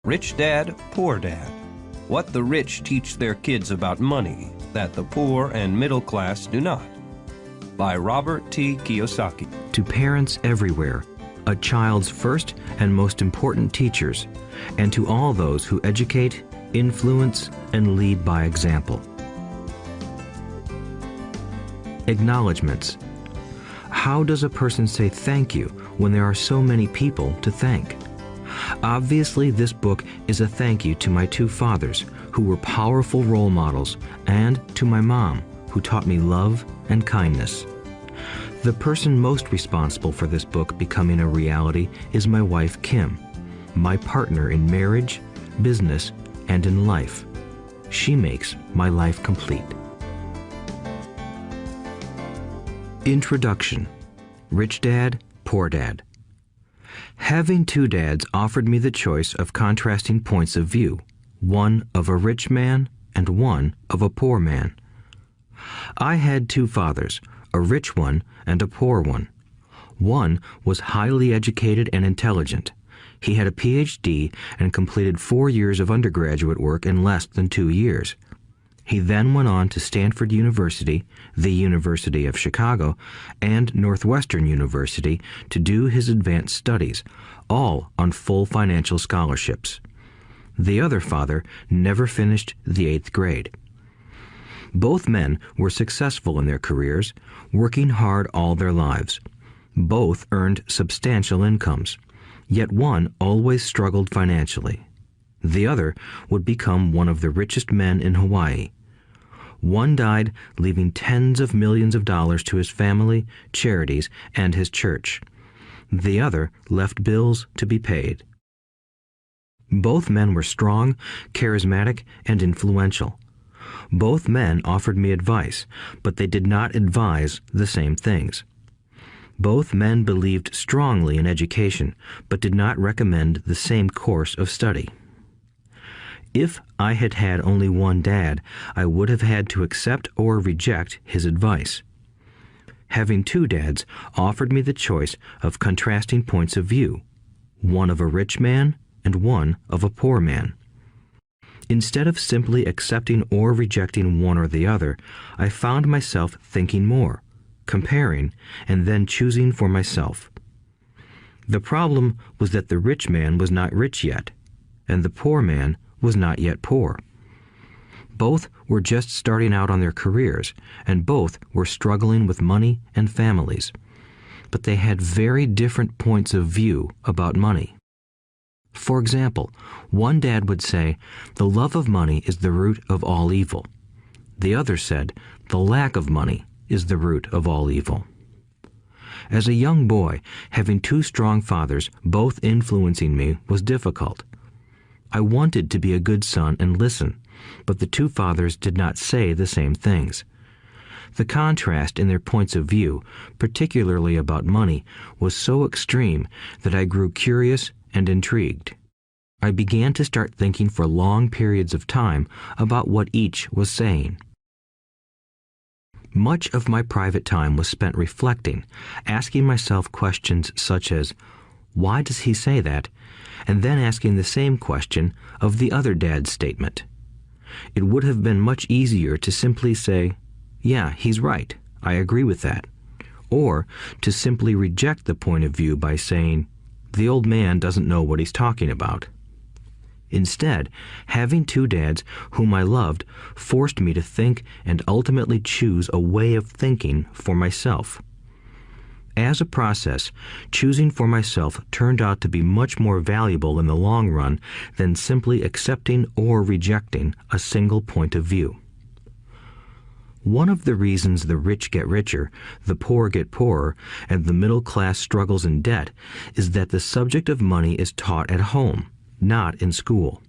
Rich Dad, Poor Dad. What the rich teach their kids about money that the poor and middle class do not. By Robert T. Kiyosaki. To parents everywhere, a child's first and most important teachers, and to all those who educate, influence, and lead by example. Acknowledgements. How does a person say thank you when there are so many people to thank? Obviously, this book is a thank you to my two fathers, who were powerful role models, and to my mom, who taught me love and kindness. The person most responsible for this book becoming a reality is my wife, Kim, my partner in marriage, business, and in life. She makes my life complete. Introduction. Rich Dad, Poor Dad. Having two dads offered me the choice of contrasting points of view, one of a rich man and one of a poor man. I had two fathers, a rich one and a poor one. One was highly educated and intelligent. He had a Ph.D. and completed 4 years of undergraduate work in less than 2 years. He then went on to Stanford University, the University of Chicago, and Northwestern University to do his advanced studies, all on full financial scholarships. The other father never finished the 8th grade. Both men were successful in their careers, working hard all their lives. Both earned substantial incomes, yet one always struggled financially. The other would become one of the richest men in Hawaii. One died, leaving tens of millions of dollars to his family, charities, and his church. The other left bills to be paid. Both men were strong, charismatic, and influential. Both men offered me advice, but they did not advise the same things. Both men believed strongly in education, but did not recommend the same course of study. If I had had only one dad, I would have had to accept or reject his advice. Having two dads offered me the choice of contrasting points of view, one of a rich man and one of a poor man. Instead of simply accepting or rejecting one or the other, I found myself thinking more, comparing, and then choosing for myself. The problem was that the rich man was not rich yet, and the poor man was not yet poor. Both were just starting out on their careers, and both were struggling with money and families. But they had very different points of view about money. For example, one dad would say, "The love of money is the root of all evil." The other said, "The lack of money is the root of all evil." As a young boy, having two strong fathers, both influencing me, was difficult. I wanted to be a good son and listen, but the two fathers did not say the same things. The contrast in their points of view, particularly about money, was so extreme that I grew curious and intrigued. I began to start thinking for long periods of time about what each was saying. Much of my private time was spent reflecting, asking myself questions such as, "Why does he say that?" and then asking the same question of the other dad's statement. It would have been much easier to simply say, "Yeah, he's right, I agree with that," or to simply reject the point of view by saying, "The old man doesn't know what he's talking about." Instead, having two dads whom I loved forced me to think and ultimately choose a way of thinking for myself. As a process, choosing for myself turned out to be much more valuable in the long run than simply accepting or rejecting a single point of view. One of the reasons the rich get richer, the poor get poorer, and the middle class struggles in debt is that the subject of money is taught at home, not in school.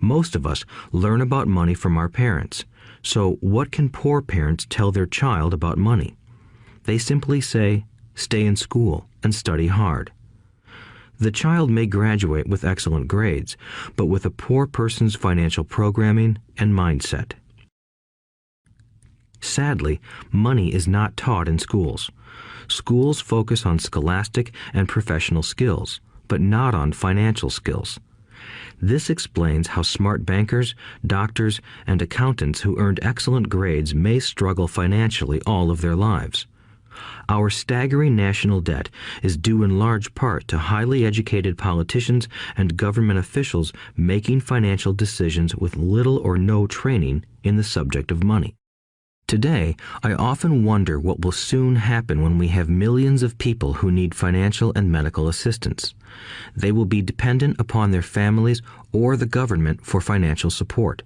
Most of us learn about money from our parents, so what can poor parents tell their child about money? They simply say, "Stay in school and study hard." The child may graduate with excellent grades, but with a poor person's financial programming and mindset. Sadly, money is not taught in schools. Schools focus on scholastic and professional skills, but not on financial skills. This explains how smart bankers, doctors, and accountants who earned excellent grades may struggle financially all of their lives. Our staggering national debt is due in large part to highly educated politicians and government officials making financial decisions with little or no training in the subject of money. Today, I often wonder what will soon happen when we have millions of people who need financial and medical assistance. They will be dependent upon their families or the government for financial support.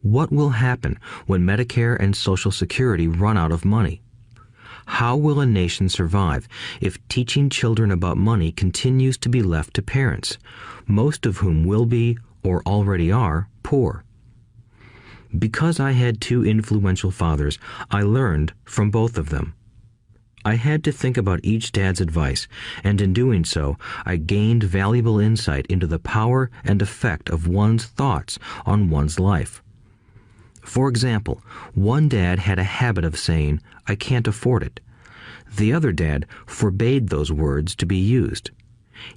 What will happen when Medicare and Social Security run out of money? How will a nation survive if teaching children about money continues to be left to parents, most of whom will be, or already are, poor? Because I had two influential fathers, I learned from both of them. I had to think about each dad's advice, and in doing so, I gained valuable insight into the power and effect of one's thoughts on one's life. For example, one dad had a habit of saying, "I can't afford it." The other dad forbade those words to be used.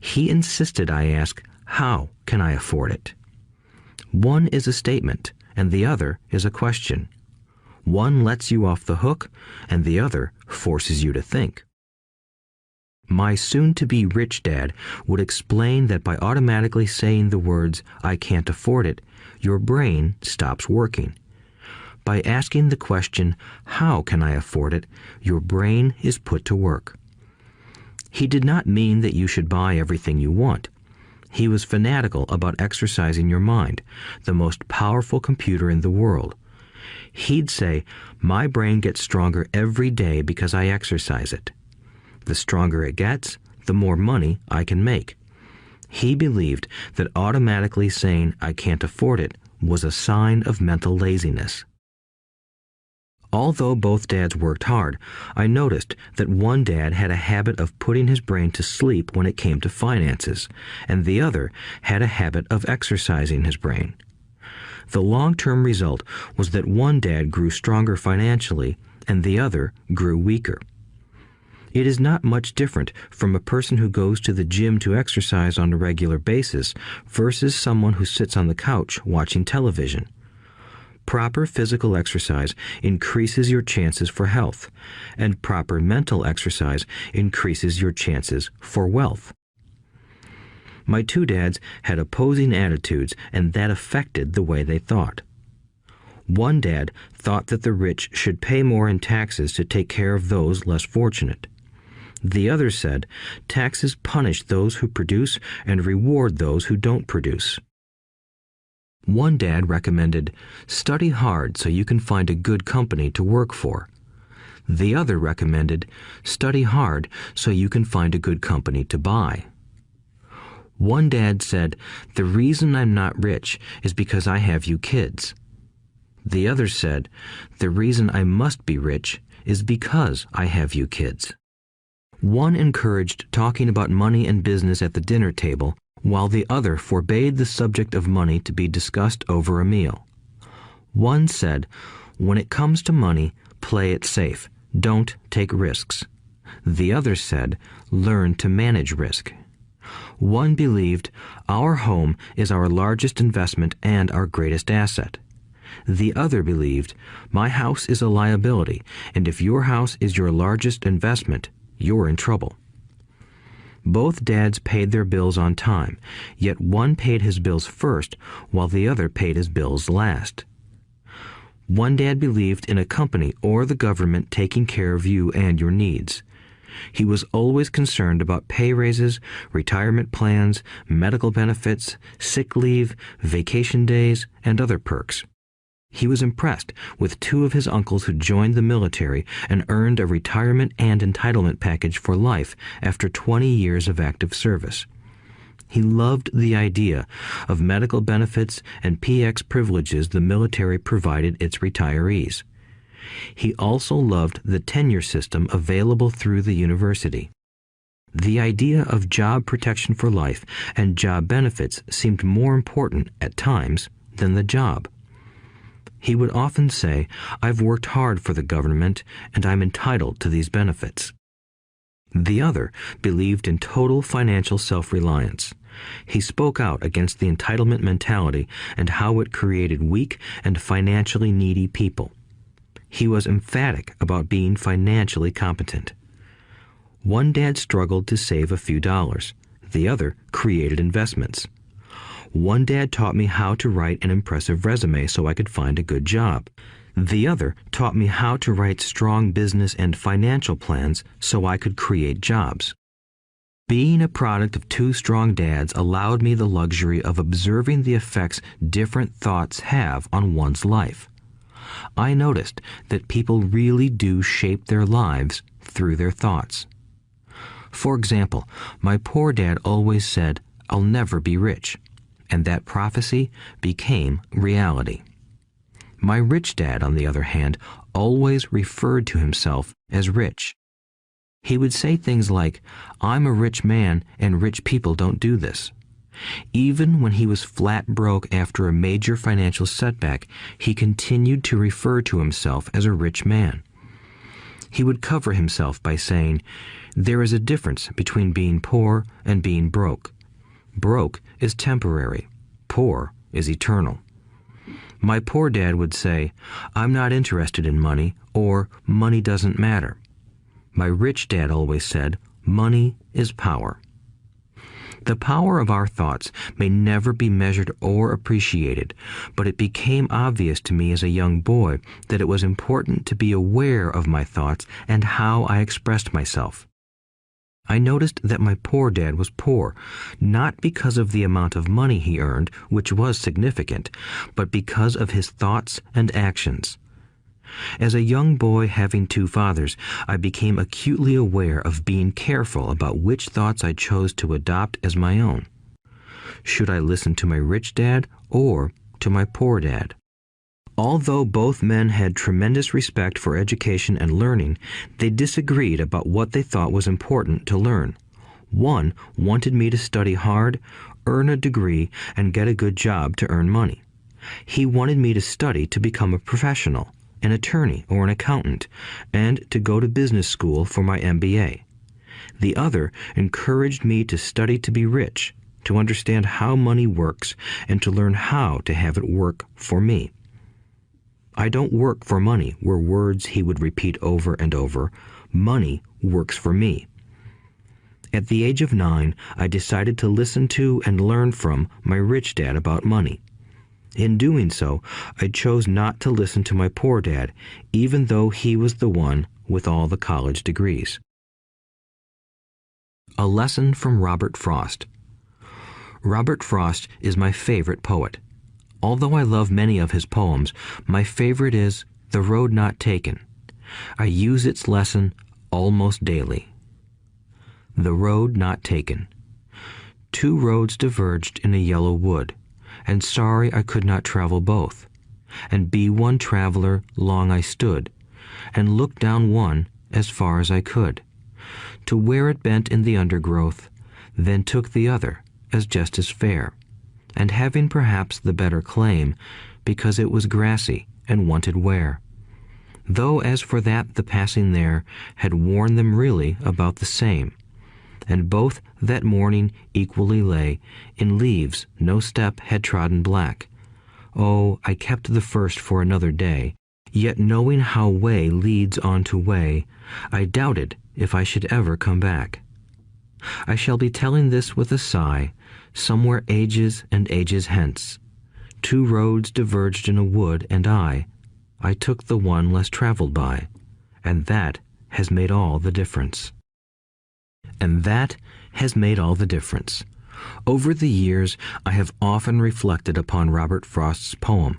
He insisted I ask, "How can I afford it?" One is a statement, and the other is a question. One lets you off the hook, and the other forces you to think. My soon-to-be rich dad would explain that by automatically saying the words, "I can't afford it," your brain stops working. By asking the question, "How can I afford it?" your brain is put to work. He did not mean that you should buy everything you want. He was fanatical about exercising your mind, the most powerful computer in the world. He'd say, "My brain gets stronger every day because I exercise it. The stronger it gets, the more money I can make." He believed that automatically saying, "I can't afford it," was a sign of mental laziness. Although both dads worked hard, I noticed that one dad had a habit of putting his brain to sleep when it came to finances, and the other had a habit of exercising his brain. The long-term result was that one dad grew stronger financially, and the other grew weaker. It is not much different from a person who goes to the gym to exercise on a regular basis versus someone who sits on the couch watching television. Proper physical exercise increases your chances for health, and proper mental exercise increases your chances for wealth. My two dads had opposing attitudes, and that affected the way they thought. One dad thought that the rich should pay more in taxes to take care of those less fortunate. The other said, taxes punish those who produce and reward those who don't produce. One dad recommended, study hard so you can find a good company to work for. The other recommended, study hard so you can find a good company to buy. One dad said, the reason I'm not rich is because I have you kids. The other said, the reason I must be rich is because I have you kids. One encouraged talking about money and business at the dinner table, while the other forbade the subject of money to be discussed over a meal. One said, when it comes to money, play it safe, don't take risks. The other said, learn to manage risk. One believed, our home is our largest investment and our greatest asset. The other believed, my house is a liability, and if your house is your largest investment, you're in trouble. Both dads paid their bills on time, yet one paid his bills first while the other paid his bills last. One dad believed in a company or the government taking care of you and your needs. He was always concerned about pay raises, retirement plans, medical benefits, sick leave, vacation days, and other perks. He was impressed with two of his uncles who joined the military and earned a retirement and entitlement package for life after 20 years of active service. He loved the idea of medical benefits and PX privileges the military provided its retirees. He also loved the tenure system available through the university. The idea of job protection for life and job benefits seemed more important at times than the job. He would often say, I've worked hard for the government and I'm entitled to these benefits. The other believed in total financial self-reliance. He spoke out against the entitlement mentality and how it created weak and financially needy people. He was emphatic about being financially competent. One dad struggled to save a few dollars. The other created investments. One dad taught me how to write an impressive resume so I could find a good job. The other taught me how to write strong business and financial plans so I could create jobs. Being a product of two strong dads allowed me the luxury of observing the effects different thoughts have on one's life. I noticed that people really do shape their lives through their thoughts. For example, my poor dad always said, "I'll never be rich," and that prophecy became reality. My rich dad, on the other hand, always referred to himself as rich. He would say things like, "I'm a rich man and rich people don't do this." Even when he was flat broke after a major financial setback, he continued to refer to himself as a rich man. He would cover himself by saying, "There is a difference between being poor and being broke. Broke is temporary. Poor is eternal." My poor dad would say, "I'm not interested in money," or "money doesn't matter." My rich dad always said, "Money is power." The power of our thoughts may never be measured or appreciated, but it became obvious to me as a young boy that it was important to be aware of my thoughts and how I expressed myself. I noticed that my poor dad was poor, not because of the amount of money he earned, which was significant, but because of his thoughts and actions. As a young boy having two fathers, I became acutely aware of being careful about which thoughts I chose to adopt as my own. Should I listen to my rich dad or to my poor dad? Although both men had tremendous respect for education and learning, they disagreed about what they thought was important to learn. One wanted me to study hard, earn a degree, and get a good job to earn money. He wanted me to study to become a professional, an attorney or an accountant, and to go to business school for my MBA. The other encouraged me to study to be rich, to understand how money works, and to learn how to have it work for me. "I don't work for money" were words he would repeat over and over. "Money works for me." At the age of 9, I decided to listen to and learn from my rich dad about money. In doing so, I chose not to listen to my poor dad, even though he was the one with all the college degrees. A lesson from Robert Frost. Robert Frost is my favorite poet. Although I love many of his poems, my favorite is "The Road Not Taken." I use its lesson almost daily. The road not taken. Two roads diverged in a yellow wood, and sorry I could not travel both. And be one traveler long I stood, and looked down one as far as I could, to where it bent in the undergrowth, then took the other as just as fair, and having perhaps the better claim, because it was grassy and wanted wear. Though as for that the passing there had worn them really about the same, and both that morning equally lay in leaves no step had trodden black. Oh, I kept the first for another day, yet knowing how way leads on to way, I doubted if I should ever come back. I shall be telling this with a sigh, somewhere ages and ages hence. Two roads diverged in a wood, and I took the one less traveled by, and that has made all the difference. And that has made all the difference. Over the years, I have often reflected upon Robert Frost's poem.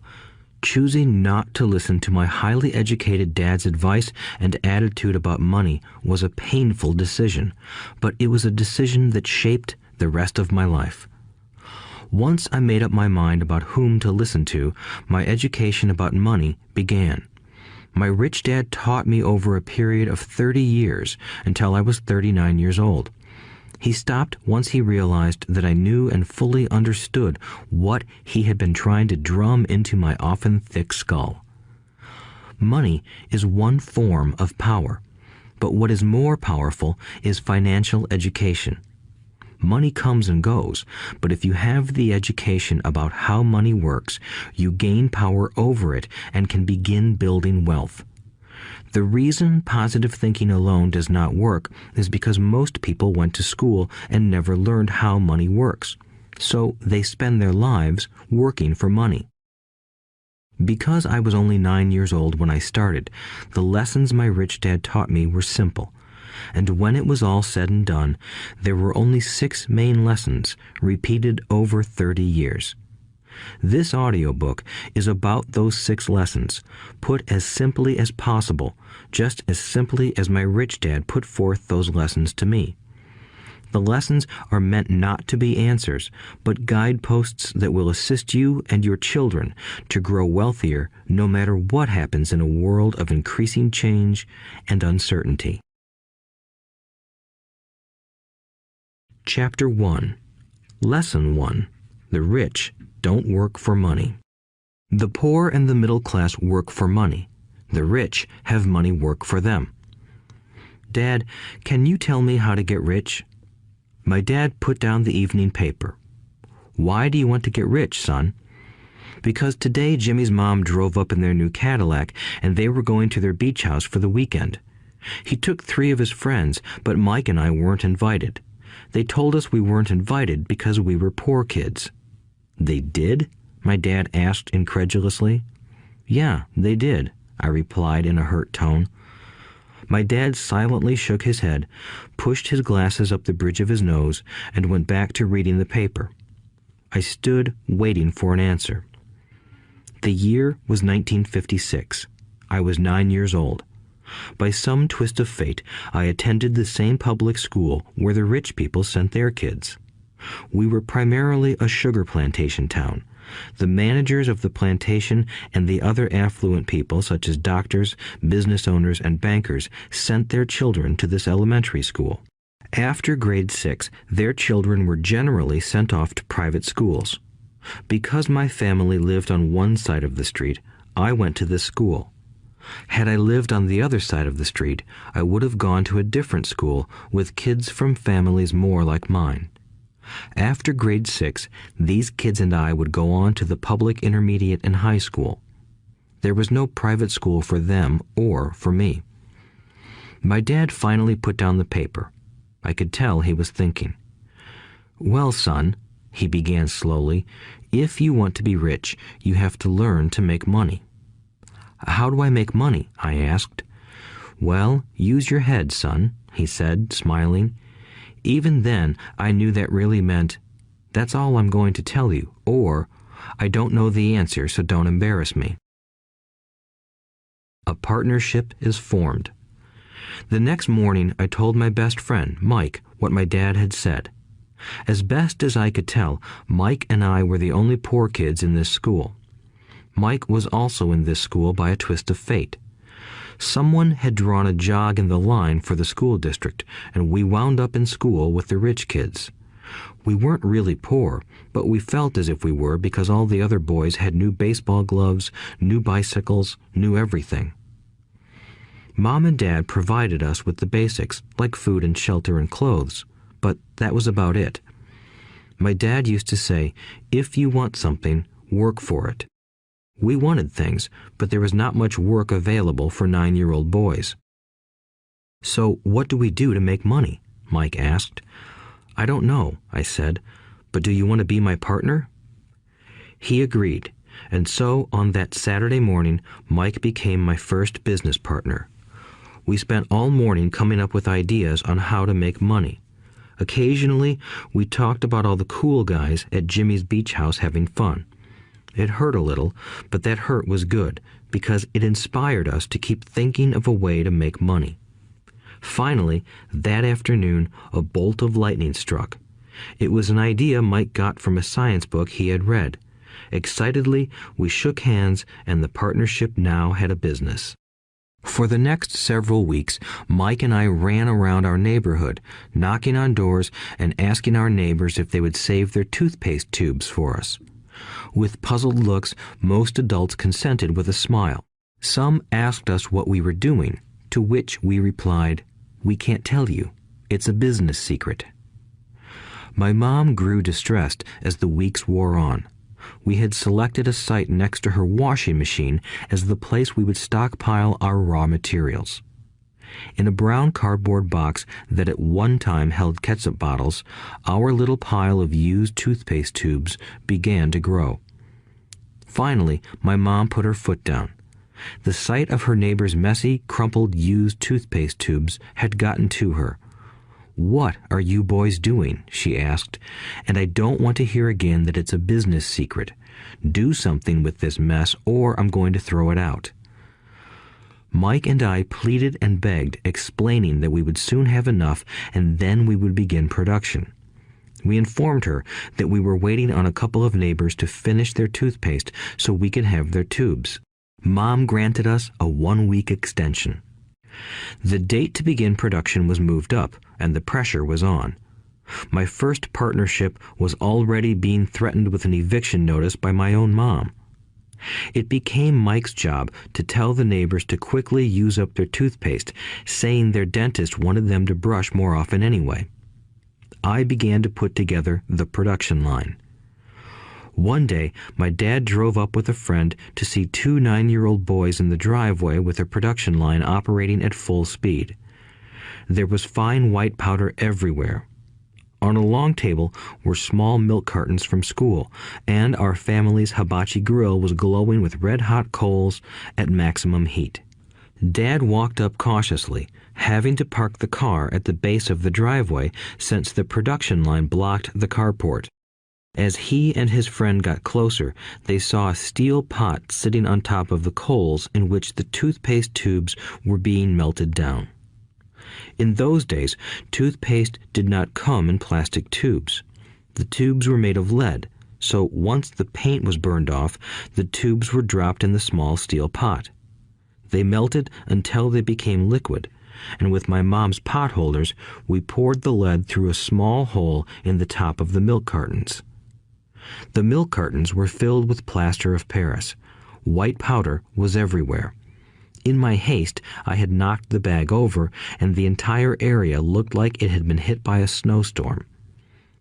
Choosing not to listen to my highly educated dad's advice and attitude about money was a painful decision, but it was a decision that shaped the rest of my life. Once I made up my mind about whom to listen to, my education about money began. My rich dad taught me over a period of 30 years until I was 39 years old. He stopped once he realized that I knew and fully understood what he had been trying to drum into my often thick skull. Money is one form of power, but what is more powerful is financial education. Money comes and goes, but if you have the education about how money works, you gain power over it and can begin building wealth. The reason positive thinking alone does not work is because most people went to school and never learned how money works, so they spend their lives working for money. Because I was only 9 years old when I started, the lessons my rich dad taught me were simple, and when it was all said and done, there were only 6 main lessons repeated over 30 years. This audiobook is about those 6 lessons, put as simply as possible, just as simply as my rich dad put forth those lessons to me. The lessons are meant not to be answers, but guideposts that will assist you and your children to grow wealthier no matter what happens in a world of increasing change and uncertainty. Chapter 1. Lesson 1. The rich don't work for money. The poor and the middle class work for money. The rich have money work for them. Dad, can you tell me how to get rich? My dad put down the evening paper. Why do you want to get rich, son? Because today Jimmy's mom drove up in their new Cadillac and they were going to their beach house for the weekend. He took 3 of his friends, but Mike and I weren't invited. They told us we weren't invited because we were poor kids. They did? My dad asked incredulously. Yeah, they did, I replied in a hurt tone. My dad silently shook his head, pushed his glasses up the bridge of his nose, and went back to reading the paper. I stood waiting for an answer. The year was 1956. I was 9 years old. By some twist of fate, I attended the same public school where the rich people sent their kids. We were primarily a sugar plantation town. The managers of the plantation and the other affluent people, such as doctors, business owners, and bankers, sent their children to this elementary school. After grade 6, their children were generally sent off to private schools. Because my family lived on one side of the street, I went to this school. Had I lived on the other side of the street, I would have gone to a different school with kids from families more like mine. After grade 6, these kids and I would go on to the public intermediate and high school. There was no private school for them or for me. My dad finally put down the paper. I could tell he was thinking. Well, son, he began slowly, if you want to be rich, you have to learn to make money. How do I make money? I asked. Well, use your head, son, he said, smiling. Even then, I knew that really meant, that's all I'm going to tell you, or, I don't know the answer, so don't embarrass me. A partnership is formed. The next morning, I told my best friend, Mike, what my dad had said. As best as I could tell, Mike and I were the only poor kids in this school. Mike was also in this school by a twist of fate. Someone had drawn a jog in the line for the school district, and we wound up in school with the rich kids. We weren't really poor, but we felt as if we were because all the other boys had new baseball gloves, new bicycles, new everything. Mom and Dad provided us with the basics, like food and shelter and clothes, but that was about it. My dad used to say, if you want something, work for it. We wanted things, but there was not much work available for 9-year-old boys. So what do we do to make money? Mike asked. I don't know, I said, but do you want to be my partner? He agreed, and so on that Saturday morning, Mike became my first business partner. We spent all morning coming up with ideas on how to make money. Occasionally, we talked about all the cool guys at Jimmy's beach house having fun. It hurt a little, but that hurt was good, because it inspired us to keep thinking of a way to make money. Finally, that afternoon, a bolt of lightning struck. It was an idea Mike got from a science book he had read. Excitedly, we shook hands, and the partnership now had a business. For the next several weeks, Mike and I ran around our neighborhood, knocking on doors and asking our neighbors if they would save their toothpaste tubes for us. With puzzled looks, most adults consented with a smile. Some asked us what we were doing, to which we replied, "We can't tell you. It's a business secret." My mom grew distressed as the weeks wore on. We had selected a site next to her washing machine as the place we would stockpile our raw materials. In a brown cardboard box that at one time held ketchup bottles, our little pile of used toothpaste tubes began to grow. Finally, my mom put her foot down. The sight of her neighbor's messy, crumpled used toothpaste tubes had gotten to her. "What are you boys doing?" she asked, "and I don't want to hear again that it's a business secret. Do something with this mess or I'm going to throw it out." Mike and I pleaded and begged, explaining that we would soon have enough and then we would begin production. We informed her that we were waiting on a couple of neighbors to finish their toothpaste so we could have their tubes. Mom granted us a 1-week extension. The date to begin production was moved up, and the pressure was on. My first partnership was already being threatened with an eviction notice by my own mom. It became Mike's job to tell the neighbors to quickly use up their toothpaste, saying their dentist wanted them to brush more often anyway. I began to put together the production line. One day, my dad drove up with a friend to see 2 9-year-old boys in the driveway with a production line operating at full speed. There was fine white powder everywhere. On a long table were small milk cartons from school, and our family's hibachi grill was glowing with red-hot coals at maximum heat. Dad walked up cautiously, having to park the car at the base of the driveway since the production line blocked the carport. As he and his friend got closer, they saw a steel pot sitting on top of the coals in which the toothpaste tubes were being melted down. In those days, toothpaste did not come in plastic tubes. The tubes were made of lead, so once the paint was burned off, the tubes were dropped in the small steel pot. They melted until they became liquid, and with my mom's pot holders, we poured the lead through a small hole in the top of the milk cartons. The milk cartons were filled with plaster of Paris. White powder was everywhere. In my haste, I had knocked the bag over, and the entire area looked like it had been hit by a snowstorm.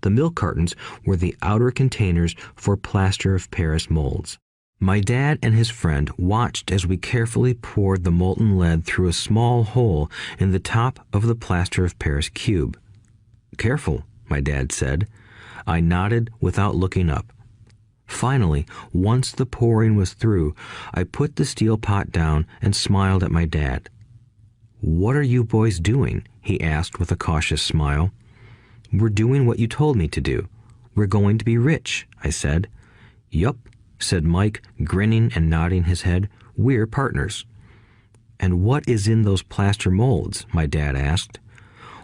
The milk cartons were the outer containers for plaster of Paris molds. My dad and his friend watched as we carefully poured the molten lead through a small hole in the top of the plaster of Paris cube. "Careful," my dad said. I nodded without looking up. Finally, once the pouring was through, I put the steel pot down and smiled at my dad. "What are you boys doing?" he asked with a cautious smile. "We're doing what you told me to do. We're going to be rich," I said. "Yup," said Mike, grinning and nodding his head. "We're partners." "And what is in those plaster molds?" my dad asked.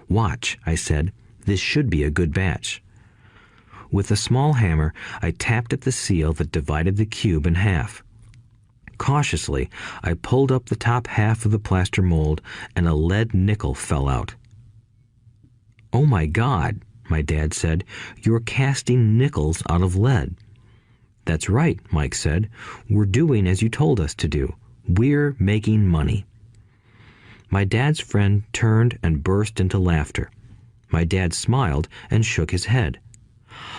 "Watch," I said. "This should be a good batch." With a small hammer, I tapped at the seal that divided the cube in half. Cautiously, I pulled up the top half of the plaster mold, and a lead nickel fell out. "Oh my God," my dad said, "you're casting nickels out of lead." "That's right," Mike said. "We're doing as you told us to do. We're making money." My dad's friend turned and burst into laughter. My dad smiled and shook his head.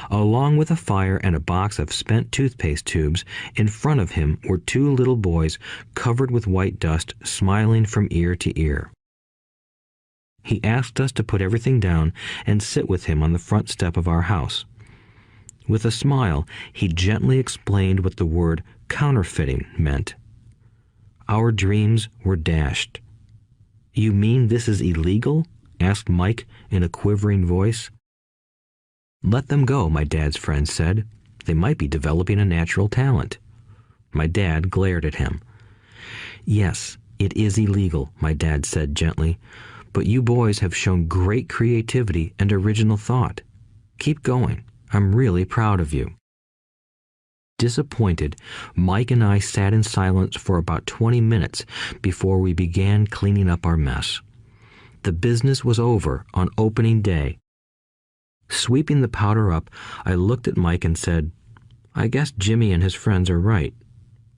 Along with a fire and a box of spent toothpaste tubes, in front of him were 2 little boys covered with white dust, smiling from ear to ear. He asked us to put everything down and sit with him on the front step of our house. With a smile, he gently explained what the word counterfeiting meant. Our dreams were dashed. "You mean this is illegal?" asked Mike in a quivering voice. "Let them go," my dad's friend said. "They might be developing a natural talent." My dad glared at him. "Yes, it is illegal," my dad said gently, "but you boys have shown great creativity and original thought. Keep going. I'm really proud of you." Disappointed, Mike and I sat in silence for about 20 minutes before we began cleaning up our mess. The business was over on opening day. Sweeping the powder up, I looked at Mike and said, "I guess Jimmy and his friends are right.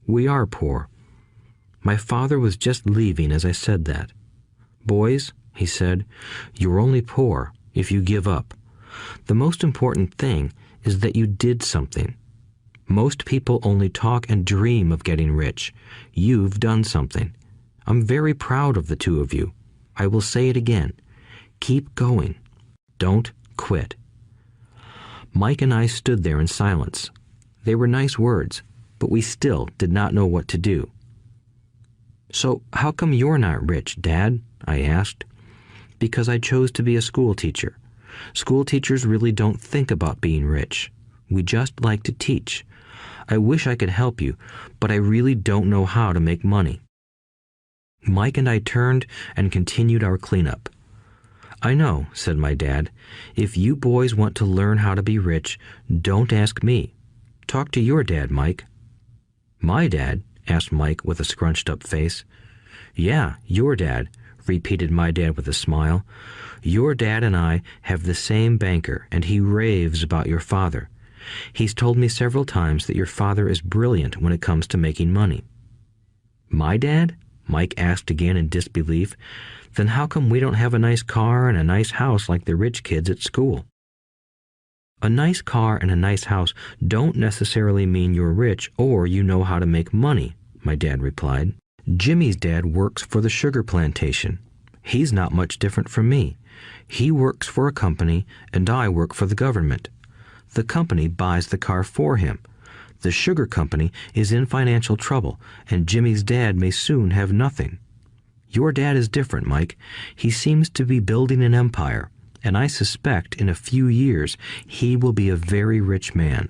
We are poor." My father was just leaving as I said that. "Boys," he said, "you're only poor if you give up. The most important thing is that you did something. Most people only talk and dream of getting rich. You've done something. I'm very proud of the two of you. I will say it again. Keep going. Don't quit." Mike and I stood there in silence. They were nice words, but we still did not know what to do. "So how come you're not rich, Dad?" I asked. "Because I chose to be a school teacher. School teachers really don't think about being rich. We just like to teach. I wish I could help you, but I really don't know how to make money." Mike and I turned and continued our cleanup. "I know," said my dad. "If you boys want to learn how to be rich, don't ask me. Talk to your dad, Mike." "My dad?" asked Mike with a scrunched-up face. "Yeah, your dad," repeated my dad with a smile. "Your dad and I have the same banker, and he raves about your father. He's told me several times that your father is brilliant when it comes to making money." "My dad?" Mike asked again in disbelief. "Then how come we don't have a nice car and a nice house like the rich kids at school?" "A nice car and a nice house don't necessarily mean you're rich or you know how to make money," my dad replied. "Jimmy's dad works for the sugar plantation. He's not much different from me. He works for a company and I work for the government. The company buys the car for him. The sugar company is in financial trouble, and Jimmy's dad may soon have nothing. Your dad is different, Mike. He seems to be building an empire, and I suspect in a few years he will be a very rich man."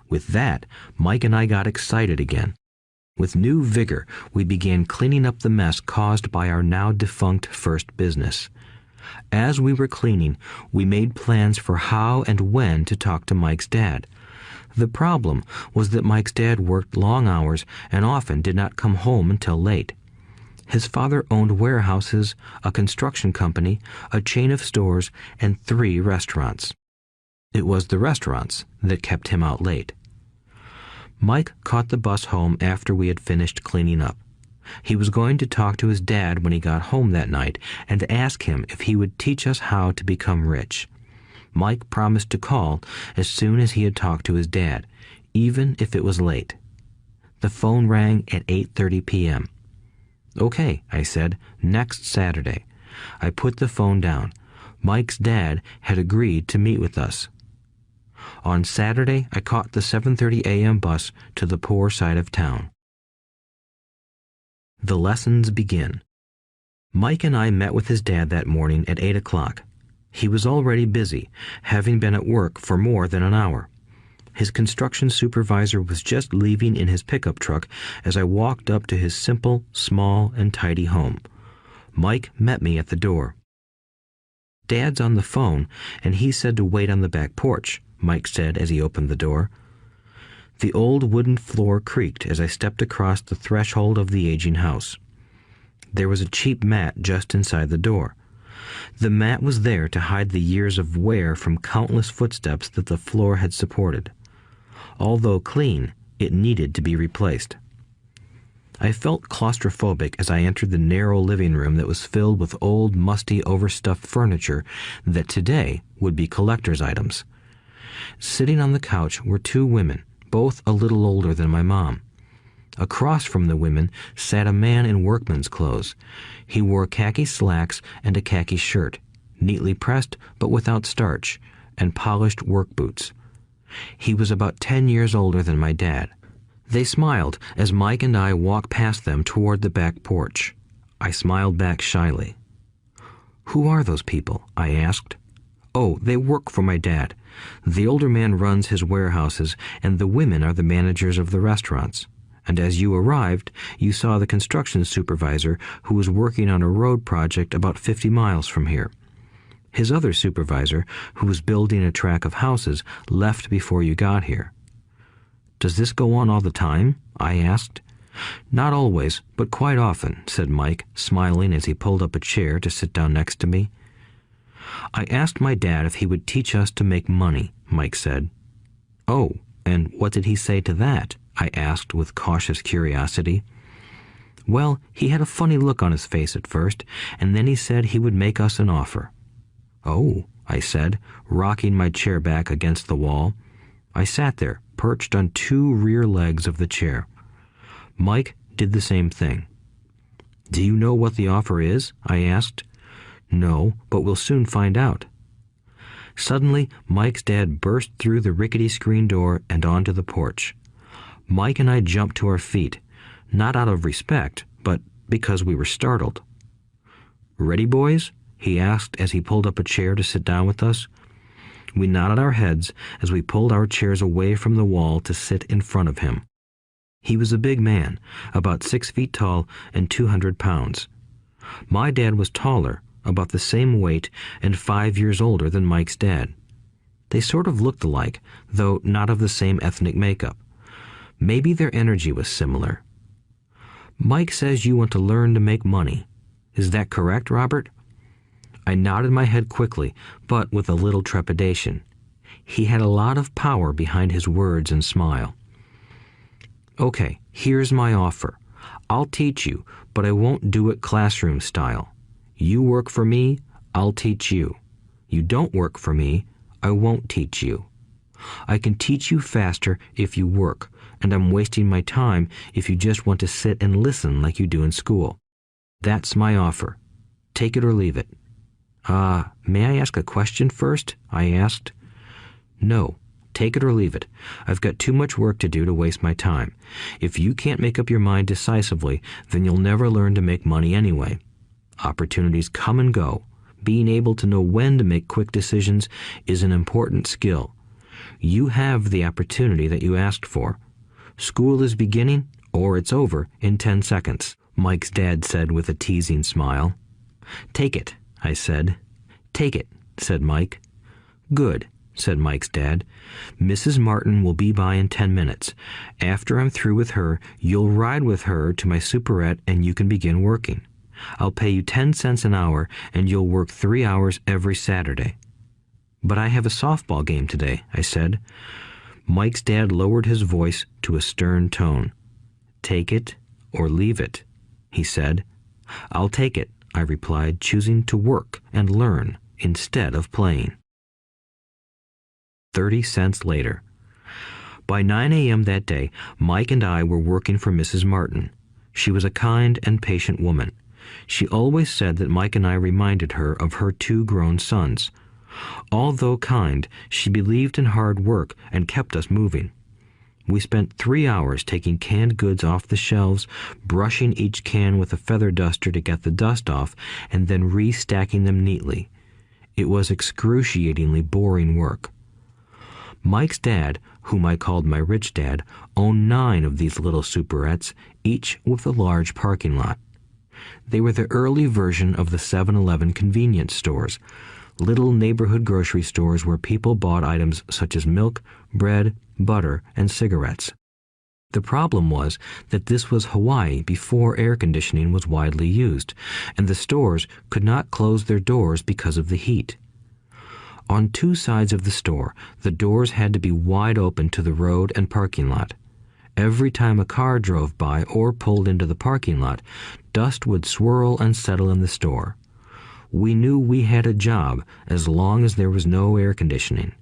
With that, Mike and I got excited again. With new vigor, we began cleaning up the mess caused by our now defunct first business. As we were cleaning, we made plans for how and when to talk to Mike's dad. The problem was that Mike's dad worked long hours and often did not come home until late. His father owned warehouses, a construction company, a chain of stores, and 3 restaurants. It was the restaurants that kept him out late. Mike caught the bus home after we had finished cleaning up. He was going to talk to his dad when he got home that night and ask him if he would teach us how to become rich. Mike promised to call as soon as he had talked to his dad, even if it was late. The phone rang at 8:30 p.m. "Okay," I said, "next Saturday." I put the phone down. Mike's dad had agreed to meet with us. On Saturday, I caught the 7:30 a.m. bus to the poor side of town. The lessons begin. Mike and I met with his dad that morning at 8 o'clock. He was already busy, having been at work for more than an hour. His construction supervisor was just leaving in his pickup truck as I walked up to his simple, small, and tidy home. Mike met me at the door. "Dad's on the phone, and he said to wait on the back porch," Mike said as he opened the door. The old wooden floor creaked as I stepped across the threshold of the aging house. There was a cheap mat just inside the door. The mat was there to hide the years of wear from countless footsteps that the floor had supported. Although clean, it needed to be replaced. I felt claustrophobic as I entered the narrow living room that was filled with old, musty, overstuffed furniture that today would be collector's items. Sitting on the couch were 2 women, both a little older than my mom. Across from the women sat a man in workman's clothes. He wore khaki slacks and a khaki shirt, neatly pressed but without starch, and polished work boots. He was about 10 years older than my dad. They smiled as Mike and I walked past them toward the back porch. I smiled back shyly. "Who are those people?" I asked. "Oh, they work for my dad. The older man runs his warehouses, and the women are the managers of the restaurants. And as you arrived, you saw the construction supervisor who was working on a road project about 50 miles from here. His other supervisor, who was building a track of houses, left before you got here." "Does this go on all the time?" I asked. "Not always, but quite often," said Mike, smiling as he pulled up a chair to sit down next to me. "I asked my dad if he would teach us to make money," Mike said. "Oh, and what did he say to that?" I asked with cautious curiosity. "Well, he had a funny look on his face at first, and then he said he would make us an offer." "Oh," I said, rocking my chair back against the wall. I sat there, perched on two rear legs of the chair. Mike did the same thing. "Do you know what the offer is?" I asked. "No, but we'll soon find out." Suddenly, Mike's dad burst through the rickety screen door and onto the porch. Mike and I jumped to our feet, not out of respect, but because we were startled. "Ready, boys?" he asked as he pulled up a chair to sit down with us. We nodded our heads as we pulled our chairs away from the wall to sit in front of him. He was a big man, about 6 feet tall and 200 pounds. My dad was taller, about the same weight, and 5 years older than Mike's dad. They sort of looked alike, though not of the same ethnic makeup. Maybe their energy was similar. "Mike says you want to learn to make money. Is that correct, Robert?" I nodded my head quickly, but with a little trepidation. He had a lot of power behind his words and smile. "Okay, here's my offer. I'll teach you, but I won't do it classroom style. You work for me, I'll teach you. You don't work for me, I won't teach you. I can teach you faster if you work, and I'm wasting my time if you just want to sit and listen like you do in school. That's my offer. Take it or leave it." May I ask a question first?" I asked. "No. Take it or leave it. I've got too much work to do to waste my time. If you can't make up your mind decisively, then you'll never learn to make money anyway. Opportunities come and go. Being able to know when to make quick decisions is an important skill. You have the opportunity that you asked for. School is beginning, or it's over, in 10 seconds, Mike's dad said with a teasing smile. "Take it," I said. "Take it," said Mike. "Good," said Mike's dad. "Mrs. Martin will be by in 10 minutes. After I'm through with her, you'll ride with her to my superette and you can begin working. I'll pay you 10 cents an hour and you'll work 3 hours every Saturday." "But I have a softball game today," I said. Mike's dad lowered his voice to a stern tone. "Take it or leave it," he said. "I'll take it," I replied, choosing to work and learn instead of playing. 30 cents later. By 9 a.m. that day, Mike and I were working for Mrs. Martin. She was a kind and patient woman. She always said that Mike and I reminded her of her 2 grown sons. Although kind, she believed in hard work and kept us moving. We spent 3 hours taking canned goods off the shelves, brushing each can with a feather duster to get the dust off, and then restacking them neatly. It was excruciatingly boring work. Mike's dad, whom I called my rich dad, owned 9 of these little superettes, each with a large parking lot. They were the early version of the 7-Eleven convenience stores, little neighborhood grocery stores where people bought items such as milk, bread, butter, and cigarettes. The problem was that this was Hawaii before air conditioning was widely used, and the stores could not close their doors because of the heat. On 2 sides of the store, the doors had to be wide open to the road and parking lot. Every time a car drove by or pulled into the parking lot, dust would swirl and settle in the store. We knew we had a job as long as there was no air conditioning.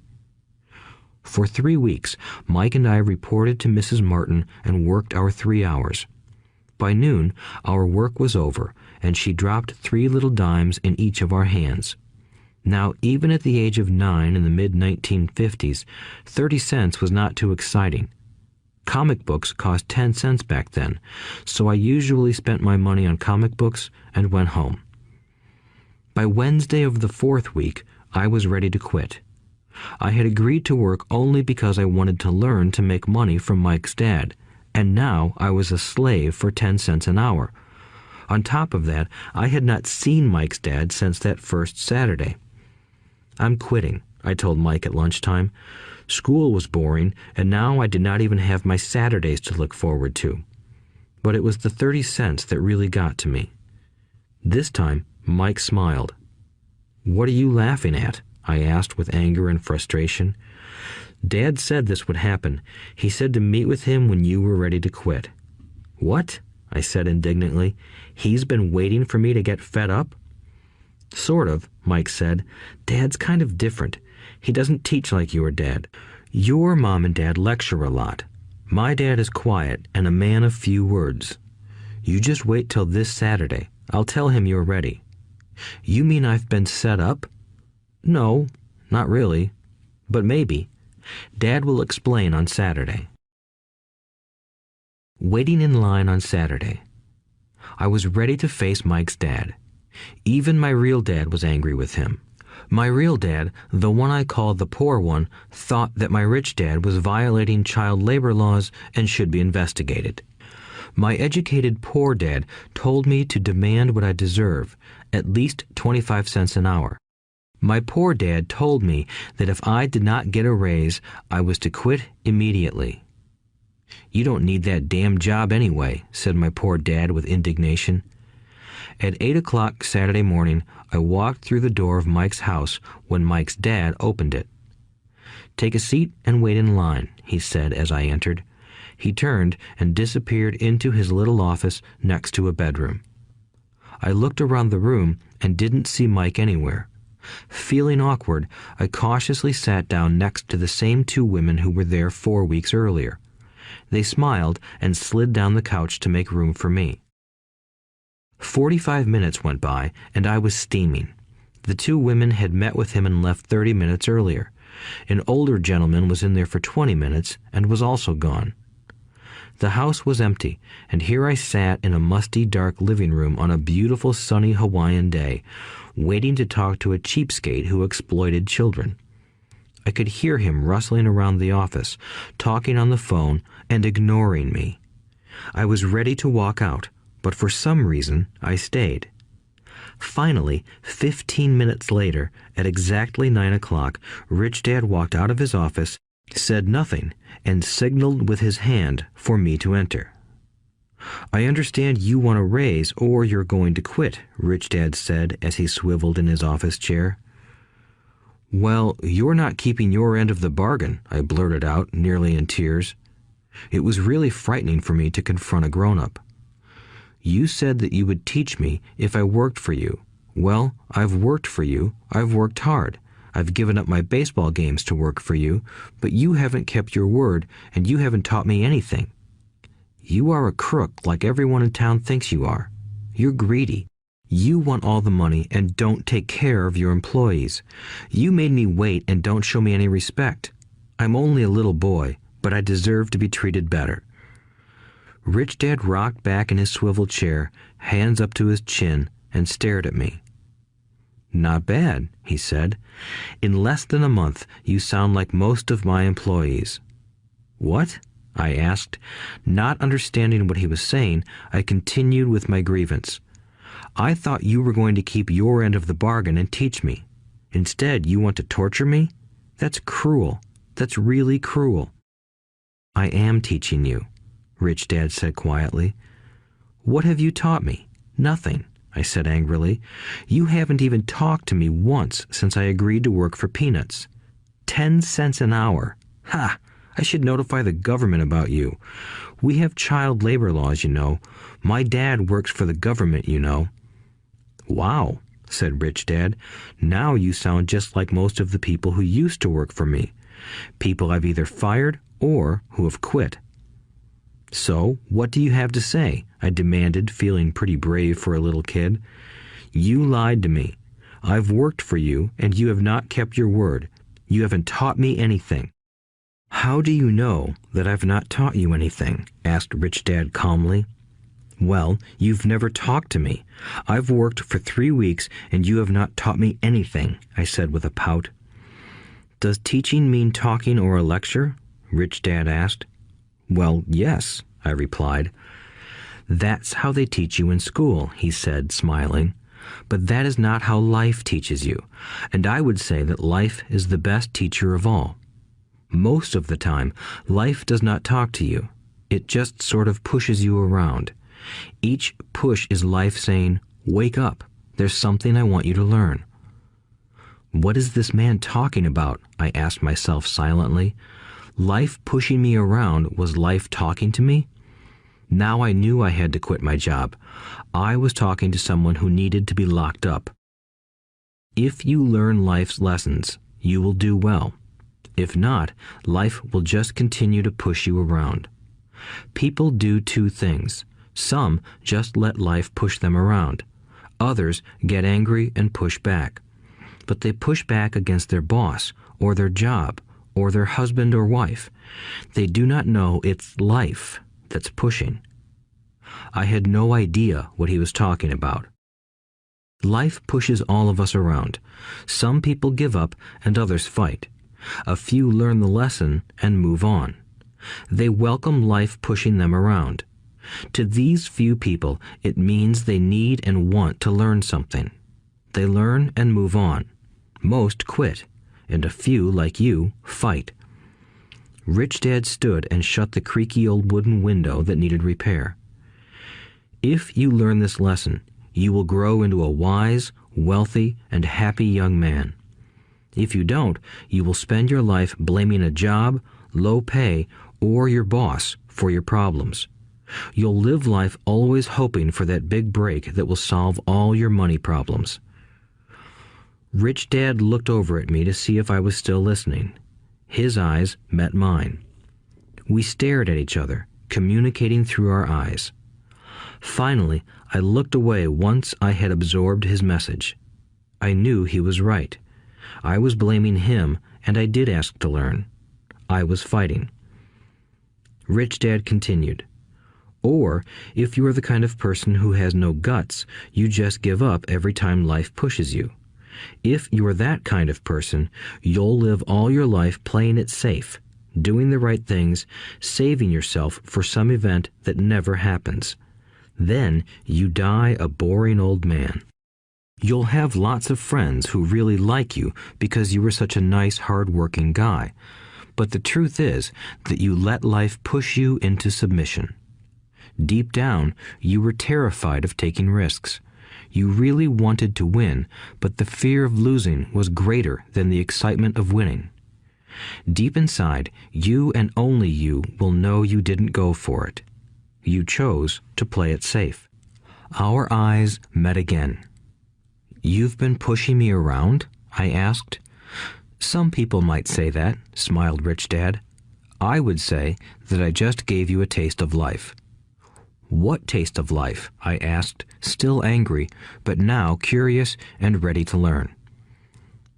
For 3 weeks, Mike and I reported to Mrs. Martin and worked our 3 hours. By noon, our work was over, and she dropped 3 little dimes in each of our hands. Now, even at the age of 9 in the mid-1950s, 30 cents was not too exciting. Comic books cost 10 cents back then, so I usually spent my money on comic books and went home. By Wednesday of the 4th week, I was ready to quit. I had agreed to work only because I wanted to learn to make money from Mike's dad, and now I was a slave for 10 cents an hour. On top of that, I had not seen Mike's dad since that first Saturday. "I'm quitting," I told Mike at lunchtime. School was boring, and now I did not even have my Saturdays to look forward to. But it was the 30 cents that really got to me. This time, Mike smiled. "What are you laughing at?" I asked with anger and frustration. "Dad said this would happen. He said to meet with him when you were ready to quit." "What?" I said indignantly. "He's been waiting for me to get fed up?" Sort of, Mike said. Dad's kind of different. He doesn't teach like your dad. Your mom and dad lecture a lot. My dad is quiet and a man of few words. You just wait till this Saturday. I'll tell him you're ready. You mean I've been set up? No, not really. But maybe. Dad will explain on Saturday. Waiting in line on Saturday. I was ready to face Mike's dad. Even my real dad was angry with him. My real dad, the one I called the poor one, thought that my rich dad was violating child labor laws and should be investigated. My educated poor dad told me to demand what I deserve, at least 25 cents an hour. My poor dad told me that if I did not get a raise, I was to quit immediately. You don't need that damn job anyway, said my poor dad with indignation. At 8 o'clock Saturday morning, I walked through the door of Mike's house when Mike's dad opened it. Take a seat and wait in line, he said as I entered. He turned and disappeared into his little office next to a bedroom. I looked around the room and didn't see Mike anywhere. Feeling awkward, I cautiously sat down next to the same two women who were there 4 weeks earlier. They smiled and slid down the couch to make room for me. 45 minutes went by, and I was steaming. The two women had met with him and left 30 minutes earlier. An older gentleman was in there for 20 minutes and was also gone. The house was empty, and here I sat in a musty, dark living room on a beautiful, sunny Hawaiian day, waiting to talk to a cheapskate who exploited children. I could hear him rustling around the office, talking on the phone, and ignoring me. I was ready to walk out, but for some reason I stayed. Finally, 15 minutes later, at exactly 9 o'clock, Rich Dad walked out of his office, said nothing, and signaled with his hand for me to enter. I understand you want a raise or you're going to quit, Rich Dad said as he swiveled in his office chair. Well, you're not keeping your end of the bargain, I blurted out, nearly in tears. It was really frightening for me to confront a grown-up. You said that you would teach me if I worked for you. Well, I've worked for you. I've worked hard. I've given up my baseball games to work for you, but you haven't kept your word and you haven't taught me anything. You are a crook like everyone in town thinks you are. You're greedy. You want all the money and don't take care of your employees. You made me wait and don't show me any respect. I'm only a little boy, but I deserve to be treated better. Rich Dad rocked back in his swivel chair, hands up to his chin, and stared at me. Not bad, he said. In less than a month, you sound like most of my employees. What? I asked. Not understanding what he was saying, I continued with my grievance. I thought you were going to keep your end of the bargain and teach me. Instead, you want to torture me? That's cruel. That's really cruel. I am teaching you, Rich Dad said quietly. What have you taught me? Nothing, I said angrily. You haven't even talked to me once since I agreed to work for peanuts. 10 cents an hour. Ha! I should notify the government about you. We have child labor laws, you know. My dad works for the government, you know. Wow, said Rich Dad. Now you sound just like most of the people who used to work for me. People I've either fired or who have quit. So, what do you have to say? I demanded, feeling pretty brave for a little kid. You lied to me. I've worked for you, and you have not kept your word. You haven't taught me anything. How do you know that I've not taught you anything? Asked Rich Dad calmly. Well, you've never talked to me. I've worked for 3 weeks, and you have not taught me anything, I said with a pout. Does teaching mean talking or a lecture? Rich Dad asked. Well, yes, I replied. That's how they teach you in school, he said, smiling. But that is not how life teaches you, and I would say that life is the best teacher of all. Most of the time, life does not talk to you. It just sort of pushes you around. Each push is life saying, wake up, there's something I want you to learn. What is this man talking about? I asked myself silently. Life pushing me around was life talking to me? Now I knew I had to quit my job. I was talking to someone who needed to be locked up. If you learn life's lessons, you will do well. If not, life will just continue to push you around. People do two things. Some just let life push them around. Others get angry and push back. But they push back against their boss, or their job, or their husband or wife. They do not know it's life that's pushing. I had no idea what he was talking about. Life pushes all of us around. Some people give up and others fight. A few learn the lesson and move on. They welcome life pushing them around. To these few people, it means they need and want to learn something. They learn and move on. Most quit, and a few, like you, fight. Rich Dad stood and shut the creaky old wooden window that needed repair. If you learn this lesson, you will grow into a wise, wealthy, and happy young man. If you don't, you will spend your life blaming a job, low pay, or your boss for your problems. You'll live life always hoping for that big break that will solve all your money problems. Rich Dad looked over at me to see if I was still listening. His eyes met mine. We stared at each other, communicating through our eyes. Finally, I looked away once I had absorbed his message. I knew he was right. I was blaming him, and I did ask to learn. I was fighting. Rich Dad continued, "Or, if you are the kind of person who has no guts, you just give up every time life pushes you. If you are that kind of person, you'll live all your life playing it safe, doing the right things, saving yourself for some event that never happens. Then you die a boring old man. You'll have lots of friends who really like you because you were such a nice, hard-working guy. But the truth is that you let life push you into submission. Deep down, you were terrified of taking risks. You really wanted to win, but the fear of losing was greater than the excitement of winning. Deep inside, you and only you will know you didn't go for it. You chose to play it safe." Our eyes met again. "You've been pushing me around?" I asked. "Some people might say that," smiled Rich Dad. "I would say that I just gave you a taste of life." "What taste of life?" I asked, still angry, but now curious and ready to learn.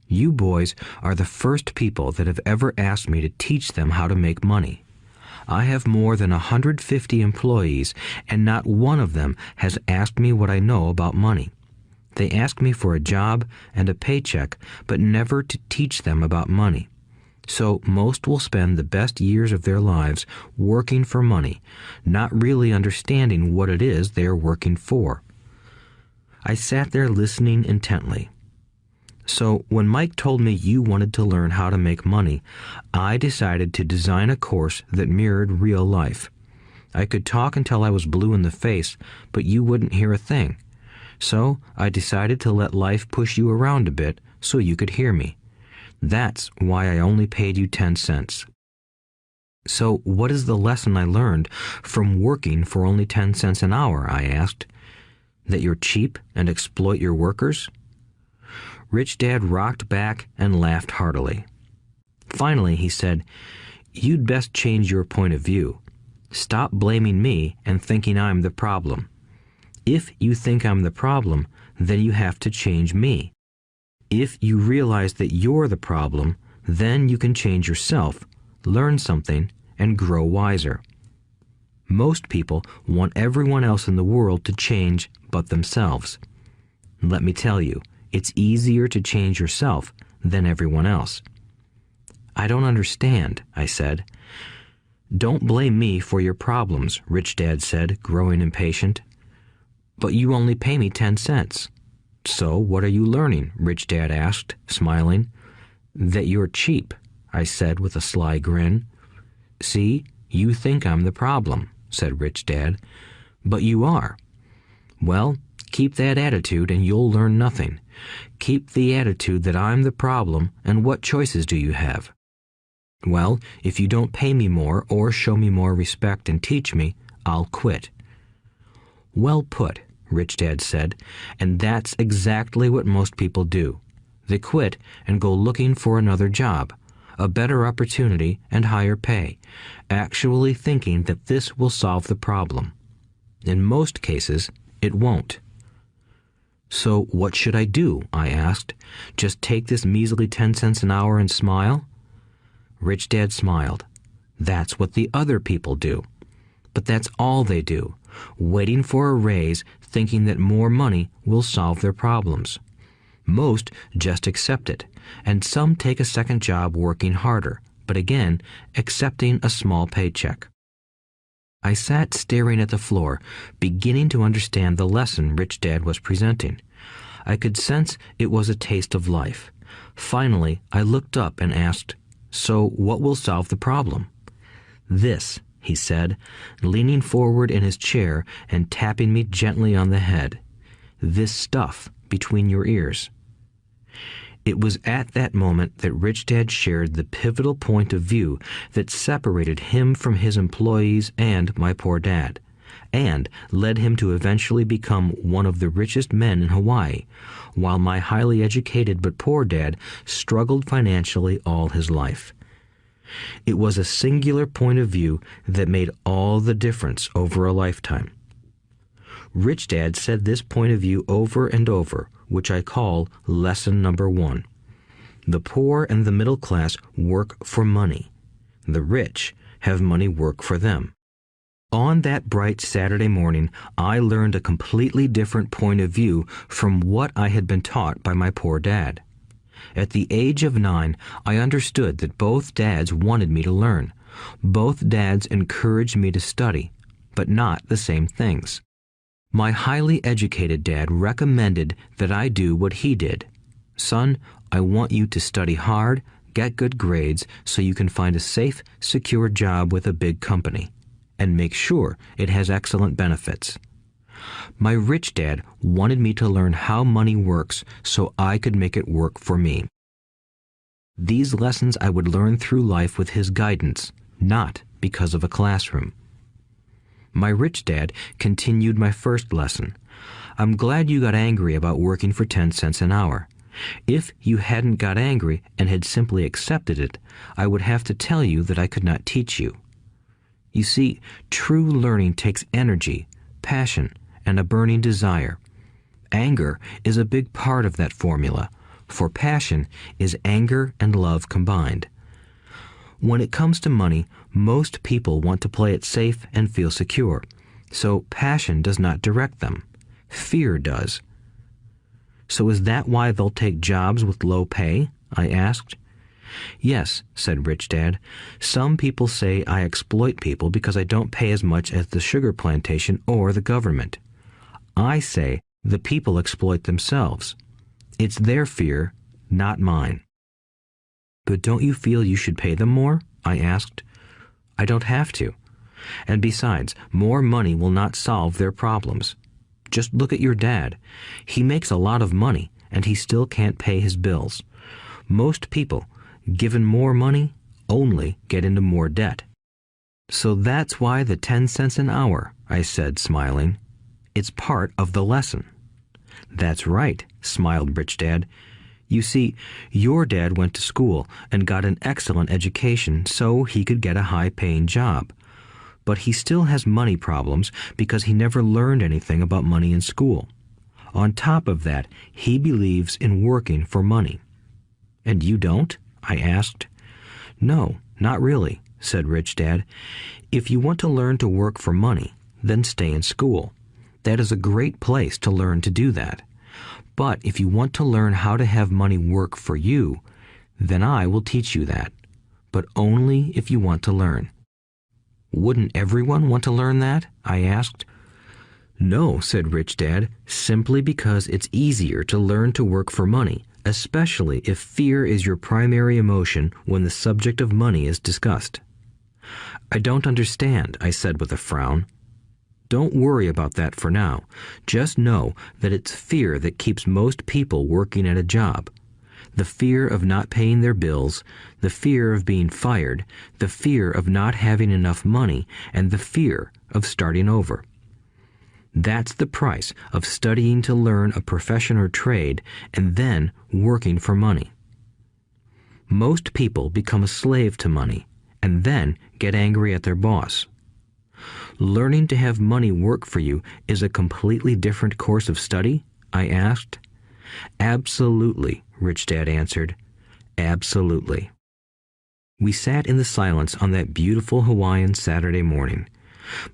"You boys are the first people that have ever asked me to teach them how to make money. I have more than 150 employees, and not one of them has asked me what I know about money. They ask me for a job and a paycheck, but never to teach them about money. So most will spend the best years of their lives working for money, not really understanding what it is they are working for." I sat there listening intently. "So when Mike told me you wanted to learn how to make money, I decided to design a course that mirrored real life. I could talk until I was blue in the face, but you wouldn't hear a thing. So I decided to let life push you around a bit so you could hear me. That's why I only paid you 10 cents. "So what is the lesson I learned from working for only 10 cents an hour?" I asked. "That you're cheap and exploit your workers?" Rich Dad rocked back and laughed heartily. Finally, he said, "You'd best change your point of view. Stop blaming me and thinking I'm the problem. If you think I'm the problem, then you have to change me. If you realize that you're the problem, then you can change yourself, learn something, and grow wiser. Most people want everyone else in the world to change but themselves. Let me tell you, it's easier to change yourself than everyone else." "I don't understand," I said. "Don't blame me for your problems," Rich Dad said, growing impatient. "But you only pay me 10 cents. "So what are you learning?" Rich Dad asked, smiling. "That you're cheap," I said with a sly grin. "See, you think I'm the problem," said Rich Dad. "But you are. Well, keep that attitude and you'll learn nothing. Keep the attitude that I'm the problem, and what choices do you have?" "Well, if you don't pay me more or show me more respect and teach me, I'll quit." "Well put," Rich Dad said, "and that's exactly what most people do. They quit and go looking for another job, a better opportunity and higher pay, actually thinking that this will solve the problem. In most cases, it won't. So what should I do? I asked. Just take this measly 10 cents an hour and smile? Rich Dad smiled. That's what the other people do. But that's all they do, waiting for a raise, thinking that more money will solve their problems. Most just accept it, and some take a second job working harder, but again, accepting a small paycheck. I sat staring at the floor, beginning to understand the lesson Rich Dad was presenting. I could sense it was a taste of life. Finally, I looked up and asked, "So what will solve the problem?" "This," he said, leaning forward in his chair and tapping me gently on the head. "This stuff between your ears." It was at that moment that Rich Dad shared the pivotal point of view that separated him from his employees and my poor dad, and led him to eventually become one of the richest men in Hawaii, while my highly educated but poor dad struggled financially all his life. It was a singular point of view that made all the difference over a lifetime. Rich Dad said this point of view over and over, which I call lesson number 1. The poor and the middle class work for money. The rich have money work for them. On that bright Saturday morning, I learned a completely different point of view from what I had been taught by my poor dad. At the age of 9, I understood that both dads wanted me to learn. Both dads encouraged me to study, but not the same things. My highly educated dad recommended that I do what he did. "Son, I want you to study hard, get good grades so you can find a safe, secure job with a big company, and make sure it has excellent benefits." My rich dad wanted me to learn how money works so I could make it work for me. These lessons I would learn through life with his guidance, not because of a classroom. My rich dad continued my first lesson. "I'm glad you got angry about working for 10 cents an hour. If you hadn't got angry and had simply accepted it, I would have to tell you that I could not teach you. You see, true learning takes energy, passion, and a burning desire. Anger is a big part of that formula, for passion is anger and love combined. When it comes to money, most people want to play it safe and feel secure, so passion does not direct them. Fear does." "So is that why they'll take jobs with low pay?" I asked. "Yes," said Rich Dad. "Some people say I exploit people because I don't pay as much as the sugar plantation or the government. I say the people exploit themselves. It's their fear, not mine." "But don't you feel you should pay them more?" I asked. "I don't have to. And besides, more money will not solve their problems. Just look at your dad. He makes a lot of money, and he still can't pay his bills. Most people, given more money, only get into more debt." "So that's why the 10 cents an hour," I said, smiling. "It's part of the lesson." "That's right," smiled Rich Dad. "You see, your dad went to school and got an excellent education so he could get a high-paying job. But he still has money problems because he never learned anything about money in school. On top of that, he believes in working for money." "And you don't?" I asked. "No, not really," said Rich Dad. "If you want to learn to work for money, then stay in school. That is a great place to learn to do that. But if you want to learn how to have money work for you, then I will teach you that. But only if you want to learn." "Wouldn't everyone want to learn that?" I asked. "No," said Rich Dad, "simply because it's easier to learn to work for money, especially if fear is your primary emotion when the subject of money is discussed." "I don't understand," I said with a frown. "Don't worry about that for now. Just know that it's fear that keeps most people working at a job. The fear of not paying their bills, the fear of being fired, the fear of not having enough money, and the fear of starting over. That's the price of studying to learn a profession or trade and then working for money. Most people become a slave to money and then get angry at their boss. Learning to have money work for you is a completely different course of study? I asked. Absolutely, Rich Dad answered. Absolutely. We sat in the silence on that beautiful Hawaiian Saturday morning.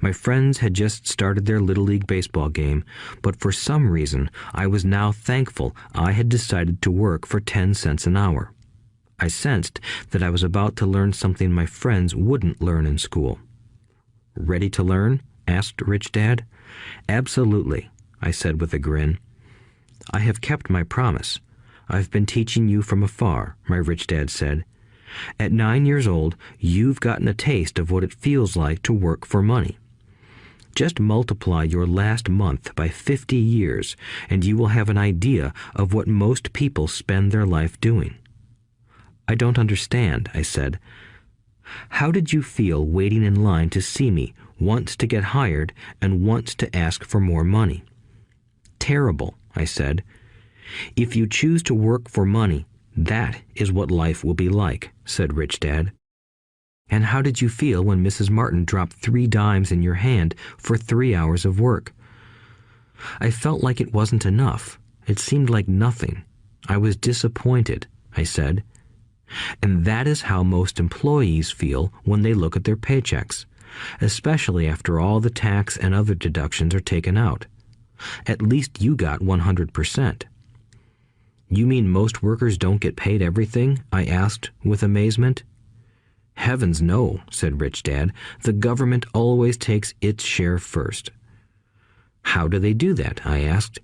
My friends had just started their Little League baseball game, but for some reason I was now thankful I had decided to work for 10 cents an hour. I sensed that I was about to learn something my friends wouldn't learn in school. Ready to learn? Asked Rich Dad. Absolutely, I said with a grin. I have kept my promise. I've been teaching you from afar, my Rich Dad said. At 9 years old, you've gotten a taste of what it feels like to work for money. Just multiply your last month by 50 years, and you will have an idea of what most people spend their life doing. I don't understand, I said. How did you feel waiting in line to see me, once to get hired and once to ask for more money? Terrible, I said. If you choose to work for money, that is what life will be like, said Rich Dad. And how did you feel when Mrs. Martin dropped 3 dimes in your hand for 3 hours of work? I felt like it wasn't enough. It seemed like nothing. I was disappointed, I said. And that is how most employees feel when they look at their paychecks, especially after all the tax and other deductions are taken out. At least you got 100%. You mean most workers don't get paid everything? I asked with amazement. Heavens no, said Rich Dad. The government always takes its share first. How do they do that? I asked.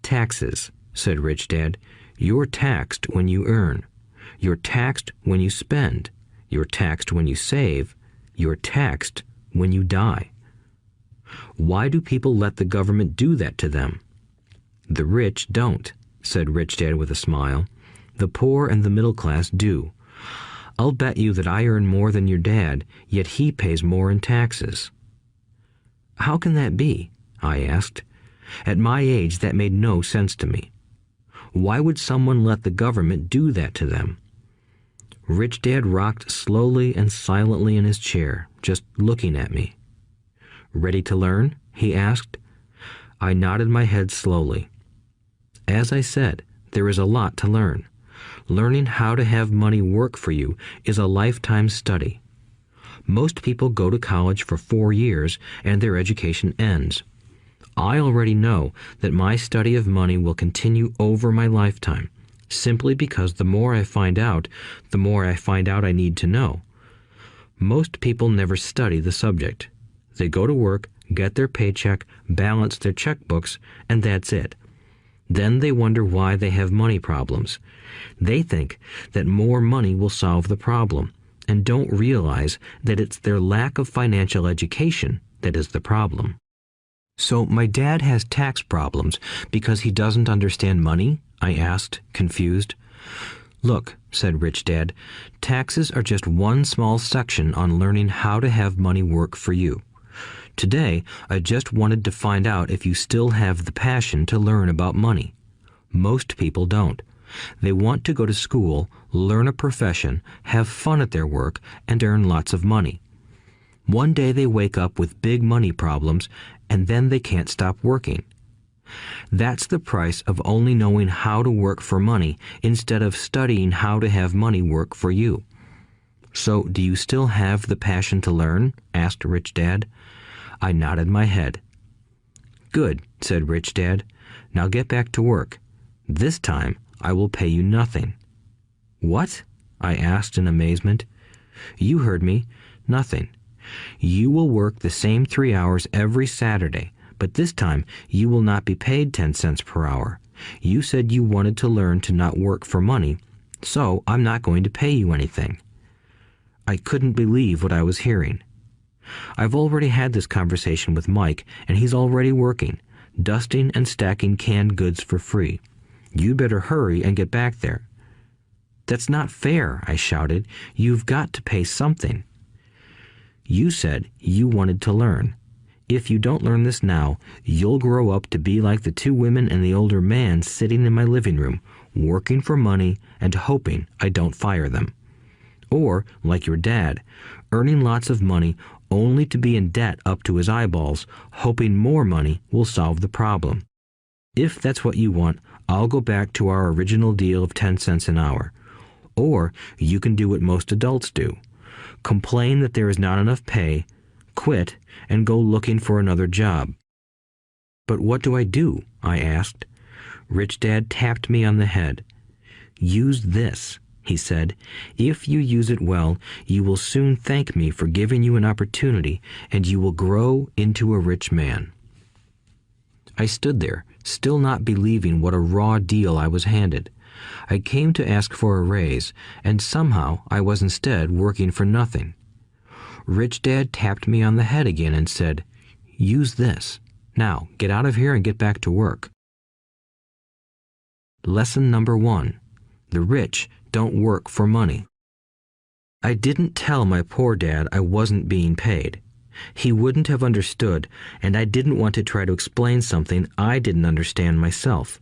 Taxes, said Rich Dad. You're taxed when you earn. You're taxed when you spend. You're taxed when you save. You're taxed when you die. Why do people let the government do that to them? The rich don't, said Rich Dad with a smile. The poor and the middle class do. I'll bet you that I earn more than your dad, yet he pays more in taxes. How can that be? I asked. At my age, that made no sense to me. Why would someone let the government do that to them? Rich Dad rocked slowly and silently in his chair, just looking at me. Ready to learn? He asked. I nodded my head slowly. As I said, there is a lot to learn. Learning how to have money work for you is a lifetime study. Most people go to college for 4 years and their education ends. I already know that my study of money will continue over my lifetime, simply because the more I find out I need to know. Most people never study the subject. They go to work, get their paycheck, balance their checkbooks, and that's it. Then they wonder why they have money problems. They think that more money will solve the problem, and don't realize that it's their lack of financial education that is the problem. So my dad has tax problems because he doesn't understand money? I asked, confused. Look, said Rich Dad, taxes are just one small section on learning how to have money work for you. Today, I just wanted to find out if you still have the passion to learn about money. Most people don't. They want to go to school, learn a profession, have fun at their work, and earn lots of money. One day they wake up with big money problems, and then they can't stop working. That's the price of only knowing how to work for money instead of studying how to have money work for you. So, do you still have the passion to learn? Asked Rich Dad. I nodded my head. Good, said Rich Dad. Now get back to work. This time, I will pay you nothing. What? I asked in amazement. You heard me. Nothing. You will work the same 3 hours every Saturday, but this time you will not be paid 10 cents per hour. You said you wanted to learn to not work for money, so I'm not going to pay you anything. I couldn't believe what I was hearing. I've already had this conversation with Mike, and he's already working, dusting and stacking canned goods for free. You better hurry and get back there. That's not fair, I shouted. You've got to pay something. You said you wanted to learn. If you don't learn this now, you'll grow up to be like the two women and the older man sitting in my living room, working for money and hoping I don't fire them. Or, like your dad, earning lots of money only to be in debt up to his eyeballs, hoping more money will solve the problem. If that's what you want, I'll go back to our original deal of 10 cents an hour. Or you can do what most adults do. Complain that there is not enough pay, quit, and go looking for another job. But what do I do? I asked. Rich Dad tapped me on the head. Use this, he said. If you use it well, you will soon thank me for giving you an opportunity, and you will grow into a rich man. I stood there, still not believing what a raw deal I was handed. I came to ask for a raise, and somehow I was instead working for nothing. Rich Dad tapped me on the head again and said, "Use this. Now, get out of here and get back to work." Lesson number 1. The rich don't work for money. I didn't tell my poor dad I wasn't being paid. He wouldn't have understood, and I didn't want to try to explain something I didn't understand myself.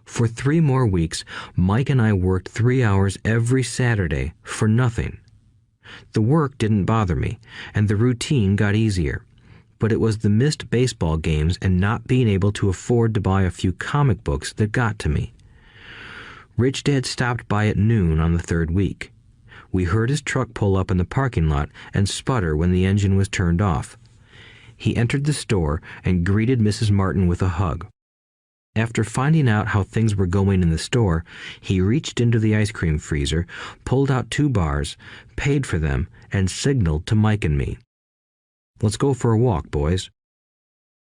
For 3 more weeks, Mike and I worked 3 hours every Saturday for nothing. The work didn't bother me, and the routine got easier. But it was the missed baseball games and not being able to afford to buy a few comic books that got to me. Rich Dad stopped by at noon on the 3rd week. We heard his truck pull up in the parking lot and sputter when the engine was turned off. He entered the store and greeted Mrs. Martin with a hug. After finding out how things were going in the store, he reached into the ice cream freezer, pulled out 2 bars, paid for them, and signaled to Mike and me. "Let's go for a walk, boys."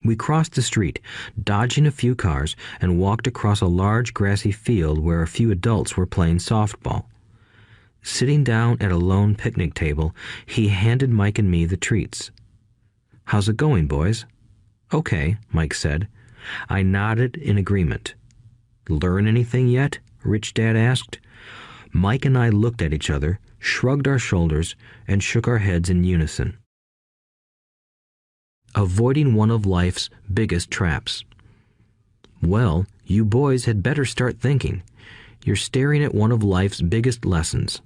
We crossed the street, dodging a few cars, and walked across a large grassy field where a few adults were playing softball. Sitting down at a lone picnic table, he handed Mike and me the treats. "How's it going, boys?" "Okay," Mike said. I nodded in agreement. "Learn anything yet?" Rich Dad asked. Mike and I looked at each other, shrugged our shoulders, and shook our heads in unison. Avoiding one of life's biggest traps. Well, you boys had better start thinking. You're staring at one of life's biggest lessons.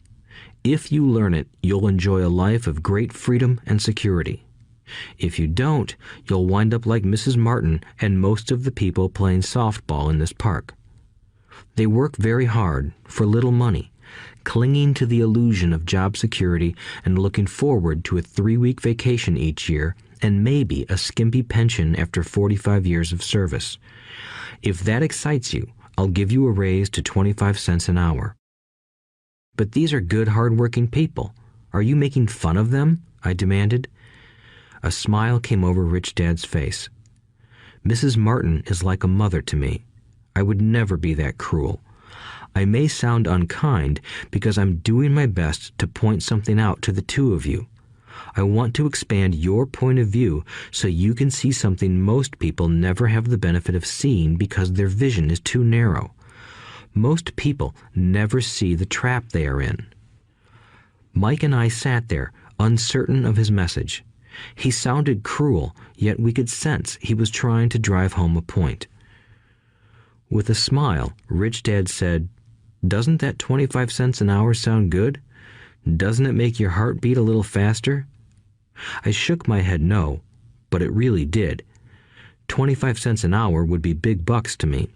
If you learn it, you'll enjoy a life of great freedom and security. If you don't, you'll wind up like Mrs. Martin and most of the people playing softball in this park. They work very hard for little money, clinging to the illusion of job security and looking forward to a 3-week vacation each year and maybe a skimpy pension after 45 years of service. If that excites you, I'll give you a raise to 25 cents an hour. But these are good, hard-working people. Are you making fun of them? I demanded. A smile came over Rich Dad's face. Mrs. Martin is like a mother to me. I would never be that cruel. I may sound unkind because I'm doing my best to point something out to the 2 of you. I want to expand your point of view so you can see something most people never have the benefit of seeing because their vision is too narrow. Most people never see the trap they are in. Mike and I sat there, uncertain of his message. He sounded cruel, yet we could sense he was trying to drive home a point. With a smile, Rich Dad said, "Doesn't that 25 cents an hour sound good? Doesn't it make your heart beat a little faster?" I shook my head no, but it really did. 25 cents an hour would be big bucks to me.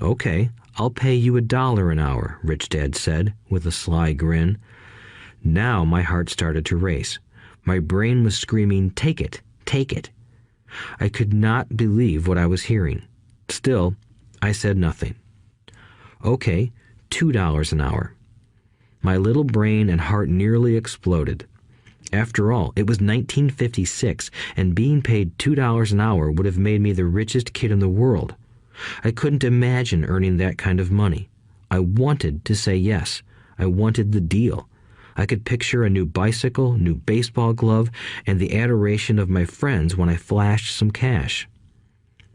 "Okay, I'll pay you $1 an hour," Rich Dad said, with a sly grin. Now my heart started to race. My brain was screaming, "Take it, take it." I could not believe what I was hearing. Still, I said nothing. "Okay, $2 an hour." My little brain and heart nearly exploded. After all, it was 1956, and being paid $2 an hour would have made me the richest kid in the world. I couldn't imagine earning that kind of money. I wanted to say yes. I wanted the deal. I could picture a new bicycle, new baseball glove, and the adoration of my friends when I flashed some cash.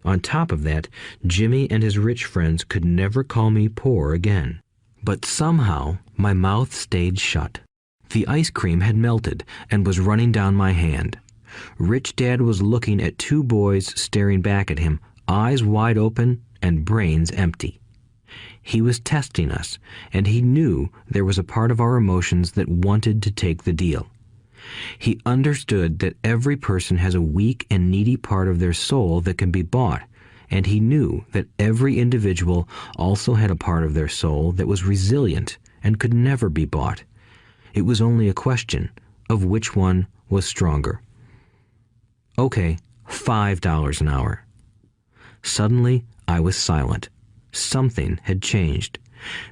On top of that, Jimmy and his rich friends could never call me poor again. But somehow, my mouth stayed shut. The ice cream had melted and was running down my hand. Rich Dad was looking at two boys staring back at him, eyes wide open and brains empty. He was testing us, and he knew there was a part of our emotions that wanted to take the deal. He understood that every person has a weak and needy part of their soul that can be bought, and he knew that every individual also had a part of their soul that was resilient and could never be bought. It was only a question of which one was stronger. Okay, $5 an hour. Suddenly, I was silent. Something had changed.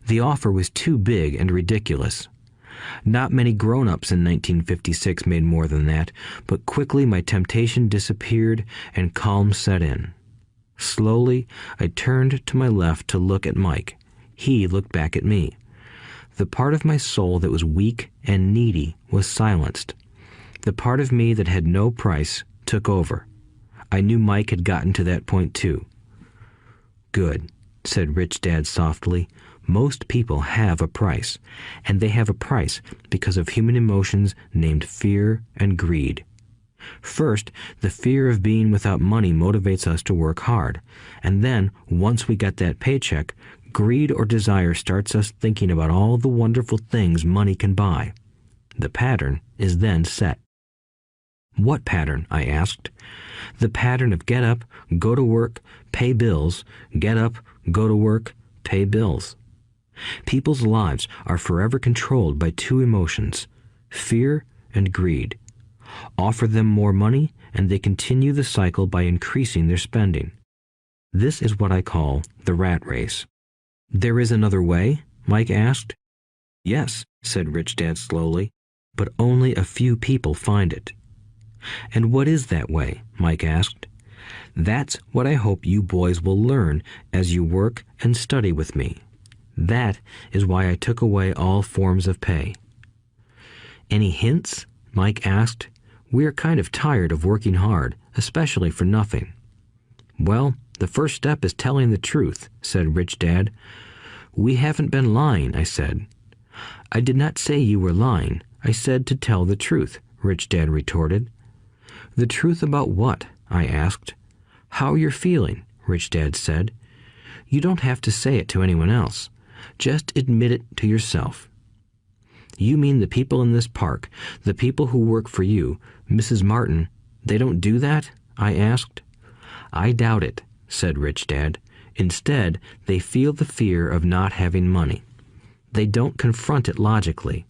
The offer was too big and ridiculous. Not many grown-ups in 1956 made more than that, but quickly my temptation disappeared and calm set in. Slowly, I turned to my left to look at Mike. He looked back at me. The part of my soul that was weak and needy was silenced. The part of me that had no price took over. I knew Mike had gotten to that point too. "Good," said Rich Dad softly. "Most people have a price, and they have a price because of human emotions named fear and greed. First, the fear of being without money motivates us to work hard, and then, once we get that paycheck, greed or desire starts us thinking about all the wonderful things money can buy. The pattern is then set." "What pattern?" I asked. "The pattern of get up, go to work, pay bills, get up, go to work, pay bills." People's lives are forever controlled by two emotions, fear and greed. Offer them more money, and they continue the cycle by increasing their spending. This is what I call the rat race. "There is another way?" Mike asked. "Yes," said Rich Dad slowly, "but only a few people find it." "And what is that way?" Mike asked. "That's what I hope you boys will learn as you work and study with me. That is why I took away all forms of pay." "Any hints?" Mike asked. "We're kind of tired of working hard, especially for nothing." "Well, the first step is telling the truth," said Rich Dad. "We haven't been lying," I said. "I did not say you were lying. I said to tell the truth," Rich Dad retorted. "The truth about what?" I asked. "How you're feeling," Rich Dad said. "You don't have to say it to anyone else. Just admit it to yourself." "You mean the people in this park, the people who work for you, Mrs. Martin, they don't do that?" I asked. "I doubt it," said Rich Dad. "Instead, they feel the fear of not having money. They don't confront it logically.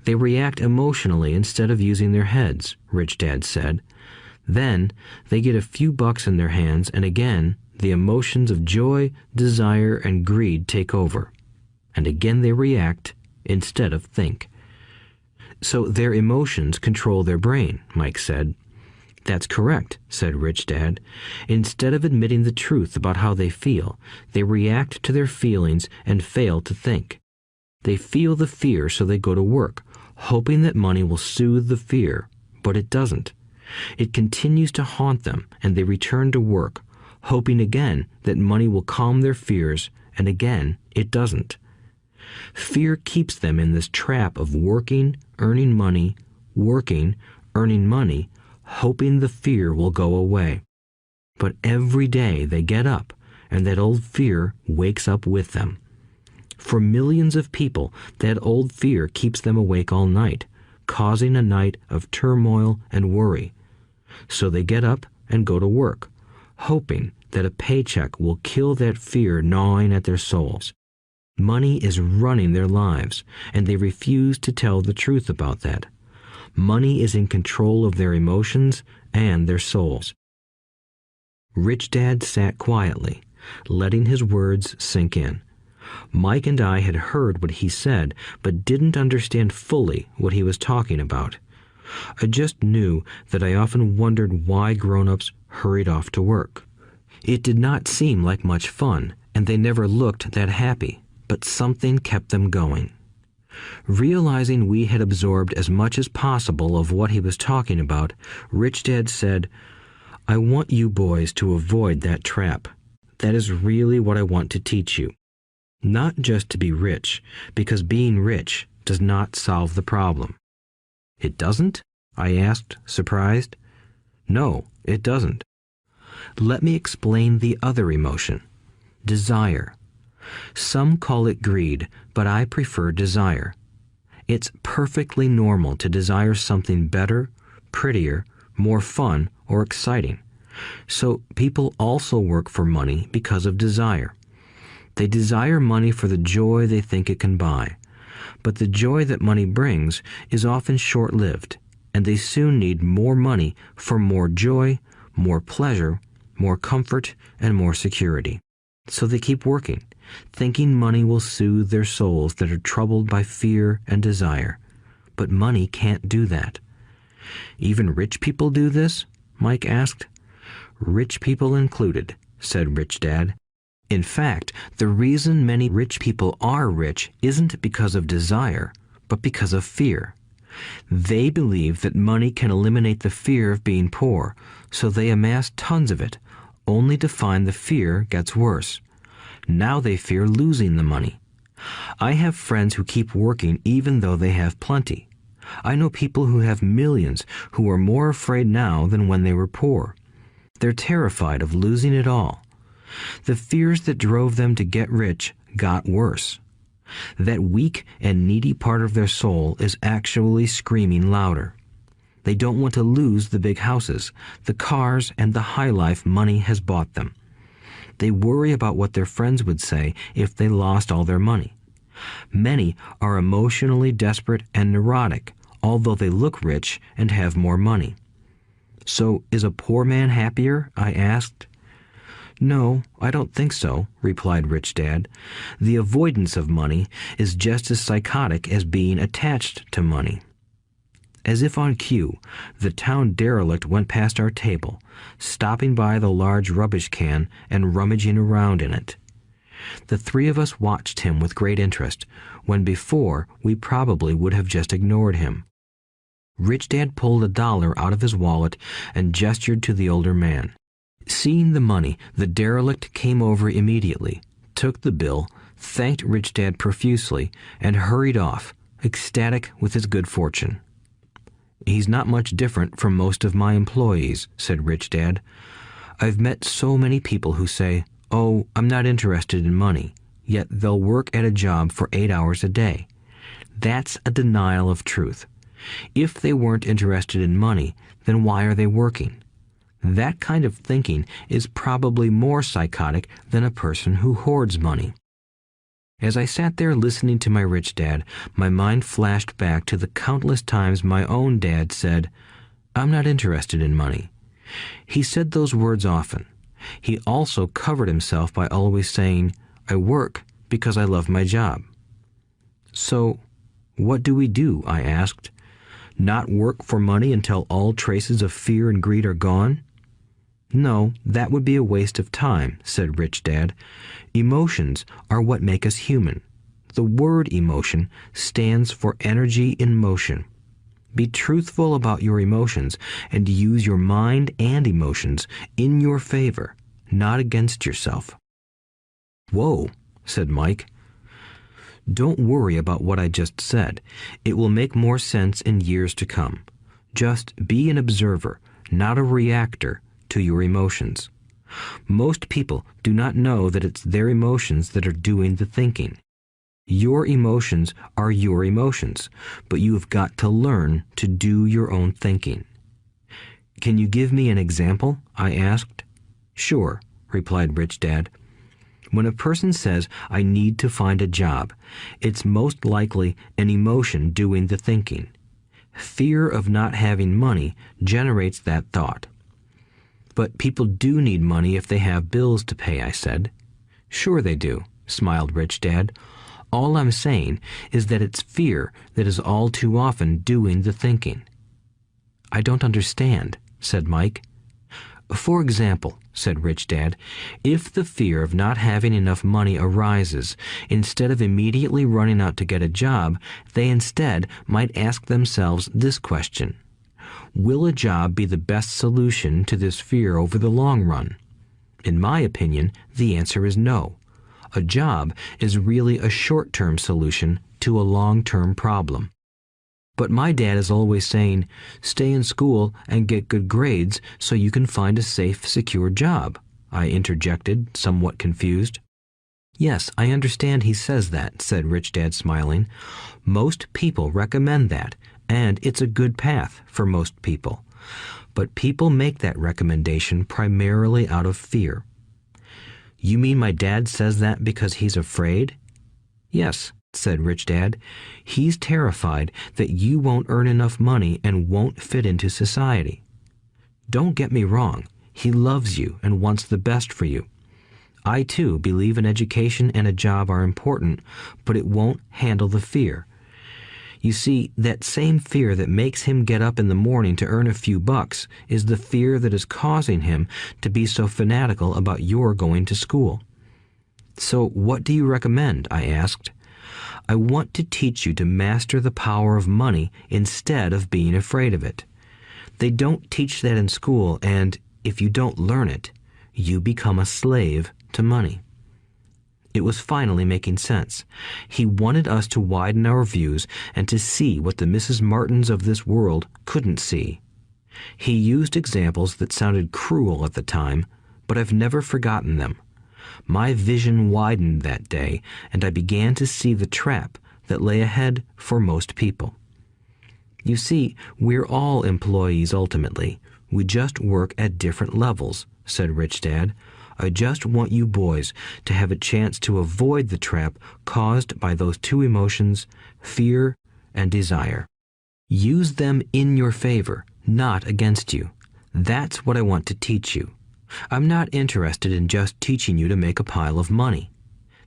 They react emotionally instead of using their heads," Rich Dad said. "Then they get a few bucks in their hands, and again, the emotions of joy, desire, and greed take over. And again they react instead of think." "So their emotions control their brain," Mike said. "That's correct," said Rich Dad. "Instead of admitting the truth about how they feel, they react to their feelings and fail to think. They feel the fear, so they go to work, hoping that money will soothe the fear, but it doesn't. It continues to haunt them, and they return to work, hoping again that money will calm their fears, and again it doesn't. Fear keeps them in this trap of working, earning money, working, earning money, hoping the fear will go away. But every day they get up, and that old fear wakes up with them. For millions of people, that old fear keeps them awake all night, causing a night of turmoil and worry. So they get up and go to work, hoping that a paycheck will kill that fear gnawing at their souls. Money is running their lives, and they refuse to tell the truth about that. Money is in control of their emotions and their souls." Rich Dad sat quietly, letting his words sink in. Mike and I had heard what he said, but didn't understand fully what he was talking about. I just knew that I often wondered why grown-ups hurried off to work. It did not seem like much fun, and they never looked that happy, but something kept them going. Realizing we had absorbed as much as possible of what he was talking about, Rich Dad said, "I want you boys to avoid that trap. That is really what I want to teach you. Not just to be rich, because being rich does not solve the problem." "It doesn't?" I asked, surprised. No, it doesn't. Let me explain the other emotion, desire. Some call it greed, but I prefer desire. It's perfectly normal to desire something better, prettier, more fun, or exciting. So people also work for money because of desire. They desire money for the joy they think it can buy. But the joy that money brings is often short-lived, and they soon need more money for more joy, more pleasure, more comfort, and more security. So they keep working, thinking money will soothe their souls that are troubled by fear and desire. But money can't do that. Even rich people do this? Mike asked. Rich people included, said Rich Dad. In fact, the reason many rich people are rich isn't because of desire, but because of fear. They believe that money can eliminate the fear of being poor, so they amass tons of it, only to find the fear gets worse. Now they fear losing the money. I have friends who keep working even though they have plenty. I know people who have millions who are more afraid now than when they were poor. They're terrified of losing it all. The fears that drove them to get rich got worse. That weak and needy part of their soul is actually screaming louder. They don't want to lose the big houses, the cars, and the high life money has bought them. They worry about what their friends would say if they lost all their money. Many are emotionally desperate and neurotic, although they look rich and have more money. So, is a poor man happier? I asked. No, I don't think so, replied Rich Dad. The avoidance of money is just as psychotic as being attached to money. As if on cue, the town derelict went past our table, stopping by the large rubbish can and rummaging around in it. The three of us watched him with great interest, when before we probably would have just ignored him. Rich Dad pulled $1 out of his wallet and gestured to the older man. Seeing the money, the derelict came over immediately, took the bill, thanked Rich Dad profusely, and hurried off, ecstatic with his good fortune. He's not much different from most of my employees, said Rich Dad. I've met so many people who say, "Oh, I'm not interested in money," yet they'll work at a job for 8 hours a day. That's a denial of truth. If they weren't interested in money, then why are they working? That kind of thinking is probably more psychotic than a person who hoards money. As I sat there listening to my Rich Dad, my mind flashed back to the countless times my own dad said, "I'm not interested in money." He said those words often. He also covered himself by always saying, "I work because I love my job." So, what do we do? I asked. Not work for money until all traces of fear and greed are gone? No, that would be a waste of time, said Rich Dad. Emotions are what make us human. The word emotion stands for energy in motion. Be truthful about your emotions and use your mind and emotions in your favor, not against yourself. Whoa, said Mike. Don't worry about what I just said. It will make more sense in years to come. Just be an observer, not a reactor, to your emotions. Most people do not know that it's their emotions that are doing the thinking. Your emotions are your emotions, but you have got to learn to do your own thinking. Can you give me an example? I asked. Sure, replied Rich Dad. When a person says, "I need to find a job," it's most likely an emotion doing the thinking. Fear of not having money generates that thought. But people do need money if they have bills to pay, I said. Sure they do, smiled Rich Dad. All I'm saying is that it's fear that is all too often doing the thinking. I don't understand, said Mike. For example, said Rich Dad, if the fear of not having enough money arises, instead of immediately running out to get a job, they instead might ask themselves this question. Will a job be the best solution to this fear over the long run? In my opinion, the answer is no. A job is really a short-term solution to a long-term problem. But my dad is always saying, stay in school and get good grades so you can find a safe, secure job, I interjected, somewhat confused. Yes, I understand he says that, said Rich Dad, smiling. Most people recommend that, and it's a good path for most people. But people make that recommendation primarily out of fear. You mean my dad says that because he's afraid? Yes, said Rich Dad. He's terrified that you won't earn enough money and won't fit into society. Don't get me wrong. He loves you and wants the best for you. I, too, believe an education and a job are important, but it won't handle the fear. You see, that same fear that makes him get up in the morning to earn a few bucks is the fear that is causing him to be so fanatical about your going to school. So what do you recommend? I asked. I want to teach you to master the power of money instead of being afraid of it. They don't teach that in school, and if you don't learn it, you become a slave to money. It was finally making sense. He wanted us to widen our views and to see what the Mrs. Martins of this world couldn't see. He used examples that sounded cruel at the time, but I've never forgotten them. My vision widened that day, and I began to see the trap that lay ahead for most people. You see, we're all employees ultimately. We just work at different levels, said Rich Dad. I just want you boys to have a chance to avoid the trap caused by those two emotions, fear and desire. Use them in your favor, not against you. That's what I want to teach you. I'm not interested in just teaching you to make a pile of money.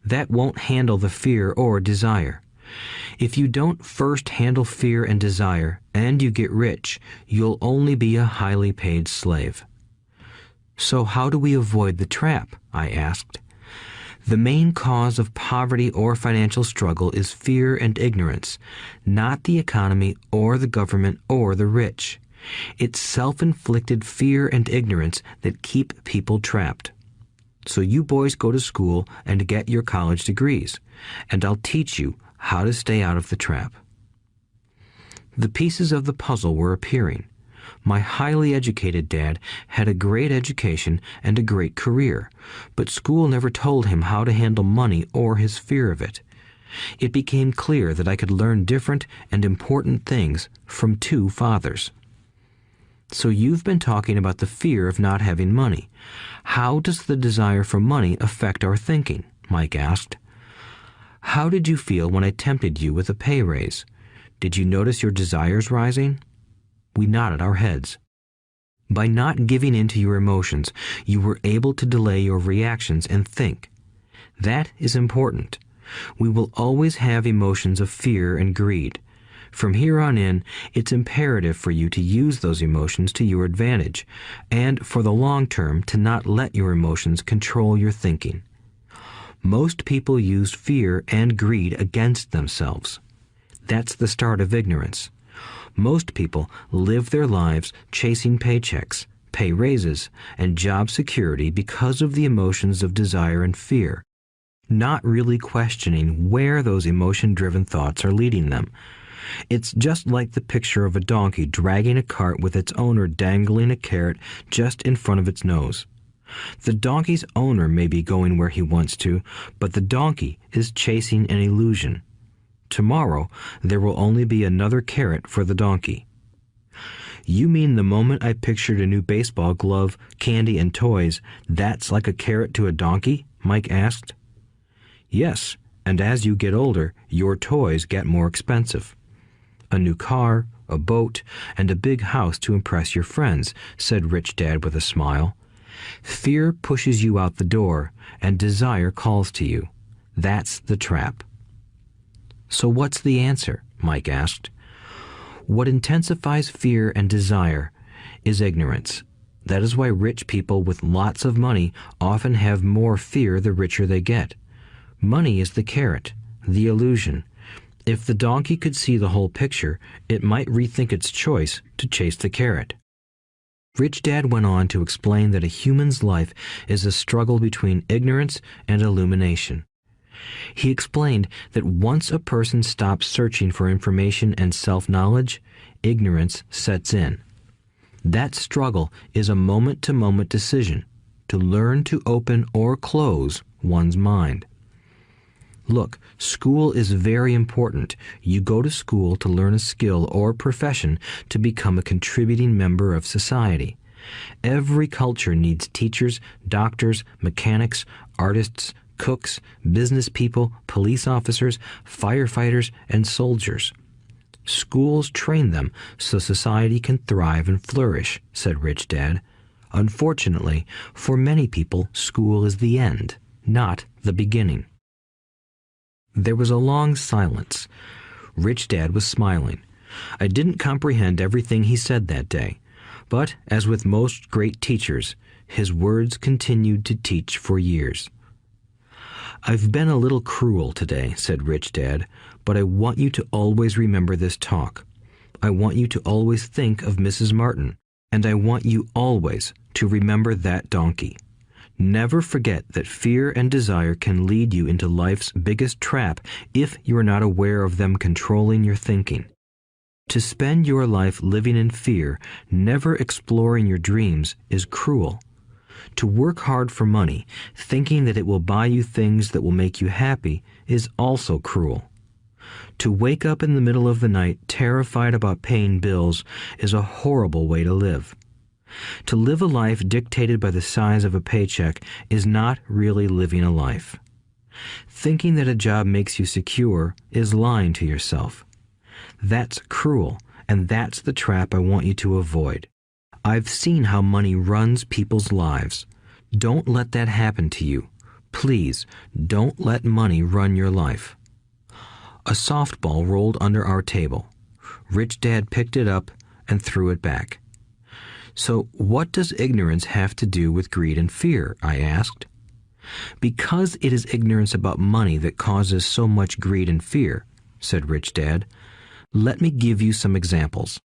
That won't handle the fear or desire. If you don't first handle fear and desire, and you get rich, you'll only be a highly paid slave. So how do we avoid the trap? I asked. The main cause of poverty or financial struggle is fear and ignorance, not the economy or the government or the rich. It's self-inflicted fear and ignorance that keep people trapped. So you boys go to school and get your college degrees, and I'll teach you how to stay out of the trap. The pieces of the puzzle were appearing. My highly educated dad had a great education and a great career, but school never told him how to handle money or his fear of it. It became clear that I could learn different and important things from two fathers. So you've been talking about the fear of not having money. How does the desire for money affect our thinking? Mike asked. How did you feel when I tempted you with a pay raise? Did you notice your desires rising? We nodded our heads. By not giving in to your emotions, you were able to delay your reactions and think. That is important. We will always have emotions of fear and greed. From here on in, it's imperative for you to use those emotions to your advantage, and for the long term to not let your emotions control your thinking. Most people use fear and greed against themselves. That's the start of ignorance. Most people live their lives chasing paychecks, pay raises, and job security because of the emotions of desire and fear, not really questioning where those emotion-driven thoughts are leading them. It's just like the picture of a donkey dragging a cart with its owner dangling a carrot just in front of its nose. The donkey's owner may be going where he wants to, but the donkey is chasing an illusion. Tomorrow, there will only be another carrot for the donkey. You mean the moment I pictured a new baseball glove, candy, and toys, that's like a carrot to a donkey? Mike asked. Yes, and as you get older, your toys get more expensive. A new car, a boat, and a big house to impress your friends, said Rich Dad with a smile. Fear pushes you out the door, and desire calls to you. That's the trap. So what's the answer? Mike asked. What intensifies fear and desire is ignorance. That is why rich people with lots of money often have more fear the richer they get. Money is the carrot, the illusion. If the donkey could see the whole picture, it might rethink its choice to chase the carrot. Rich Dad went on to explain that a human's life is a struggle between ignorance and illumination. He explained that once a person stops searching for information and self-knowledge, ignorance sets in. That struggle is a moment-to-moment decision to learn to open or close one's mind. Look, school is very important. You go to school to learn a skill or profession to become a contributing member of society. Every culture needs teachers, doctors, mechanics, artists, cooks, business people, police officers, firefighters, and soldiers. Schools train them so society can thrive and flourish, said Rich Dad. Unfortunately, for many people, school is the end, not the beginning. There was a long silence. Rich Dad was smiling. I didn't comprehend everything he said that day, but as with most great teachers, his words continued to teach for years. I've been a little cruel today, said Rich Dad, but I want you to always remember this talk. I want you to always think of Mrs. Martin, and I want you always to remember that donkey. Never forget that fear and desire can lead you into life's biggest trap if you are not aware of them controlling your thinking. To spend your life living in fear, never exploring your dreams, is cruel. To work hard for money, thinking that it will buy you things that will make you happy, is also cruel. To wake up in the middle of the night terrified about paying bills is a horrible way to live. To live a life dictated by the size of a paycheck is not really living a life. Thinking that a job makes you secure is lying to yourself. That's cruel, and that's the trap I want you to avoid. I've seen how money runs people's lives. Don't let that happen to you. Please, don't let money run your life. A softball rolled under our table. Rich Dad picked it up and threw it back. So what does ignorance have to do with greed and fear? I asked. Because it is ignorance about money that causes so much greed and fear, said Rich Dad. Let me give you some examples.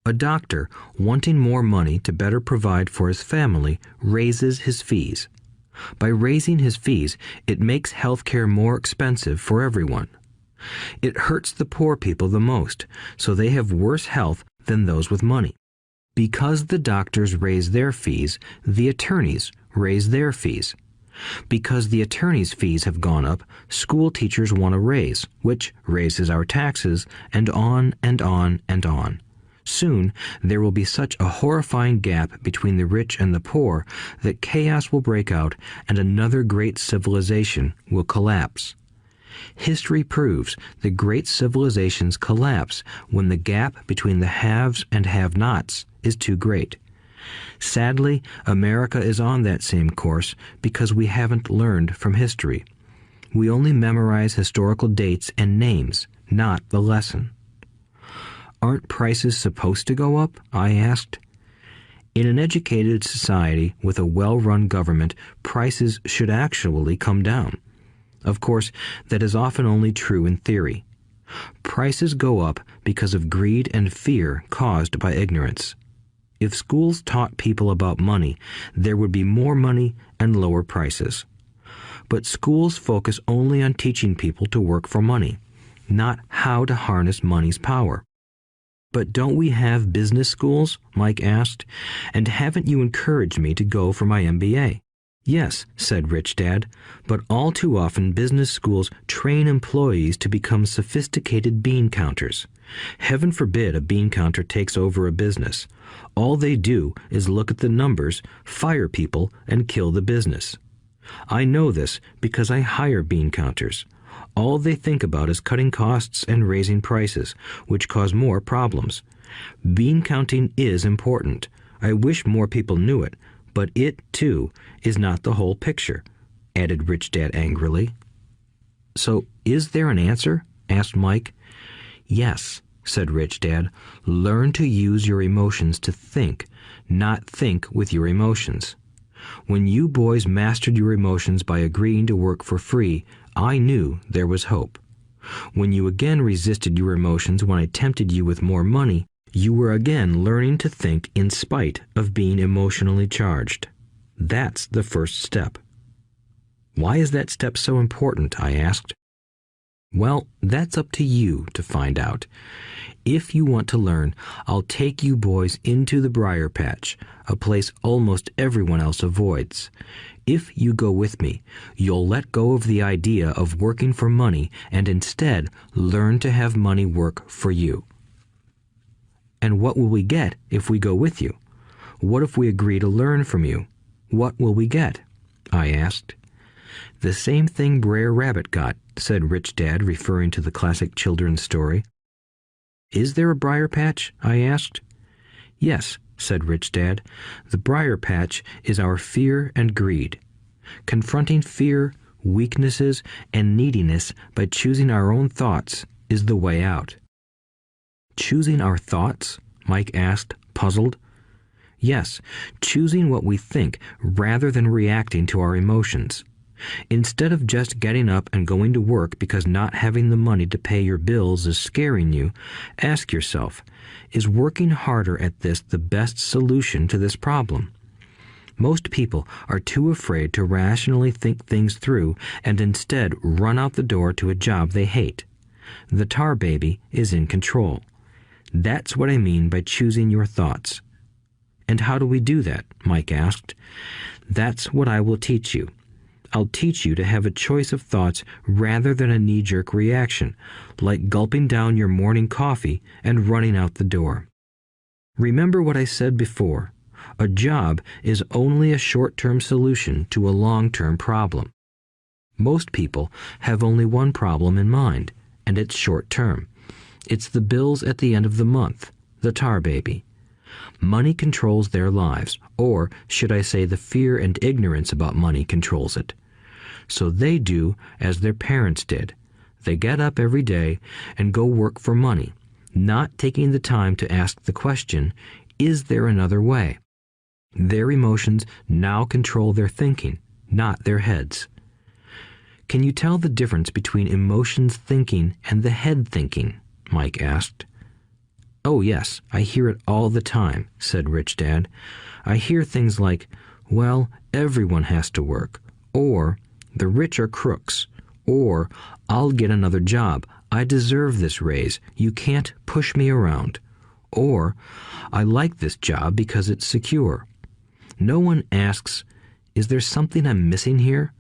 A doctor, wanting more money to better provide for his family, raises his fees. By raising his fees, it makes healthcare more expensive for everyone. It hurts the poor people the most, so they have worse health than those with money. Because the doctors raise their fees, the attorneys raise their fees. Because the attorneys' fees have gone up, school teachers want a raise, which raises our taxes, and on and on and on. Soon, there will be such a horrifying gap between the rich and the poor that chaos will break out and another great civilization will collapse. History proves that great civilizations collapse when the gap between the haves and have-nots is too great. Sadly, America is on that same course because we haven't learned from history. We only memorize historical dates and names, not the lesson. Aren't prices supposed to go up? I asked. In an educated society with a well-run government, prices should actually come down. Of course, that is often only true in theory. Prices go up because of greed and fear caused by ignorance. If schools taught people about money, there would be more money and lower prices. But schools focus only on teaching people to work for money, not how to harness money's power. But don't we have business schools? Mike asked. And haven't you encouraged me to go for my MBA? Yes, said Rich Dad, but all too often business schools train employees to become sophisticated bean counters. Heaven forbid a bean counter takes over a business. All they do is look at the numbers, fire people, and kill the business. I know this because I hire bean counters. All they think about is cutting costs and raising prices, which cause more problems. Bean counting is important. I wish more people knew it, but it, too, is not the whole picture, added Rich Dad angrily. So, is there an answer? Asked Mike. Yes, said Rich Dad. Learn to use your emotions to think, not think with your emotions. When you boys mastered your emotions by agreeing to work for free, I knew there was hope. When you again resisted your emotions when I tempted you with more money, you were again learning to think in spite of being emotionally charged. That's the first step. Why is that step so important? I asked. Well, that's up to you to find out. If you want to learn, I'll take you boys into the briar patch, a place almost everyone else avoids. If you go with me, you'll let go of the idea of working for money and instead learn to have money work for you. And what will we get if we go with you? What if we agree to learn from you? What will we get? I asked. The same thing Brer Rabbit got, said Rich Dad, referring to the classic children's story. Is there a briar patch? I asked. Yes, said Rich Dad. The briar patch is our fear and greed. Confronting fear, weaknesses, and neediness by choosing our own thoughts is the way out. Choosing our thoughts? Mike asked, puzzled. Yes, choosing what we think rather than reacting to our emotions. Instead of just getting up and going to work because not having the money to pay your bills is scaring you, ask yourself, is working harder at this the best solution to this problem? Most people are too afraid to rationally think things through and instead run out the door to a job they hate. The tar baby is in control. That's what I mean by choosing your thoughts. And how do we do that? Mike asked. That's what I will teach you. I'll teach you to have a choice of thoughts rather than a knee-jerk reaction, like gulping down your morning coffee and running out the door. Remember what I said before. A job is only a short-term solution to a long-term problem. Most people have only one problem in mind, and it's short-term. It's the bills at the end of the month, the tar baby. Money controls their lives, or should I say the fear and ignorance about money controls it. So they do as their parents did. They get up every day and go work for money, not taking the time to ask the question, is there another way? Their emotions now control their thinking, not their heads. Can you tell the difference between emotions thinking and the head thinking? Mike asked. Oh yes, I hear it all the time, said Rich Dad. I hear things like, well, everyone has to work, or the rich are crooks, or I'll get another job, I deserve this raise, you can't push me around, or I like this job because it's secure. No one asks, is there something I'm missing here?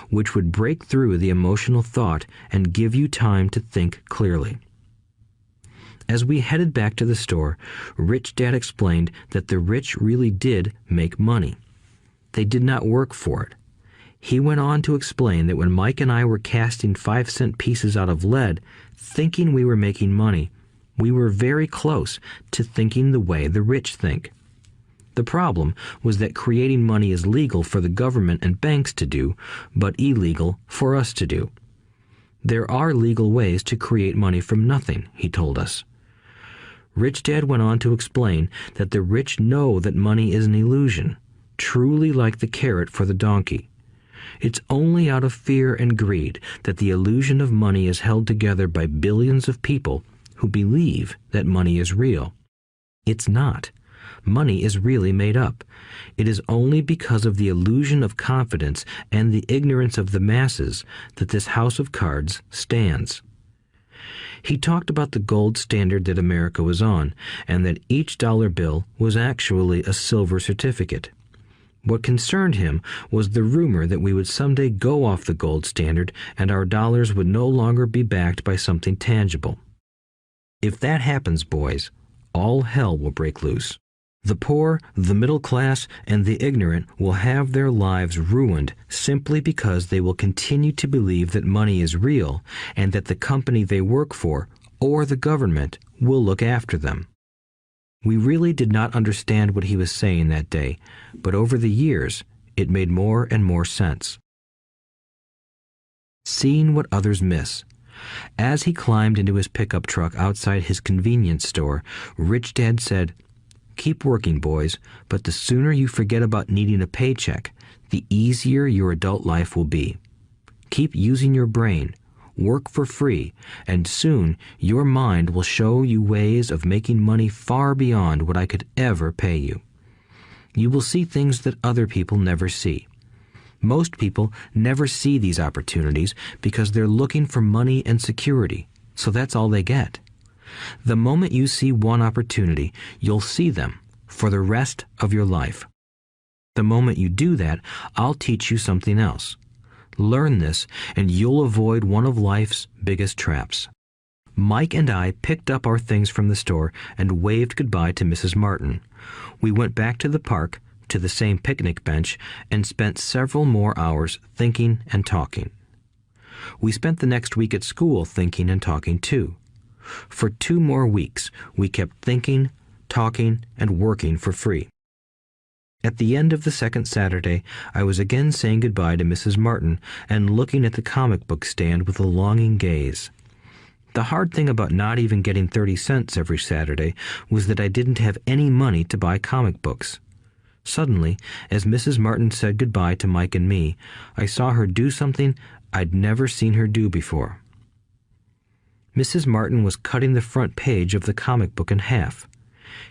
Which would break through the emotional thought and give you time to think clearly. As we headed back to the store, Rich Dad explained that the rich really did make money. They did not work for it. He went on to explain that when Mike and I were casting 5-cent pieces out of lead, thinking we were making money, we were very close to thinking the way the rich think. The problem was that creating money is legal for the government and banks to do, but illegal for us to do. There are legal ways to create money from nothing, he told us. Rich Dad went on to explain that the rich know that money is an illusion, truly like the carrot for the donkey. It's only out of fear and greed that the illusion of money is held together by billions of people who believe that money is real. It's not. Money is really made up. It is only because of the illusion of confidence and the ignorance of the masses that this house of cards stands. He talked about the gold standard that America was on, and that each dollar bill was actually a silver certificate. What concerned him was the rumor that we would someday go off the gold standard and our dollars would no longer be backed by something tangible. If that happens, boys, all hell will break loose. The poor, the middle class, and the ignorant will have their lives ruined simply because they will continue to believe that money is real and that the company they work for, or the government, will look after them. We really did not understand what he was saying that day, but over the years, it made more and more sense. Seeing what others miss. As he climbed into his pickup truck outside his convenience store, Rich Dad said, "Keep working, boys, but the sooner you forget about needing a paycheck, the easier your adult life will be. Keep using your brain, work for free, and soon your mind will show you ways of making money far beyond what I could ever pay you. You will see things that other people never see. Most people never see these opportunities because they're looking for money and security, so that's all they get. The moment you see one opportunity, you'll see them for the rest of your life. The moment you do that, I'll teach you something else. Learn this, and you'll avoid one of life's biggest traps. Mike and I picked up our things from the store and waved goodbye to Mrs. Martin. We went back to the park, to the same picnic bench, and spent several more hours thinking and talking. We spent the next week at school thinking and talking too. For 2 more weeks, we kept thinking, talking, and working for free. At the end of the second Saturday, I was again saying goodbye to Mrs. Martin and looking at the comic book stand with a longing gaze. The hard thing about not even getting 30 cents every Saturday was that I didn't have any money to buy comic books. Suddenly, as Mrs. Martin said goodbye to Mike and me, I saw her do something I'd never seen her do before. Mrs. Martin was cutting the front page of the comic book in half.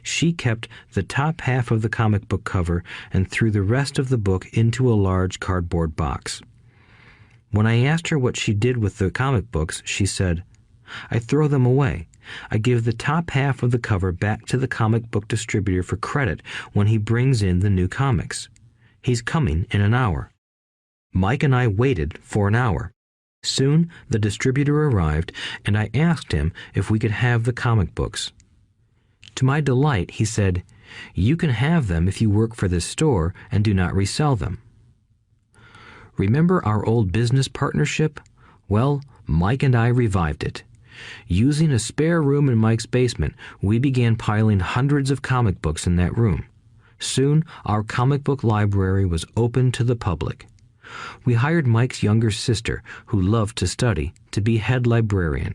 She kept the top half of the comic book cover and threw the rest of the book into a large cardboard box. When I asked her what she did with the comic books, she said, "I throw them away. I give the top half of the cover back to the comic book distributor for credit when he brings in the new comics. He's coming in an hour." Mike and I waited for an hour. Soon the distributor arrived, and I asked him if we could have the comic books. To my delight, he said, "You can have them if you work for this store and do not resell them." Remember our old business partnership? Well, Mike and I revived it. Using a spare room in Mike's basement, we began piling hundreds of comic books in that room. Soon, our comic book library was open to the public. We hired Mike's younger sister, who loved to study, to be head librarian.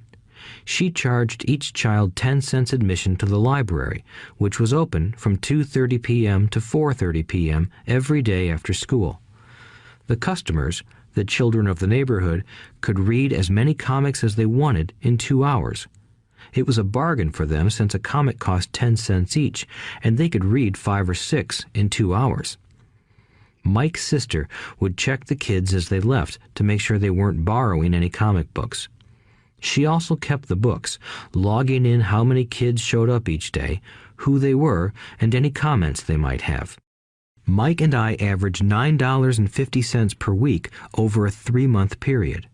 She charged each child 10 cents admission to the library, which was open from 2:30 p.m. to 4:30 p.m. every day after school. The customers, the children of the neighborhood, could read as many comics as they wanted in 2 hours. It was a bargain for them since a comic cost 10 cents each, and they could read 5 or 6 in 2 hours. Mike's sister would check the kids as they left to make sure they weren't borrowing any comic books. She also kept the books, logging in how many kids showed up each day, who they were, and any comments they might have. Mike and I averaged $9.50 per week over a 3-month period.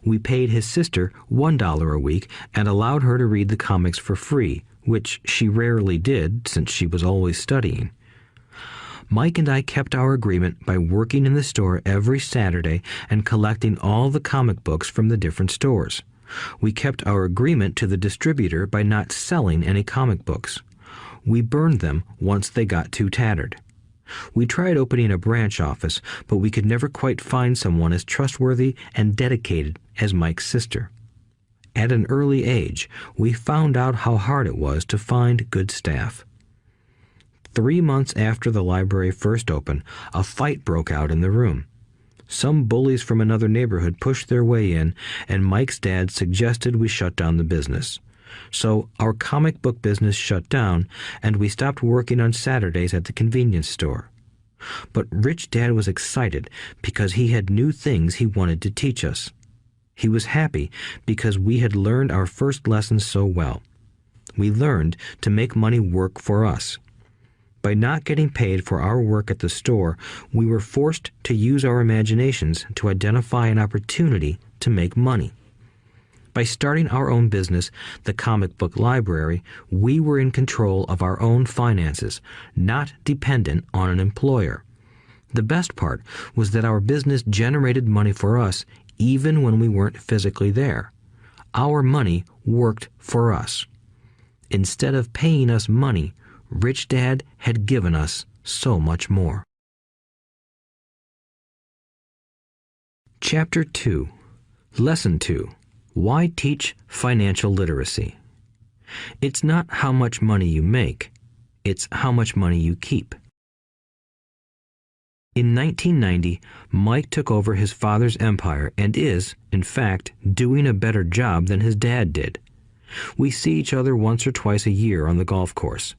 We paid his sister $1 a week and allowed her to read the comics for free, which she rarely did since she was always studying. Mike and I kept our agreement by working in the store every Saturday and collecting all the comic books from the different stores. We kept our agreement to the distributor by not selling any comic books. We burned them once they got too tattered. We tried opening a branch office, but we could never quite find someone as trustworthy and dedicated as Mike's sister. At an early age, we found out how hard it was to find good staff. 3 months after the library first opened, a fight broke out in the room. Some bullies from another neighborhood pushed their way in, and Mike's dad suggested we shut down the business. So our comic book business shut down, and we stopped working on Saturdays at the convenience store. But Rich Dad was excited because he had new things he wanted to teach us. He was happy because we had learned our first lessons so well. We learned to make money work for us. By not getting paid for our work at the store, we were forced to use our imaginations to identify an opportunity to make money. By starting our own business, the comic book library, we were in control of our own finances, not dependent on an employer. The best part was that our business generated money for us even when we weren't physically there. Our money worked for us. Instead of paying us money, Rich Dad had given us so much more. Chapter 2. Lesson 2. Why teach financial literacy? It's not how much money you make, it's how much money you keep. In 1990, Mike took over his father's empire and is, in fact, doing a better job than his dad did. We see each other once or twice a year on the golf course.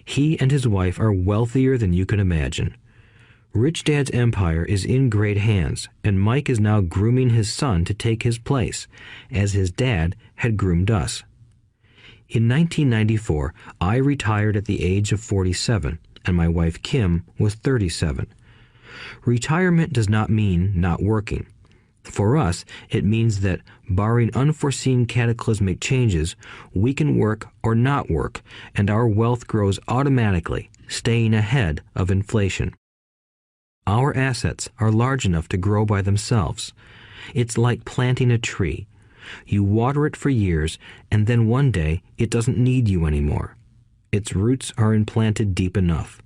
He and his wife are wealthier than you can imagine. Rich Dad's empire is in great hands, and Mike is now grooming his son to take his place, as his dad had groomed us. In 1994, I retired at the age of 47, and my wife Kim was 37. Retirement does not mean not working. For us, it means that, barring unforeseen cataclysmic changes, we can work or not work, and our wealth grows automatically, staying ahead of inflation. Our assets are large enough to grow by themselves. It's like planting a tree. You water it for years, and then one day it doesn't need you anymore. Its roots are implanted deep enough.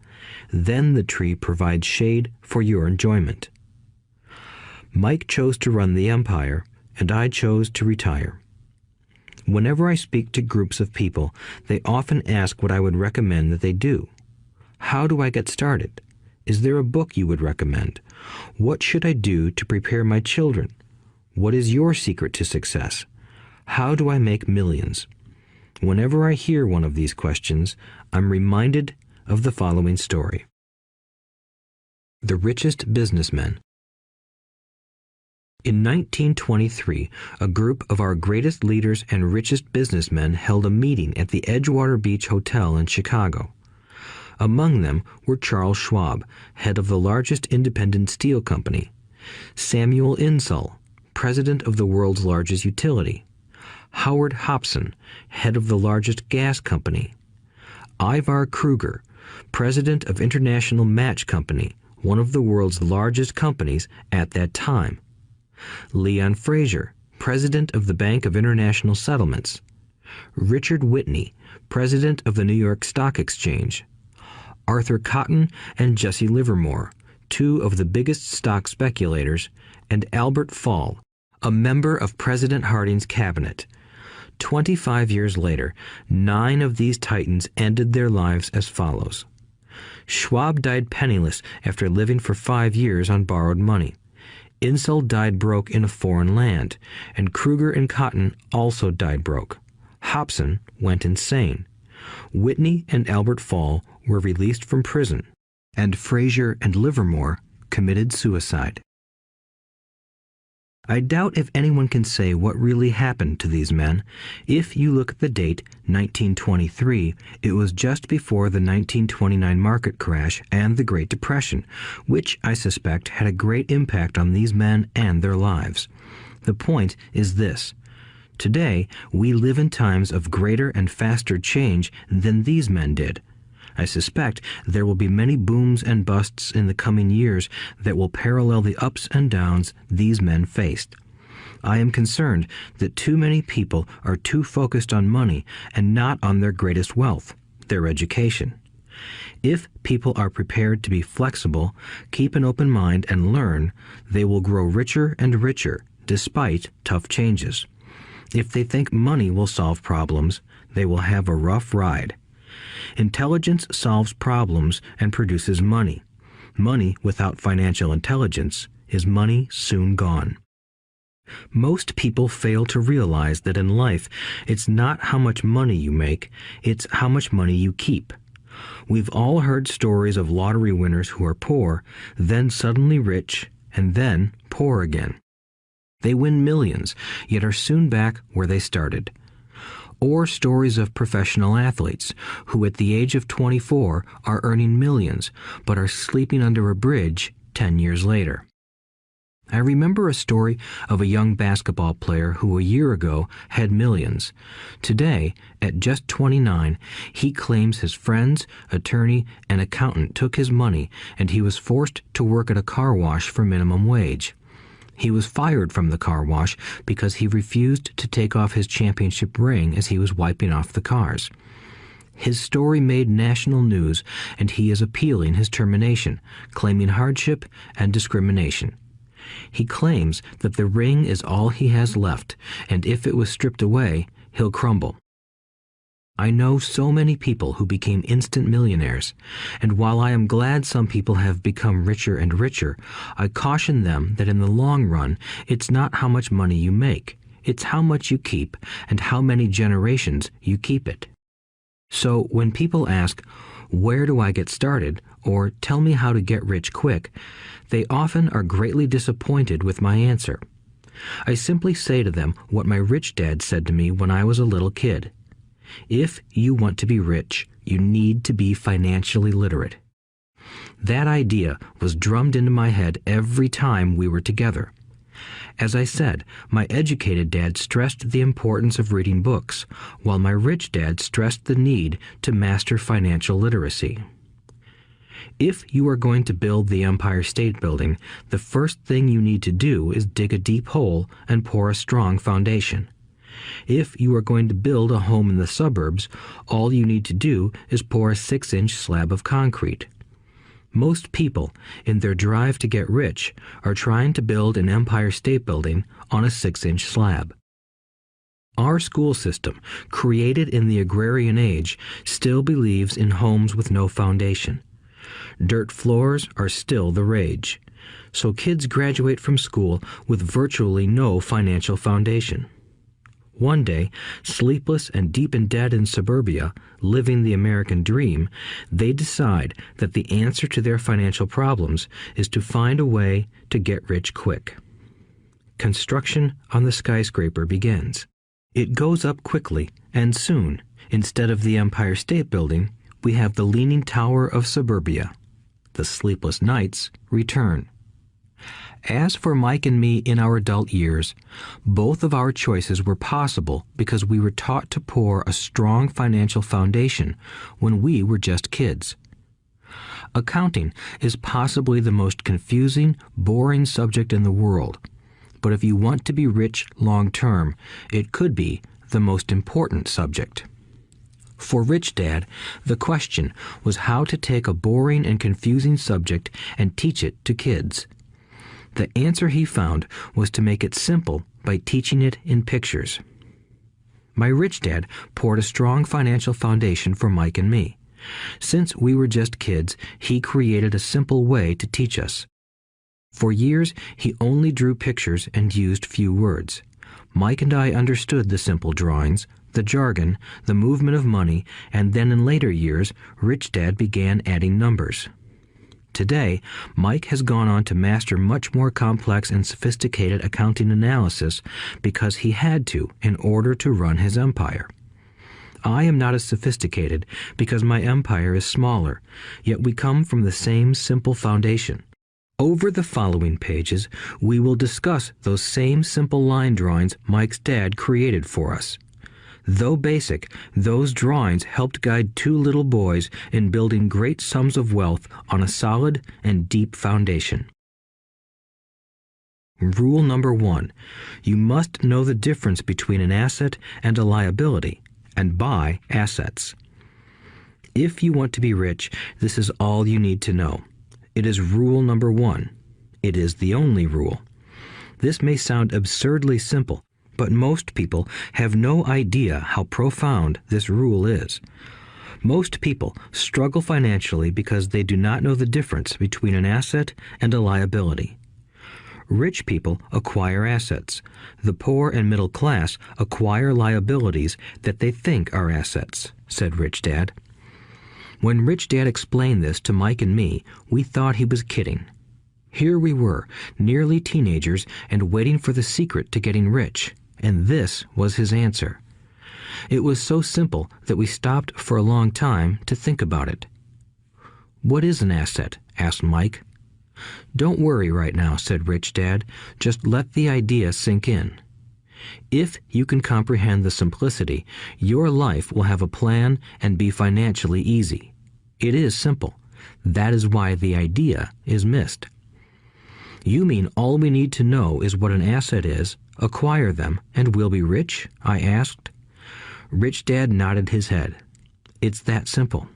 Then the tree provides shade for your enjoyment. Mike chose to run the empire, and I chose to retire. Whenever I speak to groups of people, they often ask what I would recommend that they do. How do I get started? Is there a book you would recommend? What should I do to prepare my children? What is your secret to success? How do I make millions? Whenever I hear one of these questions, I'm reminded of the following story. The richest businessmen. In 1923, a group of our greatest leaders and richest businessmen held a meeting at the Edgewater Beach Hotel in Chicago. Among them were Charles Schwab, head of the largest independent steel company; Samuel Insull, president of the world's largest utility; Howard Hobson, head of the largest gas company; Ivar Kruger, president of International Match Company, one of the world's largest companies at that time; Leon Fraser, president of the Bank of International Settlements; Richard Whitney, president of the New York Stock Exchange; Arthur Cotton and Jesse Livermore, two of the biggest stock speculators; and Albert Fall, a member of President Harding's cabinet. 25 years later, 9 of these titans ended their lives as follows. Schwab died penniless after living for 5 years on borrowed money. Insull died broke in a foreign land, and Kruger and Cotton also died broke. Hobson went insane. Whitney and Albert Fall were released from prison, and Fraser and Livermore committed suicide. I doubt if anyone can say what really happened to these men. If you look at the date, 1923, it was just before the 1929 market crash and the Great Depression, which I suspect had a great impact on these men and their lives. The point is this. Today, we live in times of greater and faster change than these men did. I suspect there will be many booms and busts in the coming years that will parallel the ups and downs these men faced. I am concerned that too many people are too focused on money and not on their greatest wealth, their education. If people are prepared to be flexible, keep an open mind and learn, they will grow richer and richer despite tough changes. If they think money will solve problems, they will have a rough ride. Intelligence solves problems and produces money. Money without financial intelligence is money soon gone. Most people fail to realize that in life, it's not how much money you make, it's how much money you keep. We've all heard stories of lottery winners who are poor, then suddenly rich, and then poor again. They win millions, yet are soon back where they started. Or stories of professional athletes who at the age of 24 are earning millions, but are sleeping under a bridge 10 years later. I remember a story of a young basketball player who a year ago had millions. Today, at just 29, he claims his friends, attorney, and accountant took his money and he was forced to work at a car wash for minimum wage. He was fired from the car wash because he refused to take off his championship ring as he was wiping off the cars. His story made national news, and he is appealing his termination, claiming hardship and discrimination. He claims that the ring is all he has left, and if it was stripped away, he'll crumble. I know so many people who became instant millionaires, and while I am glad some people have become richer and richer, I caution them that in the long run, it's not how much money you make, it's how much you keep and how many generations you keep it. So when people ask, "Where do I get started?" or "Tell me how to get rich quick," they often are greatly disappointed with my answer. I simply say to them what my rich dad said to me when I was a little kid. If you want to be rich, you need to be financially literate. That idea was drummed into my head every time we were together. As I said, my educated dad stressed the importance of reading books, while my rich dad stressed the need to master financial literacy. If you are going to build the Empire State Building, the first thing you need to do is dig a deep hole and pour a strong foundation. If you are going to build a home in the suburbs, all you need to do is pour a 6-inch slab of concrete. Most people, in their drive to get rich, are trying to build an Empire State Building on a 6-inch slab. Our school system, created in the agrarian age, still believes in homes with no foundation. Dirt floors are still the rage, so kids graduate from school with virtually no financial foundation. One day, sleepless and deep in debt in suburbia, living the American dream, they decide that the answer to their financial problems is to find a way to get rich quick. Construction on the skyscraper begins. It goes up quickly, and soon, instead of the Empire State Building, we have the Leaning Tower of suburbia. The sleepless nights return. As for Mike and me in our adult years, both of our choices were possible because we were taught to pour a strong financial foundation when we were just kids. Accounting is possibly the most confusing, boring subject in the world, but if you want to be rich long term, it could be the most important subject. For Rich Dad, the question was how to take a boring and confusing subject and teach it to kids. The answer he found was to make it simple by teaching it in pictures. My rich dad poured a strong financial foundation for Mike and me. Since we were just kids, he created a simple way to teach us. For years, he only drew pictures and used few words. Mike and I understood the simple drawings, the jargon, the movement of money, and then in later years, Rich Dad began adding numbers. Today, Mike has gone on to master much more complex and sophisticated accounting analysis because he had to in order to run his empire. I am not as sophisticated because my empire is smaller, yet we come from the same simple foundation. Over the following pages, we will discuss those same simple line drawings Mike's dad created for us. Though basic, those drawings helped guide two little boys in building great sums of wealth on a solid and deep foundation. Rule number 1. You must know the difference between an asset and a liability, and buy assets. If you want to be rich, this is all you need to know. It is rule number 1. It is the only rule. This may sound absurdly simple, but most people have no idea how profound this rule is. Most people struggle financially because they do not know the difference between an asset and a liability. Rich people acquire assets. The poor and middle class acquire liabilities that they think are assets, said Rich Dad. When Rich Dad explained this to Mike and me, we thought he was kidding. Here we were, nearly teenagers, and waiting for the secret to getting rich. And this was his answer. It was so simple that we stopped for a long time to think about it. "What is an asset?" asked Mike. "Don't worry right now," said Rich Dad. "Just let the idea sink in. If you can comprehend the simplicity, your life will have a plan and be financially easy. It is simple. That is why the idea is missed." "You mean all we need to know is what an asset is, acquire them, and we'll be rich?" I asked. Rich Dad nodded his head. "It's that simple."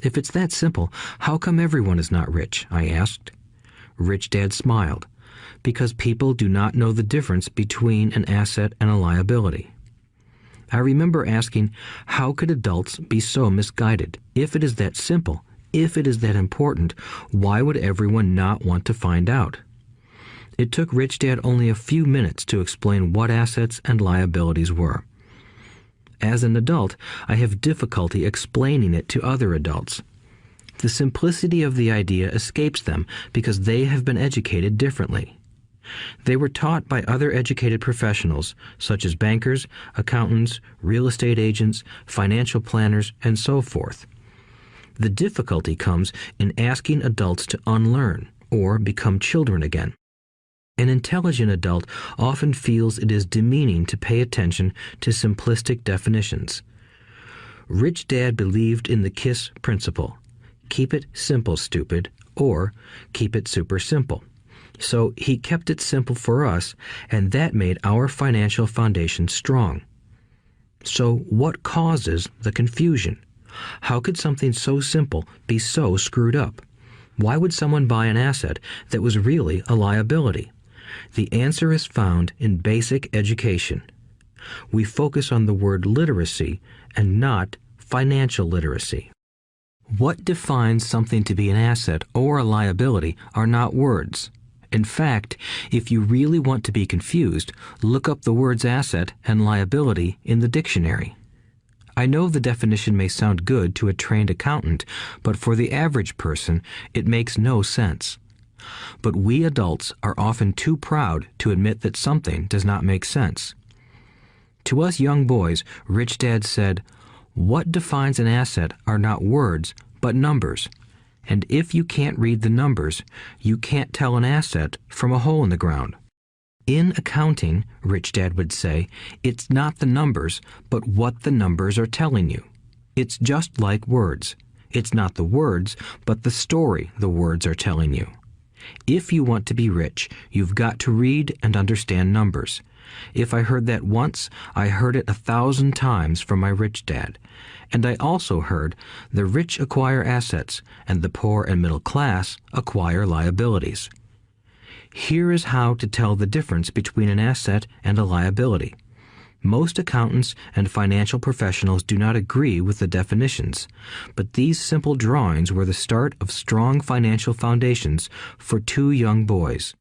"If it's that simple, how come everyone is not rich?" I asked. Rich Dad smiled. "Because people do not know the difference between an asset and a liability." I remember asking, how could adults be so misguided? If it is that simple, if it is that important, why would everyone not want to find out? It took Rich Dad only a few minutes to explain what assets and liabilities were. As an adult, I have difficulty explaining it to other adults. The simplicity of the idea escapes them because they have been educated differently. They were taught by other educated professionals, such as bankers, accountants, real estate agents, financial planners, and so forth. The difficulty comes in asking adults to unlearn or become children again. An intelligent adult often feels it is demeaning to pay attention to simplistic definitions. Rich Dad believed in the KISS principle. Keep it simple, stupid, or keep it super simple. So he kept it simple for us, and that made our financial foundation strong. So what causes the confusion? How could something so simple be so screwed up? Why would someone buy an asset that was really a liability? The answer is found in basic education. We focus on the word literacy and not financial literacy. What defines something to be an asset or a liability are not words. In fact, if you really want to be confused, look up the words asset and liability in the dictionary. I know the definition may sound good to a trained accountant, but for the average person, it makes no sense. But we adults are often too proud to admit that something does not make sense. To us young boys, Rich Dad said, "What defines an asset are not words, but numbers. And if you can't read the numbers, you can't tell an asset from a hole in the ground." In accounting, Rich Dad would say, it's not the numbers, but what the numbers are telling you. It's just like words. It's not the words, but the story the words are telling you. If you want to be rich, you've got to read and understand numbers. If I heard that once, I heard it 1,000 times from my rich dad. And I also heard the rich acquire assets and the poor and middle class acquire liabilities. Here is how to tell the difference between an asset and a liability. Most accountants and financial professionals do not agree with the definitions, but these simple drawings were the start of strong financial foundations for two young boys.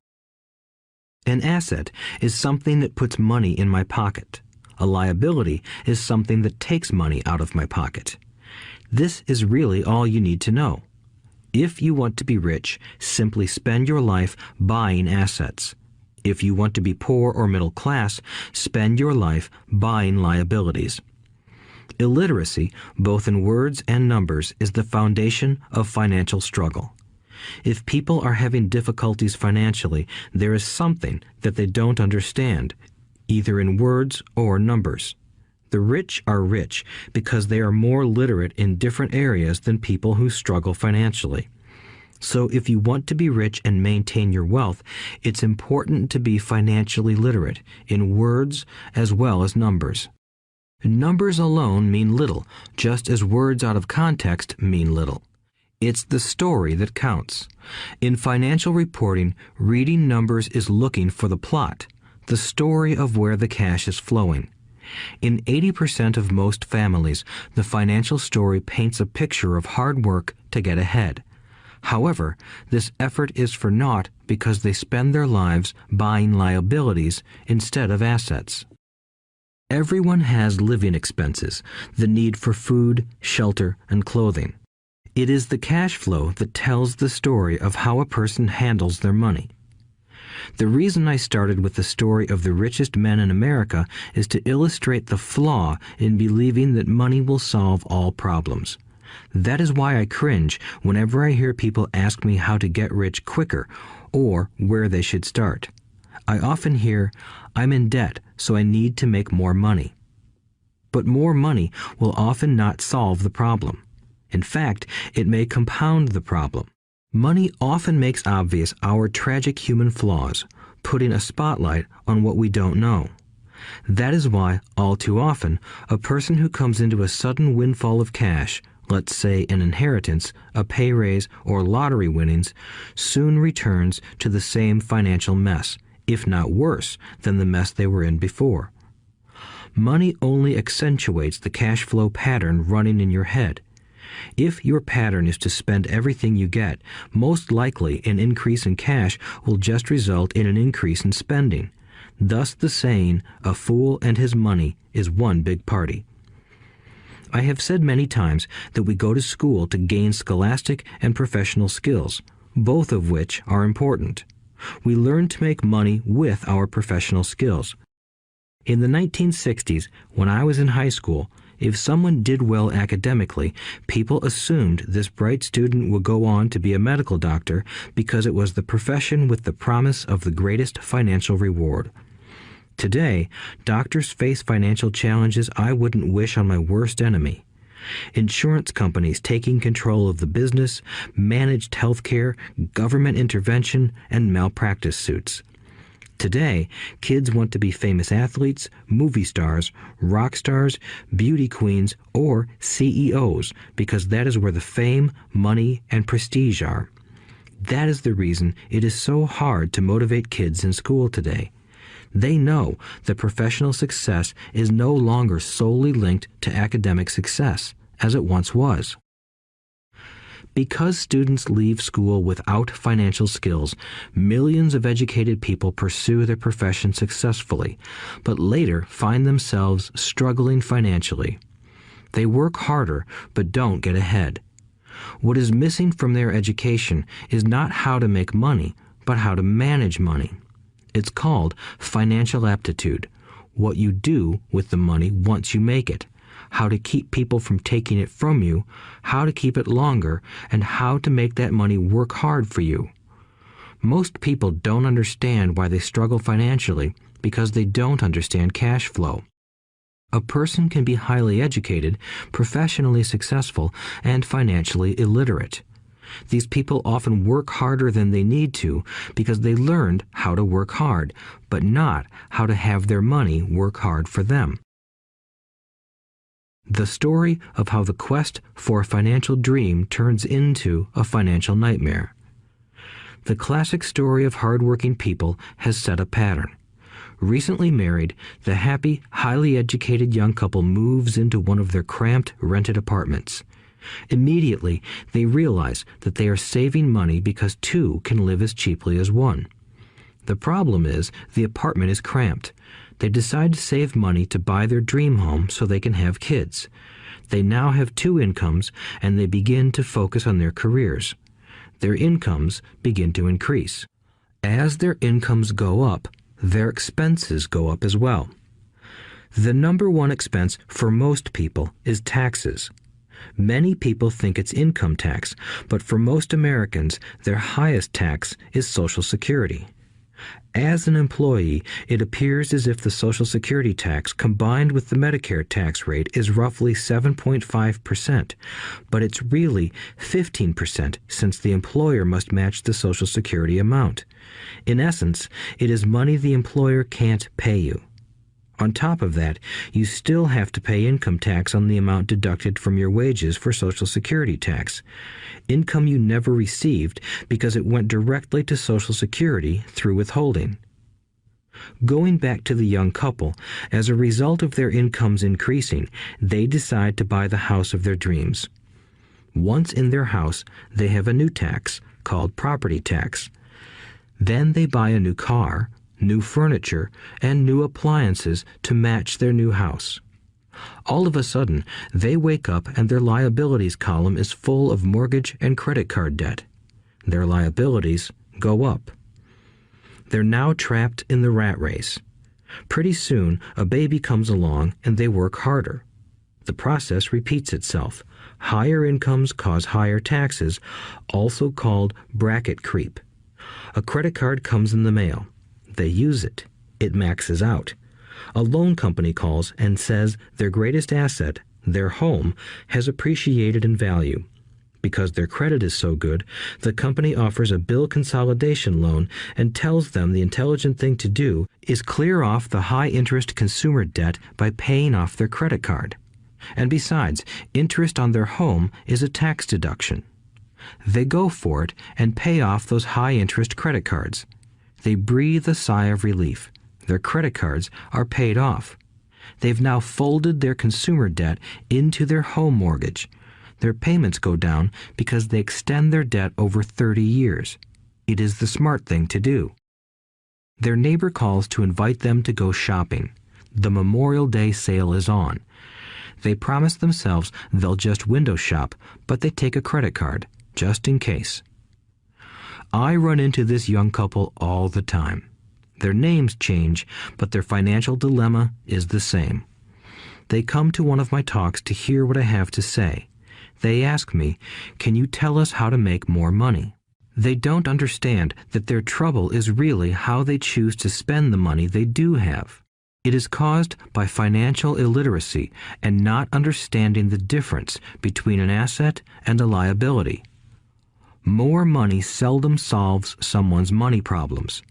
An asset is something that puts money in my pocket. A liability is something that takes money out of my pocket. This is really all you need to know. If you want to be rich, simply spend your life buying assets. If you want to be poor or middle class, spend your life buying liabilities. Illiteracy, both in words and numbers, is the foundation of financial struggle. If people are having difficulties financially, there is something that they don't understand, either in words or numbers. The rich are rich because they are more literate in different areas than people who struggle financially. So if you want to be rich and maintain your wealth, it's important to be financially literate in words as well as numbers. Numbers alone mean little, just as words out of context mean little. It's the story that counts. In financial reporting, reading numbers is looking for the plot, the story of where the cash is flowing. In 80% of most families, the financial story paints a picture of hard work to get ahead. However, this effort is for naught because they spend their lives buying liabilities instead of assets. Everyone has living expenses, the need for food, shelter, and clothing. It is the cash flow that tells the story of how a person handles their money. The reason I started with the story of the richest men in America is to illustrate the flaw in believing that money will solve all problems. That is why I cringe whenever I hear people ask me how to get rich quicker or where they should start. I often hear, "I'm in debt, so I need to make more money." But more money will often not solve the problem. In fact, it may compound the problem. Money often makes obvious our tragic human flaws, putting a spotlight on what we don't know. That is why, all too often, a person who comes into a sudden windfall of cash, let's say an inheritance, a pay raise, or lottery winnings, soon returns to the same financial mess, if not worse than the mess they were in before. Money only accentuates the cash flow pattern running in your head. If your pattern is to spend everything you get, most likely an increase in cash will just result in an increase in spending. Thus the saying, "A fool and his money is one big party." I have said many times that we go to school to gain scholastic and professional skills, both of which are important. We learn to make money with our professional skills. In the 1960s, when I was in high school, if someone did well academically, people assumed this bright student would go on to be a medical doctor because it was the profession with the promise of the greatest financial reward. Today, doctors face financial challenges I wouldn't wish on my worst enemy. Insurance companies taking control of the business, managed healthcare, government intervention, and malpractice suits. Today, kids want to be famous athletes, movie stars, rock stars, beauty queens, or CEOs because that is where the fame, money, and prestige are. That is the reason it is so hard to motivate kids in school today. They know that professional success is no longer solely linked to academic success, as it once was. Because students leave school without financial skills, millions of educated people pursue their profession successfully, but later find themselves struggling financially. They work harder, but don't get ahead. What is missing from their education is not how to make money, but how to manage money. It's called financial aptitude, what you do with the money once you make it, how to keep people from taking it from you, how to keep it longer, and how to make that money work hard for you. Most people don't understand why they struggle financially because they don't understand cash flow. A person can be highly educated, professionally successful, and financially illiterate. These people often work harder than they need to because they learned how to work hard, but not how to have their money work hard for them. The story of how the quest for a financial dream turns into a financial nightmare. The classic story of hardworking people has set a pattern. Recently married, the happy, highly educated young couple moves into one of their cramped, rented apartments. Immediately, they realize that they are saving money because two can live as cheaply as one. The problem is the apartment is cramped. They decide to save money to buy their dream home so they can have kids. They now have two incomes, and they begin to focus on their careers. Their incomes begin to increase. As their incomes go up, their expenses go up as well. The number one expense for most people is taxes. Many people think it's income tax, but for most Americans, their highest tax is Social Security. As an employee, it appears as if the Social Security tax combined with the Medicare tax rate is roughly 7.5%, but it's really 15% since the employer must match the Social Security amount. In essence, it is money the employer can't pay you. On top of that, you still have to pay income tax on the amount deducted from your wages for Social Security tax. Income you never received because it went directly to Social Security through withholding. Going back to the young couple, as a result of their incomes increasing, they decide to buy the house of their dreams. Once in their house, they have a new tax called property tax. Then they buy a new car, new furniture, and new appliances to match their new house. All of a sudden, they wake up and their liabilities column is full of mortgage and credit card debt. Their liabilities go up. They're now trapped in the rat race. Pretty soon, a baby comes along and they work harder. The process repeats itself. Higher incomes cause higher taxes, also called bracket creep. A credit card comes in the mail. They use it. It maxes out. A loan company calls and says their greatest asset, their home, has appreciated in value. Because their credit is so good, the company offers a bill consolidation loan and tells them the intelligent thing to do is clear off the high-interest consumer debt by paying off their credit card. And besides, interest on their home is a tax deduction. They go for it and pay off those high-interest credit cards. They breathe a sigh of relief. Their credit cards are paid off. They've now folded their consumer debt into their home mortgage. Their payments go down because they extend their debt over 30 years. It is the smart thing to do. Their neighbor calls to invite them to go shopping. The Memorial Day sale is on. They promise themselves they'll just window shop, but they take a credit card, just in case. I run into this young couple all the time. Their names change, but their financial dilemma is the same. They come to one of my talks to hear what I have to say. They ask me, "Can you tell us how to make more money?" They don't understand that their trouble is really how they choose to spend the money they do have. It is caused by financial illiteracy and not understanding the difference between an asset and a liability. More money seldom solves someone's money problems.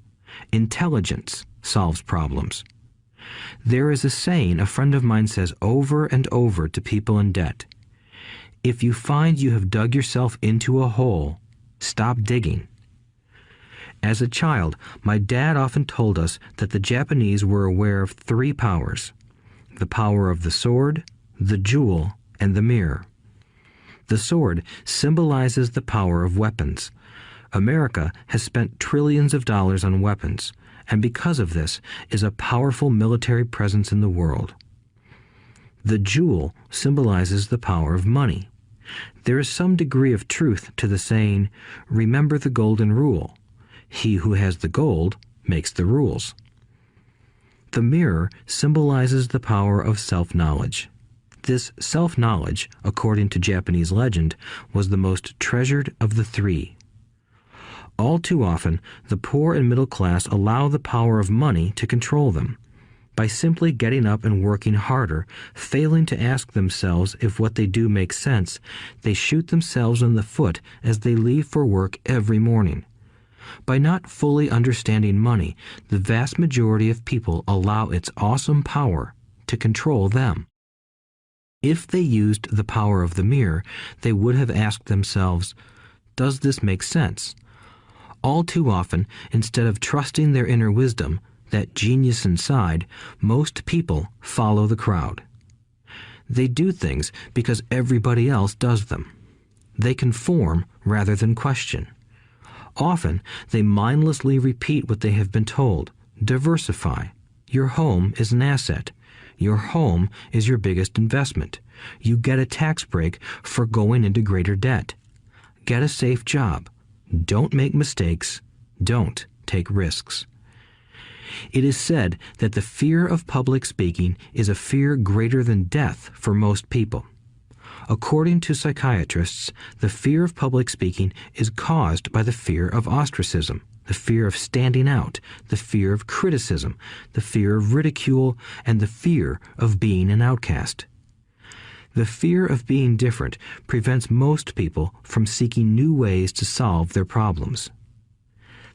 Intelligence solves problems. There is a saying a friend of mine says over and over to people in debt. If you find you have dug yourself into a hole, stop digging. As a child, my dad often told us that the Japanese were aware of 3 powers: the power of the sword, the jewel, and the mirror. The sword symbolizes the power of weapons. America has spent trillions of dollars on weapons, and because of this is a powerful military presence in the world. The jewel symbolizes the power of money. There is some degree of truth to the saying, "Remember the golden rule. He who has the gold makes the rules." The mirror symbolizes the power of self-knowledge. This self-knowledge, according to Japanese legend, was the most treasured of the 3. All too often, the poor and middle class allow the power of money to control them. By simply getting up and working harder, failing to ask themselves if what they do makes sense, they shoot themselves in the foot as they leave for work every morning. By not fully understanding money, the vast majority of people allow its awesome power to control them. If they used the power of the mirror, they would have asked themselves, "Does this make sense?" All too often, instead of trusting their inner wisdom, that genius inside, most people follow the crowd. They do things because everybody else does them. They conform rather than question. Often, they mindlessly repeat what they have been told. Diversify. Your home is an asset. Your home is your biggest investment. You get a tax break for going into greater debt. Get a safe job. Don't make mistakes. Don't take risks. It is said that the fear of public speaking is a fear greater than death for most people. According to psychiatrists, the fear of public speaking is caused by the fear of ostracism, the fear of standing out, the fear of criticism, the fear of ridicule, and the fear of being an outcast. The fear of being different prevents most people from seeking new ways to solve their problems.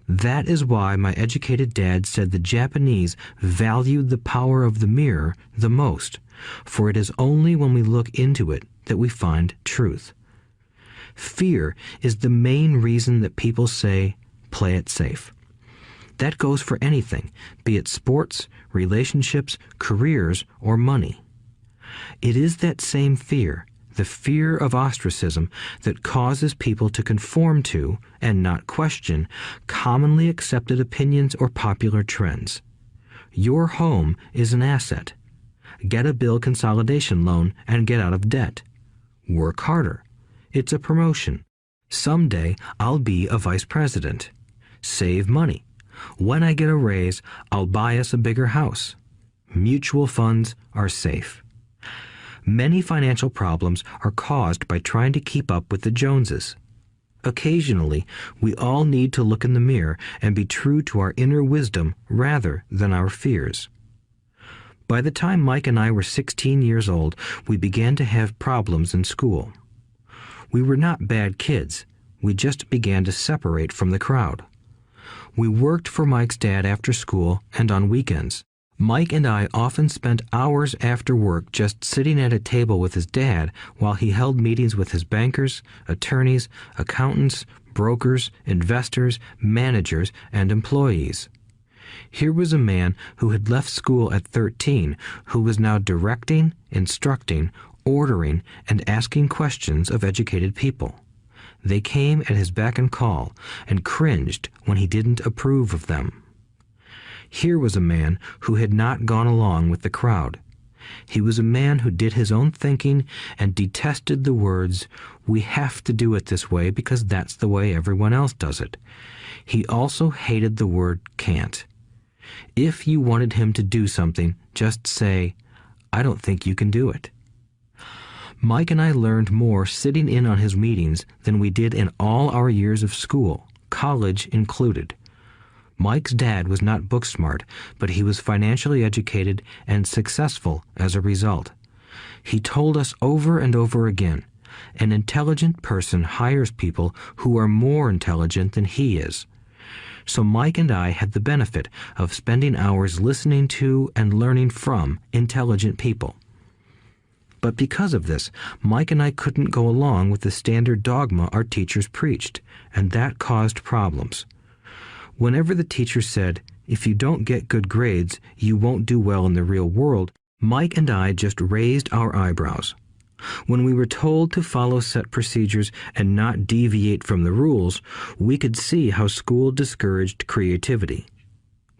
That is why my educated dad said the Japanese valued the power of the mirror the most, for it is only when we look into it that we find truth. Fear is the main reason that people say, "Play it safe." That goes for anything, be it sports, relationships, careers, or money. It is that same fear, the fear of ostracism, that causes people to conform to, and not question, commonly accepted opinions or popular trends. Your home is an asset. Get a bill consolidation loan and get out of debt. Work harder. It's a promotion. Someday I'll be a vice president. Save money. When I get a raise, I'll buy us a bigger house. Mutual funds are safe. Many financial problems are caused by trying to keep up with the Joneses. Occasionally, we all need to look in the mirror and be true to our inner wisdom rather than our fears. By the time Mike and I were 16 years old, we began to have problems in school. We were not bad kids. We just began to separate from the crowd. We worked for Mike's dad after school and on weekends. Mike and I often spent hours after work just sitting at a table with his dad while he held meetings with his bankers, attorneys, accountants, brokers, investors, managers, and employees. Here was a man who had left school at 13, who was now directing, instructing, ordering, and asking questions of educated people. They came at his beck and call and cringed when he didn't approve of them. Here was a man who had not gone along with the crowd. He was a man who did his own thinking and detested the words, "We have to do it this way because that's the way everyone else does it." He also hated the word can't. If you wanted him to do something, just say, "I don't think you can do it." Mike and I learned more sitting in on his meetings than we did in all our years of school, college included. Mike's dad was not book smart, but he was financially educated and successful as a result. He told us over and over again, an intelligent person hires people who are more intelligent than he is. So Mike and I had the benefit of spending hours listening to and learning from intelligent people. But because of this, Mike and I couldn't go along with the standard dogma our teachers preached, and that caused problems. Whenever the teacher said, "If you don't get good grades, you won't do well in the real world," Mike and I just raised our eyebrows. When we were told to follow set procedures and not deviate from the rules, we could see how school discouraged creativity.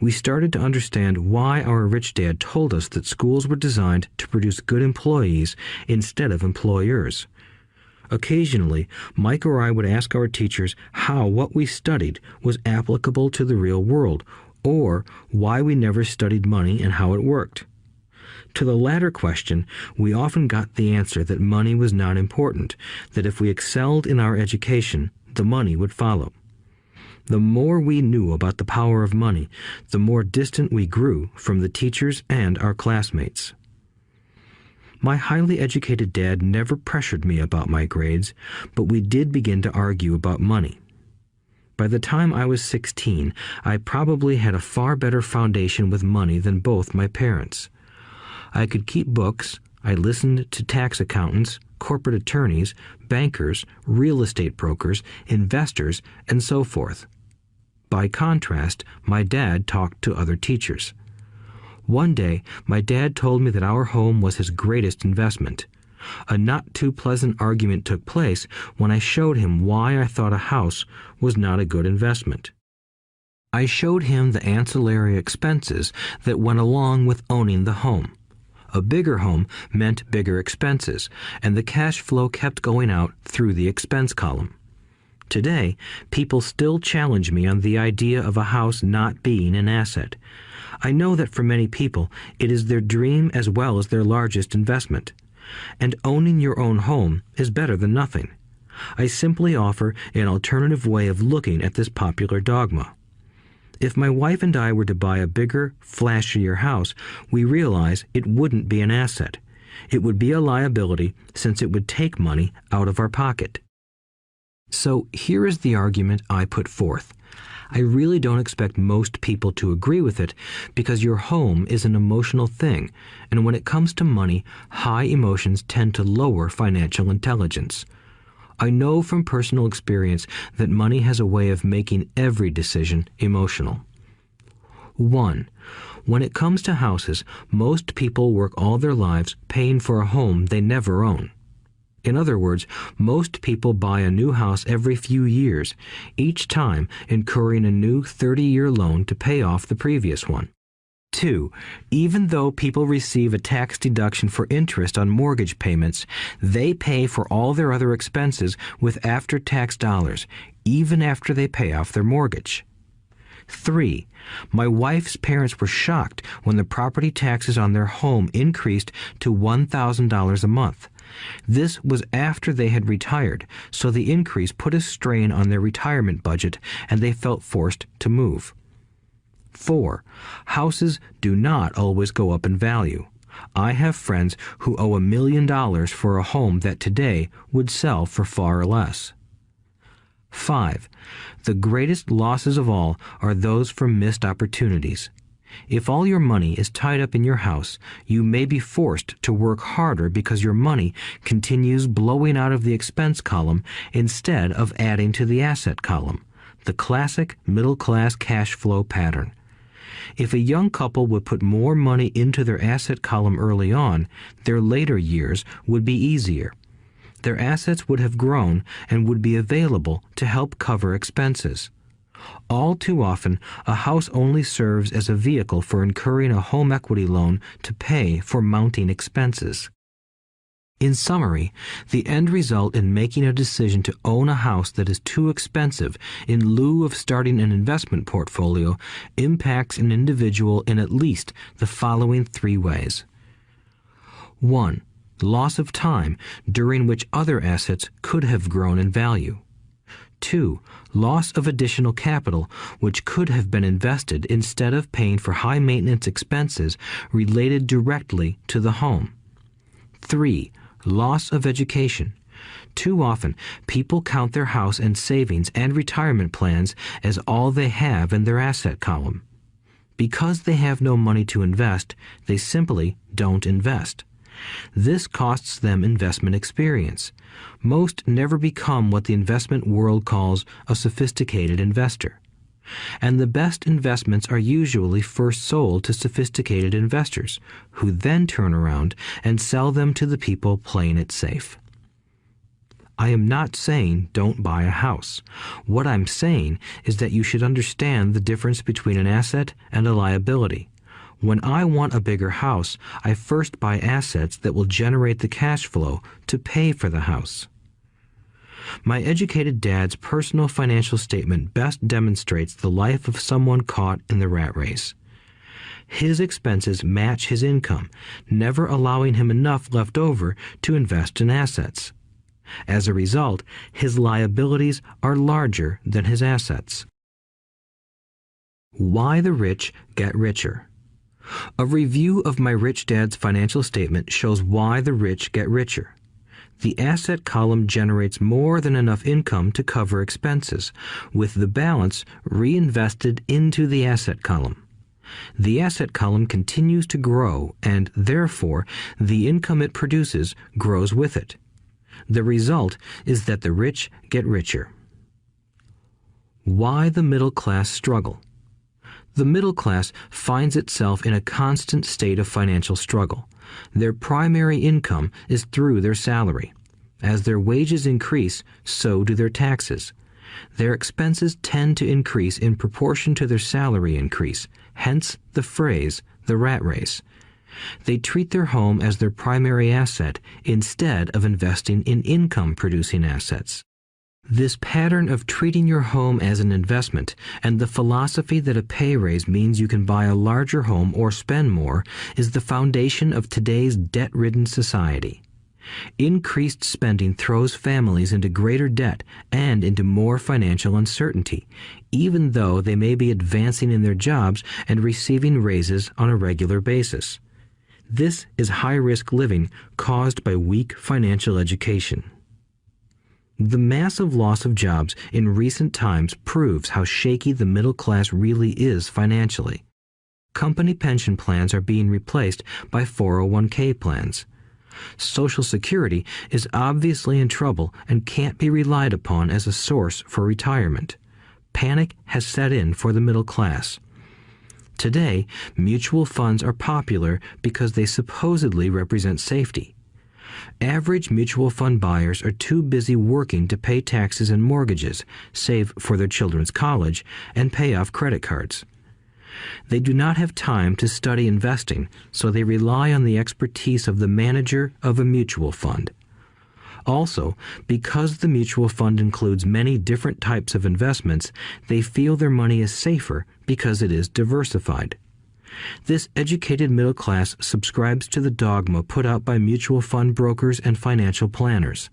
We started to understand why our rich dad told us that schools were designed to produce good employees instead of employers. Occasionally, Mike or I would ask our teachers how what we studied was applicable to the real world, or why we never studied money and how it worked. To the latter question, we often got the answer that money was not important, that if we excelled in our education, the money would follow. The more we knew about the power of money, the more distant we grew from the teachers and our classmates. My highly educated dad never pressured me about my grades, but we did begin to argue about money. By the time I was 16, I probably had a far better foundation with money than both my parents. I could keep books, I listened to tax accountants, corporate attorneys, bankers, real estate brokers, investors, and so forth. By contrast, my dad talked to other teachers. One day, my dad told me that our home was his greatest investment. A not too pleasant argument took place when I showed him why I thought a house was not a good investment. I showed him the ancillary expenses that went along with owning the home. A bigger home meant bigger expenses, and the cash flow kept going out through the expense column. Today, people still challenge me on the idea of a house not being an asset. I know that for many people, it is their dream as well as their largest investment. And owning your own home is better than nothing. I simply offer an alternative way of looking at this popular dogma. If my wife and I were to buy a bigger, flashier house, we realize it wouldn't be an asset. It would be a liability since it would take money out of our pocket. So here is the argument I put forth. I really don't expect most people to agree with it because your home is an emotional thing, and when it comes to money, high emotions tend to lower financial intelligence. I know from personal experience that money has a way of making every decision emotional. 1. When it comes to houses, most people work all their lives paying for a home they never own. In other words, most people buy a new house every few years, each time incurring a new 30-year loan to pay off the previous one. 2. Even though people receive a tax deduction for interest on mortgage payments, they pay for all their other expenses with after-tax dollars, even after they pay off their mortgage. 3. My wife's parents were shocked when the property taxes on their home increased to $1,000 a month. This was after they had retired, so the increase put a strain on their retirement budget and they felt forced to move. 4. Houses do not always go up in value. I have friends who owe $1 million for a home that today would sell for far less. 5. The greatest losses of all are those from missed opportunities. If all your money is tied up in your house, you may be forced to work harder because your money continues blowing out of the expense column instead of adding to the asset column, the classic middle-class cash flow pattern. If a young couple would put more money into their asset column early on, their later years would be easier. Their assets would have grown and would be available to help cover expenses. All too often, a house only serves as a vehicle for incurring a home equity loan to pay for mounting expenses. In summary, the end result in making a decision to own a house that is too expensive in lieu of starting an investment portfolio impacts an individual in at least the following 3 ways. 1. Loss of time during which other assets could have grown in value. 2. Loss of additional capital which could have been invested instead of paying for high maintenance expenses related directly to the home. 3. Loss of education. Too often, people count their house and savings and retirement plans as all they have in their asset column. Because they have no money to invest, they simply don't invest. This costs them investment experience. Most never become what the investment world calls a sophisticated investor. And the best investments are usually first sold to sophisticated investors, who then turn around and sell them to the people playing it safe. I am not saying don't buy a house. What I'm saying is that you should understand the difference between an asset and a liability. When I want a bigger house, I first buy assets that will generate the cash flow to pay for the house. My educated dad's personal financial statement best demonstrates the life of someone caught in the rat race. His expenses match his income, never allowing him enough left over to invest in assets. As a result, his liabilities are larger than his assets. Why the rich get richer. A review of my rich dad's financial statement shows why the rich get richer. The asset column generates more than enough income to cover expenses, with the balance reinvested into the asset column. The asset column continues to grow, and therefore the income it produces grows with it. The result is that the rich get richer. Why the middle class struggle. The middle class finds itself in a constant state of financial struggle. Their primary income is through their salary. As their wages increase, so do their taxes. Their expenses tend to increase in proportion to their salary increase, hence the phrase, the rat race. They treat their home as their primary asset instead of investing in income-producing assets. This pattern of treating your home as an investment and the philosophy that a pay raise means you can buy a larger home or spend more is the foundation of today's debt-ridden society. Increased spending throws families into greater debt and into more financial uncertainty, even though they may be advancing in their jobs and receiving raises on a regular basis. This is high-risk living caused by weak financial education. The massive loss of jobs in recent times proves how shaky the middle class really is financially. Company pension plans are being replaced by 401k plans. Social Security is obviously in trouble and can't be relied upon as a source for retirement. Panic has set in for the middle class. Today, mutual funds are popular because they supposedly represent safety. Average mutual fund buyers are too busy working to pay taxes and mortgages, save for their children's college, and pay off credit cards. They do not have time to study investing, so they rely on the expertise of the manager of a mutual fund. Also, because the mutual fund includes many different types of investments, they feel their money is safer because it is diversified. This educated middle class subscribes to the dogma put out by mutual fund brokers and financial planners.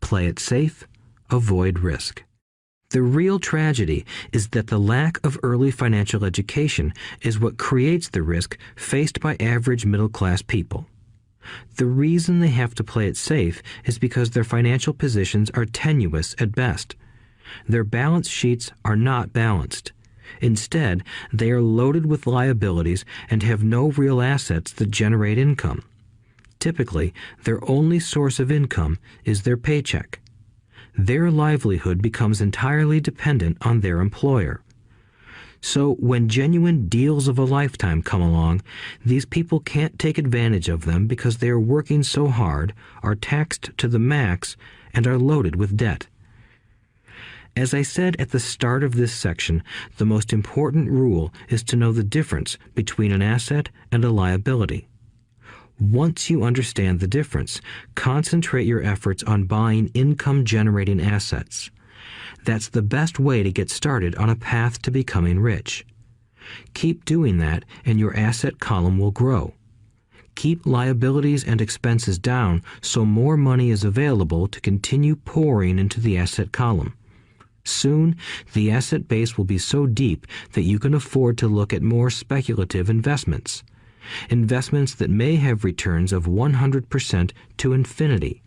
Play it safe, avoid risk. The real tragedy is that the lack of early financial education is what creates the risk faced by average middle class people. The reason they have to play it safe is because their financial positions are tenuous at best. Their balance sheets are not balanced. Instead, they are loaded with liabilities and have no real assets that generate income. Typically, their only source of income is their paycheck. Their livelihood becomes entirely dependent on their employer. So when genuine deals of a lifetime come along, these people can't take advantage of them because they are working so hard, are taxed to the max, and are loaded with debt. As I said at the start of this section, the most important rule is to know the difference between an asset and a liability. Once you understand the difference, concentrate your efforts on buying income-generating assets. That's the best way to get started on a path to becoming rich. Keep doing that and your asset column will grow. Keep liabilities and expenses down so more money is available to continue pouring into the asset column. Soon, the asset base will be so deep that you can afford to look at more speculative investments. Investments that may have returns of 100% to infinity.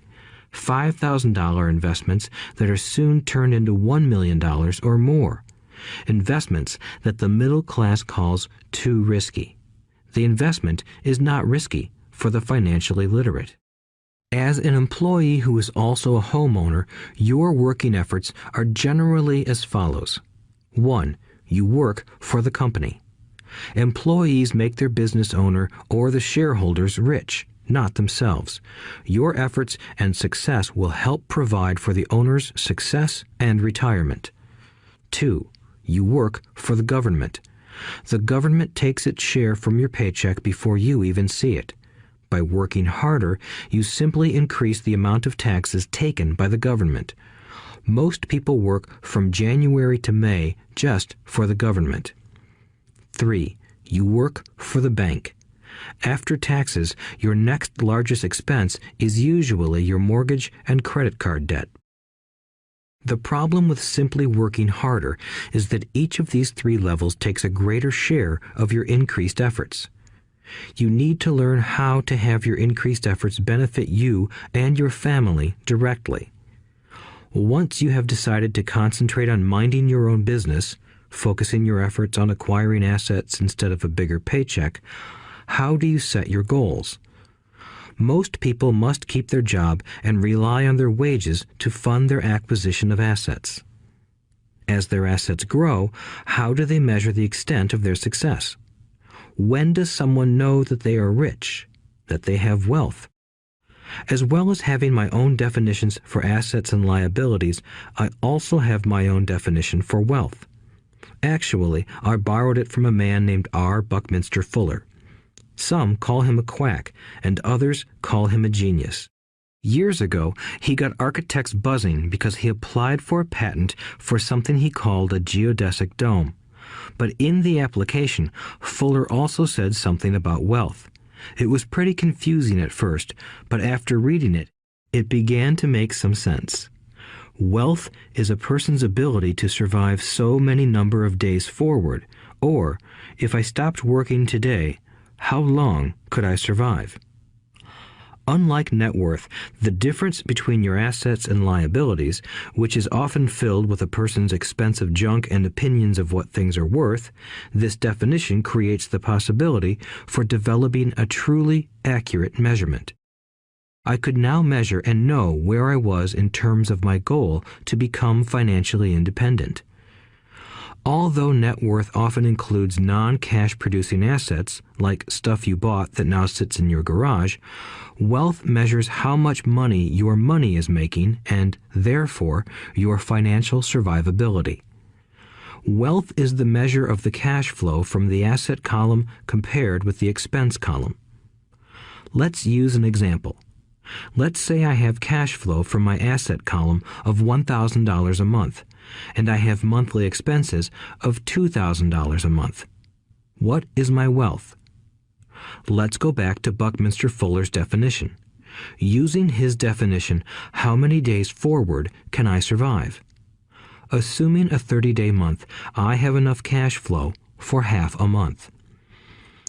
$5,000 investments that are soon turned into $1 million or more. Investments that the middle class calls too risky. The investment is not risky for the financially literate. As an employee who is also a homeowner, your working efforts are generally as follows. 1. You work for the company. Employees make their business owner or the shareholders rich, not themselves. Your efforts and success will help provide for the owner's success and retirement. 2. You work for the government. The government takes its share from your paycheck before you even see it. By working harder, you simply increase the amount of taxes taken by the government. Most people work from January to May just for the government. 3. You work for the bank. After taxes, your next largest expense is usually your mortgage and credit card debt. The problem with simply working harder is that each of these 3 levels takes a greater share of your increased efforts. You need to learn how to have your increased efforts benefit you and your family directly. Once you have decided to concentrate on minding your own business, focusing your efforts on acquiring assets instead of a bigger paycheck, how do you set your goals? Most people must keep their job and rely on their wages to fund their acquisition of assets. As their assets grow, how do they measure the extent of their success? When does someone know that they are rich, that they have wealth? As well as having my own definitions for assets and liabilities, I also have my own definition for wealth. Actually, I borrowed it from a man named R. Buckminster Fuller. Some call him a quack, and others call him a genius. Years ago, he got architects buzzing because he applied for a patent for something he called a geodesic dome. But in the application, Fuller also said something about wealth. It was pretty confusing at first, but after reading it, it began to make some sense. Wealth is a person's ability to survive so many number of days forward, or, if I stopped working today, how long could I survive? Unlike net worth, the difference between your assets and liabilities, which is often filled with a person's expensive junk and opinions of what things are worth, this definition creates the possibility for developing a truly accurate measurement. I could now measure and know where I was in terms of my goal to become financially independent. Although net worth often includes non-cash producing assets, like stuff you bought that now sits in your garage, wealth measures how much money your money is making and, therefore, your financial survivability. Wealth is the measure of the cash flow from the asset column compared with the expense column. Let's use an example. Let's say I have cash flow from my asset column of $1,000 a month, and I have monthly expenses of $2,000 a month. What is my wealth? Let's go back to Buckminster Fuller's definition. Using his definition, how many days forward can I survive? Assuming a 30-day month, I have enough cash flow for half a month.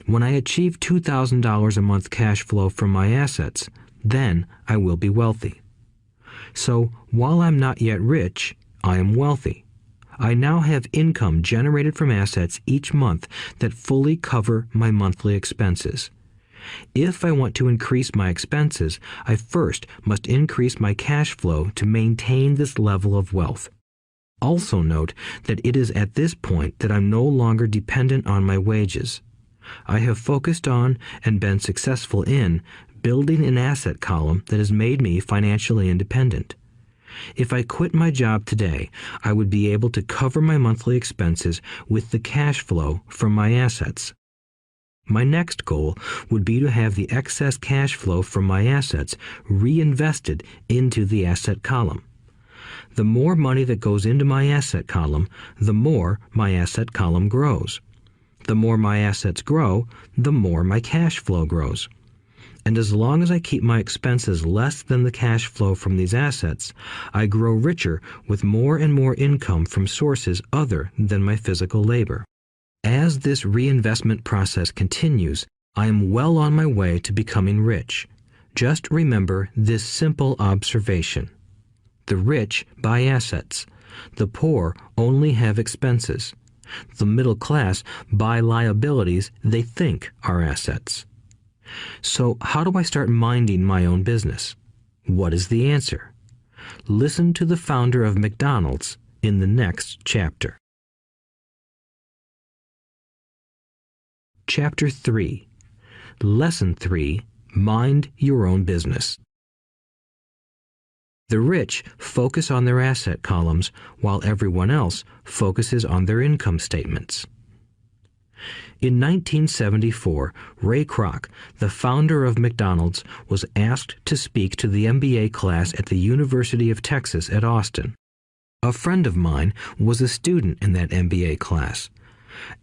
When I achieve $2,000 a month cash flow from my assets, then I will be wealthy. So, while I'm not yet rich, I am wealthy. I now have income generated from assets each month that fully cover my monthly expenses. If I want to increase my expenses, I first must increase my cash flow to maintain this level of wealth. Also note that it is at this point that I'm no longer dependent on my wages. I have focused on and been successful in building an asset column that has made me financially independent. If I quit my job today, I would be able to cover my monthly expenses with the cash flow from my assets. My next goal would be to have the excess cash flow from my assets reinvested into the asset column. The more money that goes into my asset column, the more my asset column grows. The more my assets grow, the more my cash flow grows. And as long as I keep my expenses less than the cash flow from these assets, I grow richer with more and more income from sources other than my physical labor. As this reinvestment process continues, I am well on my way to becoming rich. Just remember this simple observation. The rich buy assets. The poor only have expenses. The middle class buy liabilities they think are assets. So how do I start minding my own business? What is the answer? Listen to the founder of McDonald's in the next chapter. Chapter 3. Lesson 3. Mind your own business. The rich focus on their asset columns while everyone else focuses on their income statements. In 1974, Ray Kroc, the founder of McDonald's, was asked to speak to the MBA class at the University of Texas at Austin. A friend of mine was a student in that MBA class.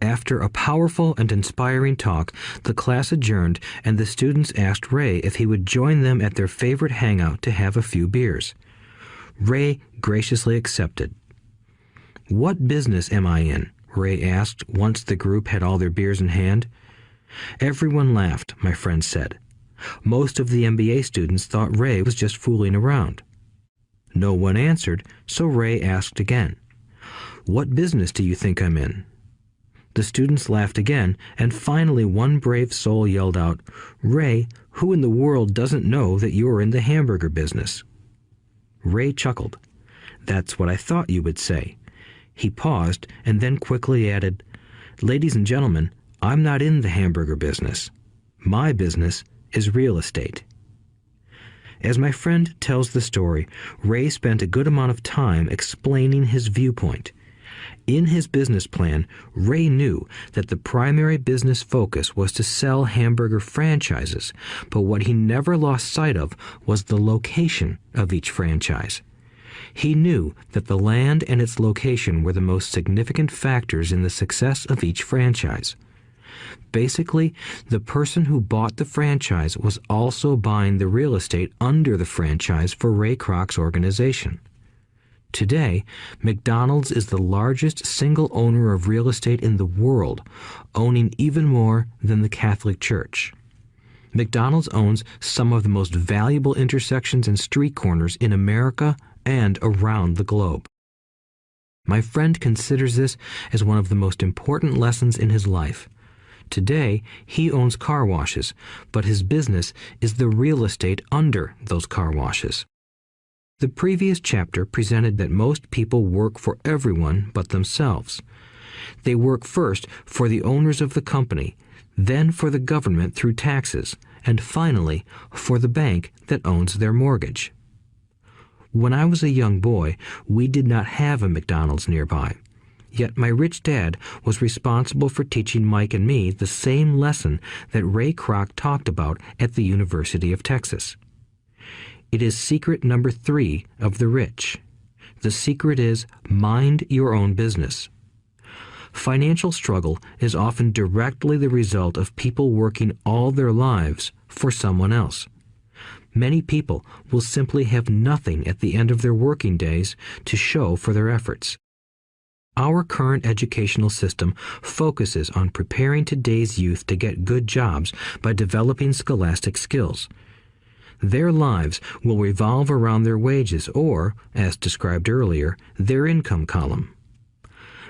After a powerful and inspiring talk, the class adjourned and the students asked Ray if he would join them at their favorite hangout to have a few beers. Ray graciously accepted. "What business am I in?" Ray asked once the group had all their beers in hand. Everyone laughed, my friend said. Most of the MBA students thought Ray was just fooling around. No one answered, so Ray asked again. "What business do you think I'm in?" The students laughed again, and finally one brave soul yelled out, "Ray, who in the world doesn't know that you're in the hamburger business?" Ray chuckled. "That's what I thought you would say." He paused and then quickly added, "Ladies and gentlemen, I'm not in the hamburger business. My business is real estate." As my friend tells the story, Ray spent a good amount of time explaining his viewpoint. In his business plan, Ray knew that the primary business focus was to sell hamburger franchises, but what he never lost sight of was the location of each franchise. He knew that the land and its location were the most significant factors in the success of each franchise. Basically, the person who bought the franchise was also buying the real estate under the franchise for Ray Kroc's organization. Today, McDonald's is the largest single owner of real estate in the world, owning even more than the Catholic Church. McDonald's owns some of the most valuable intersections and street corners in America and around the globe. My friend considers this as one of the most important lessons in his life. Today, he owns car washes, but his business is the real estate under those car washes. The previous chapter presented that most people work for everyone but themselves. They work first for the owners of the company, then for the government through taxes, and finally for the bank that owns their mortgage. When I was a young boy, we did not have a McDonald's nearby. Yet my rich dad was responsible for teaching Mike and me the same lesson that Ray Kroc talked about at the University of Texas. It is secret number 3 of the rich. The secret is mind your own business. Financial struggle is often directly the result of people working all their lives for someone else. Many people will simply have nothing at the end of their working days to show for their efforts. Our current educational system focuses on preparing today's youth to get good jobs by developing scholastic skills. Their lives will revolve around their wages or, as described earlier, their income column.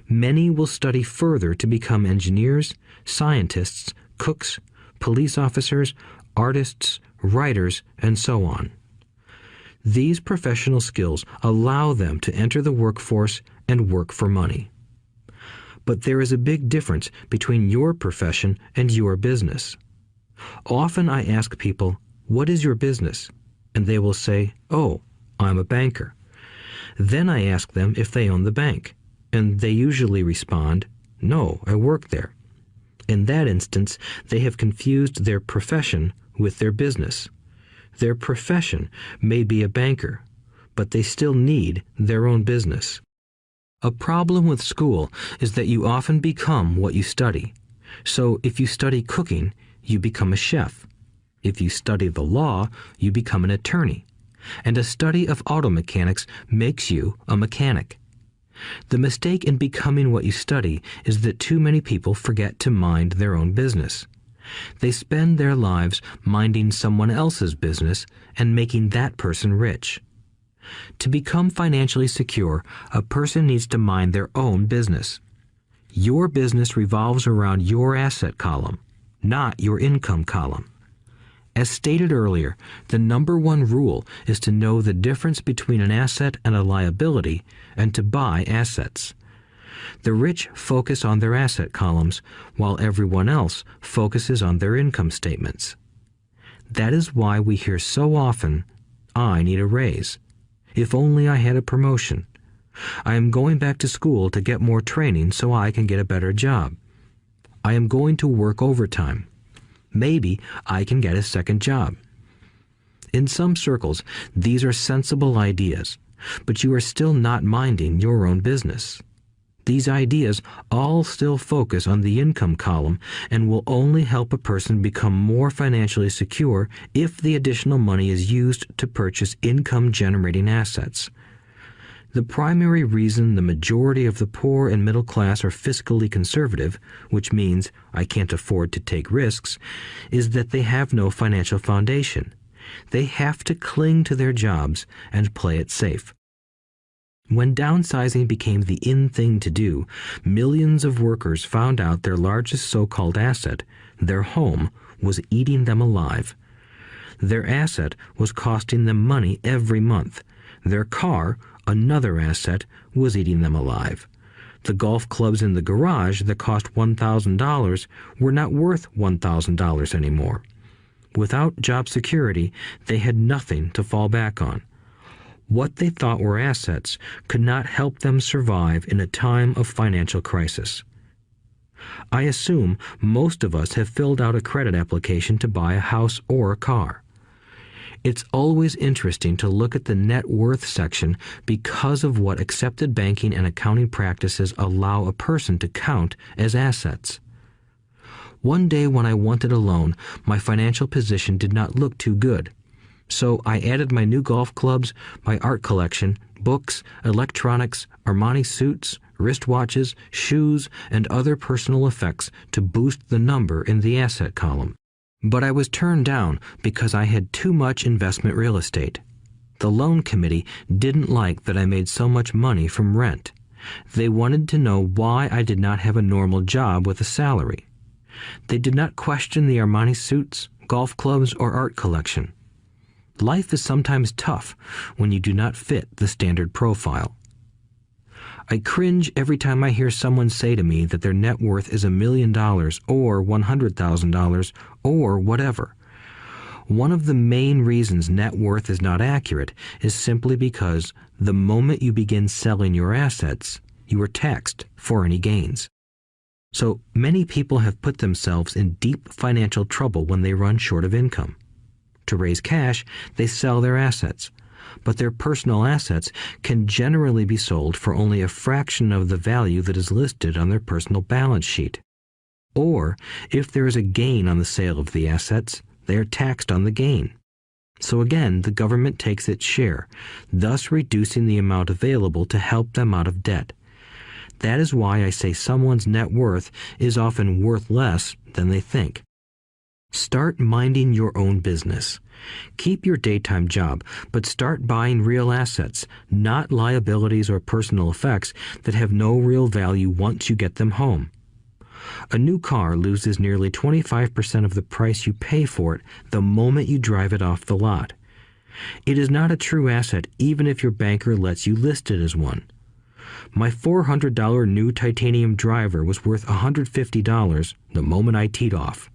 Many will study further to become engineers, scientists, cooks, police officers, artists, writers, and so on. These professional skills allow them to enter the workforce and work for money. But there is a big difference between your profession and your business. Often I ask people, "What is your business?" And they will say, "Oh, I'm a banker." Then I ask them if they own the bank, and they usually respond, "No, I work there." In that instance, they have confused their profession with their business. Their profession may be a banker, but they still need their own business. A problem with school is that you often become what you study. So if you study cooking, you become a chef. If you study the law, you become an attorney. And a study of auto mechanics makes you a mechanic. The mistake in becoming what you study is that too many people forget to mind their own business. They spend their lives minding someone else's business and making that person rich. To become financially secure, a person needs to mind their own business. Your business revolves around your asset column, not your income column. As stated earlier, the number one rule is to know the difference between an asset and a liability and to buy assets. The rich focus on their asset columns, while everyone else focuses on their income statements. That is why we hear so often, "I need a raise. If only I had a promotion. I am going back to school to get more training so I can get a better job. I am going to work overtime. Maybe I can get a second job." In some circles, these are sensible ideas, but you are still not minding your own business. These ideas all still focus on the income column and will only help a person become more financially secure if the additional money is used to purchase income-generating assets. The primary reason the majority of the poor and middle class are fiscally conservative, which means I can't afford to take risks, is that they have no financial foundation. They have to cling to their jobs and play it safe. When downsizing became the in thing to do, millions of workers found out their largest so-called asset, their home, was eating them alive. Their asset was costing them money every month. Their car, another asset, was eating them alive. The golf clubs in the garage that cost $1,000 were not worth $1,000 anymore. Without job security, they had nothing to fall back on. What they thought were assets could not help them survive in a time of financial crisis. I assume most of us have filled out a credit application to buy a house or a car. It's always interesting to look at the net worth section because of what accepted banking and accounting practices allow a person to count as assets. One day when I wanted a loan, my financial position did not look too good. So I added my new golf clubs, my art collection, books, electronics, Armani suits, wristwatches, shoes, and other personal effects to boost the number in the asset column. But I was turned down because I had too much investment real estate. The loan committee didn't like that I made so much money from rent. They wanted to know why I did not have a normal job with a salary. They did not question the Armani suits, golf clubs, or art collection. Life is sometimes tough when you do not fit the standard profile. I cringe every time I hear someone say to me that their net worth is $1 million or $100,000 or whatever. One of the main reasons net worth is not accurate is simply because the moment you begin selling your assets, you are taxed for any gains. So many people have put themselves in deep financial trouble when they run short of income. To raise cash, they sell their assets, but their personal assets can generally be sold for only a fraction of the value that is listed on their personal balance sheet. Or, if there is a gain on the sale of the assets, they are taxed on the gain. So again, the government takes its share, thus reducing the amount available to help them out of debt. That is why I say someone's net worth is often worth less than they think. Start minding your own business. Keep your daytime job, but start buying real assets, not liabilities or personal effects that have no real value once you get them home. A new car loses nearly 25% of the price you pay for it the moment you drive it off the lot. It is not a true asset even if your banker lets you list it as one. My $400 new titanium driver was worth $150 the moment I teed off.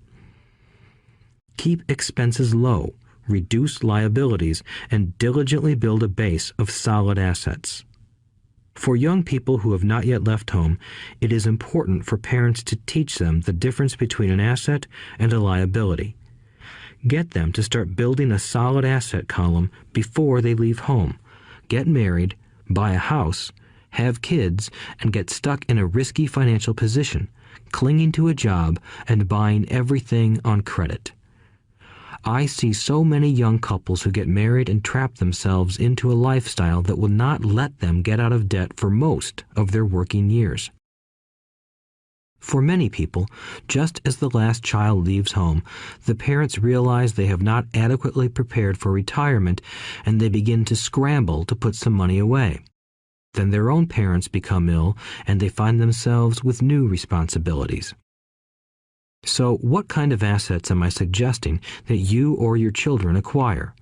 Keep expenses low, reduce liabilities, and diligently build a base of solid assets. For young people who have not yet left home, it is important for parents to teach them the difference between an asset and a liability. Get them to start building a solid asset column before they leave home, get married, buy a house, have kids, and get stuck in a risky financial position, clinging to a job and buying everything on credit. I see so many young couples who get married and trap themselves into a lifestyle that will not let them get out of debt for most of their working years. For many people, just as the last child leaves home, the parents realize they have not adequately prepared for retirement and they begin to scramble to put some money away. Then their own parents become ill and they find themselves with new responsibilities. So what kind of assets am I suggesting that you or your children acquire?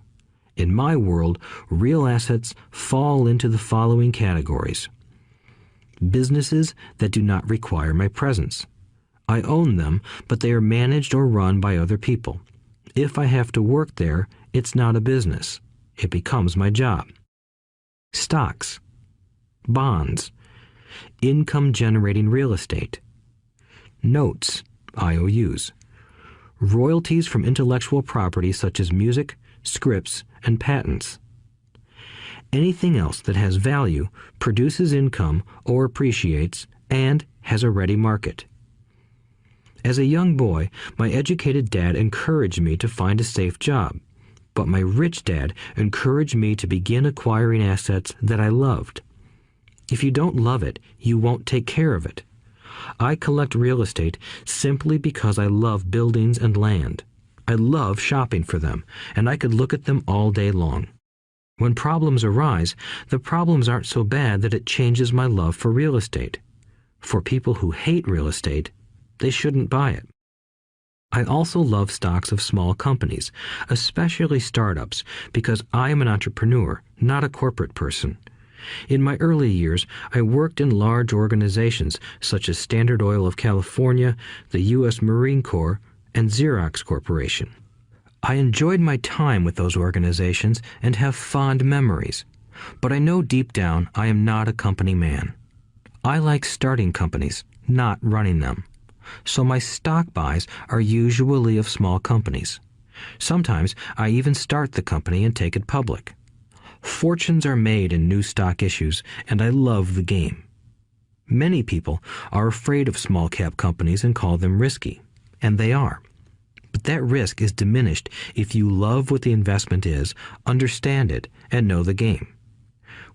In my world, real assets fall into the following categories. Businesses that do not require my presence. I own them, but they are managed or run by other people. If I have to work there, it's not a business. It becomes my job. Stocks, bonds, income-generating real estate, notes, IOUs, royalties from intellectual property such as music, scripts, and patents. Anything else that has value, produces income, or appreciates, and has a ready market. As a young boy, my educated dad encouraged me to find a safe job, but my rich dad encouraged me to begin acquiring assets that I loved. If you don't love it, you won't take care of it. I collect real estate simply because I love buildings and land. I love shopping for them, and I could look at them all day long. When problems arise, the problems aren't so bad that it changes my love for real estate. For people who hate real estate, they shouldn't buy it. I also love stocks of small companies, especially startups, because I am an entrepreneur, not a corporate person. In my early years, I worked in large organizations such as Standard Oil of California, the U.S. Marine Corps, and Xerox Corporation. I enjoyed my time with those organizations and have fond memories, but I know deep down I am not a company man. I like starting companies, not running them. So my stock buys are usually of small companies. Sometimes I even start the company and take it public. Fortunes are made in new stock issues, and I love the game. Many people are afraid of small cap companies and call them risky, and they are. But that risk is diminished if you love what the investment is, understand it, and know the game.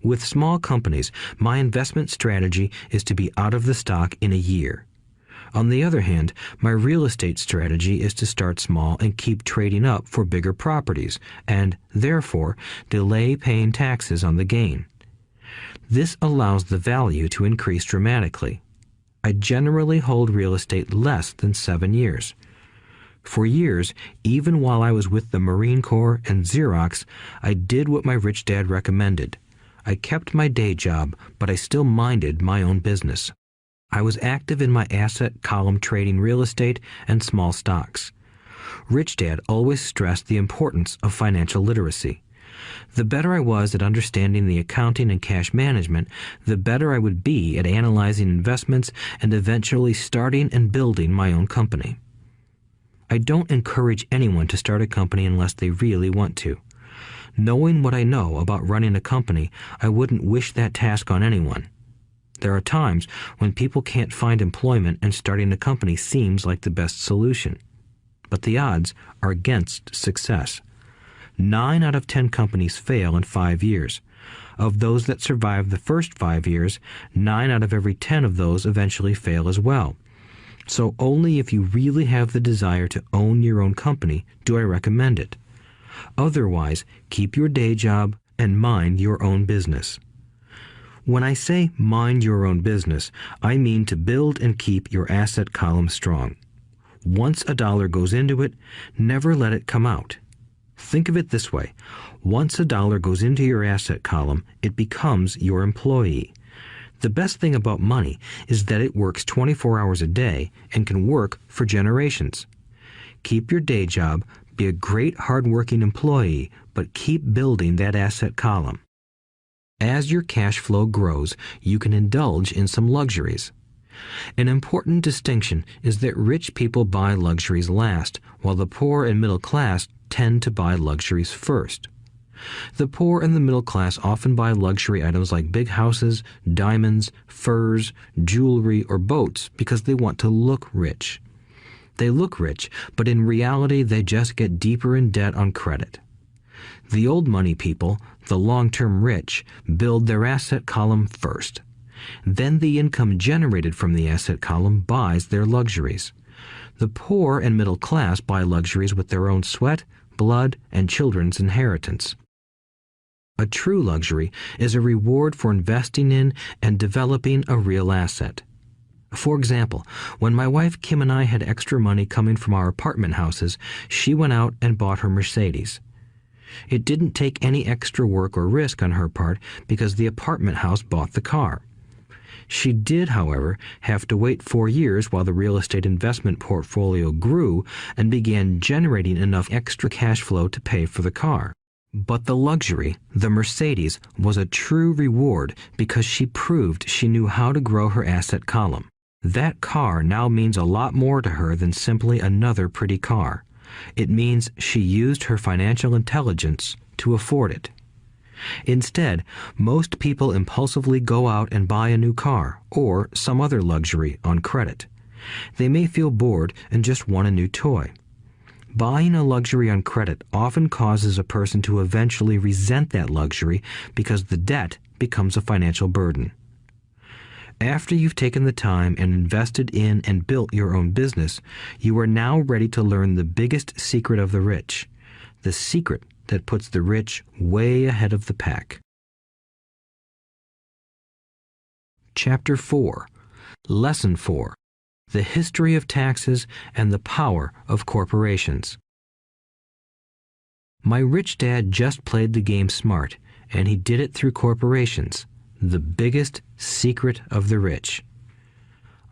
With small companies, my investment strategy is to be out of the stock in a year. On the other hand, my real estate strategy is to start small and keep trading up for bigger properties, and, therefore, delay paying taxes on the gain. This allows the value to increase dramatically. I generally hold real estate less than 7 years. For years, even while I was with the Marine Corps and Xerox, I did what my rich dad recommended. I kept my day job, but I still minded my own business. I was active in my asset column trading real estate and small stocks. Rich Dad always stressed the importance of financial literacy. The better I was at understanding the accounting and cash management, the better I would be at analyzing investments and eventually starting and building my own company. I don't encourage anyone to start a company unless they really want to. Knowing what I know about running a company, I wouldn't wish that task on anyone. There are times when people can't find employment and starting a company seems like the best solution. But the odds are against success. 9 out of 10 companies fail in 5 years. Of those that survive the first 5 years, 9 out of every 10 of those eventually fail as well. So only if you really have the desire to own your own company do I recommend it. Otherwise, keep your day job and mind your own business. When I say mind your own business, I mean to build and keep your asset column strong. Once a dollar goes into it, never let it come out. Think of it this way. Once a dollar goes into your asset column, it becomes your employee. The best thing about money is that it works 24 hours a day and can work for generations. Keep your day job, be a great hard-working employee, but keep building that asset column. As your cash flow grows, you can indulge in some luxuries. An important distinction is that rich people buy luxuries last, while the poor and middle class tend to buy luxuries first. The poor and the middle class often buy luxury items like big houses, diamonds, furs, jewelry, or boats because they want to look rich. They look rich, but in reality they just get deeper in debt on credit. The old money people, the long-term rich, build their asset column first. Then the income generated from the asset column buys their luxuries. The poor and middle class buy luxuries with their own sweat, blood, and children's inheritance. A true luxury is a reward for investing in and developing a real asset. For example, when my wife Kim and I had extra money coming from our apartment houses, she went out and bought her Mercedes. It didn't take any extra work or risk on her part because the apartment house bought the car. She did, however, have to wait 4 years while the real estate investment portfolio grew and began generating enough extra cash flow to pay for the car. But the luxury, the Mercedes, was a true reward because she proved she knew how to grow her asset column. That car now means a lot more to her than simply another pretty car. It means she used her financial intelligence to afford it. Instead, most people impulsively go out and buy a new car or some other luxury on credit. They may feel bored and just want a new toy. Buying a luxury on credit often causes a person to eventually resent that luxury because the debt becomes a financial burden. After you've taken the time and invested in and built your own business, you are now ready to learn the biggest secret of the rich, the secret that puts the rich way ahead of the pack. Chapter 4. Lesson 4. The History of Taxes and the Power of Corporations. My rich dad just played the game smart, and he did it through corporations, the biggest secret of the rich.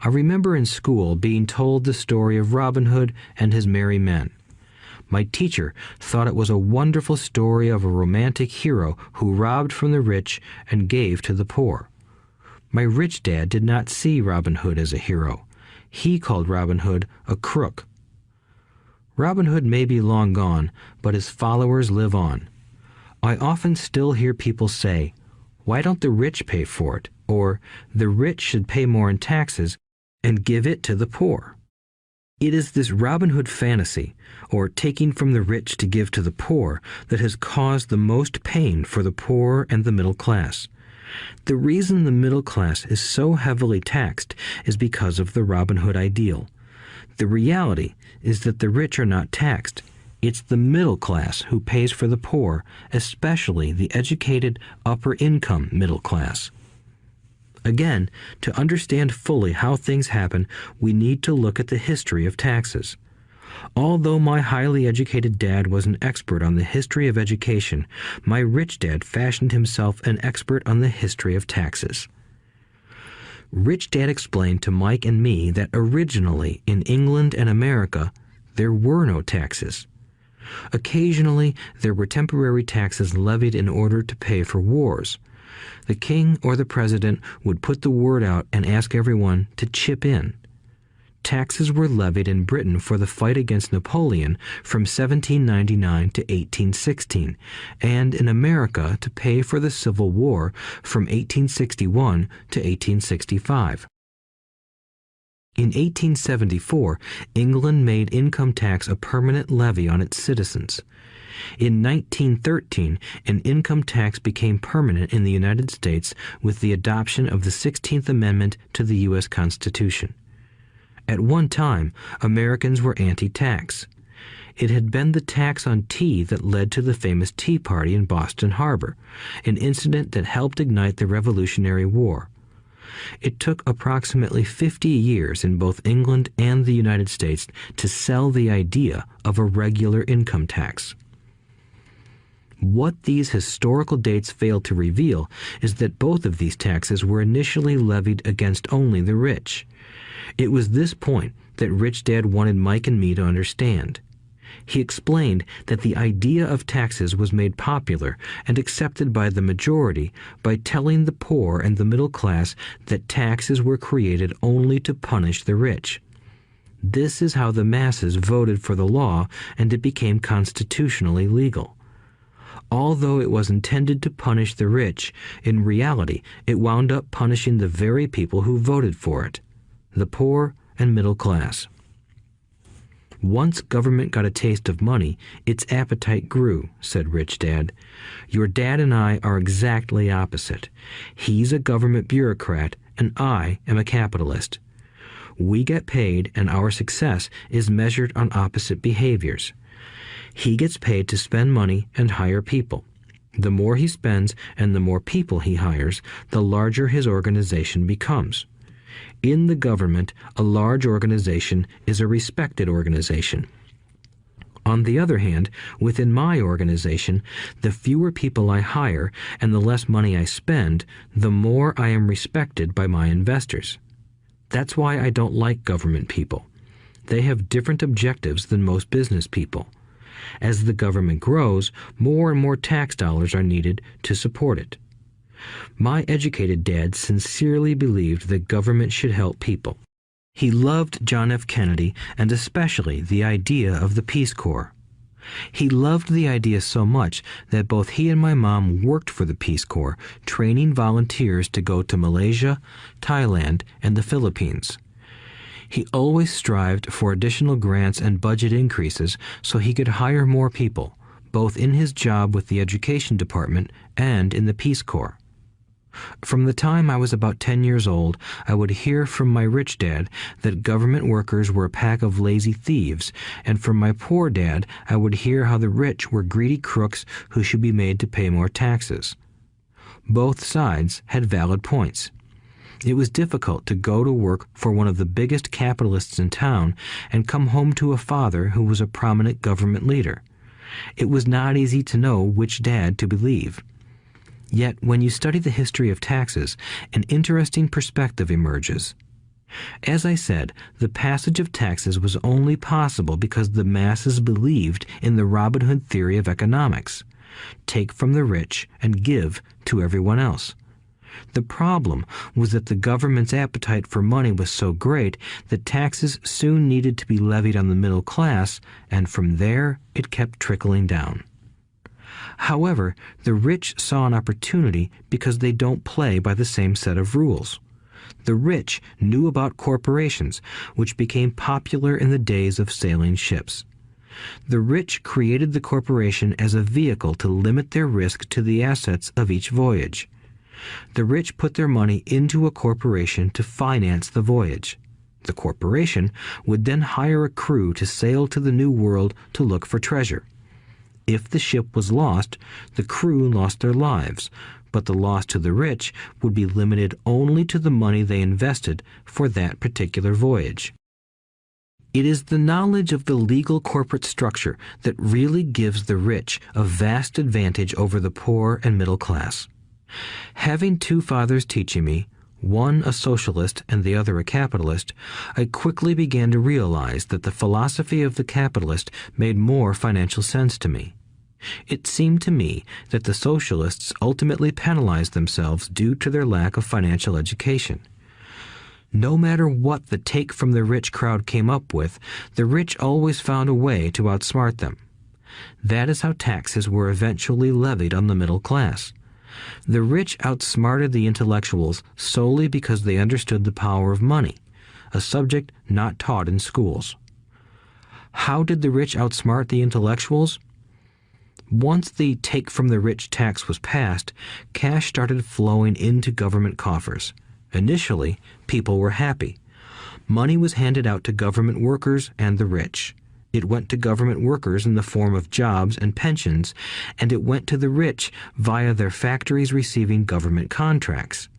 I remember in school being told the story of Robin Hood and his merry men. My teacher thought it was a wonderful story of a romantic hero who robbed from the rich and gave to the poor. My rich dad did not see Robin Hood as a hero. He called Robin Hood a crook. Robin Hood may be long gone, but his followers live on. I often still hear people say, "Why don't the rich pay for it?" Or, "The rich should pay more in taxes and give it to the poor." It is this Robin Hood fantasy, or taking from the rich to give to the poor, that has caused the most pain for the poor and the middle class. The reason the middle class is so heavily taxed is because of the Robin Hood ideal. The reality is that the rich are not taxed. It's the middle class who pays for the poor, especially the educated, upper-income middle class. Again, to understand fully how things happen, we need to look at the history of taxes. Although my highly educated dad was an expert on the history of education, my rich dad fashioned himself an expert on the history of taxes. Rich Dad explained to Mike and me that originally in England and America, there were no taxes. Occasionally, there were temporary taxes levied in order to pay for wars. The king or the president would put the word out and ask everyone to chip in. Taxes were levied in Britain for the fight against Napoleon from 1799 to 1816, and in America to pay for the Civil War from 1861 to 1865. In 1874, England made income tax a permanent levy on its citizens. In 1913, an income tax became permanent in the United States with the adoption of the 16th Amendment to the U.S. Constitution. At one time, Americans were anti-tax. It had been the tax on tea that led to the famous Tea Party in Boston Harbor, an incident that helped ignite the Revolutionary War. It took approximately 50 years in both England and the United States to sell the idea of a regular income tax. What these historical dates fail to reveal is that both of these taxes were initially levied against only the rich. It was this point that Rich Dad wanted Mike and me to understand. He explained that the idea of taxes was made popular and accepted by the majority by telling the poor and the middle class that taxes were created only to punish the rich. This is how the masses voted for the law, and it became constitutionally legal. Although it was intended to punish the rich, in reality it wound up punishing the very people who voted for it, the poor and middle class. Once government got a taste of money, its appetite grew, said Rich Dad. Your dad and I are exactly opposite. He's a government bureaucrat, and I am a capitalist. We get paid, and our success is measured on opposite behaviors. He gets paid to spend money and hire people. The more he spends and the more people he hires, the larger his organization becomes. In the government, a large organization is a respected organization. On the other hand, within my organization, the fewer people I hire and the less money I spend, the more I am respected by my investors. That's why I don't like government people. They have different objectives than most business people. As the government grows, more and more tax dollars are needed to support it. My educated dad sincerely believed that government should help people. He loved John F. Kennedy and especially the idea of the Peace Corps. He loved the idea so much that both he and my mom worked for the Peace Corps, training volunteers to go to Malaysia, Thailand, and the Philippines. He always strived for additional grants and budget increases so he could hire more people, both in his job with the Education Department and in the Peace Corps. From the time I was about 10 years old, I would hear from my rich dad that government workers were a pack of lazy thieves, and from my poor dad I would hear how the rich were greedy crooks who should be made to pay more taxes. Both sides had valid points. It was difficult to go to work for one of the biggest capitalists in town and come home to a father who was a prominent government leader. It was not easy to know which dad to believe. Yet, when you study the history of taxes, an interesting perspective emerges. As I said, the passage of taxes was only possible because the masses believed in the Robin Hood theory of economics. Take from the rich and give to everyone else. The problem was that the government's appetite for money was so great that taxes soon needed to be levied on the middle class, and from there it kept trickling down. However, the rich saw an opportunity because they don't play by the same set of rules. The rich knew about corporations, which became popular in the days of sailing ships. The rich created the corporation as a vehicle to limit their risk to the assets of each voyage. The rich put their money into a corporation to finance the voyage. The corporation would then hire a crew to sail to the New World to look for treasure. If the ship was lost, the crew lost their lives, but the loss to the rich would be limited only to the money they invested for that particular voyage. It is the knowledge of the legal corporate structure that really gives the rich a vast advantage over the poor and middle class. Having two fathers teaching me, one a socialist and the other a capitalist, I quickly began to realize that the philosophy of the capitalist made more financial sense to me. It seemed to me that the socialists ultimately penalized themselves due to their lack of financial education. No matter what the take from the rich crowd came up with, the rich always found a way to outsmart them. That is how taxes were eventually levied on the middle class. The rich outsmarted the intellectuals solely because they understood the power of money, a subject not taught in schools. How did the rich outsmart the intellectuals? Once the take from the rich tax was passed, cash started flowing into government coffers. Initially, people were happy. Money was handed out to government workers and the rich. It went to government workers in the form of jobs and pensions, and it went to the rich via their factories receiving government contracts.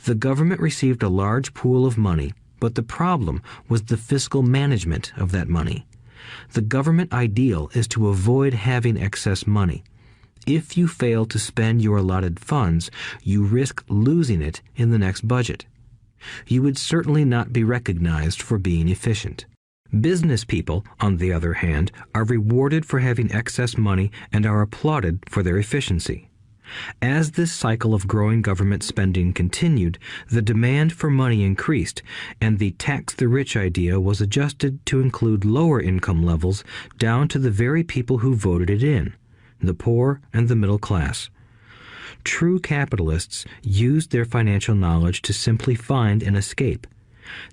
The government received a large pool of money, but the problem was the fiscal management of that money. The government ideal is to avoid having excess money. If you fail to spend your allotted funds, you risk losing it in the next budget. You would certainly not be recognized for being efficient. Business people, on the other hand, are rewarded for having excess money and are applauded for their efficiency. As this cycle of growing government spending continued, the demand for money increased, and the tax the rich idea was adjusted to include lower income levels down to the very people who voted it in, the poor and the middle class. True capitalists used their financial knowledge to simply find an escape.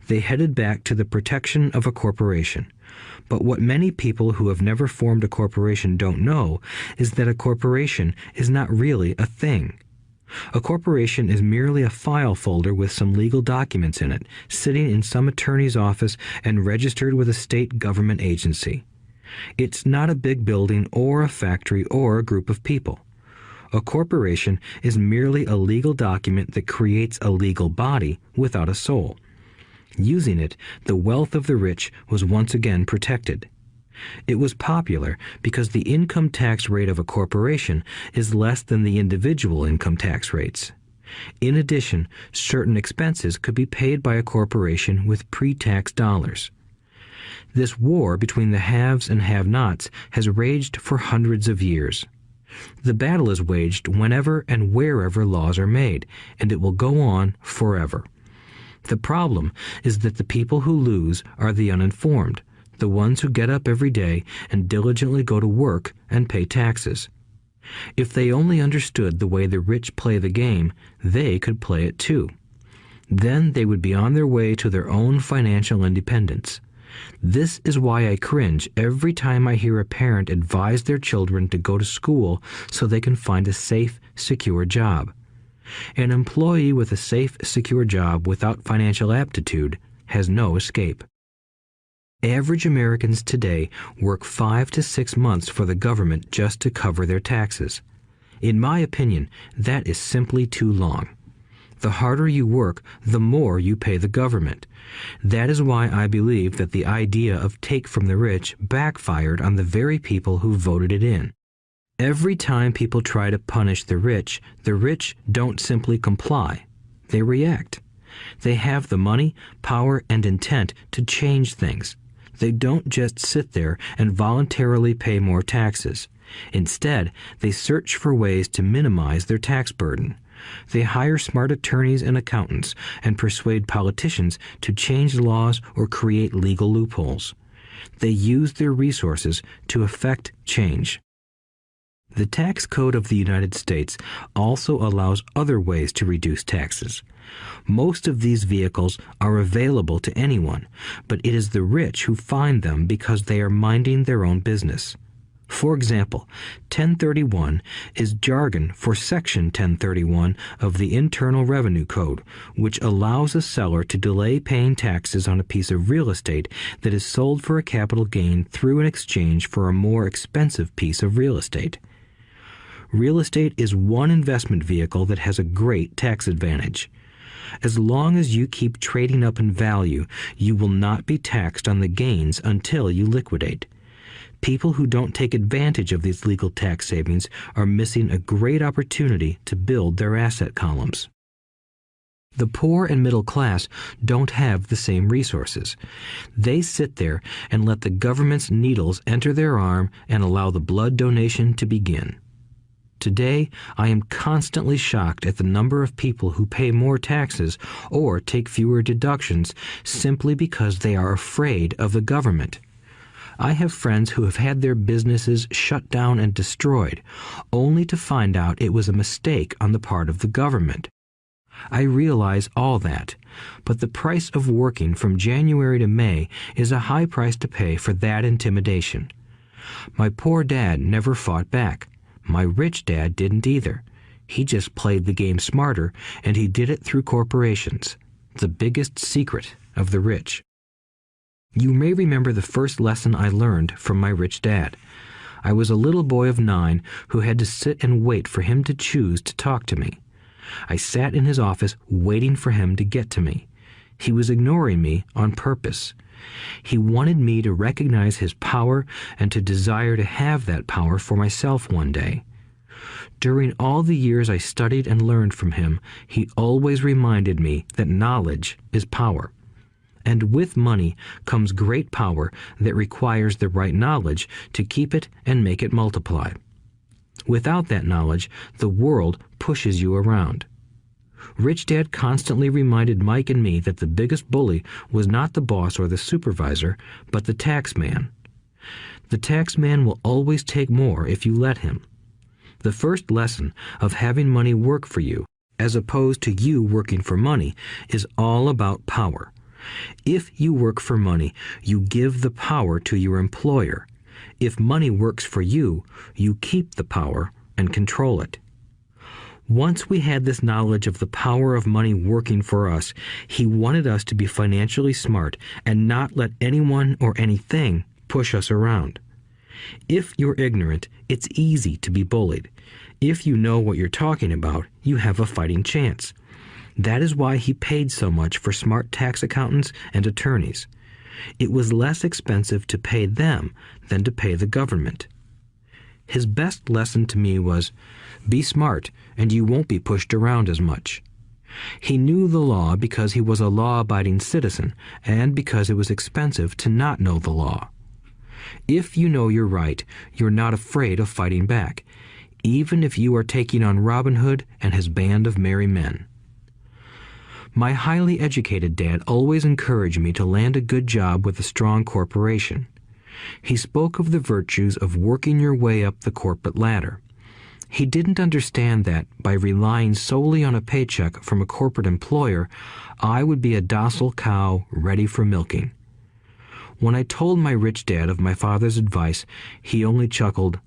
They headed back to the protection of a corporation. But what many people who have never formed a corporation don't know is that a corporation is not really a thing. A corporation is merely a file folder with some legal documents in it, sitting in some attorney's office and registered with a state government agency. It's not a big building or a factory or a group of people. A corporation is merely a legal document that creates a legal body without a soul. Using it, the wealth of the rich was once again protected. It was popular because the income tax rate of a corporation is less than the individual income tax rates. In addition, certain expenses could be paid by a corporation with pre-tax dollars. This war between the haves and have-nots has raged for hundreds of years. The battle is waged whenever and wherever laws are made, and it will go on forever. The problem is that the people who lose are the uninformed, the ones who get up every day and diligently go to work and pay taxes. If they only understood the way the rich play the game, they could play it too. Then they would be on their way to their own financial independence. This is why I cringe every time I hear a parent advise their children to go to school so they can find a safe, secure job. An employee with a safe, secure job without financial aptitude has no escape. Average Americans today work 5 to 6 months for the government just to cover their taxes. In my opinion, that is simply too long. The harder you work, the more you pay the government. That is why I believe that the idea of take from the rich backfired on the very people who voted it in. Every time people try to punish the rich don't simply comply. They react. They have the money, power, and intent to change things. They don't just sit there and voluntarily pay more taxes. Instead, they search for ways to minimize their tax burden. They hire smart attorneys and accountants and persuade politicians to change laws or create legal loopholes. They use their resources to effect change. The tax code of the United States also allows other ways to reduce taxes. Most of these vehicles are available to anyone, but it is the rich who find them because they are minding their own business. For example, 1031 is jargon for Section 1031 of the Internal Revenue Code, which allows a seller to delay paying taxes on a piece of real estate that is sold for a capital gain through an exchange for a more expensive piece of real estate. Real estate is one investment vehicle that has a great tax advantage. As long as you keep trading up in value, you will not be taxed on the gains until you liquidate. People who don't take advantage of these legal tax savings are missing a great opportunity to build their asset columns. The poor and middle class don't have the same resources. They sit there and let the government's needles enter their arm and allow the blood donation to begin. Today, I am constantly shocked at the number of people who pay more taxes or take fewer deductions simply because they are afraid of the government. I have friends who have had their businesses shut down and destroyed, only to find out it was a mistake on the part of the government. I realize all that, but the price of working from January to May is a high price to pay for that intimidation. My poor dad never fought back. My rich dad didn't either. He just played the game smarter, and he did it through corporations, the biggest secret of the rich. You may remember the first lesson I learned from my rich dad. I was a little boy of 9 who had to sit and wait for him to choose to talk to me. I sat in his office waiting for him to get to me. He was ignoring me on purpose. He wanted me to recognize his power and to desire to have that power for myself one day. During all the years I studied and learned from him, he always reminded me that knowledge is power. and with money comes great power that requires the right knowledge to keep it and make it multiply. Without that knowledge, the world pushes you around. Rich Dad constantly reminded Mike and me that the biggest bully was not the boss or the supervisor, but the tax man. The tax man will always take more if you let him. The first lesson of having money work for you, as opposed to you working for money, is all about power. If you work for money, you give the power to your employer. If money works for you, you keep the power and control it. Once we had this knowledge of the power of money working for us, he wanted us to be financially smart and not let anyone or anything push us around. If you're ignorant, it's easy to be bullied. If you know what you're talking about, you have a fighting chance. That is why he paid so much for smart tax accountants and attorneys. It was less expensive to pay them than to pay the government. His best lesson to me was, be smart and you won't be pushed around as much. He knew the law because he was a law-abiding citizen and because it was expensive to not know the law. If you know you're right, you're not afraid of fighting back, even if you are taking on Robin Hood and his band of merry men. My highly educated dad always encouraged me to land a good job with a strong corporation. He spoke of the virtues of working your way up the corporate ladder. He didn't understand that, by relying solely on a paycheck from a corporate employer, I would be a docile cow ready for milking. When I told my rich dad of my father's advice, he only chuckled.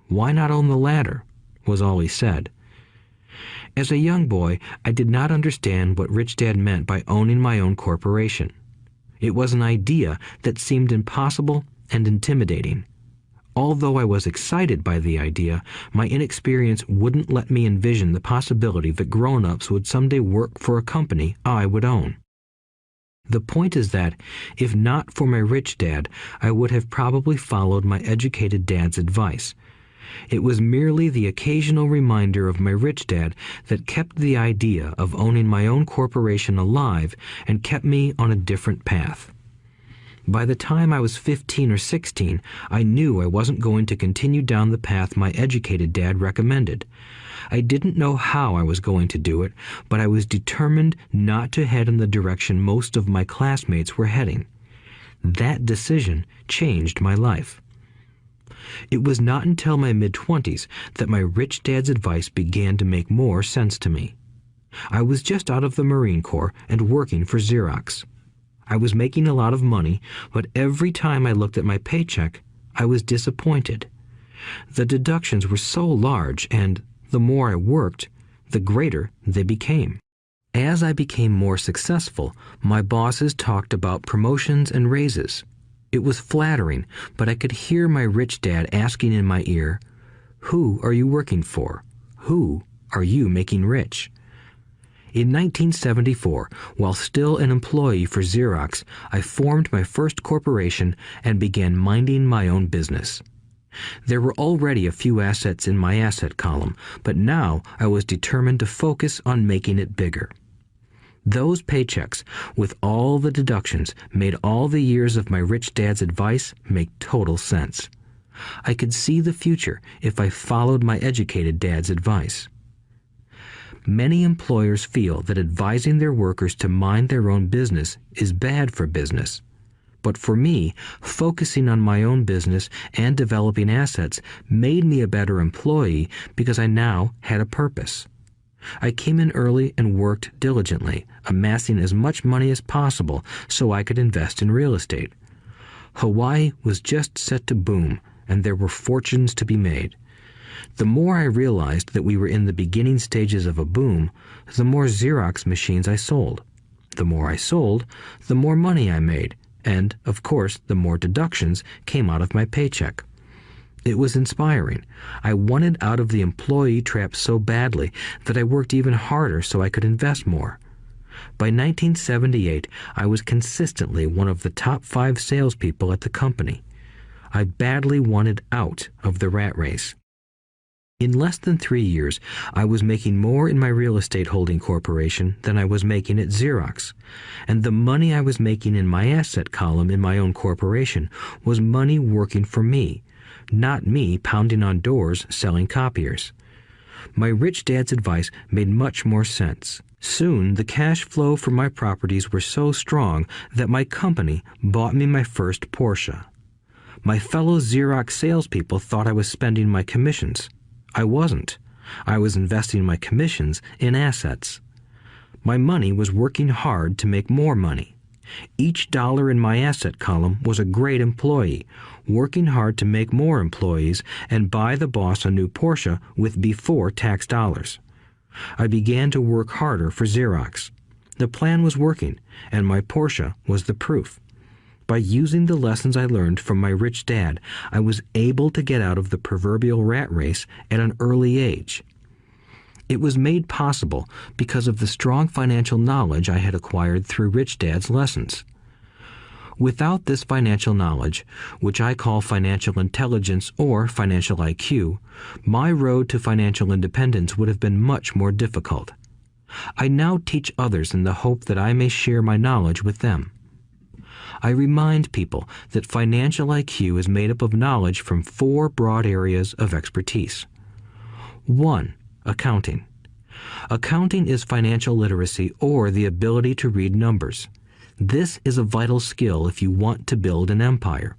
"Why not own the ladder?" was all he said. As a young boy, I did not understand what Rich Dad meant by owning my own corporation. It was an idea that seemed impossible and intimidating. Although I was excited by the idea, my inexperience wouldn't let me envision the possibility that grown-ups would someday work for a company I would own. The point is that, if not for my rich dad, I would have probably followed my educated dad's advice. It was merely the occasional reminder of my rich dad that kept the idea of owning my own corporation alive and kept me on a different path. By the time I was 15 or 16, I knew I wasn't going to continue down the path my educated dad recommended. I didn't know how I was going to do it, but I was determined not to head in the direction most of my classmates were heading. That decision changed my life. It was not until my mid-20s that my rich dad's advice began to make more sense to me. I was just out of the Marine Corps and working for Xerox. I was making a lot of money, but every time I looked at my paycheck, I was disappointed. The deductions were so large, and the more I worked, the greater they became. As I became more successful, my bosses talked about promotions and raises. It was flattering, but I could hear my rich dad asking in my ear, "Who are you working for? Who are you making rich?" In 1974, while still an employee for Xerox, I formed my first corporation and began minding my own business. There were already a few assets in my asset column, but now I was determined to focus on making it bigger. Those paychecks, with all the deductions, made all the years of my rich dad's advice make total sense. I could see the future if I followed my educated dad's advice. Many employers feel that advising their workers to mind their own business is bad for business. But for me, focusing on my own business and developing assets made me a better employee because I now had a purpose. I came in early and worked diligently, amassing as much money as possible so I could invest in real estate. Hawaii was just set to boom, and there were fortunes to be made. The more I realized that we were in the beginning stages of a boom, the more Xerox machines I sold. The more I sold, the more money I made, and, of course, the more deductions came out of my paycheck. It was inspiring. I wanted out of the employee trap so badly that I worked even harder so I could invest more. By 1978, I was consistently one of the top 5 salespeople at the company. I badly wanted out of the rat race. In less than 3 years, I was making more in my real estate holding corporation than I was making at Xerox, and the money I was making in my asset column in my own corporation was money working for me, not me pounding on doors selling copiers. My rich dad's advice made much more sense. Soon, the cash flow from my properties were so strong that my company bought me my first Porsche. My fellow Xerox salespeople thought I was spending my commissions. I wasn't. I was investing my commissions in assets. My money was working hard to make more money. Each dollar in my asset column was a great employee, working hard to make more employees and buy the boss a new Porsche with before-tax dollars. I began to work harder for Xerox. The plan was working, and my Porsche was the proof. By using the lessons I learned from my rich dad, I was able to get out of the proverbial rat race at an early age. It was made possible because of the strong financial knowledge I had acquired through Rich Dad's lessons. Without this financial knowledge, which I call financial intelligence or financial IQ, my road to financial independence would have been much more difficult. I now teach others in the hope that I may share my knowledge with them. I remind people that financial IQ is made up of knowledge from 4 broad areas of expertise. 1. Accounting. Accounting is financial literacy or the ability to read numbers. This is a vital skill if you want to build an empire.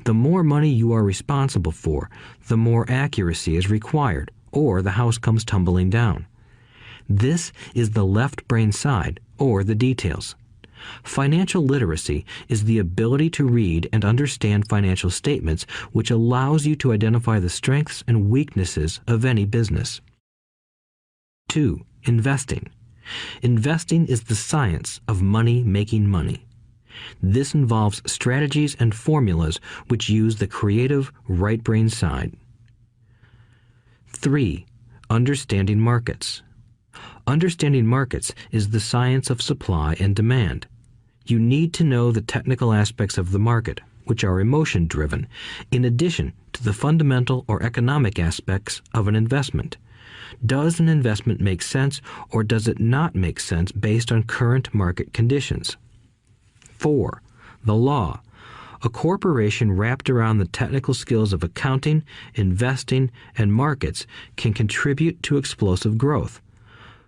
The more money you are responsible for, the more accuracy is required, or the house comes tumbling down. This is the left brain side, or the details. Financial literacy is the ability to read and understand financial statements, which allows you to identify the strengths and weaknesses of any business. 2. Investing. Investing is the science of money making money. This involves strategies and formulas which use the creative right brain side. 3. Understanding markets. Understanding markets is the science of supply and demand. You need to know the technical aspects of the market, which are emotion-driven, in addition to the fundamental or economic aspects of an investment. Does an investment make sense or does it not make sense based on current market conditions? 4. The law. A corporation wrapped around the technical skills of accounting, investing, and markets can contribute to explosive growth.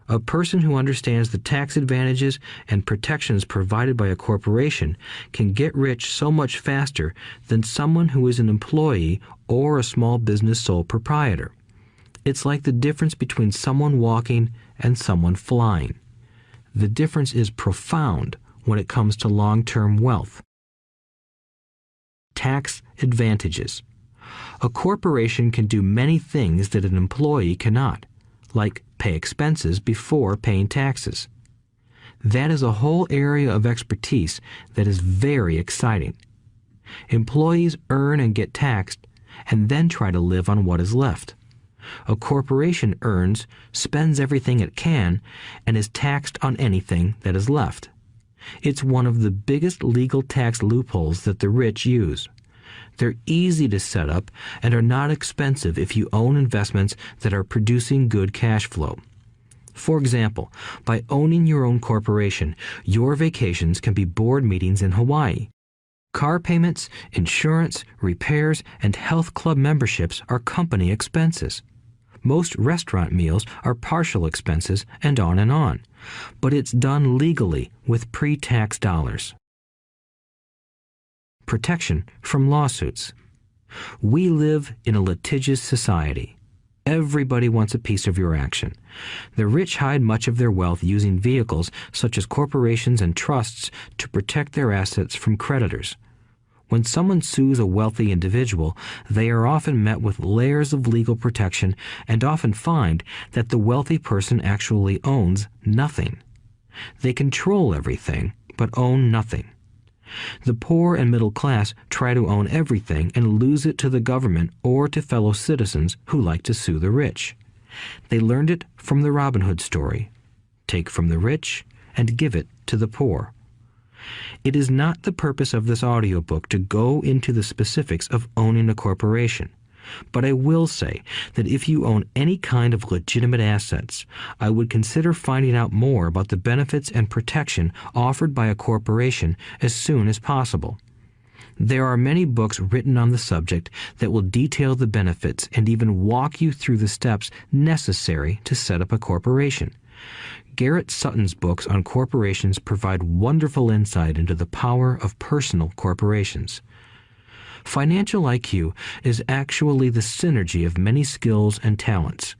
A person who understands the tax advantages and protections provided by a corporation can get rich so much faster than someone who is an employee or a small business sole proprietor. It's like the difference between someone walking and someone flying. The difference is profound when it comes to long-term wealth. Tax advantages. A corporation can do many things that an employee cannot, like pay expenses before paying taxes. That is a whole area of expertise that is very exciting. Employees earn and get taxed and then try to live on what is left. A corporation earns, spends everything it can, and is taxed on anything that is left. It's one of the biggest legal tax loopholes that the rich use. They're easy to set up and are not expensive if you own investments that are producing good cash flow. For example, by owning your own corporation, your vacations can be board meetings in Hawaii. Car payments, insurance, repairs, and health club memberships are company expenses. Most restaurant meals are partial expenses, and on. But it's done legally with pre-tax dollars. Protection from lawsuits. We live in a litigious society. Everybody wants a piece of your action. The rich hide much of their wealth using vehicles such as corporations and trusts to protect their assets from creditors. When someone sues a wealthy individual, they are often met with layers of legal protection and often find that the wealthy person actually owns nothing. They control everything, but own nothing. The poor and middle class try to own everything and lose it to the government or to fellow citizens who like to sue the rich. They learned it from the Robin Hood story. Take from the rich and give it to the poor. It is not the purpose of this audiobook to go into the specifics of owning a corporation. But I will say that if you own any kind of legitimate assets, I would consider finding out more about the benefits and protection offered by a corporation as soon as possible. There are many books written on the subject that will detail the benefits and even walk you through the steps necessary to set up a corporation. Garrett Sutton's books on corporations provide wonderful insight into the power of personal corporations. Financial IQ is actually the synergy of many skills and talents.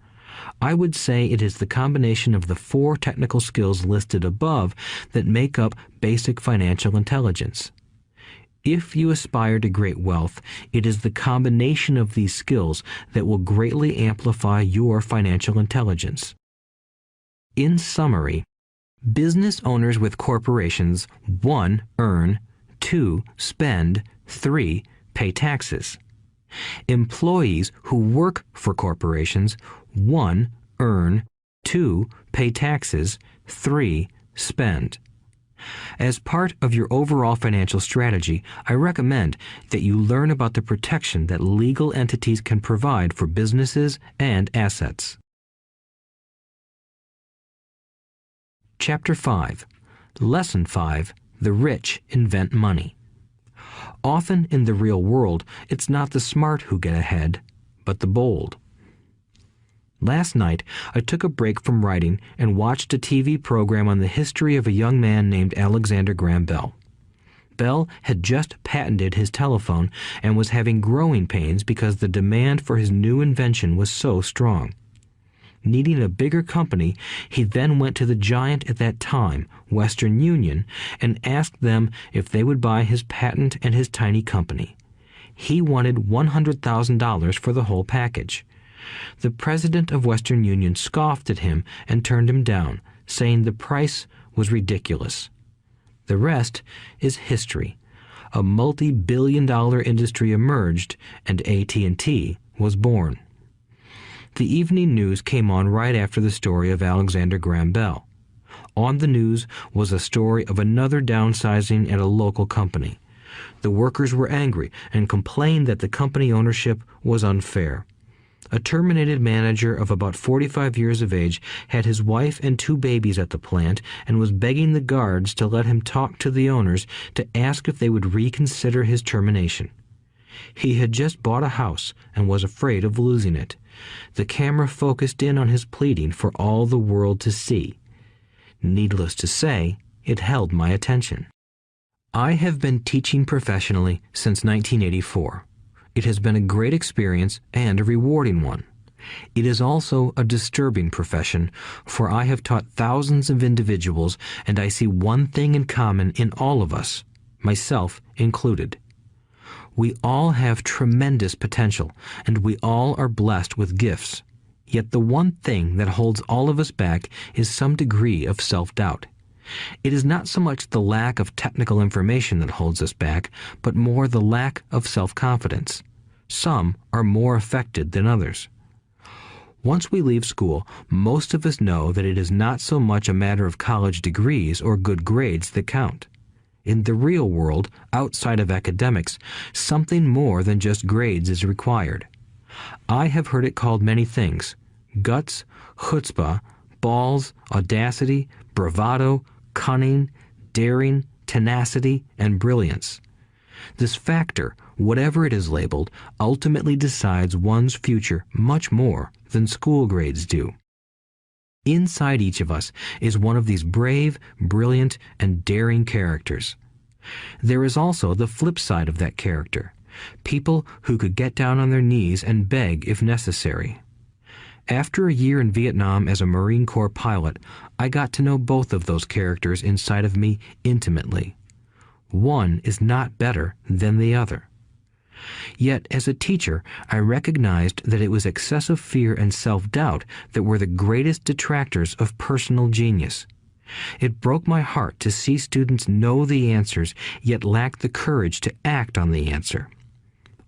I would say it is the combination of the 4 technical skills listed above that make up basic financial intelligence. If you aspire to great wealth, it is the combination of these skills that will greatly amplify your financial intelligence. In summary, business owners with corporations 1. Earn, 2. Spend, 3. Pay taxes. Employees who work for corporations 1. Earn, 2. Pay taxes, 3. Spend. As part of your overall financial strategy, I recommend that you learn about the protection that legal entities can provide for businesses and assets. Chapter 5. Lesson 5. The rich invent money. Often in the real world, it's not the smart who get ahead, but the bold. Last night, I took a break from writing and watched a TV program on the history of a young man named Alexander Graham Bell. Bell had just patented his telephone and was having growing pains because the demand for his new invention was so strong. Needing a bigger company, he then went to the giant at that time, Western Union, and asked them if they would buy his patent and his tiny company. He wanted $100,000 for the whole package. The president of Western Union scoffed at him and turned him down, saying the price was ridiculous. The rest is history. A multi-billion-dollar industry emerged, and AT&T was born. The evening news came on right after the story of Alexander Graham Bell. On the news was a story of another downsizing at a local company. The workers were angry and complained that the company ownership was unfair. A terminated manager of about 45 years of age had his wife and 2 babies at the plant and was begging the guards to let him talk to the owners to ask if they would reconsider his termination. He had just bought a house and was afraid of losing it. The camera focused in on his pleading for all the world to see. Needless to say, it held my attention. I have been teaching professionally since 1984. It has been a great experience and a rewarding one. It is also a disturbing profession, for I have taught thousands of individuals, and I see one thing in common in all of us, myself included. We all have tremendous potential, and we all are blessed with gifts. Yet the one thing that holds all of us back is some degree of self-doubt. It is not so much the lack of technical information that holds us back, but more the lack of self-confidence. Some are more affected than others. Once we leave school, most of us know that it is not so much a matter of college degrees or good grades that count. In the real world, outside of academics, something more than just grades is required. I have heard it called many things: guts, chutzpah, balls, audacity, bravado, cunning, daring, tenacity, and brilliance. This factor, whatever it is labeled, ultimately decides one's future much more than school grades do. Inside each of us is one of these brave, brilliant, and daring characters. There is also the flip side of that character, people who could get down on their knees and beg if necessary. After a year in Vietnam as a Marine Corps pilot, I got to know both of those characters inside of me intimately. One is not better than the other. Yet, as a teacher, I recognized that it was excessive fear and self-doubt that were the greatest detractors of personal genius. It broke my heart to see students know the answers, yet lack the courage to act on the answer.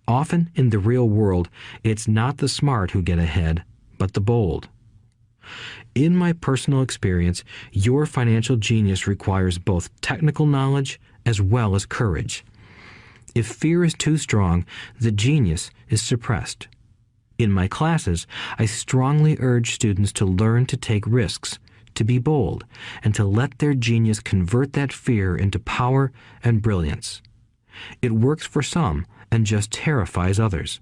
Often in the real world, it's not the smart who get ahead, but the bold. In my personal experience, your financial genius requires both technical knowledge as well as courage. If fear is too strong, the genius is suppressed. In my classes, I strongly urge students to learn to take risks, to be bold, and to let their genius convert that fear into power and brilliance. It works for some and just terrifies others.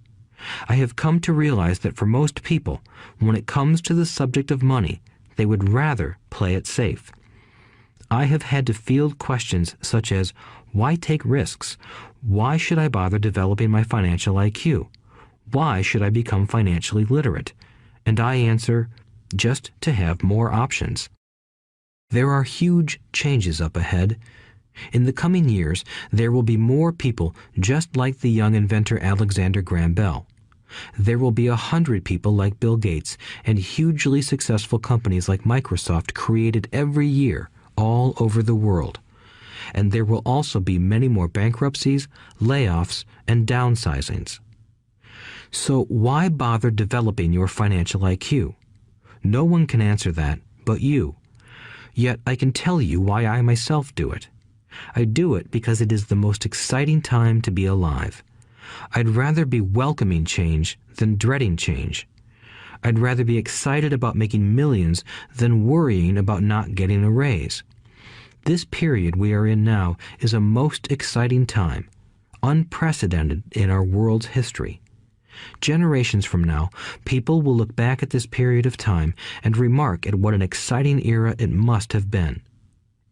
I have come to realize that for most people, when it comes to the subject of money, they would rather play it safe. I have had to field questions such as, why take risks? Why should I bother developing my financial IQ? Why should I become financially literate? And I answer, just to have more options. There are huge changes up ahead. In the coming years, there will be more people just like the young inventor Alexander Graham Bell. There will be 100 people like Bill Gates and hugely successful companies like Microsoft created every year all over the world. And there will also be many more bankruptcies, layoffs, and downsizings. So why bother developing your financial IQ? No one can answer that but you. Yet I can tell you why I myself do it. I do it because it is the most exciting time to be alive. I'd rather be welcoming change than dreading change. I'd rather be excited about making millions than worrying about not getting a raise. This period we are in now is a most exciting time, unprecedented in our world's history. Generations from now, people will look back at this period of time and remark at what an exciting era it must have been.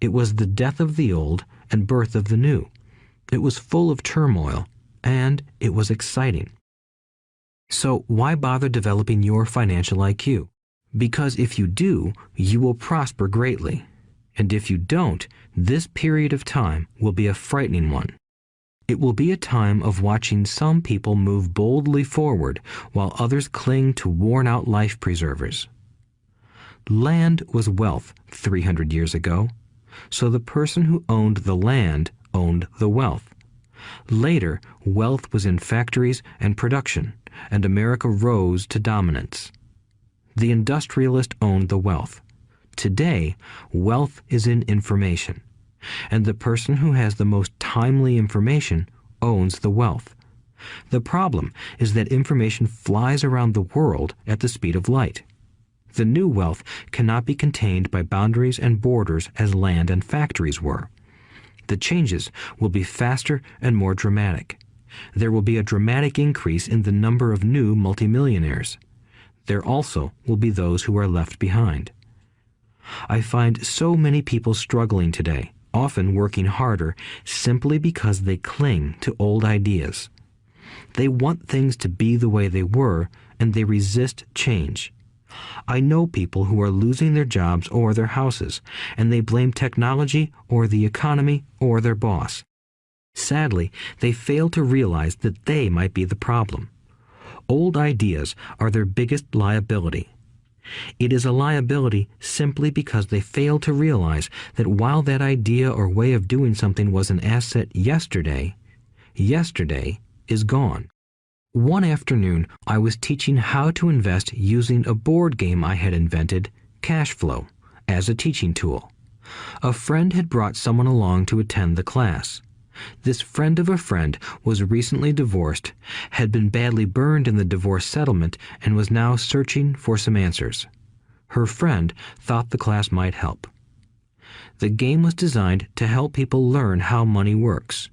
It was the death of the old and birth of the new. It was full of turmoil, and it was exciting. So why bother developing your financial IQ? Because if you do, you will prosper greatly. And if you don't, this period of time will be a frightening one. It will be a time of watching some people move boldly forward while others cling to worn-out life preservers. Land was wealth 300 years ago, so the person who owned the land owned the wealth. Later, wealth was in factories and production, and America rose to dominance. The industrialist owned the wealth. Today, wealth is in information, and the person who has the most timely information owns the wealth. The problem is that information flies around the world at the speed of light. The new wealth cannot be contained by boundaries and borders as land and factories were. The changes will be faster and more dramatic. There will be a dramatic increase in the number of new multimillionaires. There also will be those who are left behind. I find so many people struggling today, often working harder, simply because they cling to old ideas. They want things to be the way they were, and they resist change. I know people who are losing their jobs or their houses, and they blame technology or the economy or their boss. Sadly, they fail to realize that they might be the problem. Old ideas are their biggest liability. It is a liability simply because they fail to realize that while that idea or way of doing something was an asset yesterday, yesterday is gone. One afternoon, I was teaching how to invest using a board game I had invented, Cash Flow, as a teaching tool. A friend had brought someone along to attend the class. This friend of a friend was recently divorced, had been badly burned in the divorce settlement, and was now searching for some answers. Her friend thought the class might help. The game was designed to help people learn how money works.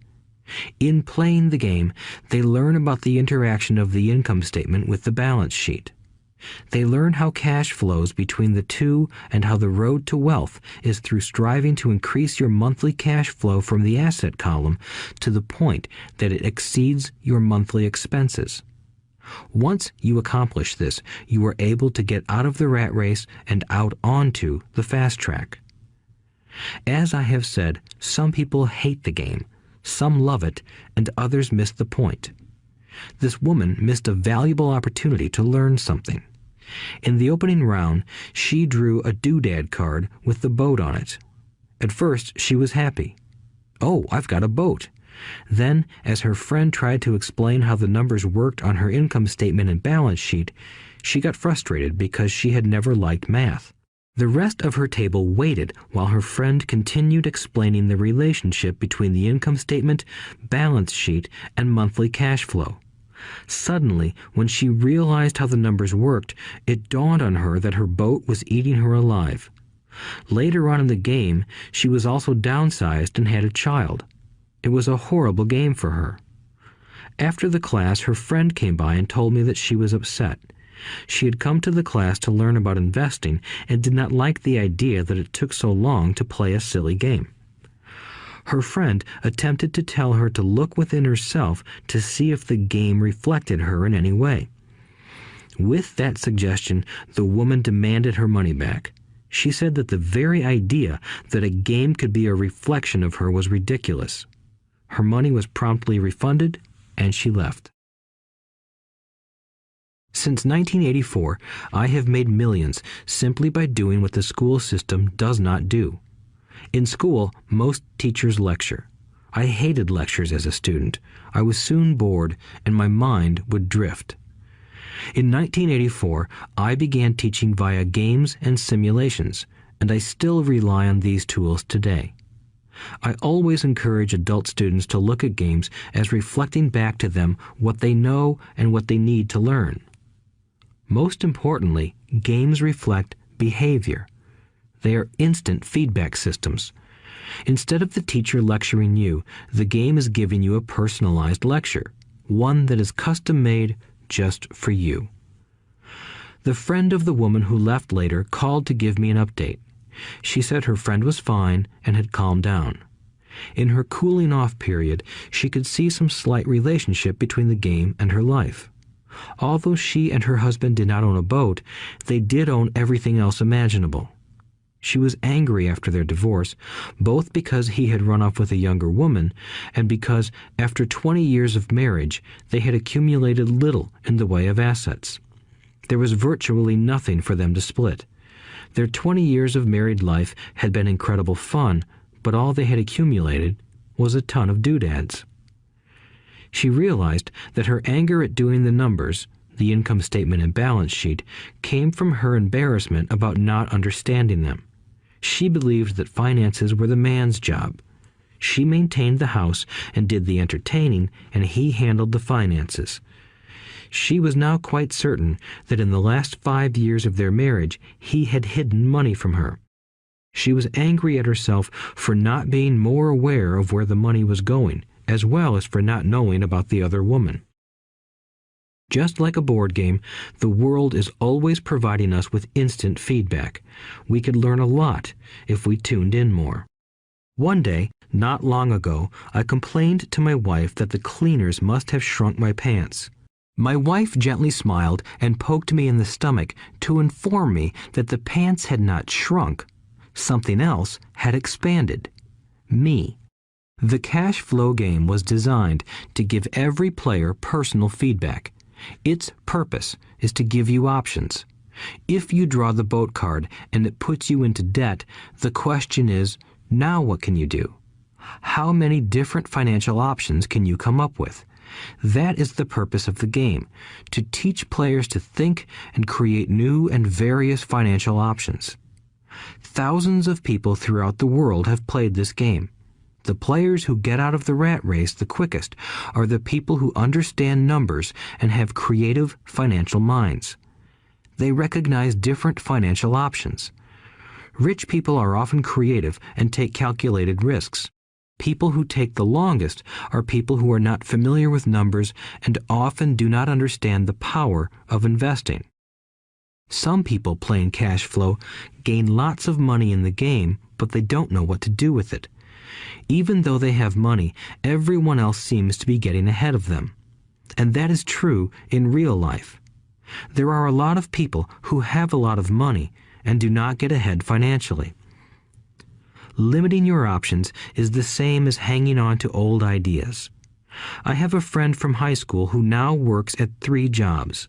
In playing the game, they learn about the interaction of the income statement with the balance sheet. They learn how cash flows between the two and how the road to wealth is through striving to increase your monthly cash flow from the asset column to the point that it exceeds your monthly expenses. Once you accomplish this, you are able to get out of the rat race and out onto the fast track. As I have said, some people hate the game, some love it, and others miss the point. This woman missed a valuable opportunity to learn something. In the opening round, she drew a doodad card with the boat on it. At first, she was happy. "Oh, I've got a boat." Then, as her friend tried to explain how the numbers worked on her income statement and balance sheet, she got frustrated because she had never liked math. The rest of her table waited while her friend continued explaining the relationship between the income statement, balance sheet, and monthly cash flow. Suddenly, when she realized how the numbers worked, it dawned on her that her boat was eating her alive. Later on in the game, she was also downsized and had a child. It was a horrible game for her. After the class, her friend came by and told me that she was upset. She had come to the class to learn about investing and did not like the idea that it took so long to play a silly game. Her friend attempted to tell her to look within herself to see if the game reflected her in any way. With that suggestion, the woman demanded her money back. She said that the very idea that a game could be a reflection of her was ridiculous. Her money was promptly refunded, and she left. Since 1984, I have made millions simply by doing what the school system does not do. In school, most teachers lecture. I hated lectures as a student. I was soon bored, and my mind would drift. In 1984, I began teaching via games and simulations, and I still rely on these tools today. I always encourage adult students to look at games as reflecting back to them what they know and what they need to learn. Most importantly, games reflect behavior. They are instant feedback systems. Instead of the teacher lecturing you, the game is giving you a personalized lecture, one that is custom-made just for you. The friend of the woman who left later called to give me an update. She said her friend was fine and had calmed down. In her cooling-off period, she could see some slight relationship between the game and her life. Although she and her husband did not own a boat, they did own everything else imaginable. She was angry after their divorce, both because he had run off with a younger woman and because, after 20 years of marriage, they had accumulated little in the way of assets. There was virtually nothing for them to split. Their 20 years of married life had been incredible fun, but all they had accumulated was a ton of doodads. She realized that her anger at doing the numbers, the income statement and balance sheet, came from her embarrassment about not understanding them. She believed that finances were the man's job. She maintained the house and did the entertaining, and he handled the finances. She was now quite certain that in the last 5 years of their marriage, he had hidden money from her. She was angry at herself for not being more aware of where the money was going, as well as for not knowing about the other woman. Just like a board game, the world is always providing us with instant feedback. We could learn a lot if we tuned in more. One day, not long ago, I complained to my wife that the cleaners must have shrunk my pants. My wife gently smiled and poked me in the stomach to inform me that the pants had not shrunk. Something else had expanded. Me. The cash flow game was designed to give every player personal feedback. Its purpose is to give you options. If you draw the boat card and it puts you into debt, the question is, now what can you do? How many different financial options can you come up with? That is the purpose of the game, to teach players to think and create new and various financial options. Thousands of people throughout the world have played this game. The players who get out of the rat race the quickest are the people who understand numbers and have creative financial minds. They recognize different financial options. Rich people are often creative and take calculated risks. People who take the longest are people who are not familiar with numbers and often do not understand the power of investing. Some people playing cash flow gain lots of money in the game, but they don't know what to do with it. Even though they have money, everyone else seems to be getting ahead of them. And that is true in real life. There are a lot of people who have a lot of money and do not get ahead financially. Limiting your options is the same as hanging on to old ideas. I have a friend from high school who now works at 3 jobs.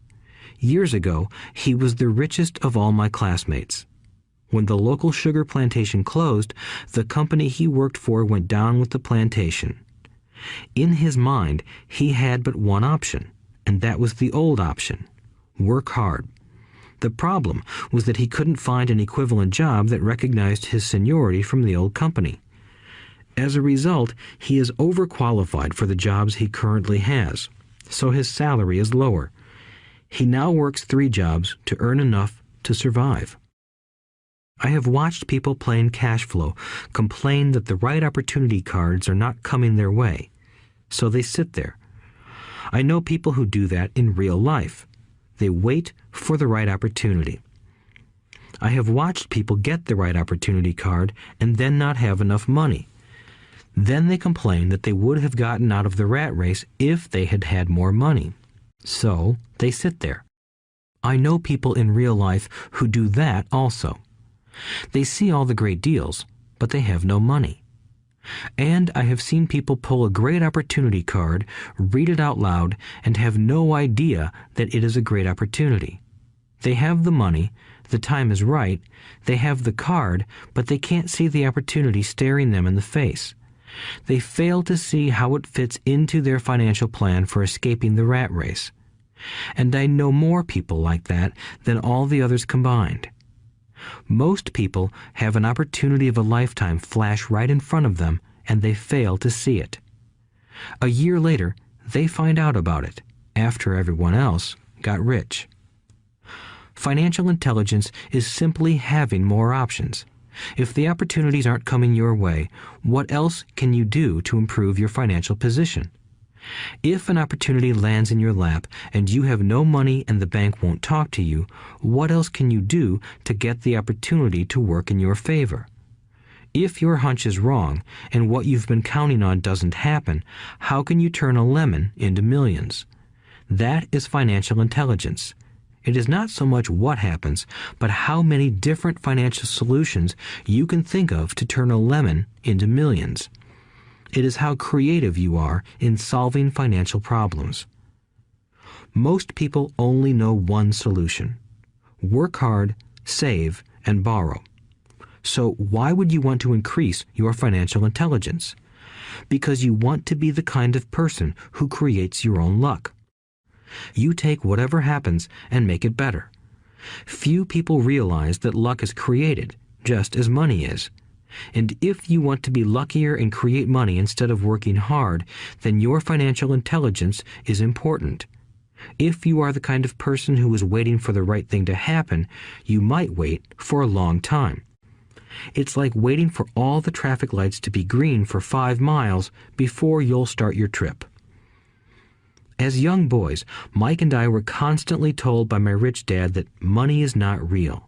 Years ago, he was the richest of all my classmates. When the local sugar plantation closed, the company he worked for went down with the plantation. In his mind, he had but one option, and that was the old option: work hard. The problem was that he couldn't find an equivalent job that recognized his seniority from the old company. As a result, he is overqualified for the jobs he currently has. so his salary is lower. He now works 3 jobs to earn enough to survive. I have watched people playing cash flow complain that the right opportunity cards are not coming their way, so they sit there. I know people who do that in real life. They wait for the right opportunity. I have watched people get the right opportunity card and then not have enough money. Then they complain that they would have gotten out of the rat race if they had had more money. So they sit there. I know people in real life who do that also. They see all the great deals, but they have no money. And I have seen people pull a great opportunity card, read it out loud, and have no idea that it is a great opportunity. They have the money, the time is right, they have the card, but they can't see the opportunity staring them in the face. They fail to see how it fits into their financial plan for escaping the rat race. And I know more people like that than all the others combined. Most people have an opportunity of a lifetime flash right in front of them, and they fail to see it. A year later, they find out about it, after everyone else got rich. Financial intelligence is simply having more options. If the opportunities aren't coming your way, what else can you do to improve your financial position? If an opportunity lands in your lap and you have no money and the bank won't talk to you, what else can you do to get the opportunity to work in your favor? If your hunch is wrong and what you've been counting on doesn't happen, how can you turn a lemon into millions? That is financial intelligence. It is not so much what happens, but how many different financial solutions you can think of to turn a lemon into millions. It is how creative you are in solving financial problems. Most people only know one solution: work hard, save, and borrow. So why would you want to increase your financial intelligence? Because you want to be the kind of person who creates your own luck. You take whatever happens and make it better. Few people realize that luck is created, just as money is. And if you want to be luckier and create money instead of working hard, then your financial intelligence is important. If you are the kind of person who is waiting for the right thing to happen, you might wait for a long time. It's like waiting for all the traffic lights to be green for 5 miles before you'll start your trip. As young boys, Mike and I were constantly told by my rich dad that money is not real.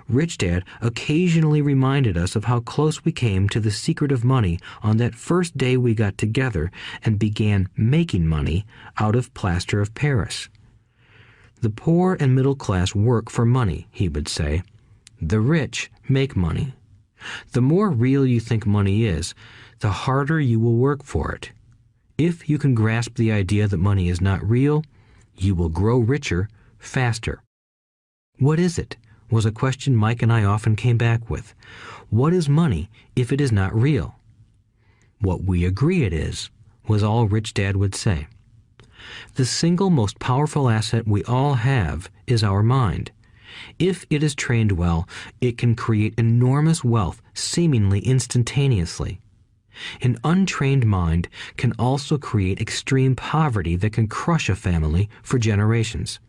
Rich Dad occasionally reminded us of how close we came to the secret of money on that first day we got together and began making money out of plaster of Paris. The poor and middle class work for money, he would say. The rich make money. The more real you think money is, the harder you will work for it. If you can grasp the idea that money is not real, you will grow richer faster. What is it? Was a question Mike and I often came back with. What is money if it is not real? What we agree it is, was all Rich Dad would say. The single most powerful asset we all have is our mind. If it is trained well, it can create enormous wealth seemingly instantaneously. An untrained mind can also create extreme poverty that can crush a family for generations.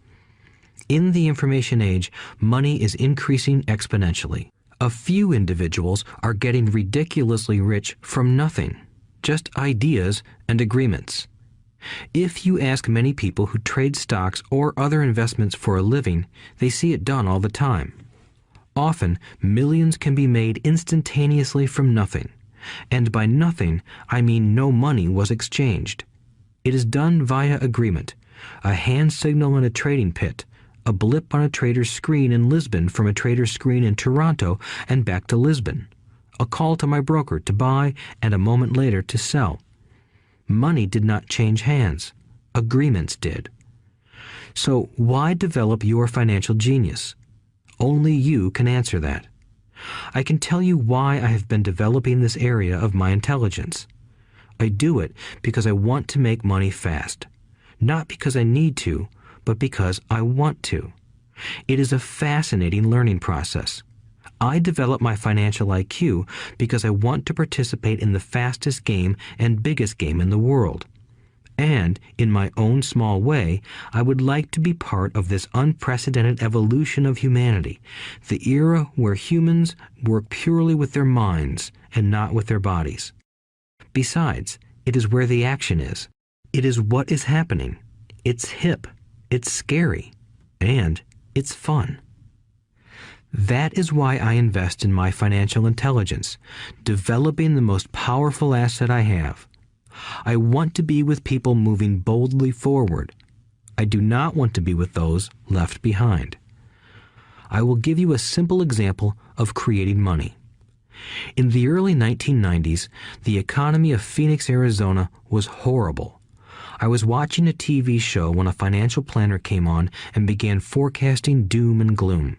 In the information age, money is increasing exponentially. A few individuals are getting ridiculously rich from nothing, just ideas and agreements. If you ask many people who trade stocks or other investments for a living, they see it done all the time. Often, millions can be made instantaneously from nothing. And by nothing, I mean no money was exchanged. It is done via agreement, a hand signal in a trading pit, a blip on a trader's screen in Lisbon from a trader's screen in Toronto and back to Lisbon, a call to my broker to buy and a moment later to sell. Money did not change hands. Agreements did. So why develop your financial genius? Only you can answer that. I can tell you why I have been developing this area of my intelligence. I do it because I want to make money fast. Not because I need to, but because I want to. It is a fascinating learning process. I develop my financial IQ because I want to participate in the fastest game and biggest game in the world. And, in my own small way, I would like to be part of this unprecedented evolution of humanity, the era where humans work purely with their minds and not with their bodies. Besides, it is where the action is. It is what is happening. It's hip, it's scary, and it's fun. That is why I invest in my financial intelligence, developing the most powerful asset I have. I want to be with people moving boldly forward. I do not want to be with those left behind. I will give you a simple example of creating money. In the early 1990s, the economy of Phoenix, Arizona was horrible. I was watching a TV show when a financial planner came on and began forecasting doom and gloom.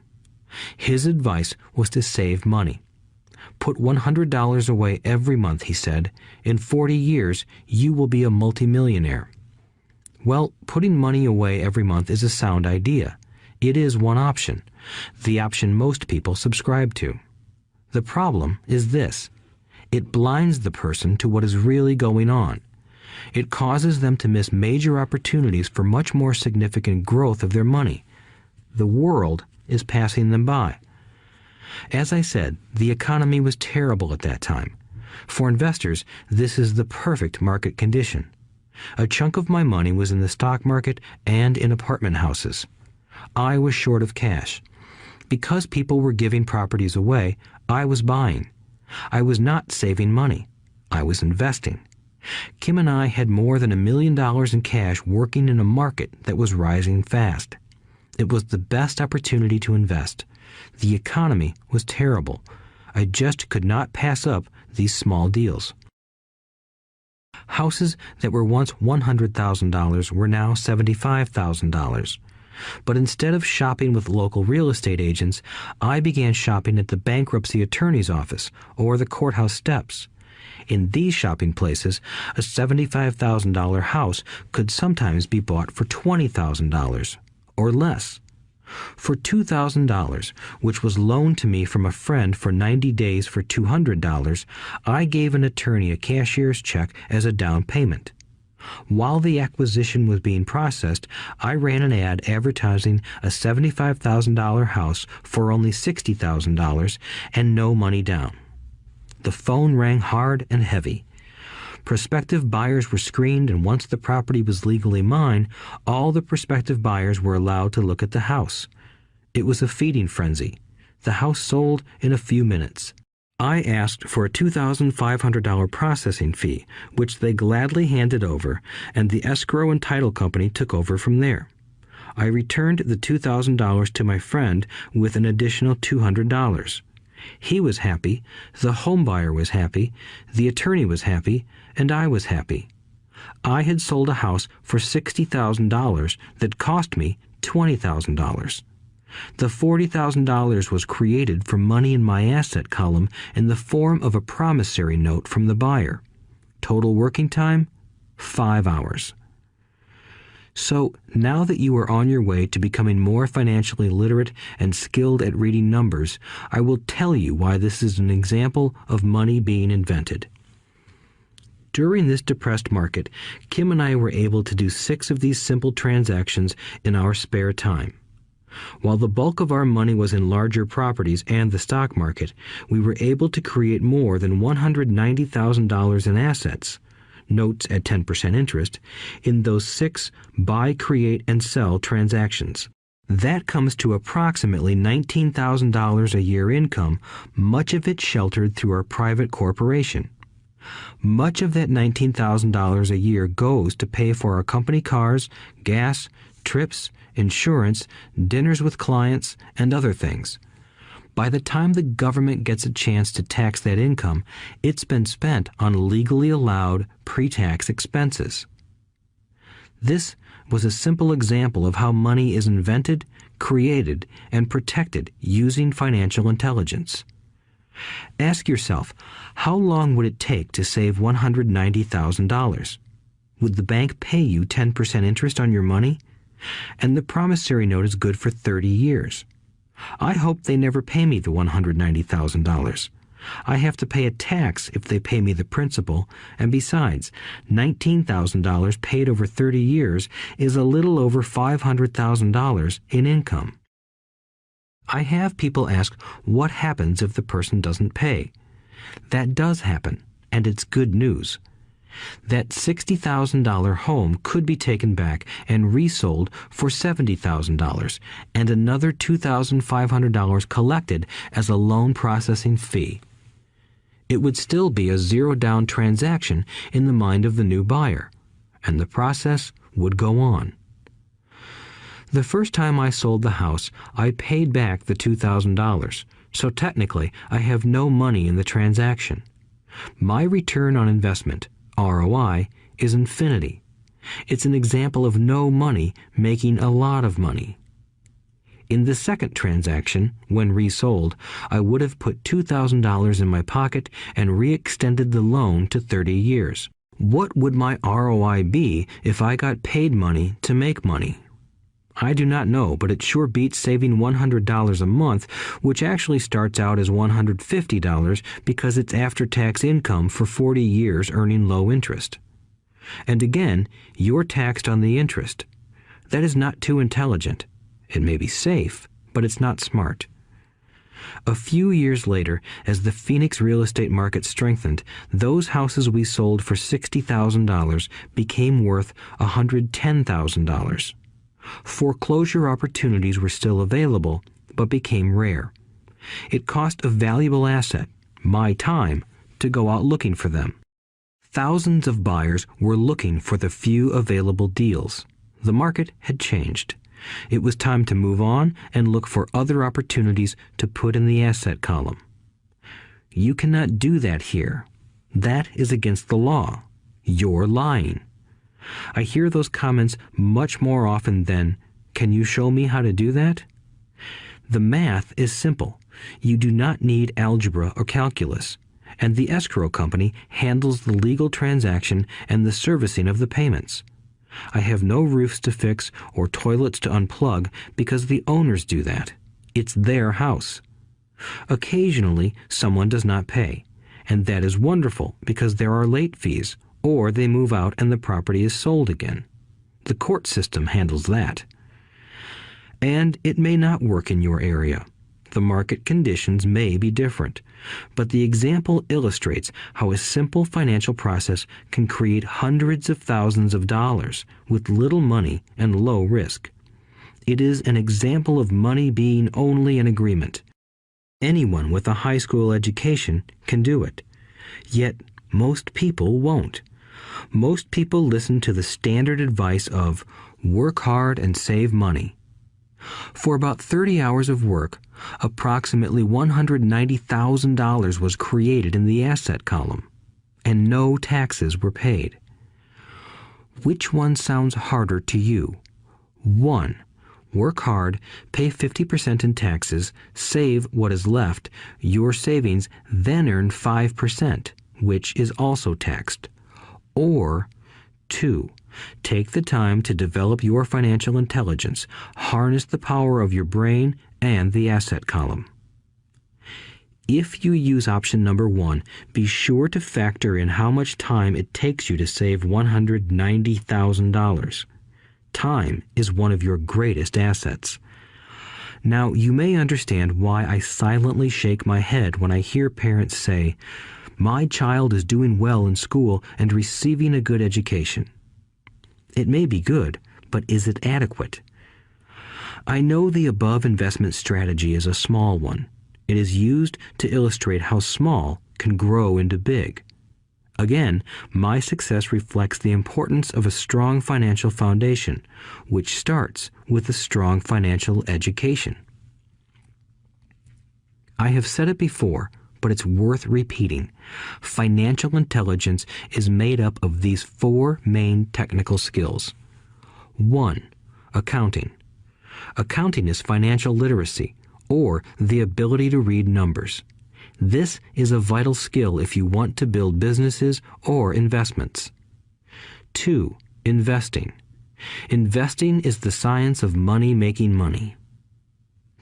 His advice was to save money. Put $100 away every month, he said. In 40 years, you will be a multimillionaire. Well, putting money away every month is a sound idea. It is one option, the option most people subscribe to. The problem is this. It blinds the person to what is really going on. It causes them to miss major opportunities for much more significant growth of their money. The world is passing them by. As I said, the economy was terrible at that time. For investors, this is the perfect market condition. A chunk of my money was in the stock market and in apartment houses. I was short of cash. Because people were giving properties away, I was buying. I was not saving money. I was investing. Kim and I had more than $1 million in cash working in a market that was rising fast. It was the best opportunity to invest. The economy was terrible. I just could not pass up these small deals. Houses that were once $100,000 were now $75,000. But instead of shopping with local real estate agents, I began shopping at the bankruptcy attorney's office or the courthouse steps. In these shopping places, a $75,000 house could sometimes be bought for $20,000 or less. For $2,000, which was loaned to me from a friend for 90 days for $200, I gave an attorney a cashier's check as a down payment. While the acquisition was being processed, I ran an ad advertising a $75,000 house for only $60,000 and no money down. The phone rang hard and heavy. Prospective buyers were screened, and once the property was legally mine, all the prospective buyers were allowed to look at the house. It was a feeding frenzy. The house sold in a few minutes. I asked for a $2,500 processing fee, which they gladly handed over, and the escrow and title company took over from there. I returned the $2,000 to my friend with an additional $200. He was happy, the home buyer was happy, the attorney was happy, and I was happy. I had sold a house for $60,000 that cost me $20,000. The $40,000 was created from money in my asset column in the form of a promissory note from the buyer. Total working time, 5 hours. So, now that you are on your way to becoming more financially literate and skilled at reading numbers, I will tell you why this is an example of money being invented. During this depressed market, Kim and I were able to do 6 of these simple transactions in our spare time. While the bulk of our money was in larger properties and the stock market, we were able to create more than $190,000 in assets, notes at 10% interest, in those 6 buy, create, and sell transactions. That comes to approximately $19,000 a year income, much of it sheltered through our private corporation. Much of that $19,000 a year goes to pay for our company cars, gas, trips, insurance, dinners with clients, and other things. By the time the government gets a chance to tax that income, it's been spent on legally allowed pre-tax expenses. This was a simple example of how money is invented, created, and protected using financial intelligence. Ask yourself, how long would it take to save $190,000? Would the bank pay you 10% interest on your money? And the promissory note is good for 30 years. I hope they never pay me the $190,000. I have to pay a tax if they pay me the principal, and besides, $19,000 paid over 30 years is a little over $500,000 in income. I have people ask what happens if the person doesn't pay. That does happen, and it's good news. That $60,000 home could be taken back and resold for $70,000 and another $2,500 collected as a loan processing fee. It would still be a zero-down transaction in the mind of the new buyer, and the process would go on. The first time I sold the house, I paid back the $2,000, so technically I have no money in the transaction. My return on investment, ROI, is infinity. It's an example of no money making a lot of money. In the second transaction, when resold, I would have put $2,000 in my pocket and re-extended the loan to 30 years. What would my ROI be if I got paid money to make money? I do not know, but it sure beats saving $100 a month, which actually starts out as $150 because it's after-tax income for 40 years earning low interest. And again, you're taxed on the interest. That is not too intelligent. It may be safe, but it's not smart. A few years later, as the Phoenix real estate market strengthened, those houses we sold for $60,000 became worth $110,000. Foreclosure opportunities were still available, but became rare. It cost a valuable asset, my time, to go out looking for them. Thousands of buyers were looking for the few available deals. The market had changed. It was time to move on and look for other opportunities to put in the asset column. You cannot do that here. That is against the law. You're lying. I hear those comments much more often than, "Can you show me how to do that?" The math is simple. You do not need algebra or calculus, and the escrow company handles the legal transaction and the servicing of the payments. I have no roofs to fix or toilets to unplug because the owners do that. It's their house. Occasionally, someone does not pay, and that is wonderful because there are late fees, or they move out and the property is sold again. The court system handles that. And it may not work in your area. The market conditions may be different, but the example illustrates how a simple financial process can create hundreds of thousands of dollars with little money and low risk. It is an example of money being only an agreement. Anyone with a high school education can do it. Yet most people won't. Most people listen to the standard advice of work hard and save money. For about 30 hours of work, approximately $190,000 was created in the asset column, and no taxes were paid. Which one sounds harder to you? 1. Work hard, pay 50% in taxes, save what is left, your savings, then earn 5%, which is also taxed. Or 2. Take the time to develop your financial intelligence, harness the power of your brain and the asset column. If you use option number 1, be sure to factor in how much time it takes you to save $190,000. Time is one of your greatest assets. Now, you may understand why I silently shake my head when I hear parents say, "My child is doing well in school and receiving a good education." It may be good, but is it adequate? I know the above investment strategy is a small one. It is used to illustrate how small can grow into big. Again, my success reflects the importance of a strong financial foundation, which starts with a strong financial education. I have said it before, but it's worth repeating. Financial intelligence is made up of these 4 main technical skills. 1. Accounting. Accounting is financial literacy, or the ability to read numbers. This is a vital skill if you want to build businesses or investments. 2. Investing. Investing is the science of money making money.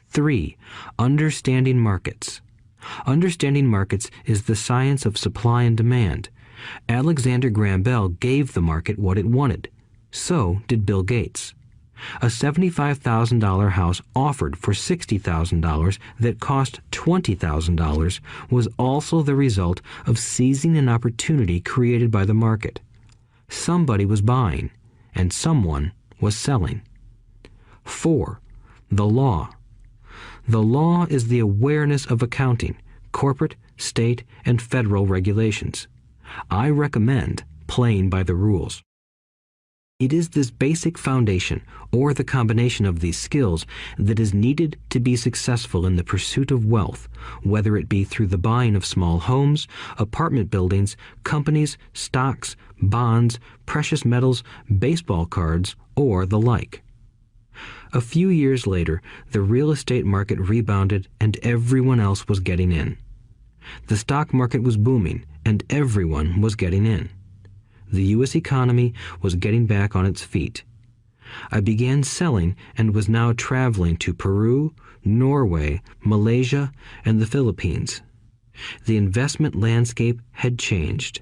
3. Understanding markets. Understanding markets is the science of supply and demand. Alexander Graham Bell gave the market what it wanted. So did Bill Gates. A $75,000 house offered for $60,000 that cost $20,000 was also the result of seizing an opportunity created by the market. Somebody was buying, and someone was selling. 4. The law. The law is the awareness of accounting, corporate, state, and federal regulations. I recommend playing by the rules. It is this basic foundation, or the combination of these skills, that is needed to be successful in the pursuit of wealth, whether it be through the buying of small homes, apartment buildings, companies, stocks, bonds, precious metals, baseball cards, or the like. A few years later, the real estate market rebounded and everyone else was getting in. The stock market was booming and everyone was getting in. The U.S. economy was getting back on its feet. I began selling and was now traveling to Peru, Norway, Malaysia, and the Philippines. The investment landscape had changed.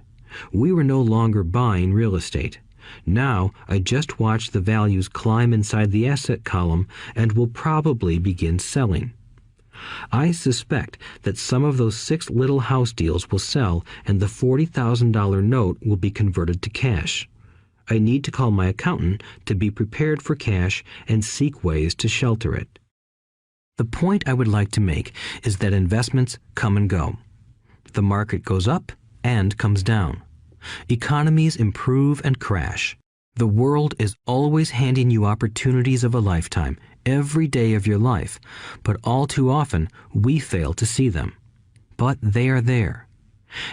We were no longer buying real estate. Now I just watch the values climb inside the asset column and will probably begin selling. I suspect that some of those 6 little house deals will sell and the $40,000 note will be converted to cash. I need to call my accountant to be prepared for cash and seek ways to shelter it. The point I would like to make is that investments come and go. The market goes up and comes down. Economies improve and crash. The world is always handing you opportunities of a lifetime, every day of your life, but all too often we fail to see them. But they are there.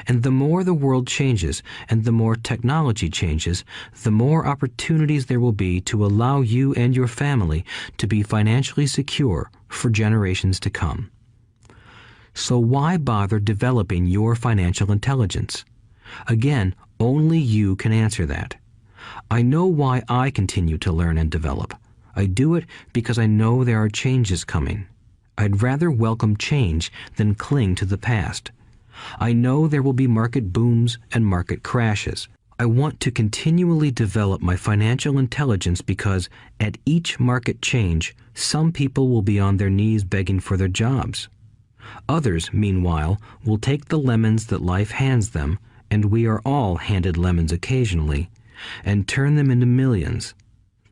And the more the world changes and the more technology changes, the more opportunities there will be to allow you and your family to be financially secure for generations to come. So why bother developing your financial intelligence? Again, only you can answer that. I know why I continue to learn and develop. I do it because I know there are changes coming. I'd rather welcome change than cling to the past. I know there will be market booms and market crashes. I want to continually develop my financial intelligence because at each market change, some people will be on their knees begging for their jobs. Others, meanwhile, will take the lemons that life hands them, and we are all handed lemons occasionally, and turn them into millions.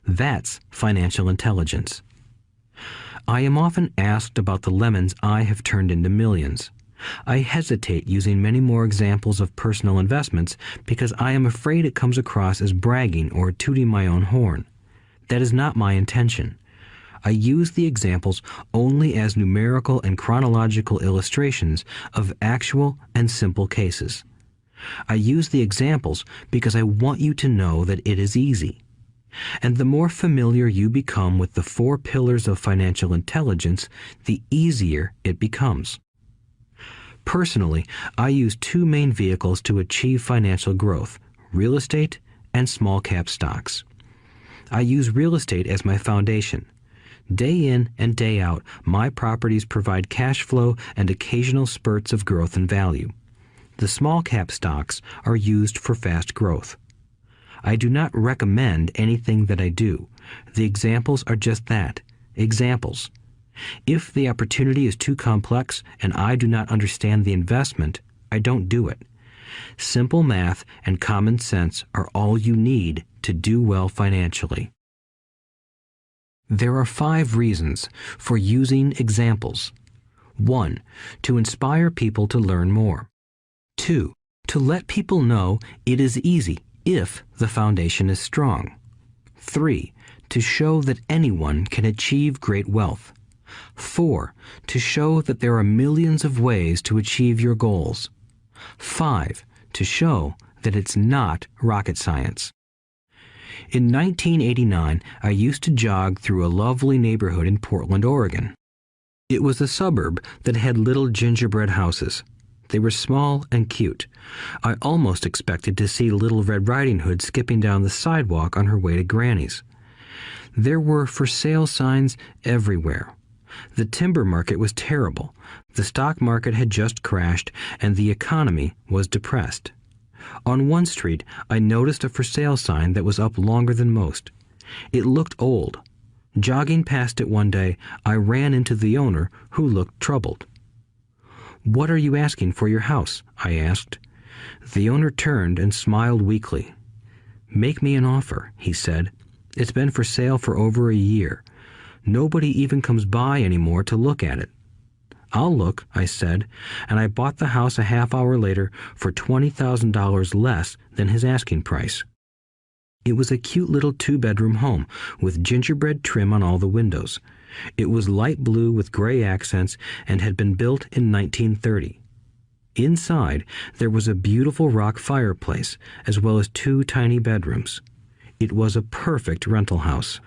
That's financial intelligence. I am often asked about the lemons I have turned into millions. I hesitate using many more examples of personal investments because I am afraid it comes across as bragging or tooting my own horn. That is not my intention. I use the examples only as numerical and chronological illustrations of actual and simple cases. I use the examples because I want you to know that it is easy. And the more familiar you become with the 4 pillars of financial intelligence, the easier it becomes. Personally, I use 2 main vehicles to achieve financial growth: real estate and small cap stocks. I use real estate as my foundation. Day in and day out, my properties provide cash flow and occasional spurts of growth and value. The small cap stocks are used for fast growth. I do not recommend anything that I do. The examples are just that, examples. If the opportunity is too complex and I do not understand the investment, I don't do it. Simple math and common sense are all you need to do well financially. There are 5 reasons for using examples. 1. To inspire people to learn more. 2. To let people know it is easy if the foundation is strong. 3. To show that anyone can achieve great wealth. 4. To show that there are millions of ways to achieve your goals. 5. To show that it's not rocket science. In 1989, I used to jog through a lovely neighborhood in Portland, Oregon. It was a suburb that had little gingerbread houses. They were small and cute. I almost expected to see Little Red Riding Hood skipping down the sidewalk on her way to Granny's. There were for sale signs everywhere. The timber market was terrible. The stock market had just crashed, and the economy was depressed. On one street, I noticed a for sale sign that was up longer than most. It looked old. Jogging past it one day, I ran into the owner, who looked troubled. "What are you asking for your house?" I asked. The owner turned and smiled weakly. "Make me an offer," he said. "It's been for sale for over a year. Nobody even comes by anymore to look at it." "I'll look," I said, and I bought the house a half hour later for $20,000 less than his asking price. It was a cute little 2-bedroom home with gingerbread trim on all the windows. It was light blue with gray accents and had been built in 1930. Inside, there was a beautiful rock fireplace, as well as 2 tiny bedrooms. It was a perfect rental house.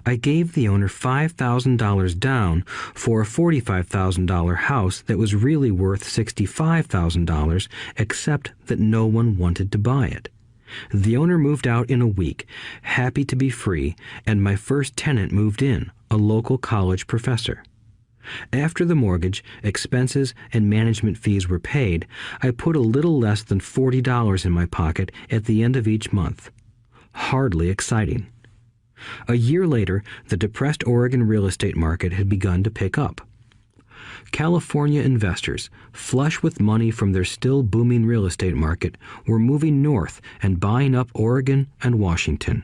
I gave the owner $5,000 down for a $45,000 house that was really worth $65,000, except that no one wanted to buy it. The owner moved out in a week, happy to be free, and my first tenant moved in, a local college professor. After the mortgage, expenses, and management fees were paid, I put a little less than $40 in my pocket at the end of each month. Hardly exciting. A year later, the depressed Oregon real estate market had begun to pick up. California investors, flush with money from their still booming real estate market, were moving north and buying up Oregon and Washington.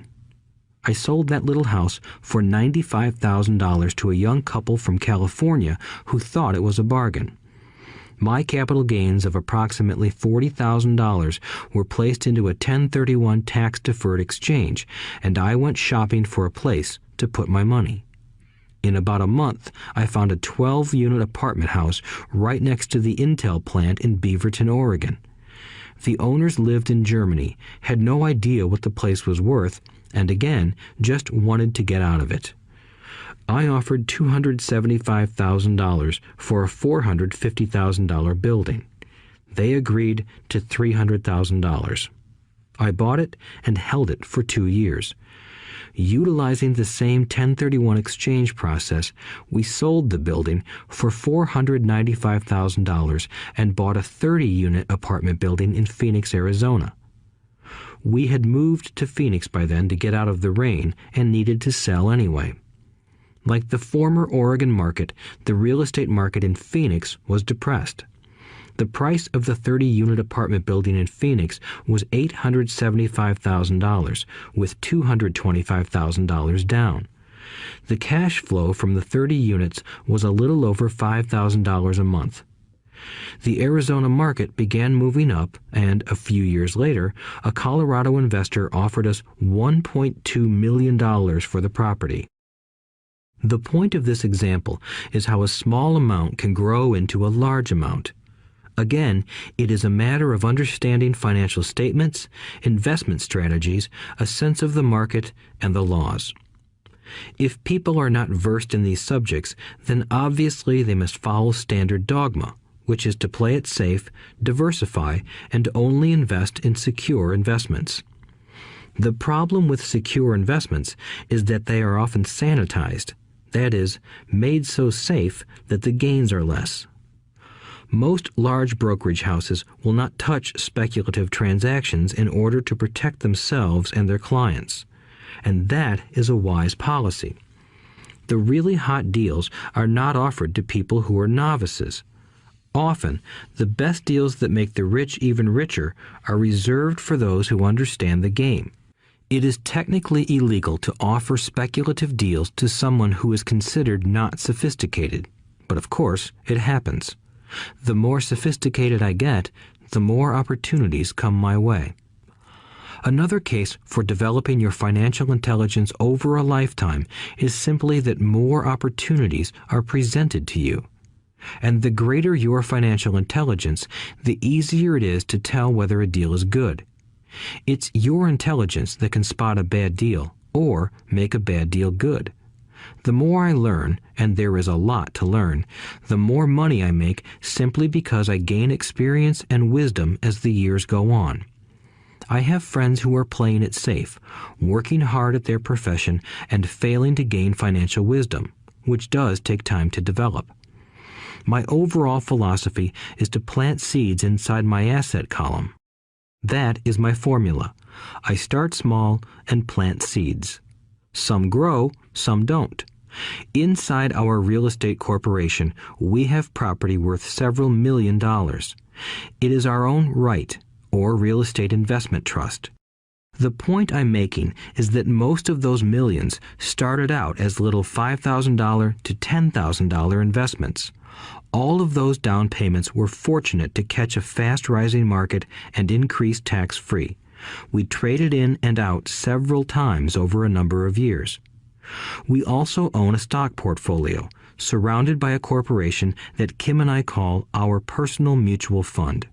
I sold that little house for $95,000 to a young couple from California who thought it was a bargain. My capital gains of approximately $40,000 were placed into a 1031 tax-deferred exchange, and I went shopping for a place to put my money. In about a month, I found a 12-unit apartment house right next to the Intel plant in Beaverton, Oregon. The owners lived in Germany, had no idea what the place was worth, and again, just wanted to get out of it. I offered $275,000 for a $450,000 building. They agreed to $300,000. I bought it and held it for 2 years. Utilizing the same 1031 exchange process, we sold the building for $495,000 and bought a 30-unit apartment building in Phoenix, Arizona. We had moved to Phoenix by then to get out of the rain and needed to sell anyway. Like the former Oregon market, the real estate market in Phoenix was depressed. The price of the 30-unit apartment building in Phoenix was $875,000, with $225,000 down. The cash flow from the 30 units was a little over $5,000 a month. The Arizona market began moving up, and a few years later, a Colorado investor offered us $1.2 million for the property. The point of this example is how a small amount can grow into a large amount. Again, it is a matter of understanding financial statements, investment strategies, a sense of the market, and the laws. If people are not versed in these subjects, then obviously they must follow standard dogma, which is to play it safe, diversify, and only invest in secure investments. The problem with secure investments is that they are often sanitized, that is, made so safe that the gains are less. Most large brokerage houses will not touch speculative transactions in order to protect themselves and their clients, and that is a wise policy. The really hot deals are not offered to people who are novices. Often, the best deals that make the rich even richer are reserved for those who understand the game. It is technically illegal to offer speculative deals to someone who is considered not sophisticated, but of course, it happens. The more sophisticated I get, the more opportunities come my way. Another case for developing your financial intelligence over a lifetime is simply that more opportunities are presented to you. And the greater your financial intelligence, the easier it is to tell whether a deal is good. It's your intelligence that can spot a bad deal or make a bad deal good. The more I learn, and there is a lot to learn, the more money I make simply because I gain experience and wisdom as the years go on. I have friends who are playing it safe, working hard at their profession and failing to gain financial wisdom, which does take time to develop. My overall philosophy is to plant seeds inside my asset column. That is my formula. I start small and plant seeds. Some grow, some don't. Inside our real estate corporation, we have property worth several $1 million. It is our own right, or real estate investment trust. The point I'm making is that most of those millions started out as little $5,000 to $10,000 investments. All of those down payments were fortunate to catch a fast-rising market and increase tax-free. We traded in and out several times over a number of years. We also own a stock portfolio, surrounded by a corporation that Kim and I call our personal mutual fund.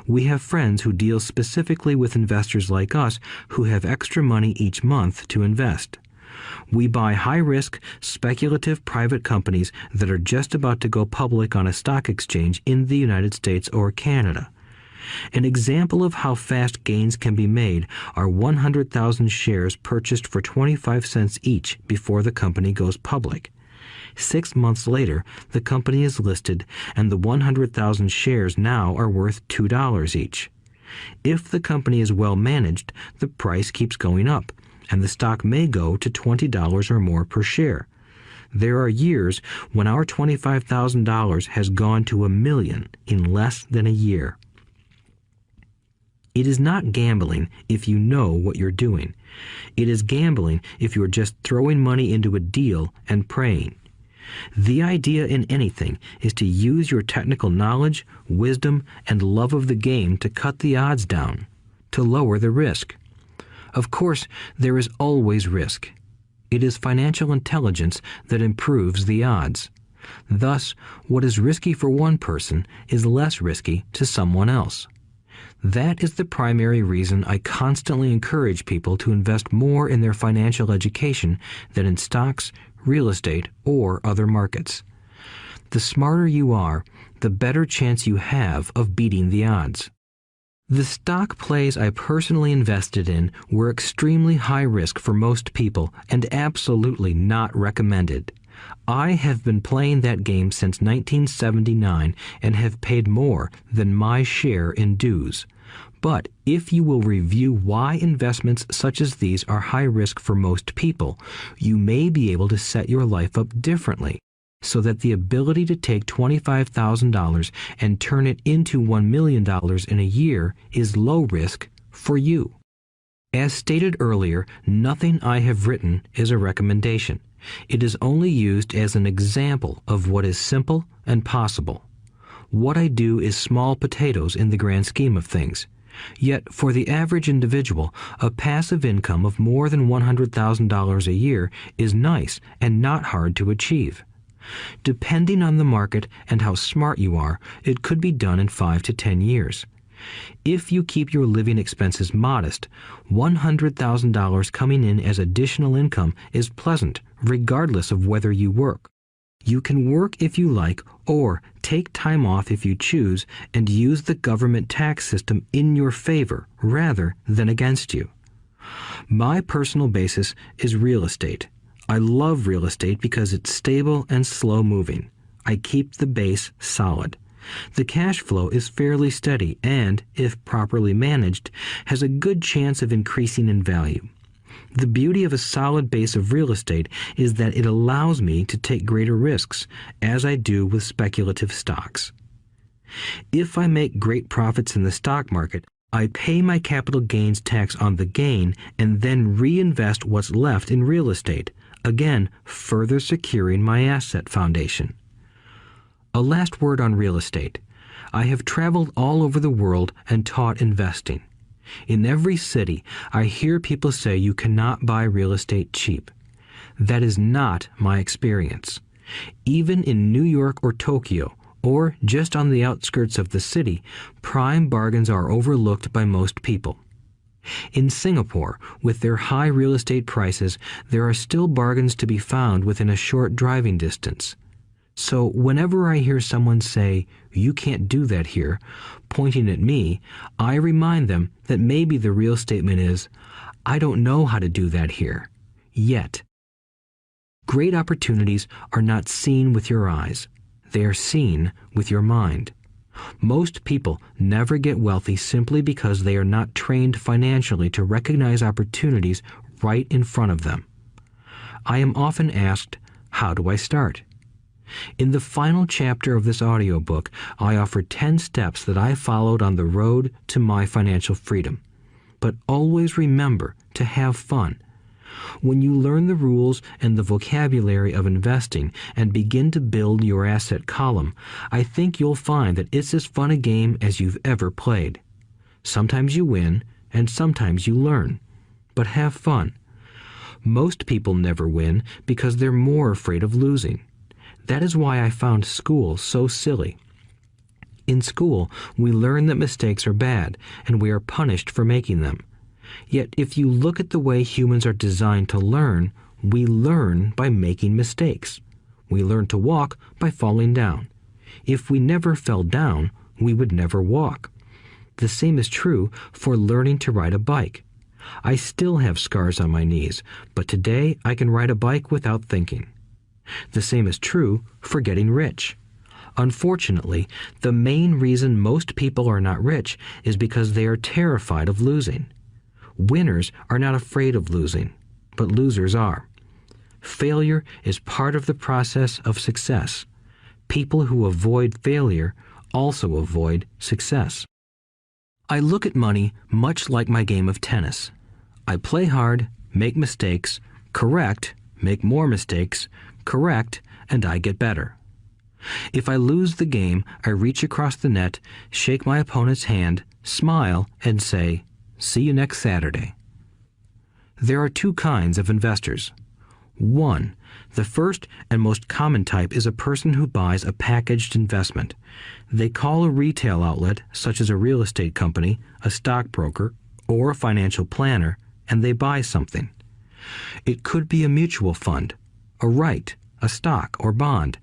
We have friends who deal specifically with investors like us who have extra money each month to invest. We buy high-risk, speculative private companies that are just about to go public on a stock exchange in the United States or Canada. An example of how fast gains can be made are 100,000 shares purchased for 25 cents each before the company goes public. 6 months later, the company is listed, and the 100,000 shares now are worth $2 each. If the company is well managed, the price keeps going up, and the stock may go to $20 or more per share. There are years when our $25,000 has gone to $1 million in less than a year. It is not gambling if you know what you're doing. It is gambling if you're just throwing money into a deal and praying. The idea in anything is to use your technical knowledge, wisdom, and love of the game to cut the odds down, to lower the risk. Of course, there is always risk. It is financial intelligence that improves the odds. Thus, what is risky for one person is less risky to someone else. That is the primary reason I constantly encourage people to invest more in their financial education than in stocks, real estate, or other markets. The smarter you are, the better chance you have of beating the odds. The stock plays I personally invested in were extremely high risk for most people and absolutely not recommended. I have been playing that game since 1979 and have paid more than my share in dues. But if you will review why investments such as these are high risk for most people, you may be able to set your life up differently, so that the ability to take $25,000 and turn it into $1 million in a year is low risk for you. As stated earlier, nothing I have written is a recommendation. It is only used as an example of what is simple and possible. What I do is small potatoes in the grand scheme of things. Yet, for the average individual, a passive income of more than $100,000 a year is nice and not hard to achieve. Depending on the market and how smart you are, it could be done in 5 to 10 years. If you keep your living expenses modest, $100,000 coming in as additional income is pleasant, regardless of whether you work. You can work if you like, or take time off if you choose, and use the government tax system in your favor rather than against you. My personal basis is real estate. I love real estate because it's stable and slow-moving. I keep the base solid. The cash flow is fairly steady and, if properly managed, has a good chance of increasing in value. The beauty of a solid base of real estate is that it allows me to take greater risks, as I do with speculative stocks. If I make great profits in the stock market, I pay my capital gains tax on the gain and then reinvest what's left in real estate, again further securing my asset foundation. A last word on real estate. I have traveled all over the world and taught investing. In every city, I hear people say you cannot buy real estate cheap. That is not my experience. Even in New York or Tokyo, or just on the outskirts of the city, prime bargains are overlooked by most people. In Singapore, with their high real estate prices, there are still bargains to be found within a short driving distance. So whenever I hear someone say, "You can't do that here," pointing at me, I remind them that maybe the real statement is, "I don't know how to do that here. Yet." Great opportunities are not seen with your eyes. They are seen with your mind. Most people never get wealthy simply because they are not trained financially to recognize opportunities right in front of them. I am often asked, how do I start? In the final chapter of this audiobook, I offer 10 steps that I followed on the road to my financial freedom. But always remember to have fun. When you learn the rules and the vocabulary of investing and begin to build your asset column, I think you'll find that it's as fun a game as you've ever played. Sometimes you win, and sometimes you learn. But have fun. Most people never win because they're more afraid of losing. That is why I found school so silly. In school, we learn that mistakes are bad, and we are punished for making them. Yet if you look at the way humans are designed to learn, we learn by making mistakes. We learn to walk by falling down. If we never fell down, we would never walk. The same is true for learning to ride a bike. I still have scars on my knees, but today I can ride a bike without thinking. The same is true for getting rich. Unfortunately, the main reason most people are not rich is because they are terrified of losing. Winners are not afraid of losing, but losers are. Failure is part of the process of success. People who avoid failure also avoid success. I look at money much like my game of tennis. I play hard, make mistakes, correct, make more mistakes, correct, and I get better. If I lose the game, I reach across the net, shake my opponent's hand, smile, and say, "See you next Saturday." There are two kinds of investors. One, the first and most common type is a person who buys a packaged investment. They call a retail outlet, such as a real estate company, a stockbroker, or a financial planner, and they buy something. It could be a mutual fund, a right, a stock, or bond.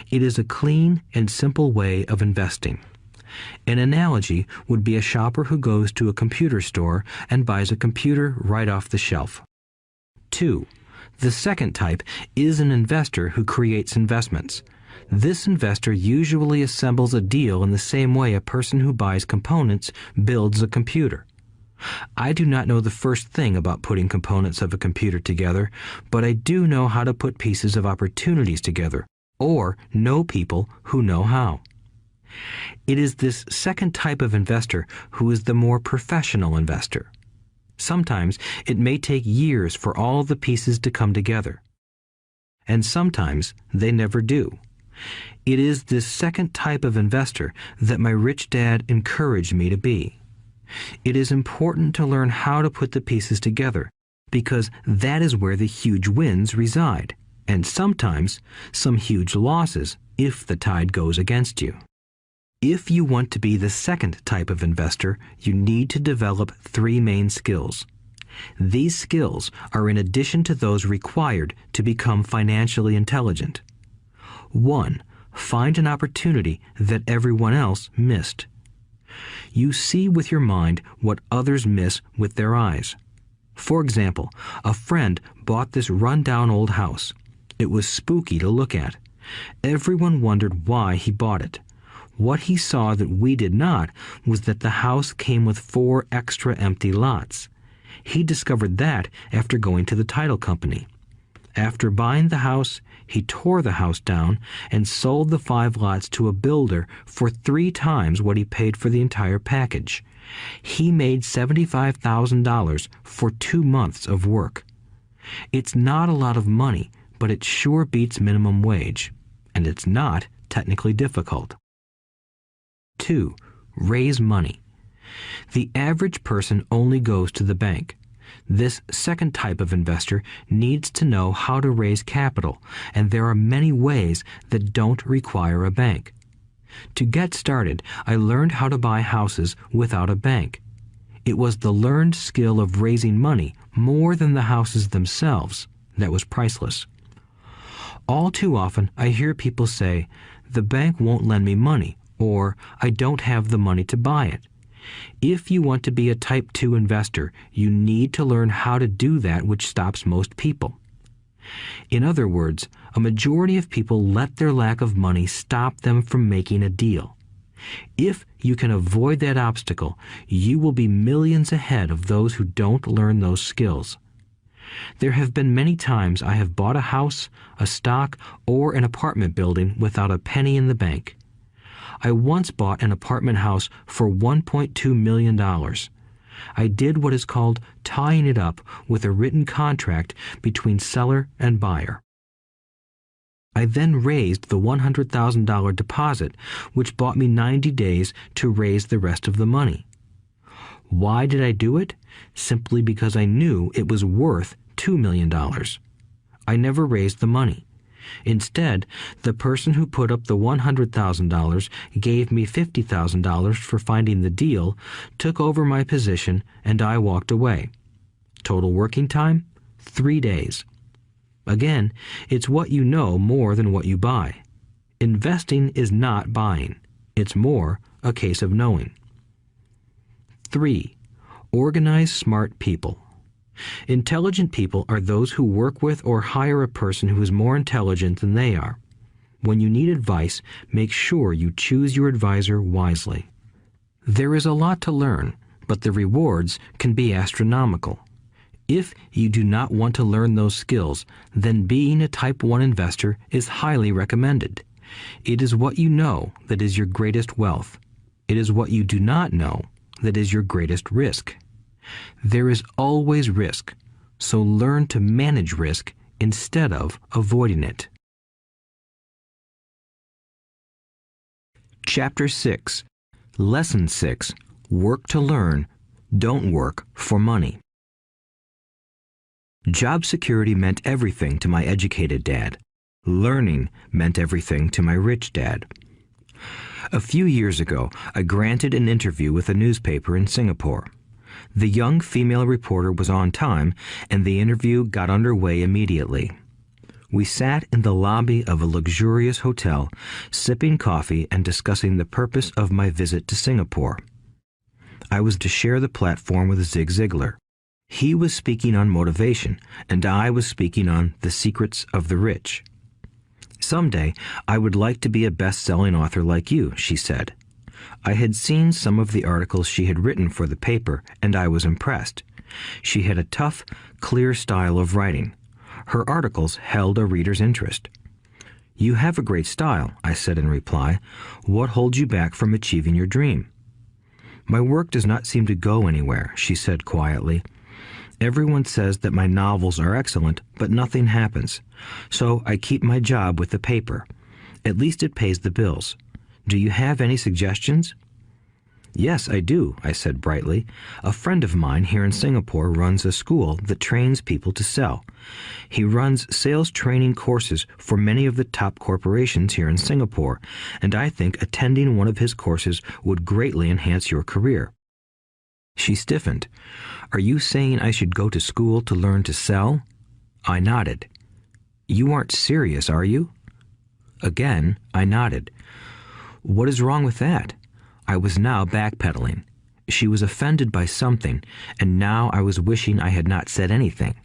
It is a clean and simple way of investing. An analogy would be a shopper who goes to a computer store and buys a computer right off the shelf. 2. The second type is an investor who creates investments. This investor usually assembles a deal in the same way a person who buys components builds a computer. I do not know the first thing about putting components of a computer together, but I do know how to put pieces of opportunities together, or know people who know how. It is this second type of investor who is the more professional investor. Sometimes it may take years for all the pieces to come together. And sometimes they never do. It is this second type of investor that my rich dad encouraged me to be. It is important to learn how to put the pieces together, because that is where the huge wins reside, and sometimes some huge losses if the tide goes against you. If you want to be the second type of investor, you need to develop 3 main skills. These skills are in addition to those required to become financially intelligent. 1. Find an opportunity that everyone else missed. You see with your mind what others miss with their eyes. For example, a friend bought this run-down old house. It was spooky to look at. Everyone wondered why he bought it. What he saw that we did not was that the house came with 4 extra empty lots. He discovered that after going to the title company. After buying the house, he tore the house down and sold the 5 lots to a builder for 3 times what he paid for the entire package. He made $75,000 for 2 months of work. It's not a lot of money, but it sure beats minimum wage, and it's not technically difficult. 2. Raise money. The average person only goes to the bank. This second type of investor needs to know how to raise capital, and there are many ways that don't require a bank. To get started, I learned how to buy houses without a bank. It was the learned skill of raising money more than the houses themselves that was priceless. All too often, I hear people say, "The bank won't lend me money," or "I don't have the money to buy it." If you want to be a Type 2 investor, you need to learn how to do that which stops most people. In other words, a majority of people let their lack of money stop them from making a deal. If you can avoid that obstacle, you will be millions ahead of those who don't learn those skills. There have been many times I have bought a house, a stock, or an apartment building without a penny in the bank. I once bought an apartment house for $1.2 million. I did what is called tying it up with a written contract between seller and buyer. I then raised the $100,000 deposit, which bought me 90 days to raise the rest of the money. Why did I do it? Simply because I knew it was worth $2 million. I never raised the money. Instead, the person who put up the $100,000 gave me $50,000 for finding the deal, took over my position, and I walked away. Total working time? 3 days. Again, it's what you know more than what you buy. Investing is not buying. It's more a case of knowing. 3. Organize smart people. Intelligent people are those who work with or hire a person who is more intelligent than they are. When you need advice, make sure you choose your advisor wisely. There is a lot to learn, but the rewards can be astronomical. If you do not want to learn those skills, then being a Type 1 investor is highly recommended. It is what you know that is your greatest wealth. It is what you do not know that is your greatest risk. There is always risk, so learn to manage risk instead of avoiding it. Chapter 6. Lesson 6. Work to learn, don't work for money. Job security meant everything to my educated dad. Learning meant everything to my rich dad. A few years ago, I granted an interview with a newspaper in Singapore. The young female reporter was on time, and the interview got underway immediately. We sat in the lobby of a luxurious hotel, sipping coffee and discussing the purpose of my visit to Singapore. I was to share the platform with Zig Ziglar. He was speaking on motivation, and I was speaking on the secrets of the rich. Someday, I would like to be a best-selling author like you, she said. I had seen some of the articles she had written for the paper, and I was impressed. She had a tough, clear style of writing. Her articles held a reader's interest. You have a great style, I said in reply. What holds you back from achieving your dream? My work does not seem to go anywhere, she said quietly. Everyone says that my novels are excellent, but nothing happens. So I keep my job with the paper. At least it pays the bills. Do you have any suggestions? Yes, I do, I said brightly. A friend of mine here in Singapore runs a school that trains people to sell. He runs sales training courses for many of the top corporations here in Singapore, and I think attending one of his courses would greatly enhance your career. She stiffened. Are you saying I should go to school to learn to sell? I nodded. You aren't serious, are you? Again, I nodded. What is wrong with that? I was now backpedaling. She was offended by something, and now I was wishing I had not said anything.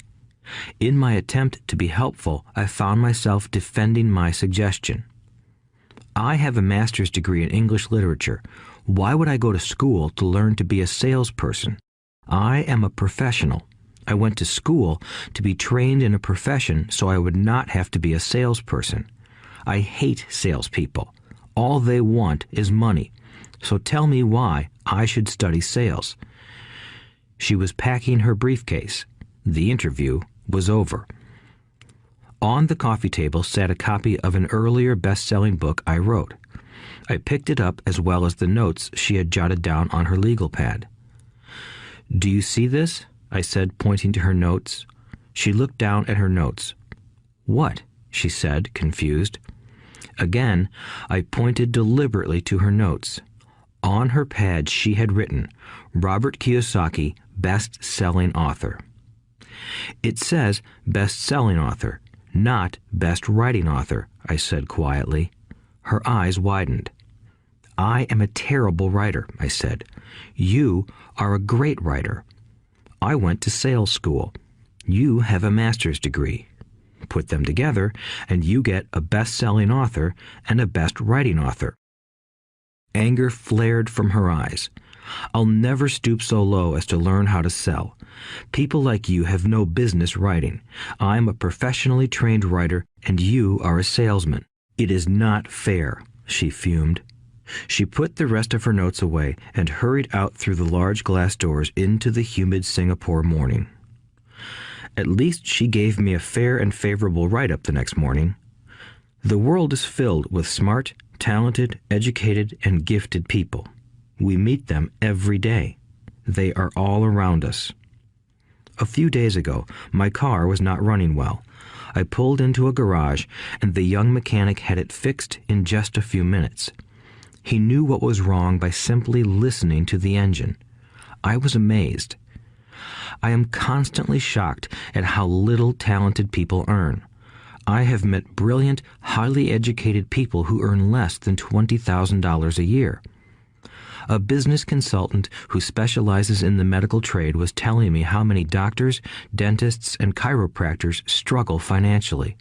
In my attempt to be helpful, I found myself defending my suggestion. I have a master's degree in English literature. Why would I go to school to learn to be a salesperson? I am a professional. I went to school to be trained in a profession so I would not have to be a salesperson. I hate salespeople. All they want is money. So tell me why I should study sales. She was packing her briefcase. The interview was over. On the coffee table sat a copy of an earlier best-selling book I wrote. I picked it up as well as the notes she had jotted down on her legal pad. Do you see this? I said, pointing to her notes. She looked down at her notes. What? She said, confused. Again, I pointed deliberately to her notes. On her pad she had written, Robert Kiyosaki, best-selling author. It says best-selling author, not best writing author, I said quietly. Her eyes widened. I am a terrible writer, I said. You are a great writer. I went to sales school. You have a master's degree. Put them together, and you get a best-selling author and a best writing author. Anger flared from her eyes. I'll never stoop so low as to learn how to sell. People like you have no business writing. I'm a professionally trained writer, and you are a salesman. It is not fair, she fumed. She put the rest of her notes away and hurried out through the large glass doors into the humid Singapore morning. At least she gave me a fair and favorable write-up the next morning. The world is filled with smart, talented, educated, and gifted people. We meet them every day. They are all around us. A few days ago, my car was not running well. I pulled into a garage, and the young mechanic had it fixed in just a few minutes. He knew what was wrong by simply listening to the engine. I was amazed. I am constantly shocked at how little talented people earn. I have met brilliant, highly educated people who earn less than $20,000 a year. A business consultant who specializes in the medical trade was telling me how many doctors, dentists, and chiropractors struggle financially.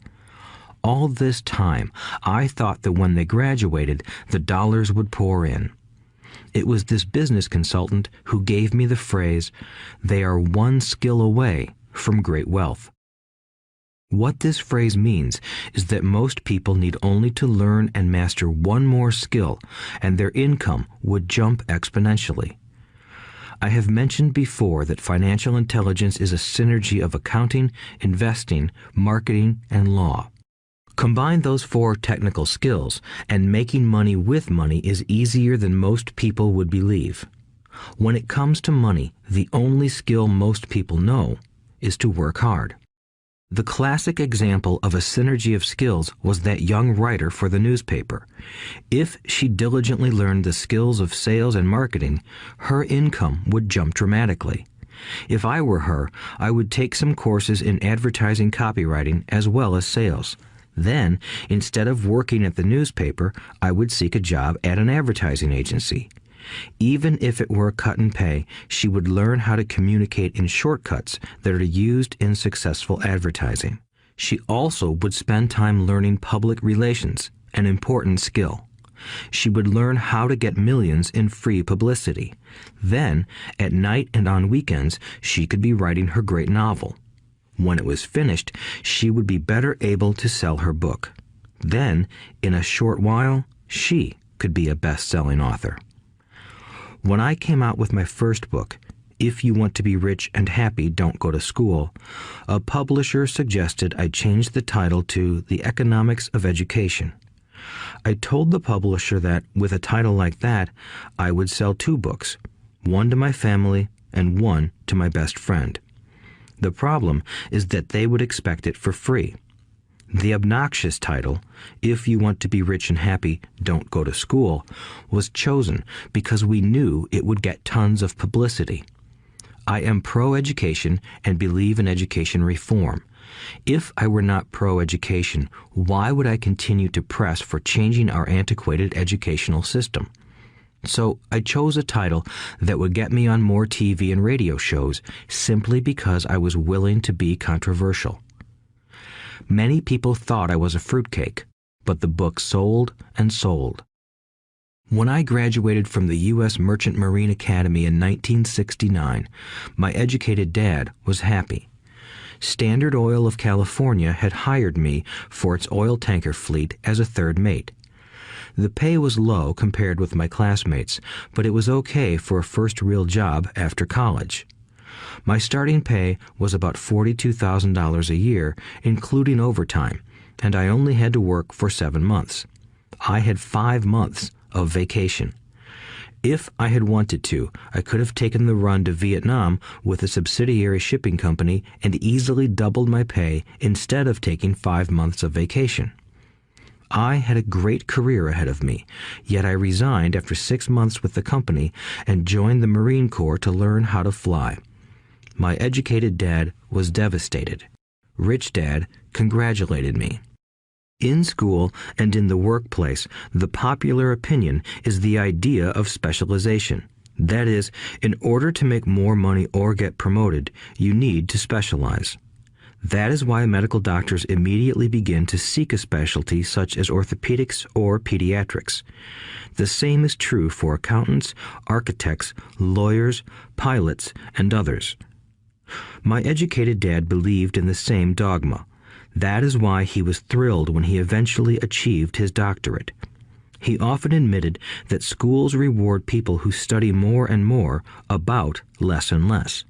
All this time, I thought that when they graduated, the dollars would pour in. It was this business consultant who gave me the phrase, "They are one skill away from great wealth." What this phrase means is that most people need only to learn and master one more skill, and their income would jump exponentially. I have mentioned before that financial intelligence is a synergy of accounting, investing, marketing, and law. Combine those 4 technical skills, and making money with money is easier than most people would believe. When it comes to money, the only skill most people know is to work hard. The classic example of a synergy of skills was that young writer for the newspaper. If she diligently learned the skills of sales and marketing, her income would jump dramatically. If I were her, I would take some courses in advertising copywriting as well as sales. Then, instead of working at the newspaper, I would seek a job at an advertising agency. Even if it were a cut in pay, she would learn how to communicate in shortcuts that are used in successful advertising. She also would spend time learning public relations, an important skill. She would learn how to get millions in free publicity. Then, at night and on weekends, she could be writing her great novel. When it was finished, she would be better able to sell her book. Then, in a short while, she could be a best-selling author. When I came out with my first book, If You Want to Be Rich and Happy, Don't Go to School, a publisher suggested I change the title to The Economics of Education. I told the publisher that, with a title like that, I would sell 2 books, one to my family and one to my best friend. The problem is that they would expect it for free. The obnoxious title, If You Want to Be Rich and Happy, Don't Go to School, was chosen because we knew it would get tons of publicity. I am pro-education and believe in education reform. If I were not pro-education, why would I continue to press for changing our antiquated educational system? So I chose a title that would get me on more TV and radio shows simply because I was willing to be controversial. Many people thought I was a fruitcake, but the book sold and sold. When I graduated from the U.S. Merchant Marine Academy in 1969, my educated dad was happy. Standard Oil of California had hired me for its oil tanker fleet as a third mate. The pay was low compared with my classmates, but it was okay for a first real job after college. My starting pay was about $42,000 a year, including overtime, and I only had to work for 7 months. I had 5 months of vacation. If I had wanted to, I could have taken the run to Vietnam with a subsidiary shipping company and easily doubled my pay instead of taking 5 months of vacation. I had a great career ahead of me, yet I resigned after 6 months with the company and joined the Marine Corps to learn how to fly. My educated dad was devastated. Rich Dad congratulated me. In school and in the workplace, the popular opinion is the idea of specialization. That is, in order to make more money or get promoted, you need to specialize. That is why medical doctors immediately begin to seek a specialty such as orthopedics or pediatrics. The same is true for accountants, architects, lawyers, pilots, and others. My educated dad believed in the same dogma. That is why he was thrilled when he eventually achieved his doctorate. He often admitted that schools reward people who study more and more about less and less.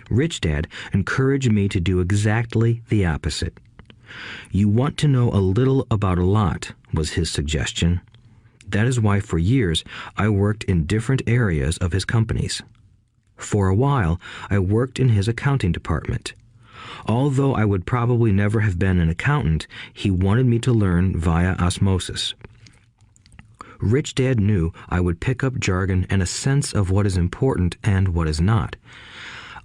Rich Dad encouraged me to do exactly the opposite. You want to know a little about a lot, was his suggestion. That is why for years I worked in different areas of his companies. For a while, I worked in his accounting department. Although I would probably never have been an accountant, he wanted me to learn via osmosis. Rich Dad knew I would pick up jargon and a sense of what is important and what is not.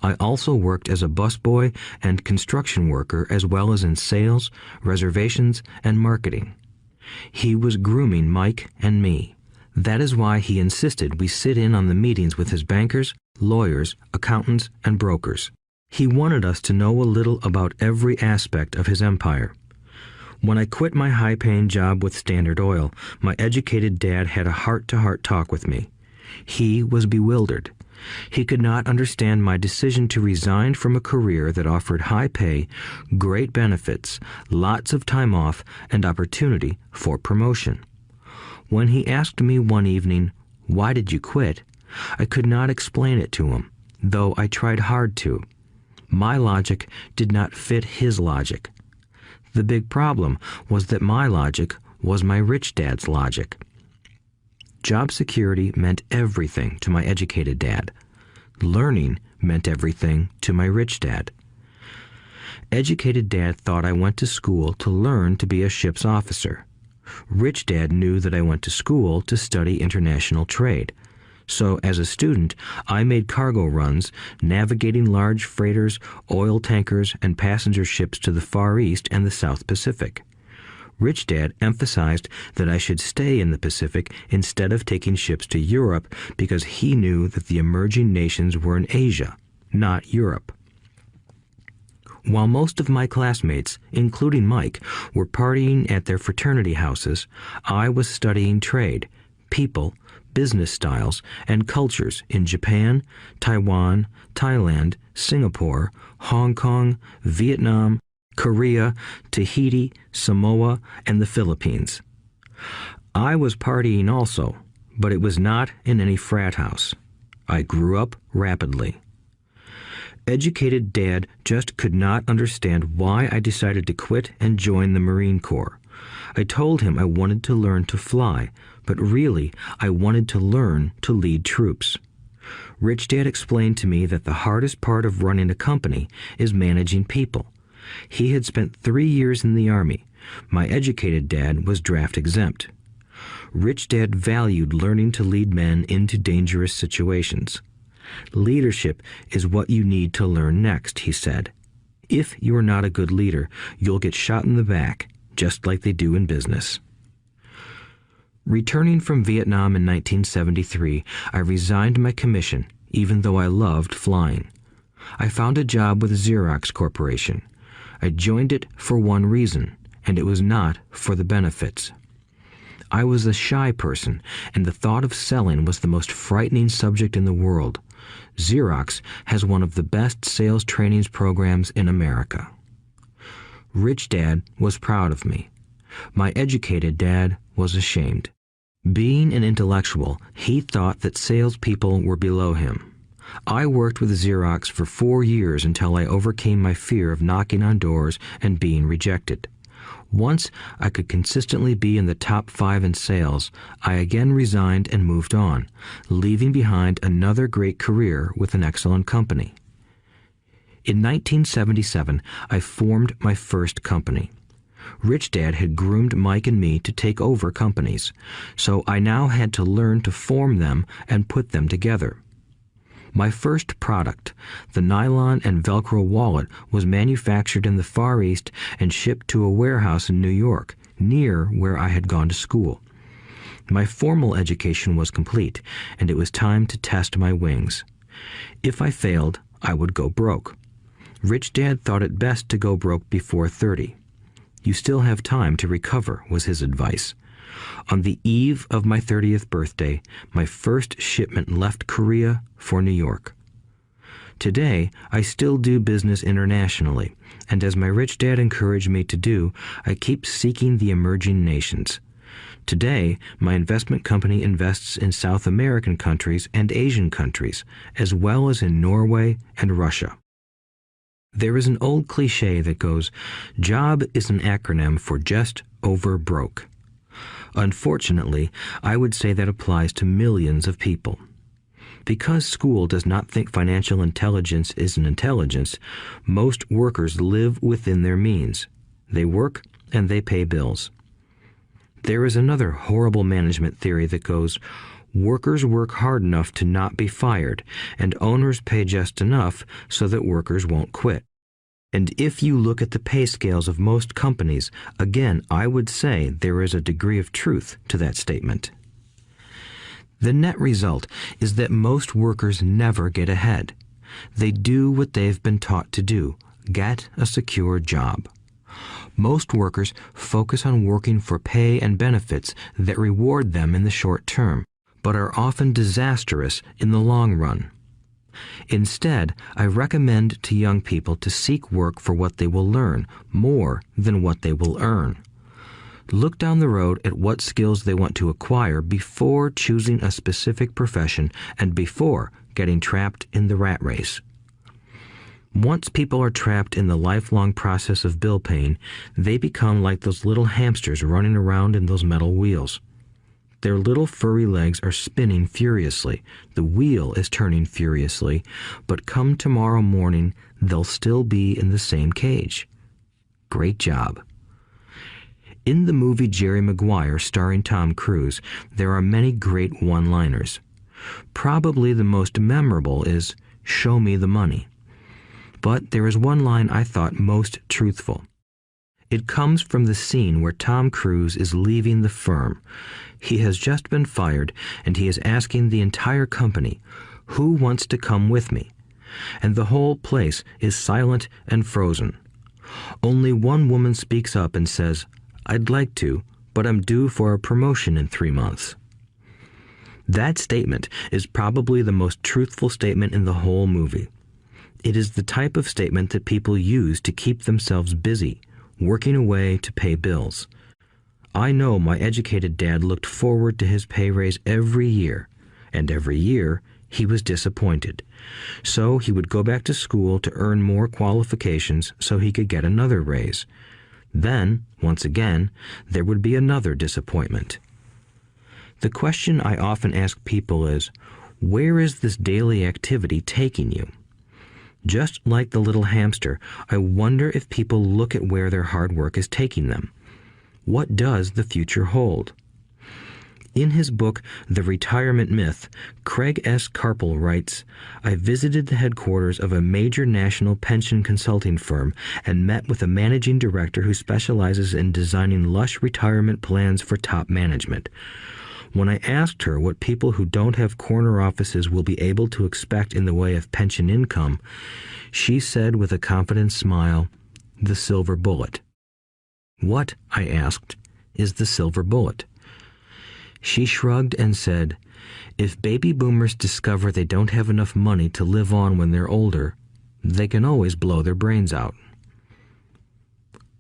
I also worked as a busboy and construction worker as well as in sales, reservations, and marketing. He was grooming Mike and me. That is why he insisted we sit in on the meetings with his bankers, lawyers, accountants, and brokers. He wanted us to know a little about every aspect of his empire. When I quit my high-paying job with Standard Oil, my educated dad had a heart-to-heart talk with me. He was bewildered. He could not understand my decision to resign from a career that offered high pay, great benefits, lots of time off, and opportunity for promotion. When he asked me one evening, "Why did you quit?" I could not explain it to him, though I tried hard to. My logic did not fit his logic. The big problem was that my logic was my rich dad's logic. Job security meant everything to my educated dad. Learning meant everything to my rich dad. Educated dad thought I went to school to learn to be a ship's officer. Rich dad knew that I went to school to study international trade. So as a student, I made cargo runs, navigating large freighters, oil tankers, and passenger ships to the Far East and the South Pacific. Rich Dad emphasized that I should stay in the Pacific instead of taking ships to Europe because he knew that the emerging nations were in Asia, not Europe. While most of my classmates, including Mike, were partying at their fraternity houses, I was studying trade, people, business styles, and cultures in Japan, Taiwan, Thailand, Singapore, Hong Kong, Vietnam, Korea, Tahiti, Samoa, and the Philippines. I was partying also, but it was not in any frat house. I grew up rapidly. Educated Dad just could not understand why I decided to quit and join the Marine Corps. I told him I wanted to learn to fly, but really I wanted to learn to lead troops. Rich Dad explained to me that the hardest part of running a company is managing people. He had spent 3 years in the Army. My educated dad was draft exempt. Rich Dad valued learning to lead men into dangerous situations. Leadership is what you need to learn next, he said. If you are not a good leader, you'll get shot in the back, just like they do in business. Returning from Vietnam in 1973, I resigned my commission, even though I loved flying. I found a job with Xerox Corporation. I joined it for one reason, and it was not for the benefits. I was a shy person, and the thought of selling was the most frightening subject in the world. Xerox has one of the best sales trainings programs in America. Rich Dad was proud of me. My educated dad was ashamed. Being an intellectual, he thought that salespeople were below him. I worked with Xerox for 4 years until I overcame my fear of knocking on doors and being rejected. Once I could consistently be in the top 5 in sales, I again resigned and moved on, leaving behind another great career with an excellent company. In 1977, I formed my first company. Rich Dad had groomed Mike and me to take over companies, so I now had to learn to form them and put them together. My first product, the nylon and Velcro wallet, was manufactured in the Far East and shipped to a warehouse in New York, near where I had gone to school. My formal education was complete, and it was time to test my wings. If I failed, I would go broke. Rich Dad thought it best to go broke before 30. You still have time to recover, was his advice. On the eve of my 30th birthday, my first shipment left Korea for New York. Today, I still do business internationally, and as my rich dad encouraged me to do, I keep seeking the emerging nations. Today, my investment company invests in South American countries and Asian countries, as well as in Norway and Russia. There is an old cliche that goes, "Job is an acronym for just over broke." Unfortunately, I would say that applies to millions of people. Because school does not think financial intelligence is an intelligence, most workers live within their means. They work and they pay bills. There is another horrible management theory that goes, workers work hard enough to not be fired, and owners pay just enough so that workers won't quit. And if you look at the pay scales of most companies, again, I would say there is a degree of truth to that statement. The net result is that most workers never get ahead. They do what they've been taught to do, get a secure job. Most workers focus on working for pay and benefits that reward them in the short term, but are often disastrous in the long run. Instead, I recommend to young people to seek work for what they will learn more than what they will earn. Look down the road at what skills they want to acquire before choosing a specific profession and before getting trapped in the rat race. Once people are trapped in the lifelong process of bill paying, they become like those little hamsters running around in those metal wheels. Their little furry legs are spinning furiously, the wheel is turning furiously, but come tomorrow morning, they'll still be in the same cage. Great job. In the movie Jerry Maguire, starring Tom Cruise, there are many great one-liners. Probably the most memorable is, "Show me the money." But there is one line I thought most truthful. It comes from the scene where Tom Cruise is leaving the firm. He has just been fired, and he is asking the entire company, "Who wants to come with me?" And the whole place is silent and frozen. Only one woman speaks up and says, "I'd like to, but I'm due for a promotion in 3 months." That statement is probably the most truthful statement in the whole movie. It is the type of statement that people use to keep themselves busy, working away to pay bills. I know my educated dad looked forward to his pay raise every year, and every year he was disappointed. So he would go back to school to earn more qualifications so he could get another raise. Then, once again, there would be another disappointment. The question I often ask people is, where is this daily activity taking you? Just like the little hamster, I wonder if people look at where their hard work is taking them. What does the future hold? In his book, The Retirement Myth, Craig S. Carpel writes, "I visited the headquarters of a major national pension consulting firm and met with a managing director who specializes in designing lush retirement plans for top management. When I asked her what people who don't have corner offices will be able to expect in the way of pension income, she said with a confident smile, 'The silver bullet.'" "What," I asked, "is the silver bullet?" She shrugged and said, "If baby boomers discover they don't have enough money to live on when they're older, they can always blow their brains out."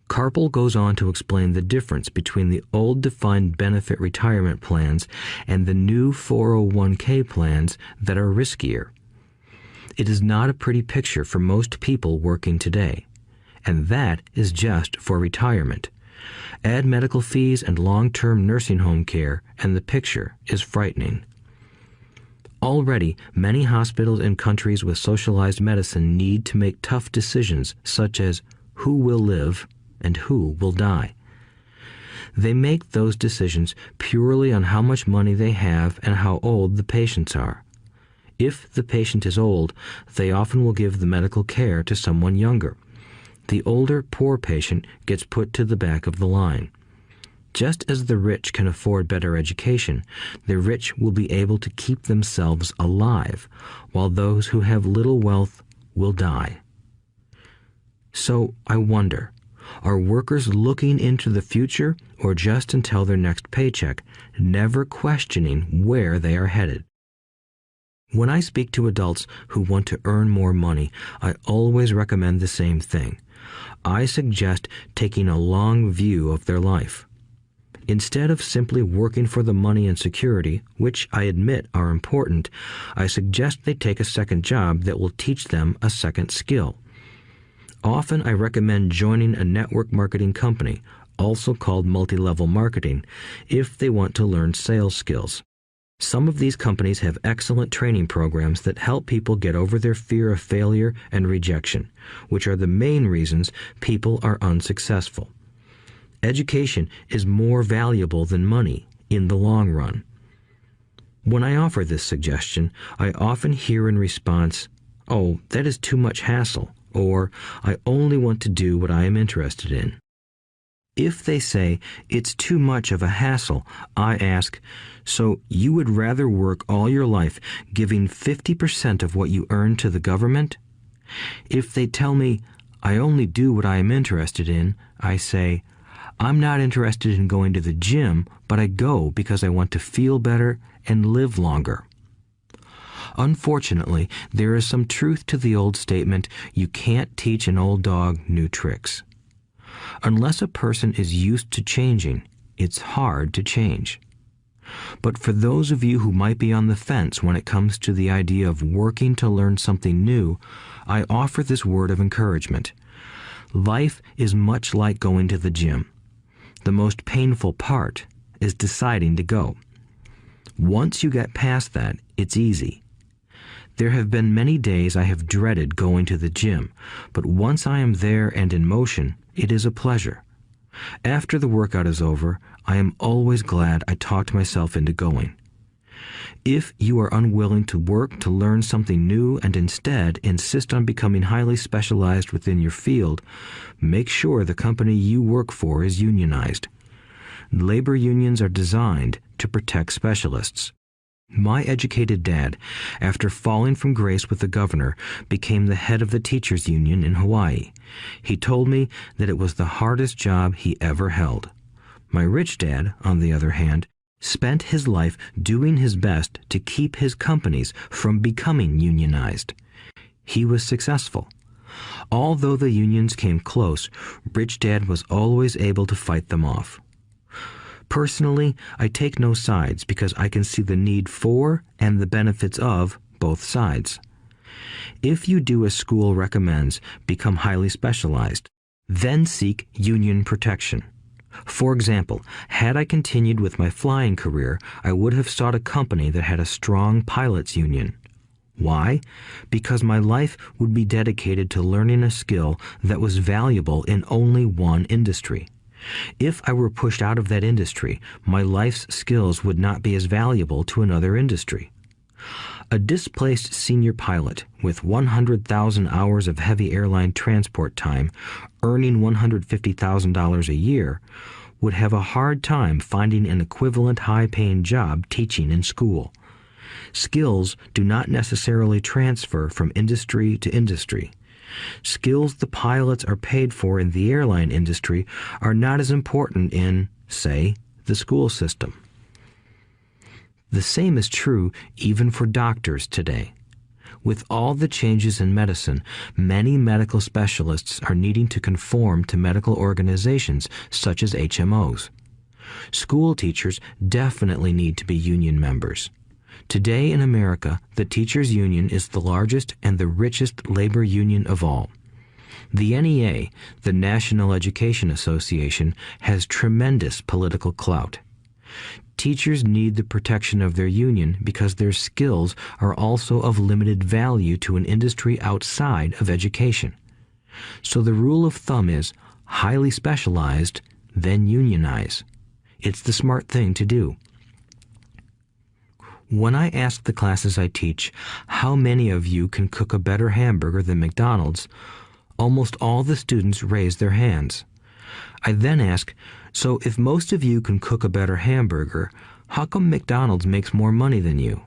Carpel goes on to explain the difference between the old defined benefit retirement plans and the new 401k plans that are riskier. It is not a pretty picture for most people working today, and that is just for retirement. Add medical fees and long-term nursing home care, and the picture is frightening. Already, many hospitals in countries with socialized medicine need to make tough decisions such as who will live and who will die. They make those decisions purely on how much money they have and how old the patients are. If the patient is old, they often will give the medical care to someone younger. The older, poor patient gets put to the back of the line. Just as the rich can afford better education, the rich will be able to keep themselves alive, while those who have little wealth will die. So I wonder, are workers looking into the future or just until their next paycheck, never questioning where they are headed? When I speak to adults who want to earn more money, I always recommend the same thing. I suggest taking a long view of their life. Instead of simply working for the money and security, which I admit are important, I suggest they take a second job that will teach them a second skill. Often I recommend joining a network marketing company, also called multi-level marketing, if they want to learn sales skills. Some of these companies have excellent training programs that help people get over their fear of failure and rejection, which are the main reasons people are unsuccessful. Education is more valuable than money in the long run. When I offer this suggestion, I often hear in response, "Oh, that is too much hassle," or "I only want to do what I am interested in." If they say it's too much of a hassle, I ask, so you would rather work all your life giving 50% of what you earn to the government? If they tell me, I only do what I am interested in, I say, I'm not interested in going to the gym, but I go because I want to feel better and live longer. Unfortunately, there is some truth to the old statement, you can't teach an old dog new tricks. Unless a person is used to changing, it's hard to change. But for those of you who might be on the fence when it comes to the idea of working to learn something new, I offer this word of encouragement. Life is much like going to the gym. The most painful part is deciding to go. Once you get past that, it's easy. There have been many days I have dreaded going to the gym, but once I am there and in motion, it is a pleasure. After the workout is over, I am always glad I talked myself into going. If you are unwilling to work to learn something new and instead insist on becoming highly specialized within your field, make sure the company you work for is unionized. Labor unions are designed to protect specialists. My educated dad, after falling from grace with the governor, became the head of the teachers' union in Hawaii. He told me that it was the hardest job he ever held. My rich dad, on the other hand, spent his life doing his best to keep his companies from becoming unionized. He was successful. Although the unions came close, Rich Dad was always able to fight them off. Personally, I take no sides because I can see the need for and the benefits of both sides. If you do as school recommends, become highly specialized, then seek union protection. For example, had I continued with my flying career, I would have sought a company that had a strong pilots union. Why? Because my life would be dedicated to learning a skill that was valuable in only one industry. If I were pushed out of that industry, my life's skills would not be as valuable to another industry. A displaced senior pilot with 100,000 hours of heavy airline transport time, earning $150,000 a year, would have a hard time finding an equivalent high-paying job teaching in school. Skills do not necessarily transfer from industry to industry. Skills the pilots are paid for in the airline industry are not as important in, say, the school system. The same is true even for doctors today. With all the changes in medicine, many medical specialists are needing to conform to medical organizations such as HMOs. School teachers definitely need to be union members. Today in America, the teachers' union is the largest and the richest labor union of all. The NEA, the National Education Association, has tremendous political clout. Teachers need the protection of their union because their skills are also of limited value to an industry outside of education. So the rule of thumb is highly specialized, then unionize. It's the smart thing to do. When I ask the classes I teach, how many of you can cook a better hamburger than McDonald's, almost all the students raise their hands. I then ask, so if most of you can cook a better hamburger, how come McDonald's makes more money than you?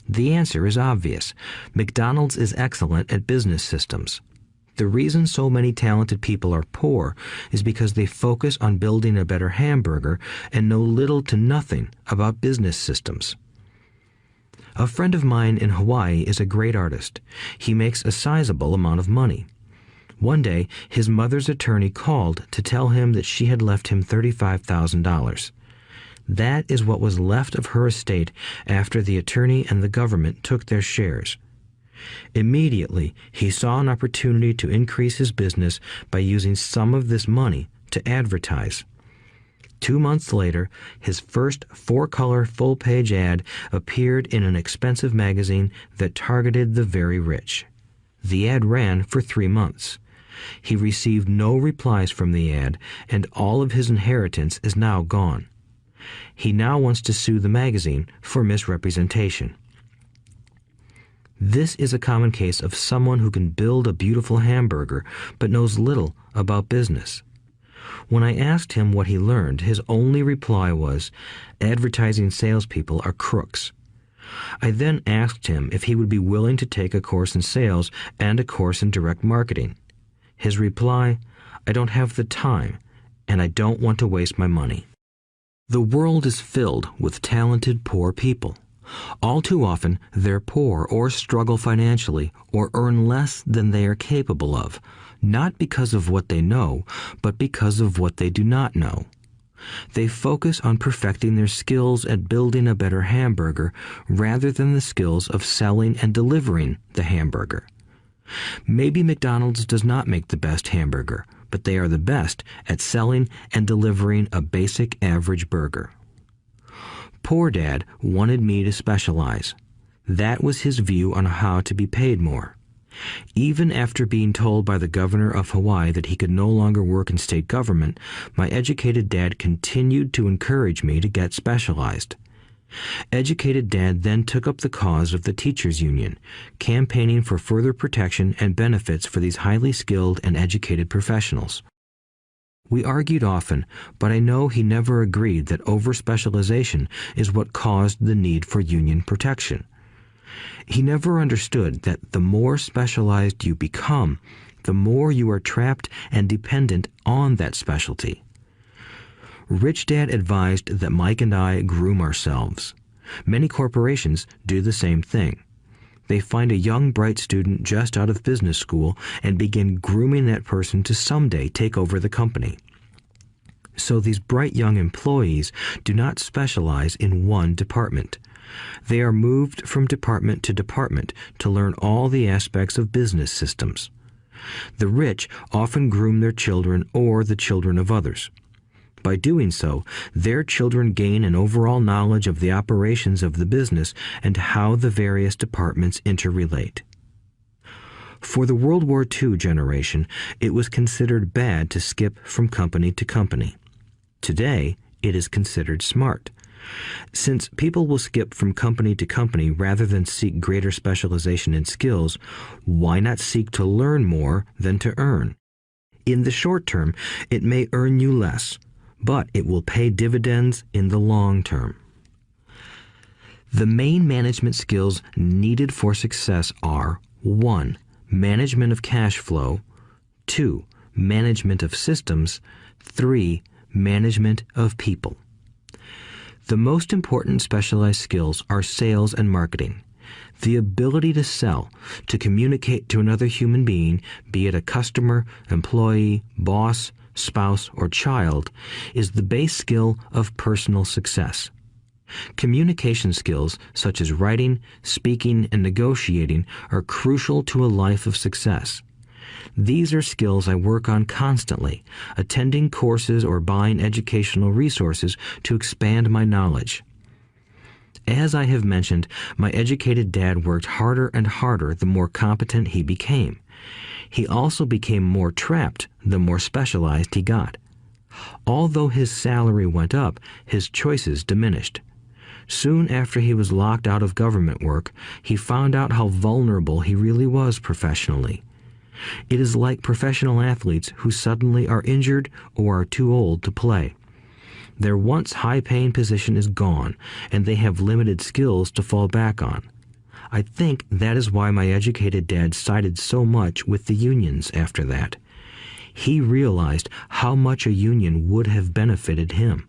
The answer is obvious. McDonald's is excellent at business systems. The reason so many talented people are poor is because they focus on building a better hamburger and know little to nothing about business systems. A friend of mine in Hawaii is a great artist. He makes a sizable amount of money. One day, his mother's attorney called to tell him that she had left him $35,000. That is what was left of her estate after the attorney and the government took their shares. Immediately, he saw an opportunity to increase his business by using some of this money to advertise. 2 months later, his first 4-color full-page ad appeared in an expensive magazine that targeted the very rich. The ad ran for 3 months. He received no replies from the ad, and all of his inheritance is now gone. He now wants to sue the magazine for misrepresentation. This is a common case of someone who can build a beautiful hamburger but knows little about business. When I asked him what he learned, his only reply was, "Advertising salespeople are crooks." I then asked him if he would be willing to take a course in sales and a course in direct marketing. His reply, "I don't have the time, and I don't want to waste my money." The world is filled with talented poor people. All too often, they're poor or struggle financially or earn less than they are capable of, not because of what they know, but because of what they do not know. They focus on perfecting their skills at building a better hamburger rather than the skills of selling and delivering the hamburger. Maybe McDonald's does not make the best hamburger, but they are the best at selling and delivering a basic average burger. Poor Dad wanted me to specialize. That was his view on how to be paid more. Even after being told by the governor of Hawaii that he could no longer work in state government, my educated dad continued to encourage me to get specialized. Educated Dad then took up the cause of the teachers' union, campaigning for further protection and benefits for these highly skilled and educated professionals. We argued often, but I know he never agreed that over-specialization is what caused the need for union protection. He never understood that the more specialized you become, the more you are trapped and dependent on that specialty. Rich Dad advised that Mike and I groom ourselves. Many corporations do the same thing. They find a young, bright student just out of business school and begin grooming that person to someday take over the company. So these bright young employees do not specialize in one department. They are moved from department to department to learn all the aspects of business systems. The rich often groom their children or the children of others. By doing so, their children gain an overall knowledge of the operations of the business and how the various departments interrelate. For the World War II generation, it was considered bad to skip from company to company. Today, it is considered smart. Since people will skip from company to company rather than seek greater specialization in skills, why not seek to learn more than to earn? In the short term, it may earn you less, but it will pay dividends in the long term. The main management skills needed for success are 1. Management of cash flow, 2. Management of systems, 3. Management of people. The most important specialized skills are sales and marketing. The ability to sell, to communicate to another human being, be it a customer, employee, boss, spouse, or child, is the base skill of personal success. Communication skills such as writing, speaking, and negotiating are crucial to a life of success. These are skills I work on constantly, attending courses or buying educational resources to expand my knowledge. As I have mentioned, my educated dad worked harder and harder the more competent he became. He also became more trapped the more specialized he got. Although his salary went up, his choices diminished. Soon after he was locked out of government work, he found out how vulnerable he really was professionally. It is like professional athletes who suddenly are injured or are too old to play. Their once high-paying position is gone, and they have limited skills to fall back on. I think that is why my educated dad sided so much with the unions after that. He realized how much a union would have benefited him.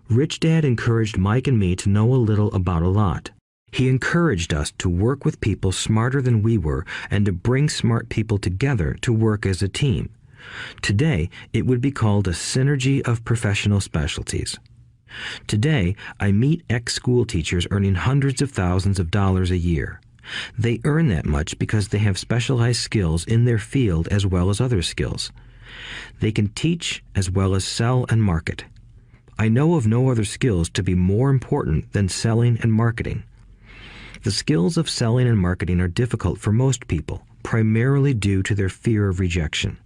Rich Dad encouraged Mike and me to know a little about a lot. He encouraged us to work with people smarter than we were and to bring smart people together to work as a team. Today, it would be called a synergy of professional specialties. Today, I meet ex-school teachers earning hundreds of thousands of dollars a year. They earn that much because they have specialized skills in their field as well as other skills. They can teach as well as sell and market. I know of no other skills to be more important than selling and marketing. The skills of selling and marketing are difficult for most people, primarily due to their fear of rejection.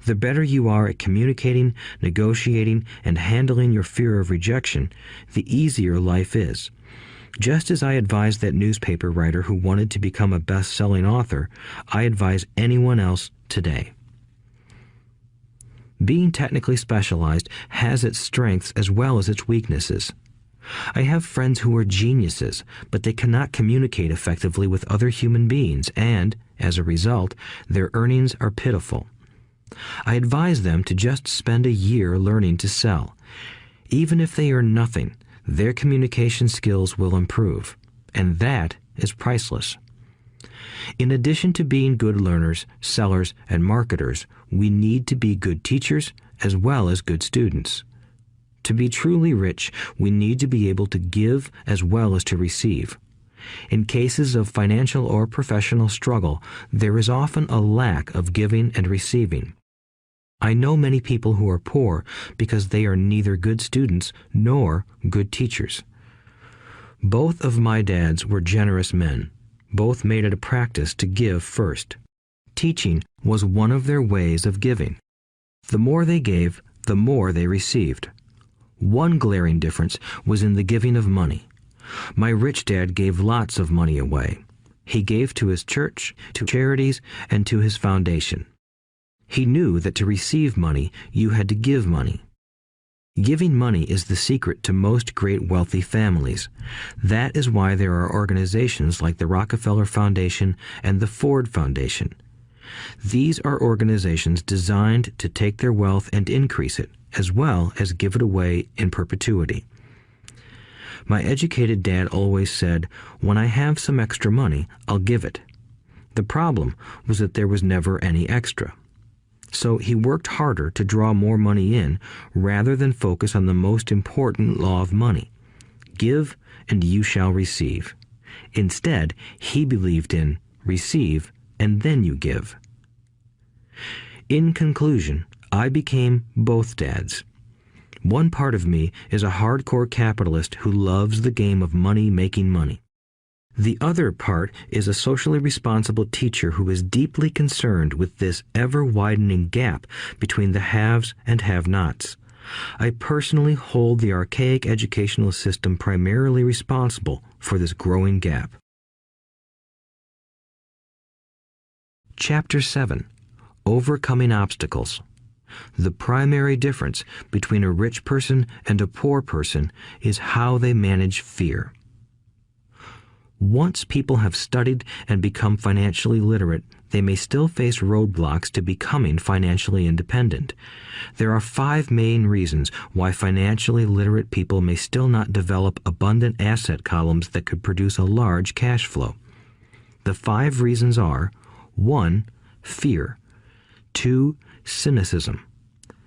The better you are at communicating, negotiating, and handling your fear of rejection, the easier life is. Just as I advise that newspaper writer who wanted to become a best-selling author, I advise anyone else today. Being technically specialized has its strengths as well as its weaknesses. I have friends who are geniuses, but they cannot communicate effectively with other human beings, and, as a result, their earnings are pitiful. I advise them to just spend a year learning to sell. Even if they earn nothing, their communication skills will improve, and that is priceless. In addition to being good learners, sellers, and marketers, we need to be good teachers as well as good students. To be truly rich, we need to be able to give as well as to receive. In cases of financial or professional struggle, there is often a lack of giving and receiving. I know many people who are poor because they are neither good students nor good teachers. Both of my dads were generous men. Both made it a practice to give first. Teaching was one of their ways of giving. The more they gave, the more they received. One glaring difference was in the giving of money. My rich dad gave lots of money away. He gave to his church, to charities, and to his foundation. He knew that to receive money, you had to give money. Giving money is the secret to most great wealthy families. That is why there are organizations like the Rockefeller Foundation and the Ford Foundation. These are organizations designed to take their wealth and increase it, as well as give it away in perpetuity. My educated dad always said, "When I have some extra money, I'll give it." The problem was that there was never any extra. So he worked harder to draw more money in rather than focus on the most important law of money. Give and you shall receive. Instead, he believed in receive and then you give. In conclusion, I became both dads. One part of me is a hardcore capitalist who loves the game of money making money. The other part is a socially responsible teacher who is deeply concerned with this ever-widening gap between the haves and have-nots. I personally hold the archaic educational system primarily responsible for this growing gap. Chapter 7. Overcoming Obstacles. The primary difference between a rich person and a poor person is how they manage fear. Once people have studied and become financially literate, they may still face roadblocks to becoming financially independent. There are 5 main reasons why financially literate people may still not develop abundant asset columns that could produce a large cash flow. The 5 reasons are: 1. Fear. 2. Cynicism.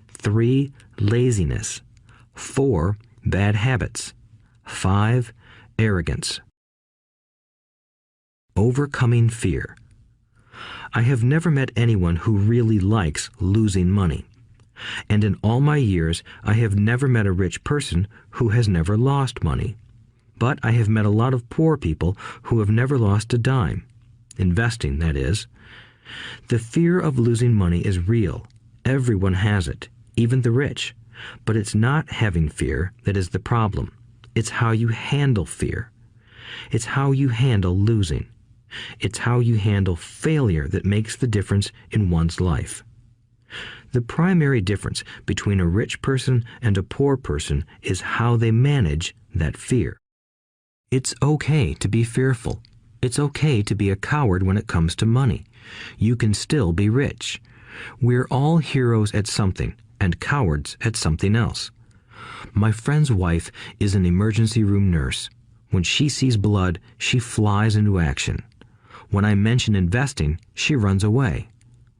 3. Laziness. 4. Bad habits. 5. Arrogance. Overcoming fear. I have never met anyone who really likes losing money. And in all my years, I have never met a rich person who has never lost money. But I have met a lot of poor people who have never lost a dime. Investing, that is. The fear of losing money is real. Everyone has it, even the rich. But it's not having fear that is the problem. It's how you handle fear. It's how you handle losing. It's how you handle failure that makes the difference in one's life. The primary difference between a rich person and a poor person is how they manage that fear. It's okay to be fearful. It's okay to be a coward when it comes to money. You can still be rich. We're all heroes at something and cowards at something else. My friend's wife is an emergency room nurse. When she sees blood, she flies into action. When I mention investing, she runs away.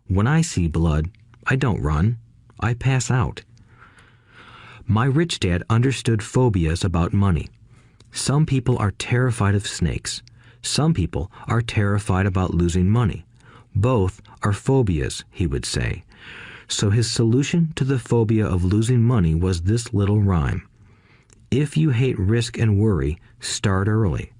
When I see blood, I don't run. I pass out. My rich dad understood phobias about money. Some people are terrified of snakes. Some people are terrified about losing money. Both are phobias, he would say. So his solution to the phobia of losing money was this little rhyme. If you hate risk and worry, start early.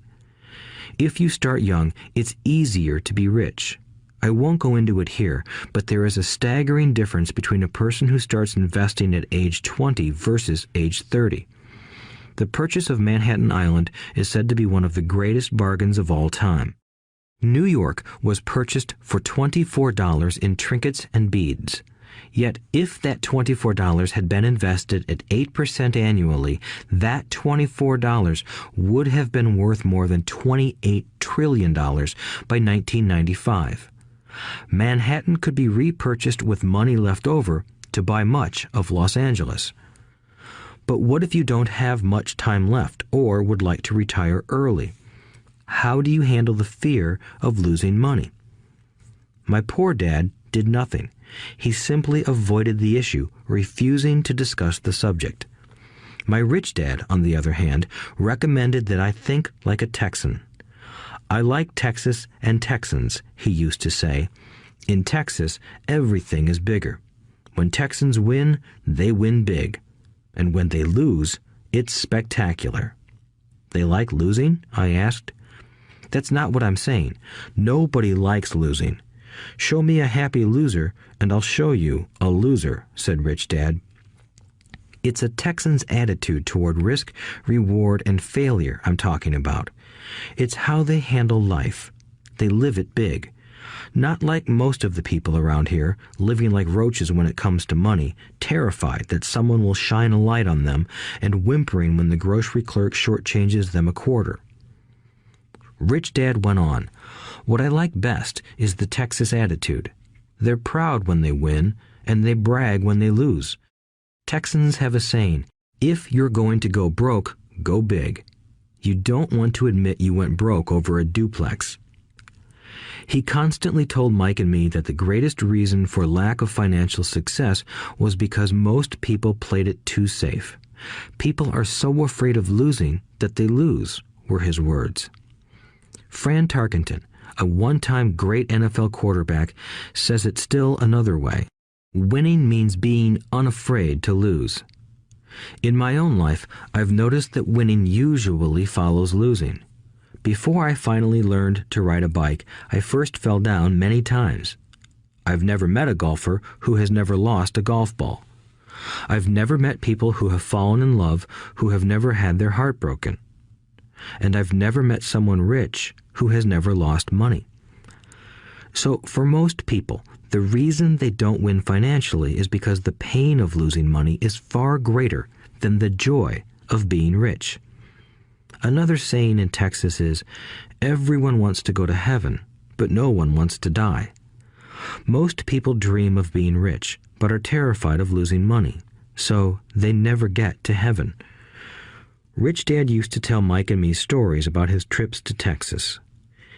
If you start young, it's easier to be rich. I won't go into it here, but there is a staggering difference between a person who starts investing at age 20 versus age 30. The purchase of Manhattan Island is said to be one of the greatest bargains of all time. New York was purchased for $24 in trinkets and beads. Yet if that $24 had been invested at 8% annually, that $24 would have been worth more than $28 trillion by 1995. Manhattan could be repurchased with money left over to buy much of Los Angeles. But what if you don't have much time left or would like to retire early? How do you handle the fear of losing money? My poor dad did nothing. He simply avoided the issue, refusing to discuss the subject. My rich dad, on the other hand, recommended that I think like a Texan. I like Texas and Texans, he used to say. In Texas, everything is bigger. When Texans win, they win big. And when they lose, it's spectacular. They like losing? I asked. That's not what I'm saying. Nobody likes losing. Show me a happy loser, and I'll show you a loser, said Rich Dad. It's a Texan's attitude toward risk, reward, and failure I'm talking about. It's how they handle life. They live it big. Not like most of the people around here, living like roaches when it comes to money, terrified that someone will shine a light on them and whimpering when the grocery clerk shortchanges them a quarter. Rich Dad went on, "What I like best is the Texas attitude. They're proud when they win, and they brag when they lose. Texans have a saying, if you're going to go broke, go big. You don't want to admit you went broke over a duplex." He constantly told Mike and me that the greatest reason for lack of financial success was because most people played it too safe. People are so afraid of losing that they lose, were his words. Fran Tarkenton, a one-time great NFL quarterback, says it still another way. Winning means being unafraid to lose. In my own life, I've noticed that winning usually follows losing. Before I finally learned to ride a bike, I first fell down many times. I've never met a golfer who has never lost a golf ball. I've never met people who have fallen in love who have never had their heart broken. And I've never met someone rich who has never lost money. So for most people, the reason they don't win financially is because the pain of losing money is far greater than the joy of being rich. Another saying in Texas is, everyone wants to go to heaven, but no one wants to die. Most people dream of being rich, but are terrified of losing money, so they never get to heaven. Rich Dad used to tell Mike and me stories about his trips to Texas.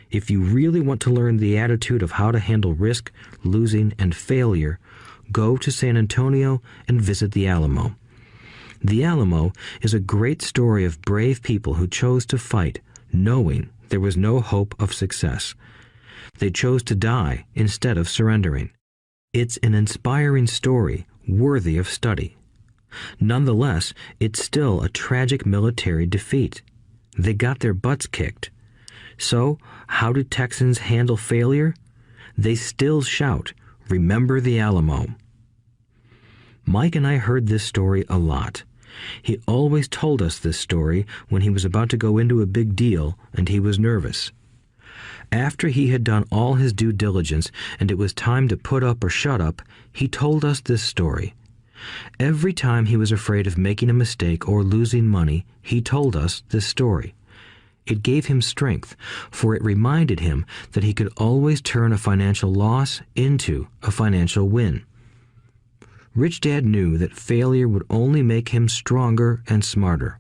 If you really want to learn the attitude of how to handle risk, losing, and failure, go to San Antonio and visit the Alamo. The Alamo is a great story of brave people who chose to fight, knowing there was no hope of success. They chose to die instead of surrendering. It's an inspiring story worthy of study. Nonetheless, it's still a tragic military defeat. They got their butts kicked. So, how do Texans handle failure? They still shout, "Remember the Alamo." Mike and I heard this story a lot. He always told us this story when he was about to go into a big deal and he was nervous. After he had done all his due diligence and it was time to put up or shut up, he told us this story. Every time he was afraid of making a mistake or losing money, he told us this story. It gave him strength, for it reminded him that he could always turn a financial loss into a financial win. Rich Dad knew that failure would only make him stronger and smarter.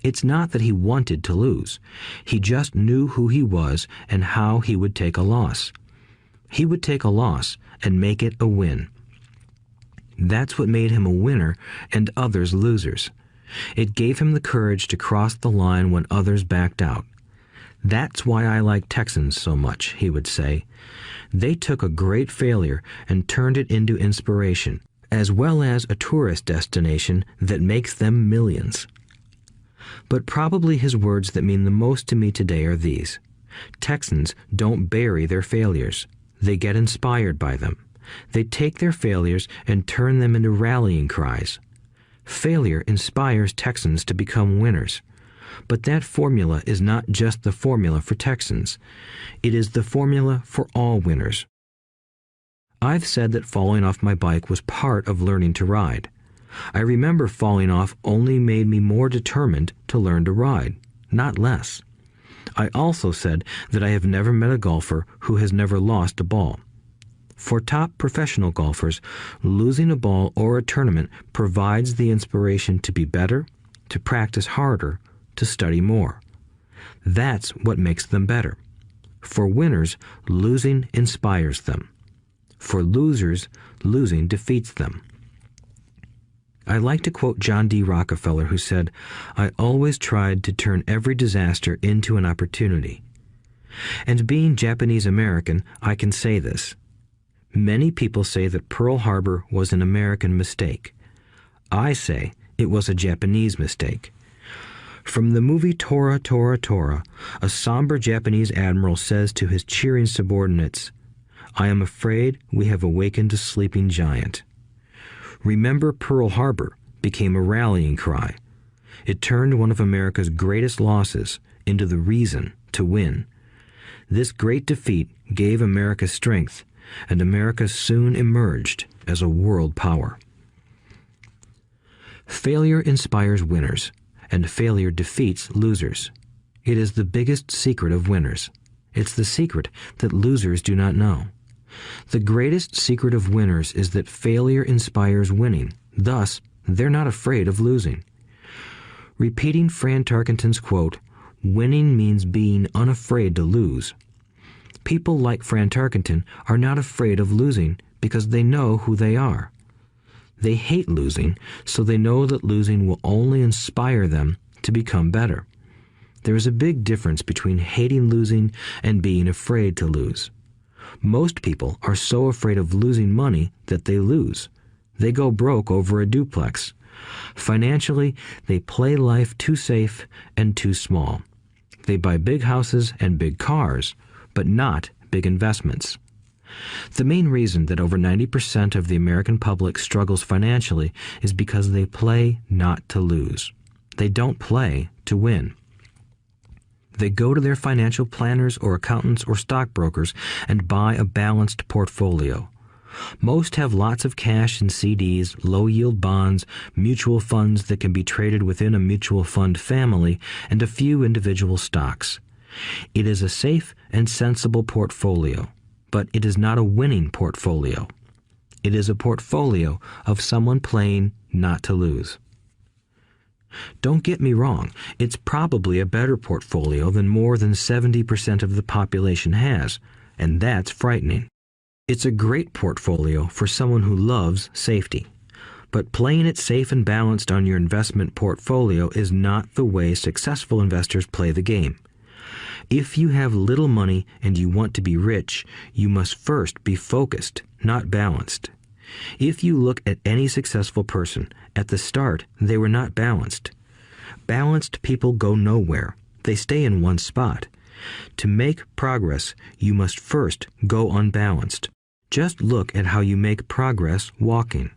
It's not that he wanted to lose. He just knew who he was and how he would take a loss. He would take a loss and make it a win. That's what made him a winner and others losers. It gave him the courage to cross the line when others backed out. That's why I like Texans so much, he would say. They took a great failure and turned it into inspiration, as well as a tourist destination that makes them millions. But probably his words that mean the most to me today are these. Texans don't bury their failures. They get inspired by them. They take their failures and turn them into rallying cries. Failure inspires Texans to become winners. But that formula is not just the formula for Texans. It is the formula for all winners. I've said that falling off my bike was part of learning to ride. I remember falling off only made me more determined to learn to ride, not less. I also said that I have never met a golfer who has never lost a ball. For top professional golfers, losing a ball or a tournament provides the inspiration to be better, to practice harder, to study more. That's what makes them better. For winners, losing inspires them. For losers, losing defeats them. I like to quote John D. Rockefeller, who said, "I always tried to turn every disaster into an opportunity." And being Japanese American, I can say this. Many people say that Pearl Harbor was an American mistake. I say it was a Japanese mistake. From the movie Tora, Tora, Tora, a somber Japanese admiral says to his cheering subordinates, "I am afraid we have awakened a sleeping giant." Remember Pearl Harbor became a rallying cry. It turned one of America's greatest losses into the reason to win. This great defeat gave America strength, and America soon emerged as a world power. Failure inspires winners, and failure defeats losers. It is the biggest secret of winners. It's the secret that losers do not know. The greatest secret of winners is that failure inspires winning. Thus, they're not afraid of losing. Repeating Fran Tarkenton's quote, "Winning means being unafraid to lose." People like Fran Tarkenton are not afraid of losing because they know who they are. They hate losing, so they know that losing will only inspire them to become better. There is a big difference between hating losing and being afraid to lose. Most people are so afraid of losing money that they lose. They go broke over a duplex. Financially, they play life too safe and too small. They buy big houses and big cars, but not big investments. The main reason that over 90% of the American public struggles financially is because they play not to lose. They don't play to win. They go to their financial planners or accountants or stockbrokers and buy a balanced portfolio. Most have lots of cash in CDs, low-yield bonds, mutual funds that can be traded within a mutual fund family, and a few individual stocks. It is a safe and sensible portfolio, but it is not a winning portfolio. It is a portfolio of someone playing not to lose. Don't get me wrong, it's probably a better portfolio than more than 70% of the population has, and that's frightening. It's a great portfolio for someone who loves safety. But playing it safe and balanced on your investment portfolio is not the way successful investors play the game. If you have little money and you want to be rich, you must first be focused, not balanced. If you look at any successful person, at the start they were not balanced. Balanced people go nowhere. They stay in one spot. To make progress, you must first go unbalanced. Just look at how you make progress walking.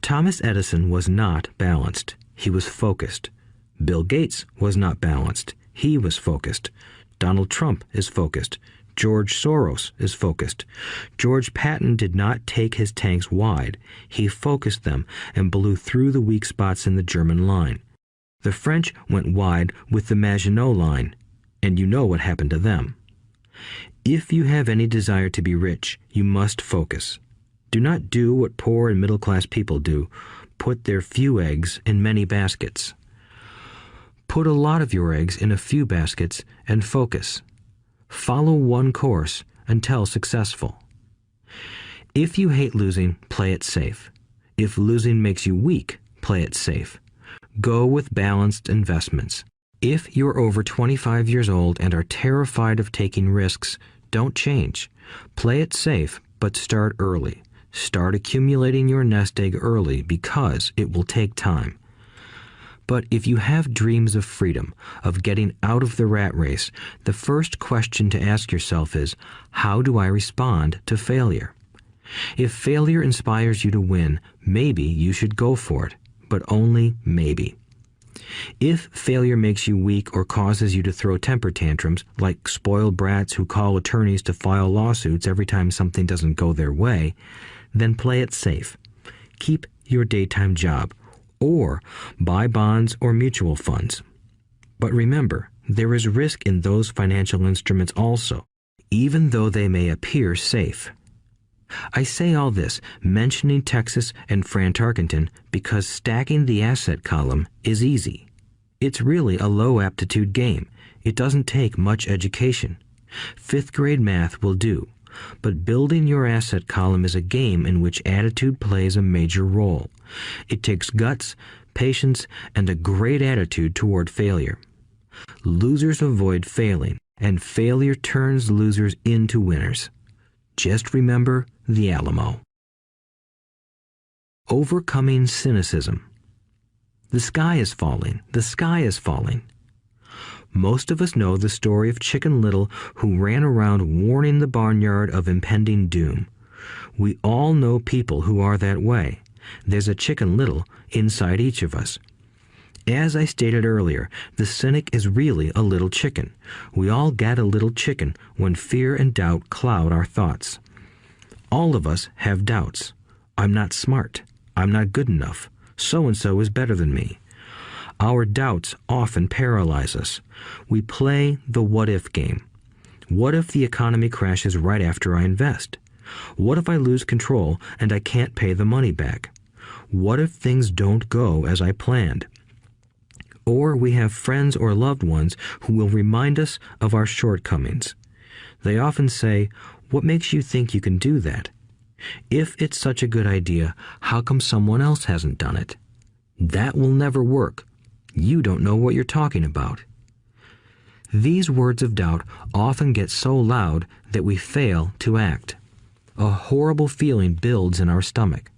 Thomas Edison was not balanced. He was focused. Bill Gates was not balanced. He was focused. Donald Trump is focused. George Soros is focused. George Patton did not take his tanks wide. He focused them and blew through the weak spots in the German line. The French went wide with the Maginot Line, and you know what happened to them. If you have any desire to be rich, you must focus. Do not do what poor and middle-class people do, put their few eggs in many baskets. Put a lot of your eggs in a few baskets and focus. Follow one course until successful. If you hate losing, play it safe. If losing makes you weak, play it safe. Go with balanced investments. If you're over 25 years old and are terrified of taking risks, don't change. Play it safe, but start early. Start accumulating your nest egg early because it will take time. But if you have dreams of freedom, of getting out of the rat race, the first question to ask yourself is, how do I respond to failure? If failure inspires you to win, maybe you should go for it, but only maybe. If failure makes you weak or causes you to throw temper tantrums, like spoiled brats who call attorneys to file lawsuits every time something doesn't go their way, then play it safe. Keep your daytime job, or buy bonds or mutual funds. But remember, there is risk in those financial instruments also, even though they may appear safe. I say all this, mentioning Texas and Fran Tarkenton, because stacking the asset column is easy. It's really a low-aptitude game. It doesn't take much education. Fifth-grade math will do. But building your asset column is a game in which attitude plays a major role. It takes guts, patience, and a great attitude toward failure. Losers avoid failing, and failure turns losers into winners. Just remember the Alamo. Overcoming cynicism. The sky is falling. The sky is falling. Most of us know the story of Chicken Little, who ran around warning the barnyard of impending doom. We all know people who are that way. There's a Chicken Little inside each of us. As I stated earlier, the cynic is really a little chicken. We all get a little chicken when fear and doubt cloud our thoughts. All of us have doubts. I'm not smart. I'm not good enough. So-and-so is better than me. Our doubts often paralyze us. We play the what-if game. What if the economy crashes right after I invest? What if I lose control and I can't pay the money back? What if things don't go as I planned? Or we have friends or loved ones who will remind us of our shortcomings. They often say, "What makes you think you can do that? If it's such a good idea, how come someone else hasn't done it? That will never work. You don't know what you're talking about." These words of doubt often get so loud that we fail to act. A horrible feeling builds in our stomach.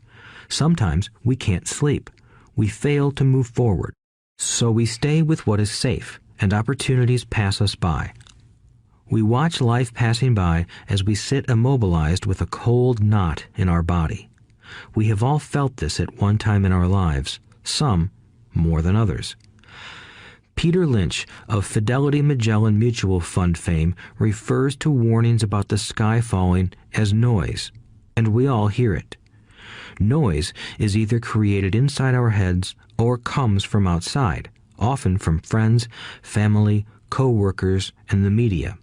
Sometimes we can't sleep. We fail to move forward. So we stay with what is safe, and opportunities pass us by. We watch life passing by as we sit immobilized with a cold knot in our body. We have all felt this at one time in our lives, some more than others. Peter Lynch of Fidelity Magellan Mutual Fund fame refers to warnings about the sky falling as noise, and we all hear it. Noise is either created inside our heads or comes from outside, often from friends, family, co-workers, and the media.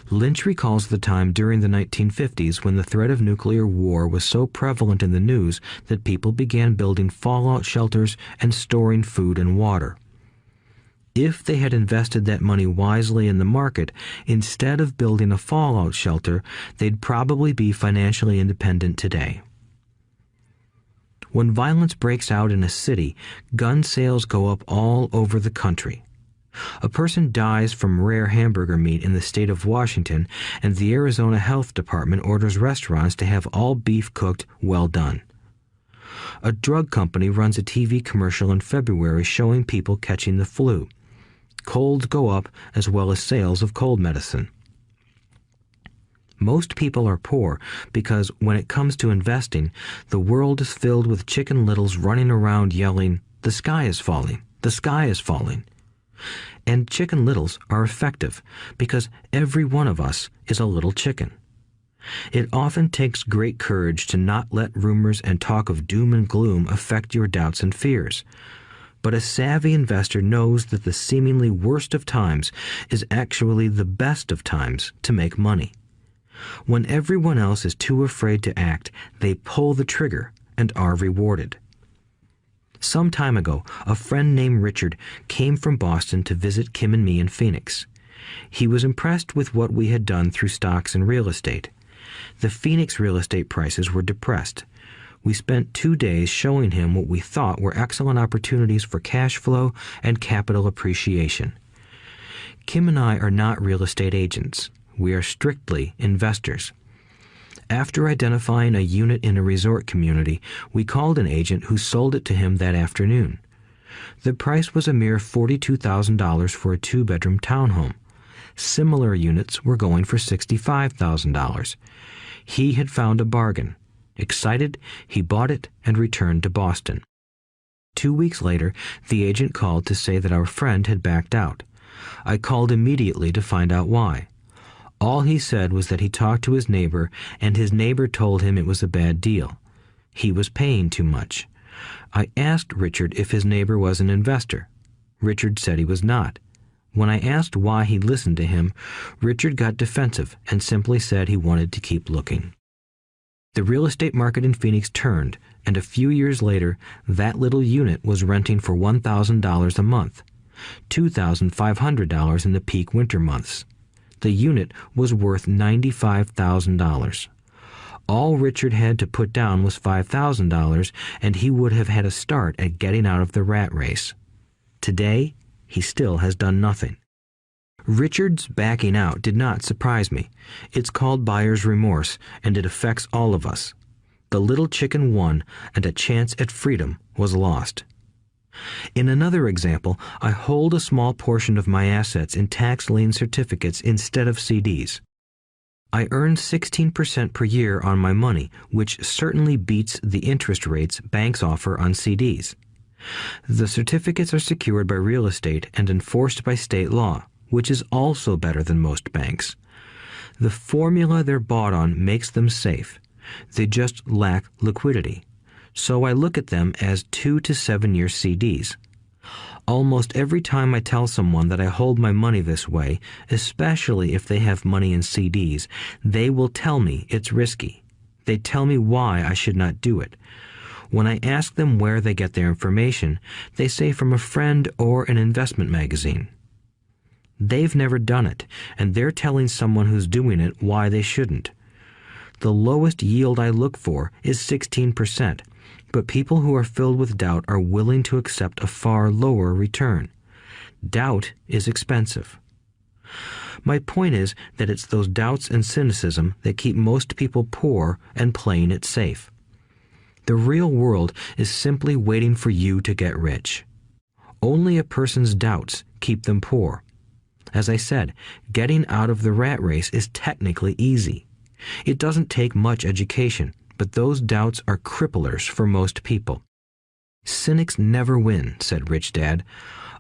Lynch recalls the time during the 1950s when the threat of nuclear war was so prevalent in the news that people began building fallout shelters and storing food and water. If they had invested that money wisely in the market, instead of building a fallout shelter, they'd probably be financially independent today. When violence breaks out in a city, gun sales go up all over the country. A person dies from rare hamburger meat in the state of Washington, and the Arizona Health Department orders restaurants to have all beef cooked well done. A drug company runs a TV commercial in February showing people catching the flu. Colds go up as well as sales of cold medicine. Most people are poor because when it comes to investing, the world is filled with Chicken Littles running around yelling, "The sky is falling, the sky is falling." And Chicken Littles are effective because every one of us is a little chicken. It often takes great courage to not let rumors and talk of doom and gloom affect your doubts and fears. But a savvy investor knows that the seemingly worst of times is actually the best of times to make money. When everyone else is too afraid to act, they pull the trigger and are rewarded. Some time ago, a friend named Richard came from Boston to visit Kim and me in Phoenix. He was impressed with what we had done through stocks and real estate. The Phoenix real estate prices were depressed. We spent 2 days showing him what we thought were excellent opportunities for cash flow and capital appreciation. Kim and I are not real estate agents. We are strictly investors. After identifying a unit in a resort community, we called an agent who sold it to him that afternoon. The price was a mere $42,000 for a 2-bedroom townhome. Similar units were going for $65,000. He had found a bargain. Excited, he bought it and returned to Boston. 2 weeks later, the agent called to say that our friend had backed out. I called immediately to find out why. All he said was that he talked to his neighbor, and his neighbor told him it was a bad deal. He was paying too much. I asked Richard if his neighbor was an investor. Richard said he was not. When I asked why he listened to him, Richard got defensive and simply said he wanted to keep looking. The real estate market in Phoenix turned, and a few years later, that little unit was renting for $1,000 a month, $2,500 in the peak winter months. The unit was worth $95,000. All Richard had to put down was $5,000, and he would have had a start at getting out of the rat race. Today, he still has done nothing. Richard's backing out did not surprise me. It's called buyer's remorse, and it affects all of us. The little chicken won, and a chance at freedom was lost. In another example, I hold a small portion of my assets in tax lien certificates instead of CDs. I earn 16% per year on my money, which certainly beats the interest rates banks offer on CDs. The certificates are secured by real estate and enforced by state law, which is also better than most banks. The formula they're bought on makes them safe. They just lack liquidity. So I look at them as 2 to 7 year CDs. Almost every time I tell someone that I hold my money this way, especially if they have money in CDs, they will tell me it's risky. They tell me why I should not do it. When I ask them where they get their information, they say from a friend or an investment magazine. They've never done it, and they're telling someone who's doing it why they shouldn't. The lowest yield I look for is 16%, but people who are filled with doubt are willing to accept a far lower return. Doubt is expensive. My point is that it's those doubts and cynicism that keep most people poor and playing it safe. The real world is simply waiting for you to get rich. Only a person's doubts keep them poor. As I said, getting out of the rat race is technically easy. It doesn't take much education, but those doubts are cripplers for most people. Cynics never win, said Rich Dad.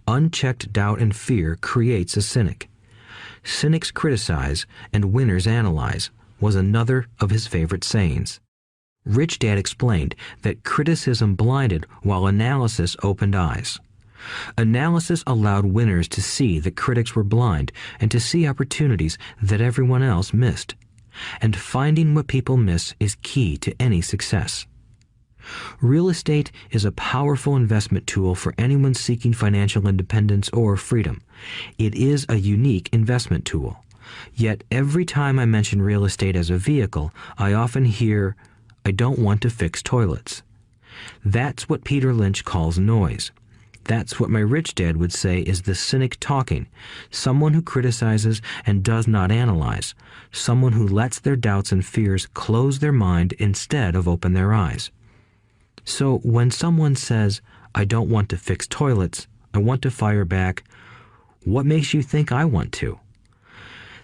Unchecked doubt and fear creates a cynic. Cynics criticize and winners analyze was another of his favorite sayings. Rich Dad explained that criticism blinded while analysis opened eyes. Analysis allowed winners to see that critics were blind and to see opportunities that everyone else missed. And finding what people miss is key to any success. Real estate is a powerful investment tool for anyone seeking financial independence or freedom. It is a unique investment tool. Yet every time I mention real estate as a vehicle, I often hear, "I don't want to fix toilets." That's what Peter Lynch calls noise. That's what my rich dad would say is the cynic talking, someone who criticizes and does not analyze, someone who lets their doubts and fears close their mind instead of open their eyes. So when someone says, "I don't want to fix toilets, I want to fire back," what makes you think I want to?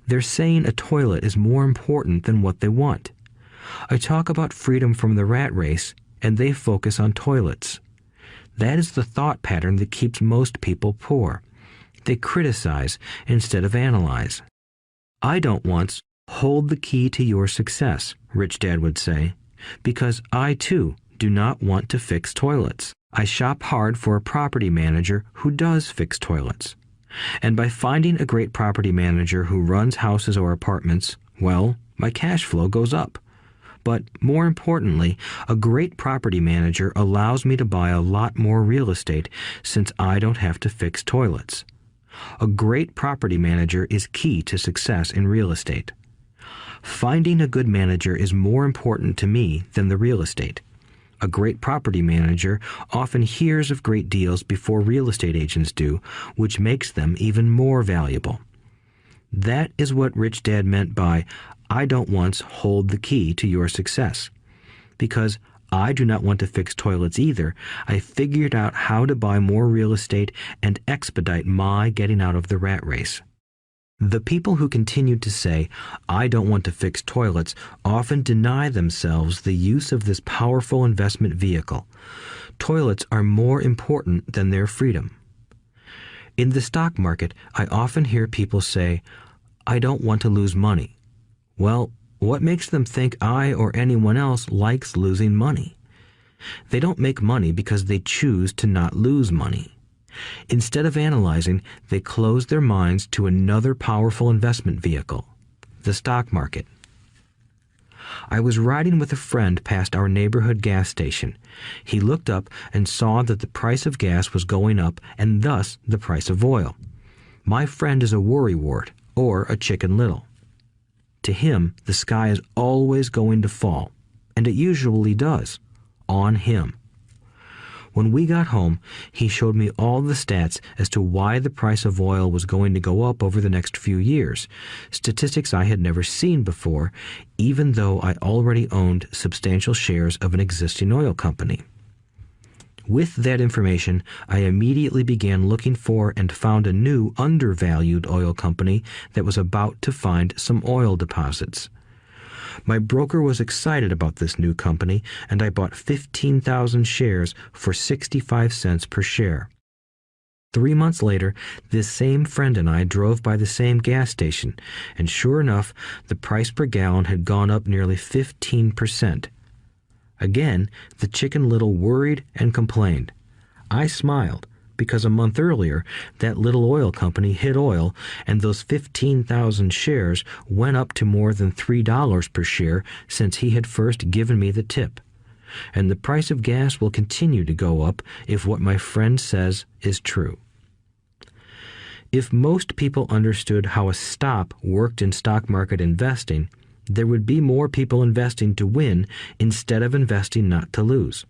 They're saying a toilet is more important than what they want. I talk about freedom from the rat race, and they focus on toilets. That is the thought pattern that keeps most people poor. They criticize instead of analyze. I don't once hold the key to your success, Rich Dad would say, because I too do not want to fix toilets. I shop hard for a property manager who does fix toilets. And by finding a great property manager who runs houses or apartments, well, my cash flow goes up. But more importantly, a great property manager allows me to buy a lot more real estate since I don't have to fix toilets. A great property manager is key to success in real estate. Finding a good manager is more important to me than the real estate. A great property manager often hears of great deals before real estate agents do, which makes them even more valuable. That is what Rich Dad meant by, I don't once hold the key to your success. Because I do not want to fix toilets either, I figured out how to buy more real estate and expedite my getting out of the rat race. The people who continue to say, I don't want to fix toilets, often deny themselves the use of this powerful investment vehicle. Toilets are more important than their freedom. In the stock market, I often hear people say, I don't want to lose money. Well, what makes them think I or anyone else likes losing money? They don't make money because they choose to not lose money. Instead of analyzing, they close their minds to another powerful investment vehicle, the stock market. I was riding with a friend past our neighborhood gas station. He looked up and saw that the price of gas was going up and thus the price of oil. My friend is a worrywart, or a Chicken Little. To him, the sky is always going to fall, and it usually does, on him. When we got home, he showed me all the stats as to why the price of oil was going to go up over the next few years, statistics I had never seen before, even though I already owned substantial shares of an existing oil company. With that information, I immediately began looking for and found a new undervalued oil company that was about to find some oil deposits. My broker was excited about this new company, and I bought 15,000 shares for 65 cents per share. 3 months later, this same friend and I drove by the same gas station, and sure enough, the price per gallon had gone up nearly 15%. Again, the Chicken Little worried and complained. I smiled, because a month earlier, that little oil company hit oil, and those 15,000 shares went up to more than $3 per share since he had first given me the tip. And the price of gas will continue to go up if what my friend says is true. If most people understood how a stop worked in stock market investing, there would be more people investing to win instead of investing not to lose.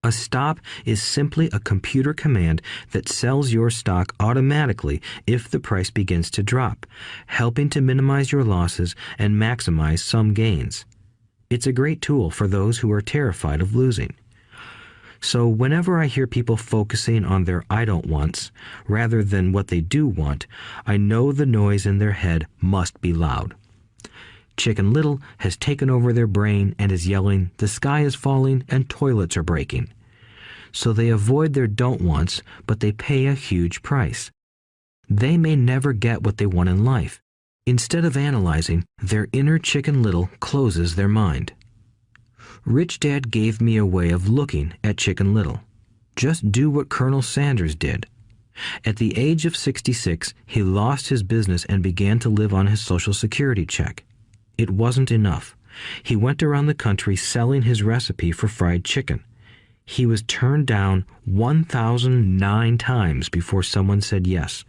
A stop is simply a computer command that sells your stock automatically if the price begins to drop, helping to minimize your losses and maximize some gains. It's a great tool for those who are terrified of losing. So whenever I hear people focusing on their I don't wants rather than what they do want, I know the noise in their head must be loud. Chicken Little has taken over their brain and is yelling, the sky is falling and toilets are breaking. So they avoid their don't wants, but they pay a huge price. They may never get what they want in life. Instead of analyzing, their inner Chicken Little closes their mind. Rich Dad gave me a way of looking at Chicken Little. Just do what Colonel Sanders did. At the age of 66, he lost his business and began to live on his Social Security check. It wasn't enough. He went around the country selling his recipe for fried chicken. He was turned down 1,009 times before someone said yes,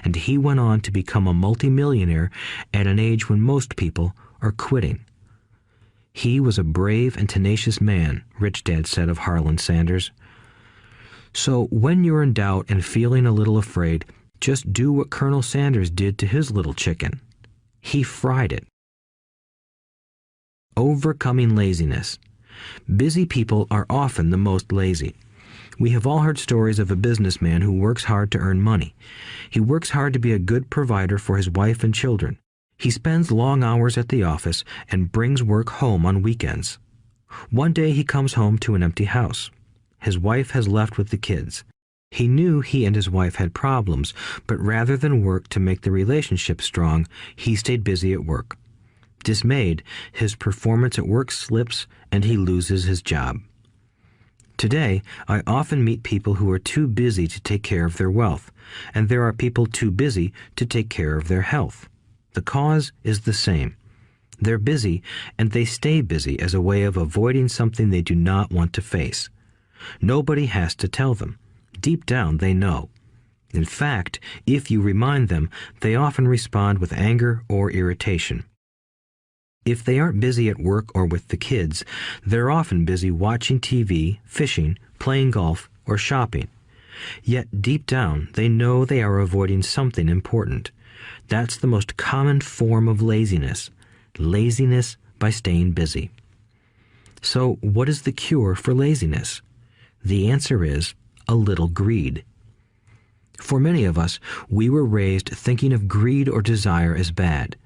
and he went on to become a multimillionaire at an age when most people are quitting. He was a brave and tenacious man, Rich Dad said of Harlan Sanders. So when you're in doubt and feeling a little afraid, just do what Colonel Sanders did to his little chicken. He fried it. Overcoming laziness. Busy people are often the most lazy. We have all heard stories of a businessman who works hard to earn money. He works hard to be a good provider for his wife and children. He spends long hours at the office and brings work home on weekends. One day he comes home to an empty house. His wife has left with the kids. He knew he and his wife had problems, but rather than work to make the relationship strong, he stayed busy at work. Dismayed, his performance at work slips and he loses his job. Today, I often meet people who are too busy to take care of their wealth, and there are people too busy to take care of their health. The cause is the same. They're busy, and they stay busy as a way of avoiding something they do not want to face. Nobody has to tell them. Deep down, they know. In fact, if you remind them, they often respond with anger or irritation. If they aren't busy at work or with the kids, they're often busy watching TV, fishing, playing golf, or shopping. Yet deep down, they know they are avoiding something important. That's the most common form of laziness. Laziness by staying busy. So, what is the cure for laziness? The answer is a little greed. For many of us, we were raised thinking of greed or desire as bad.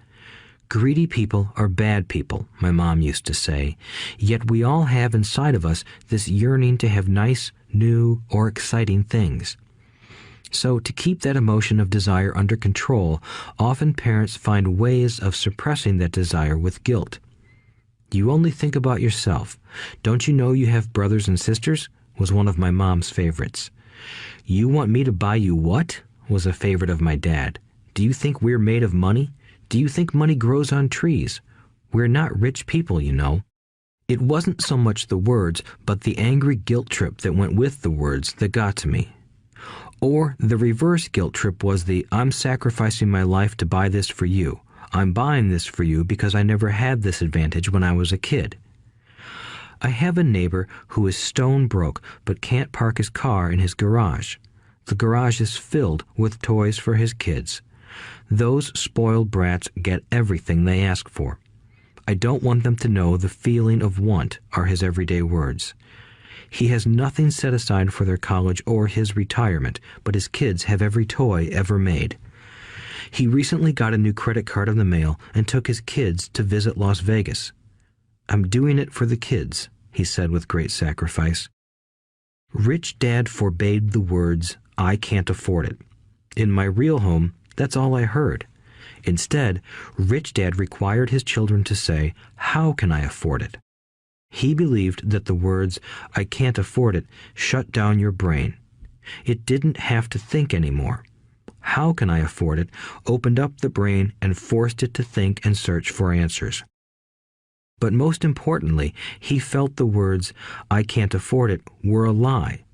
Greedy people are bad people, my mom used to say, yet we all have inside of us this yearning to have nice, new, or exciting things. So to keep that emotion of desire under control, often parents find ways of suppressing that desire with guilt. You only think about yourself. Don't you know you have brothers and sisters? Was one of my mom's favorites. You want me to buy you what? Was a favorite of my dad. Do you think we're made of money? Do you think money grows on trees? We're not rich people, you know. It wasn't so much the words, but the angry guilt trip that went with the words that got to me. Or the reverse guilt trip was the, I'm sacrificing my life to buy this for you. I'm buying this for you because I never had this advantage when I was a kid. I have a neighbor who is stone broke but can't park his car in his garage. The garage is filled with toys for his kids. Those spoiled brats get everything they ask for. I don't want them to know the feeling of want are his everyday words. He has nothing set aside for their college or his retirement, but his kids have every toy ever made. He recently got a new credit card in the mail and took his kids to visit Las Vegas. I'm doing it for the kids, he said with great sacrifice. Rich Dad forbade the words, I can't afford it. In my real home, that's all I heard. Instead, Rich Dad required his children to say, how can I afford it? He believed that the words, I can't afford it, shut down your brain. It didn't have to think anymore. How can I afford it opened up the brain and forced it to think and search for answers. But most importantly, he felt the words, I can't afford it, were a lie,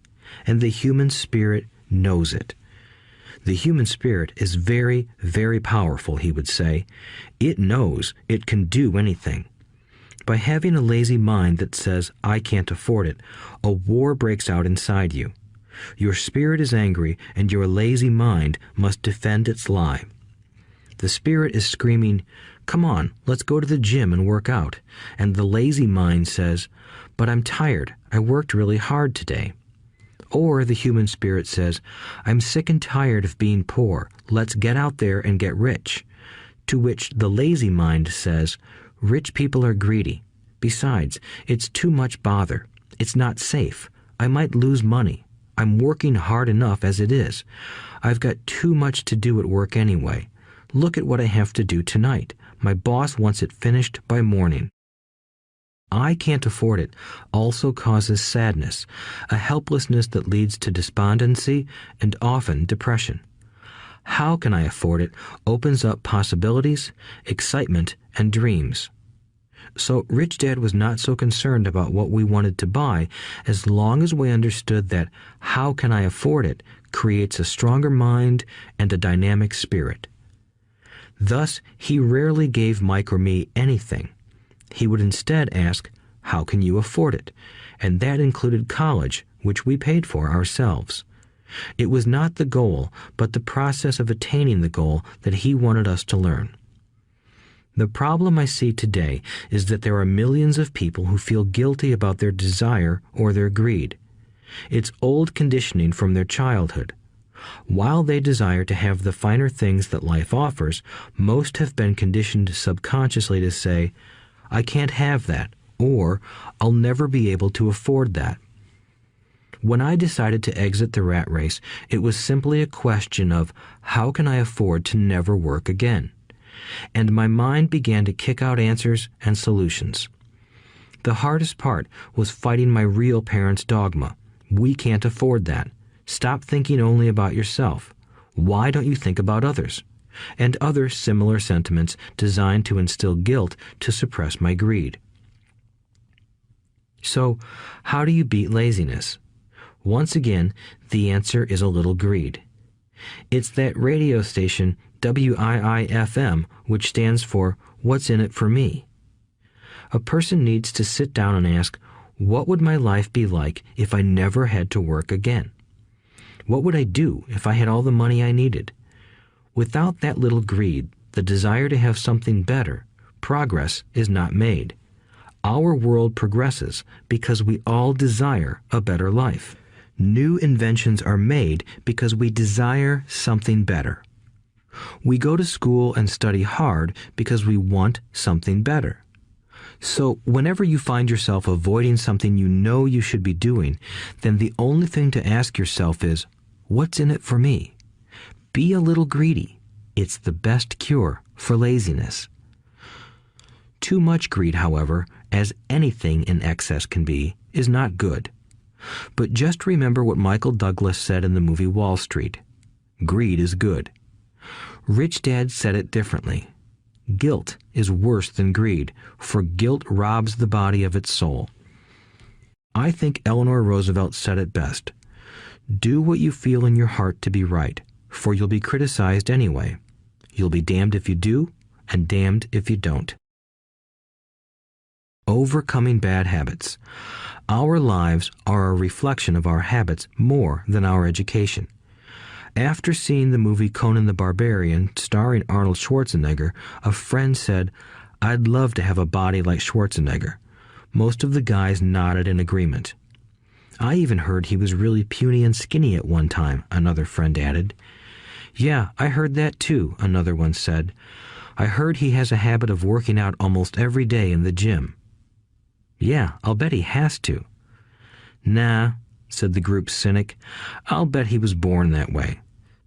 and the human spirit knows it. The human spirit is very, very powerful, he would say. It knows it can do anything. By having a lazy mind that says, I can't afford it, a war breaks out inside you. Your spirit is angry, and your lazy mind must defend its lie. The spirit is screaming, come on, let's go to the gym and work out. And the lazy mind says, but I'm tired, I worked really hard today. Or the human spirit says, I'm sick and tired of being poor, let's get out there and get rich. To which the lazy mind says, rich people are greedy. Besides, it's too much bother. It's not safe. I might lose money. I'm working hard enough as it is. I've got too much to do at work anyway. Look at what I have to do tonight. My boss wants it finished by morning. I can't afford it also causes sadness, a helplessness that leads to despondency and often depression. How can I afford it opens up possibilities, excitement, and dreams. So Rich Dad was not so concerned about what we wanted to buy as long as we understood that how can I afford it creates a stronger mind and a dynamic spirit. Thus, he rarely gave Mike or me anything. He would instead ask, how can you afford it? And that included college, which we paid for ourselves. It was not the goal, but the process of attaining the goal that he wanted us to learn. The problem I see today is that there are millions of people who feel guilty about their desire or their greed. It's old conditioning from their childhood. While they desire to have the finer things that life offers, most have been conditioned subconsciously to say, I can't have that, or I'll never be able to afford that. When I decided to exit the rat race, it was simply a question of how can I afford to never work again? And my mind began to kick out answers and solutions. The hardest part was fighting my real parents' dogma. We can't afford that. Stop thinking only about yourself. Why don't you think about others? And other similar sentiments designed to instill guilt to suppress my greed. So, how do you beat laziness? Once again, the answer is a little greed. It's that radio station WIIFM, which stands for What's in it for me? A person needs to sit down and ask, what would my life be like if I never had to work again? What would I do if I had all the money I needed? Without that little greed, the desire to have something better, progress is not made. Our world progresses because we all desire a better life. New inventions are made because we desire something better. We go to school and study hard because we want something better. So whenever you find yourself avoiding something you know you should be doing, then the only thing to ask yourself is, what's in it for me? Be a little greedy. It's the best cure for laziness. Too much greed, however, as anything in excess can be, is not good. But just remember what Michael Douglas said in the movie Wall Street. Greed is good. Rich Dad said it differently. Guilt is worse than greed, for guilt robs the body of its soul. I think Eleanor Roosevelt said it best. Do what you feel in your heart to be right, for you'll be criticized anyway. You'll be damned if you do, and damned if you don't. Overcoming bad habits. Our lives are a reflection of our habits more than our education. After seeing the movie Conan the Barbarian, starring Arnold Schwarzenegger, a friend said, "I'd love to have a body like Schwarzenegger." Most of the guys nodded in agreement. "I even heard he was really puny and skinny at one time," another friend added. "Yeah, I heard that too," another one said. "I heard he has a habit of working out almost every day in the gym." "Yeah, I'll bet he has to." "Nah," said the group's cynic. "I'll bet he was born that way.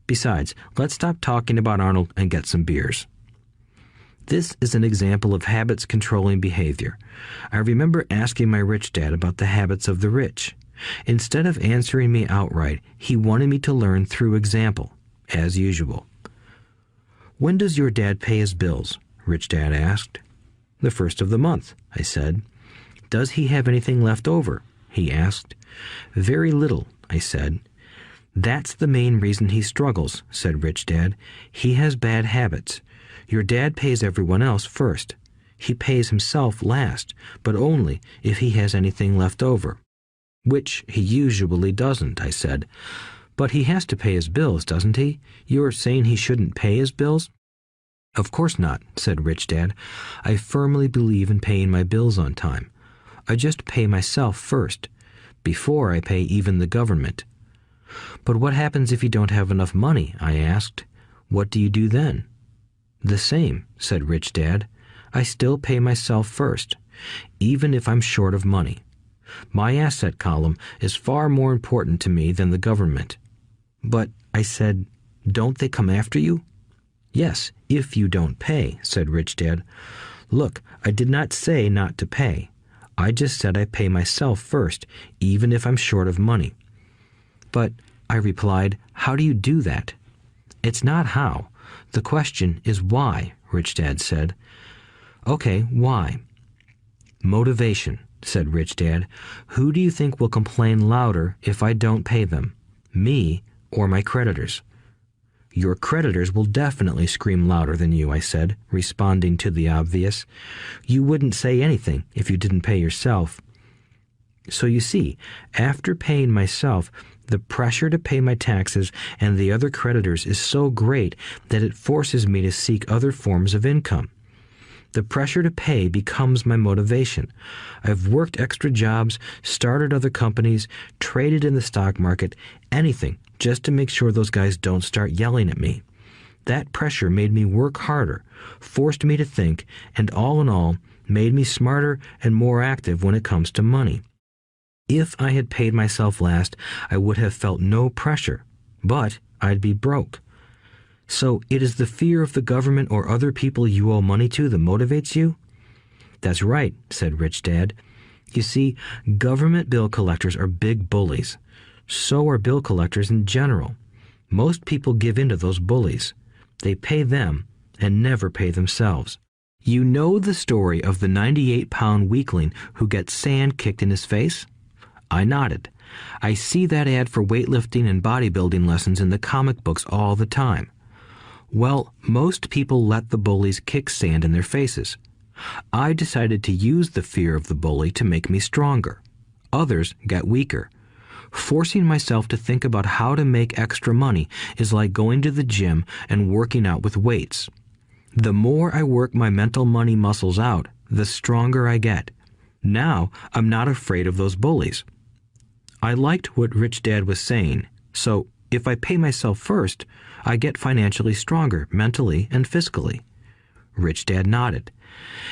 Besides, let's stop talking about Arnold and get some beers." This is an example of habits controlling behavior. I remember asking my rich dad about the habits of the rich. Instead of answering me outright, he wanted me to learn through example, as usual. "When does your dad pay his bills?" Rich Dad asked. "The first of the month," I said. "Does he have anything left over?" he asked. "Very little," I said. "That's the main reason he struggles," said Rich Dad. "He has bad habits. Your dad pays everyone else first. He pays himself last, but only if he has anything left over." "Which he usually doesn't," I said. "But he has to pay his bills, doesn't he? You're saying he shouldn't pay his bills?" "Of course not," said Rich Dad. "I firmly believe in paying my bills on time. I just pay myself first, before I pay even the government." "But what happens if you don't have enough money?" I asked. "What do you do then?" "The same," said Rich Dad. "I still pay myself first, even if I'm short of money. My asset column is far more important to me than the government." "But," I said, "don't they come after you?" "Yes, if you don't pay," said Rich Dad. "Look, I did not say not to pay. I just said I pay myself first, even if I'm short of money." "But," I replied, "how do you do that?" "It's not how. The question is why," Rich Dad said. "Okay, why?" "Motivation," said Rich Dad. "Who do you think will complain louder if I don't pay them? Me or my creditors?" "Your creditors will definitely scream louder than you," I said, responding to the obvious. "You wouldn't say anything if you didn't pay yourself." So you see, after paying myself, the pressure to pay my taxes and the other creditors is so great that it forces me to seek other forms of income. The pressure to pay becomes my motivation. I've worked extra jobs, started other companies, traded in the stock market, anything, just to make sure those guys don't start yelling at me. That pressure made me work harder, forced me to think, and all in all, made me smarter and more active when it comes to money. If I had paid myself last, I would have felt no pressure, but I'd be broke. So it is the fear of the government or other people you owe money to that motivates you? "That's right," said Rich Dad. You see, government bill collectors are big bullies. So are bill collectors in general. Most people give in to those bullies. They pay them and never pay themselves. You know the story of the 98-pound weakling who gets sand kicked in his face? I nodded. I see that ad for weightlifting and bodybuilding lessons in the comic books all the time. Well, most people let the bullies kick sand in their faces. I decided to use the fear of the bully to make me stronger. Others get weaker. Forcing myself to think about how to make extra money is like going to the gym and working out with weights. The more I work my mental money muscles out, the stronger I get. Now, I'm not afraid of those bullies. I liked what Rich Dad was saying, so if I pay myself first, I get financially stronger mentally and fiscally. Rich Dad nodded.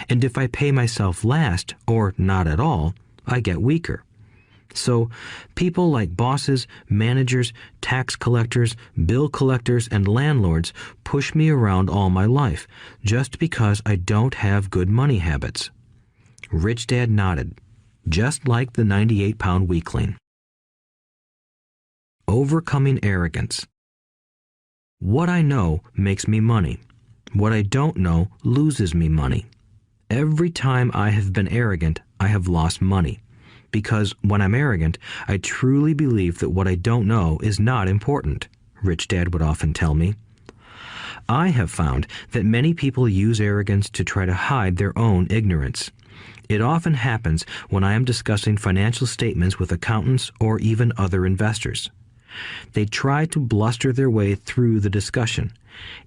And if I pay myself last, or not at all, I get weaker. So people like bosses, managers, tax collectors, bill collectors, and landlords push me around all my life just because I don't have good money habits. Rich Dad nodded, just like the 98-pound weakling. Overcoming arrogance. What I know makes me money. What I don't know loses me money. Every time I have been arrogant, I have lost money. Because when I'm arrogant, I truly believe that what I don't know is not important, Rich Dad would often tell me. I have found that many people use arrogance to try to hide their own ignorance. It often happens when I am discussing financial statements with accountants or even other investors. They try to bluster their way through the discussion.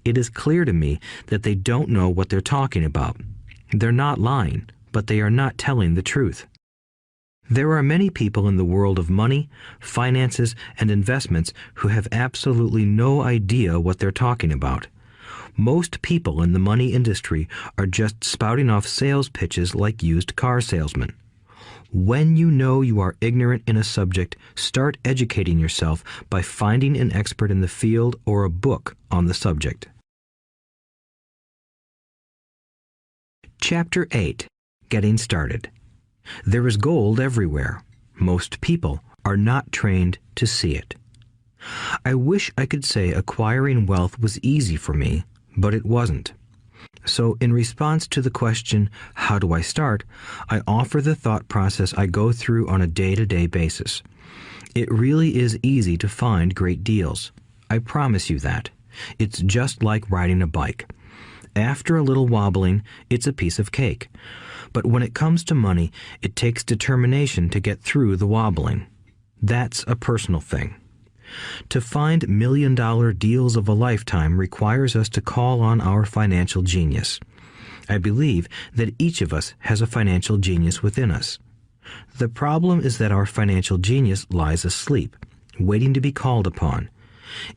It is clear to me that they don't know what they're talking about. They're not lying, but they are not telling the truth. There are many people in the world of money, finances, and investments who have absolutely no idea what they're talking about. Most people in the money industry are just spouting off sales pitches like used car salesmen. When you know you are ignorant in a subject, start educating yourself by finding an expert in the field or a book on the subject. Chapter 8. Getting Started. There is gold everywhere. Most people are not trained to see it. I wish I could say acquiring wealth was easy for me, but it wasn't. So in response to the question, how do I start, I offer the thought process I go through on a day-to-day basis. It really is easy to find great deals. I promise you that. It's just like riding a bike. After a little wobbling, it's a piece of cake. But when it comes to money, it takes determination to get through the wobbling. That's a personal thing. To find million-dollar deals of a lifetime requires us to call on our financial genius. I believe that each of us has a financial genius within us. The problem is that our financial genius lies asleep, waiting to be called upon.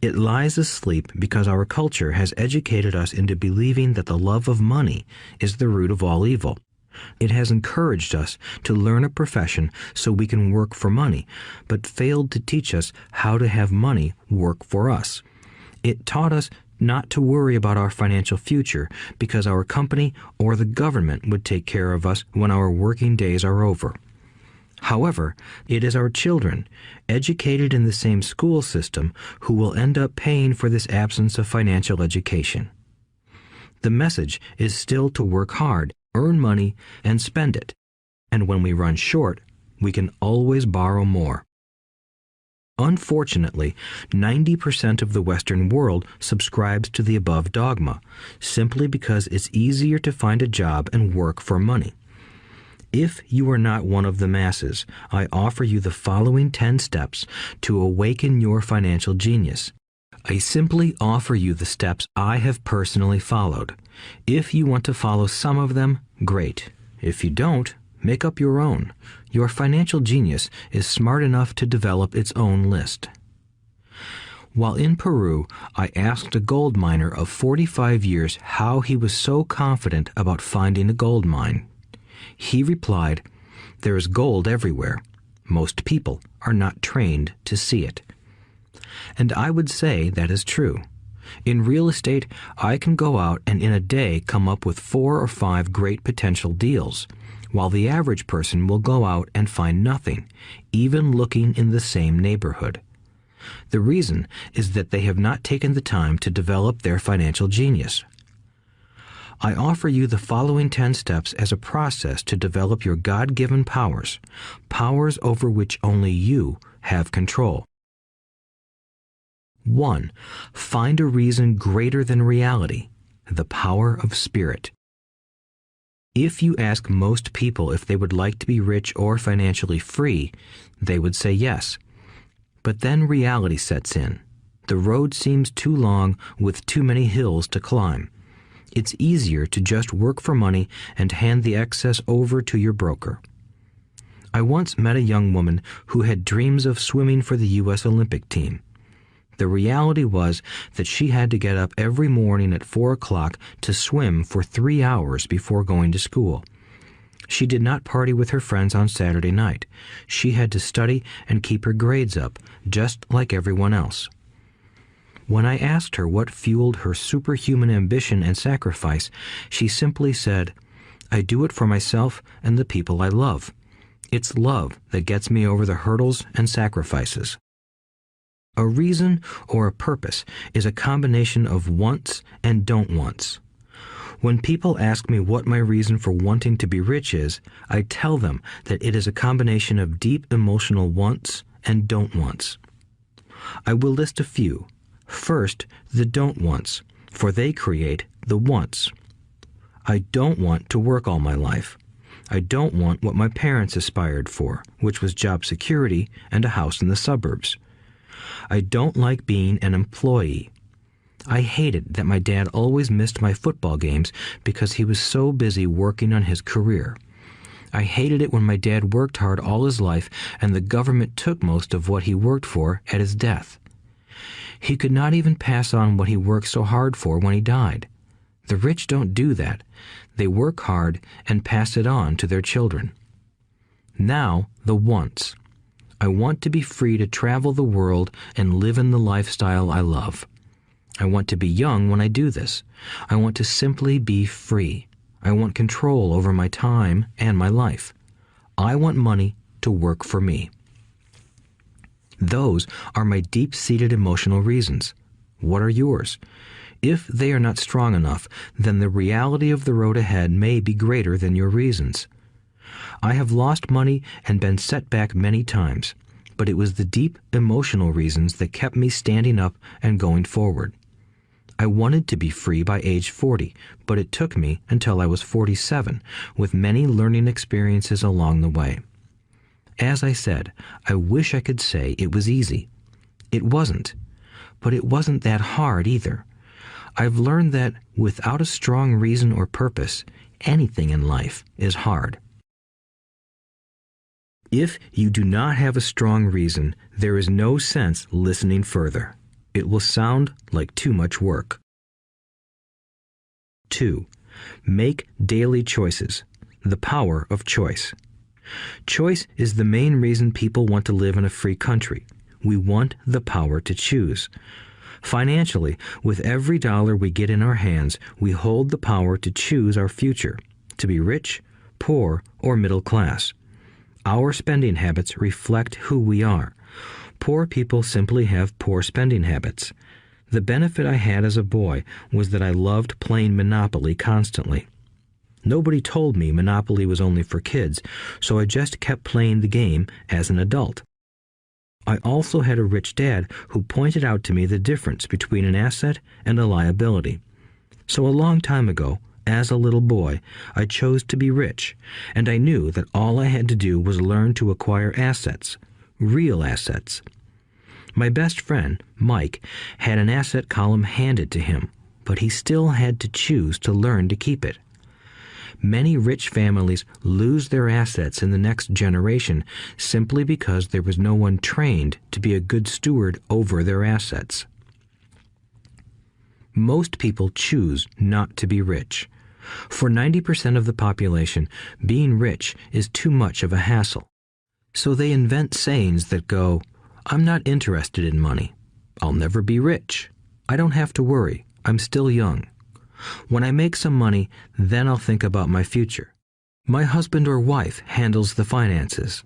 It lies asleep because our culture has educated us into believing that the love of money is the root of all evil. It has encouraged us to learn a profession so we can work for money, but failed to teach us how to have money work for us. It taught us not to worry about our financial future because our company or the government would take care of us when our working days are over. However, it is our children, educated in the same school system, who will end up paying for this absence of financial education. The message is still to work hard, earn money, and spend it. And when we run short, we can always borrow more. Unfortunately, 90% of the Western world subscribes to the above dogma, simply because it's easier to find a job and work for money. If you are not one of the masses, I offer you the following 10 steps to awaken your financial genius. I simply offer you the steps I have personally followed. If you want to follow some of them, great. If you don't, make up your own. Your financial genius is smart enough to develop its own list. While in Peru, I asked a gold miner of 45 years how he was so confident about finding a gold mine. He replied, "There is gold everywhere. Most people are not trained to see it." And I would say that is true. In real estate, I can go out and in a day come up with 4 or 5 great potential deals. while the average person will go out and find nothing, even looking in the same neighborhood. The reason is that they have not taken the time to develop their financial genius. I offer you the following 10 steps as a process to develop your God-given powers, powers over which only you have control. 1. Find a reason greater than reality, the power of spirit. If you ask most people if they would like to be rich or financially free, they would say yes. But then reality sets in. The road seems too long with too many hills to climb. It's easier to just work for money and hand the excess over to your broker. I once met a young woman who had dreams of swimming for the U.S. Olympic team. The reality was that she had to get up every morning at 4 o'clock to swim for 3 hours before going to school. She did not party with her friends on Saturday night. She had to study and keep her grades up, just like everyone else. When I asked her what fueled her superhuman ambition and sacrifice, she simply said, "I do it for myself and the people I love. It's love that gets me over the hurdles and sacrifices." A reason or a purpose is a combination of wants and don't wants. When people ask me what my reason for wanting to be rich is, I tell them that it is a combination of deep emotional wants and don't wants. I will list a few. First, the don't wants, for they create the wants. I don't want to work all my life. I don't want what my parents aspired for, which was job security and a house in the suburbs. I don't like being an employee. I hated that my dad always missed my football games because he was so busy working on his career. I hated it when my dad worked hard all his life and the government took most of what he worked for at his death. He could not even pass on what he worked so hard for when he died. The rich don't do that. They work hard and pass it on to their children. Now, the wants. I want to be free to travel the world and live in the lifestyle I love. I want to be young when I do this. I want to simply be free. I want control over my time and my life. I want money to work for me. Those are my deep-seated emotional reasons. What are yours? If they are not strong enough, then the reality of the road ahead may be greater than your reasons. I have lost money and been set back many times, but it was the deep emotional reasons that kept me standing up and going forward. I wanted to be free by age 40, but it took me until I was 47, with many learning experiences along the way. As I said, I wish I could say it was easy. It wasn't, but it wasn't that hard either. I've learned that without a strong reason or purpose, anything in life is hard. If you do not have a strong reason, there is no sense listening further. It will sound like too much work. 2. Make daily choices. The power of choice. Choice is the main reason people want to live in a free country. We want the power to choose. Financially, with every dollar we get in our hands, we hold the power to choose our future, to be rich, poor, or middle class. Our spending habits reflect who we are. Poor people simply have poor spending habits. The benefit I had as a boy was that I loved playing Monopoly constantly. Nobody told me Monopoly was only for kids, so I just kept playing the game as an adult. I also had a rich dad who pointed out to me the difference between an asset and a liability. So a long time ago, as a little boy, I chose to be rich, and I knew that all I had to do was learn to acquire assets, real assets. My best friend, Mike, had an asset column handed to him, but he still had to choose to learn to keep it. Many rich families lose their assets in the next generation simply because there was no one trained to be a good steward over their assets. Most people choose not to be rich. For 90% of the population, being rich is too much of a hassle. So they invent sayings that go, "I'm not interested in money. I'll never be rich. I don't have to worry. I'm still young. When I make some money, then I'll think about my future." My husband or wife handles the finances.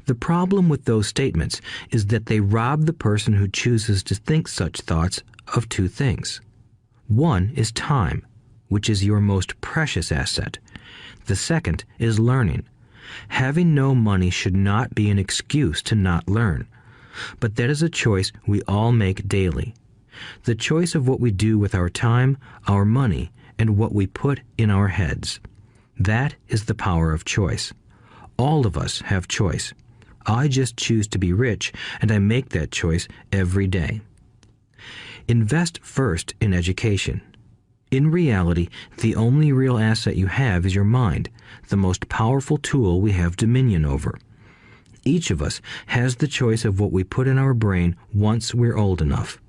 The problem with those statements is that they rob the person who chooses to think such thoughts of two things. One is time, which is your most precious asset. The second is learning. Having no money should not be an excuse to not learn, but that is a choice we all make daily. The choice of what we do with our time, our money, and what we put in our heads. That is the power of choice. All of us have choice. I just choose to be rich, and I make that choice every day. Invest first in education. In reality, the only real asset you have is your mind, the most powerful tool we have dominion over. Each of us has the choice of what we put in our brain once we're old enough.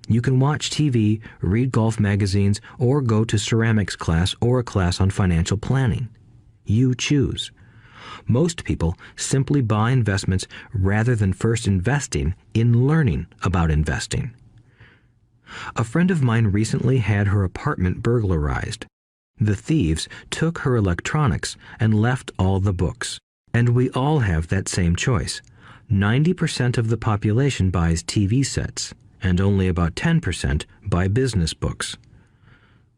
You can watch TV, read golf magazines, or go to ceramics class or a class on financial planning. You choose. Most people simply buy investments rather than first investing in learning about investing. A friend of mine recently had her apartment burglarized. The thieves took her electronics and left all the books. And we all have that same choice. 90% of the population buys TV sets, and only about 10% buy business books.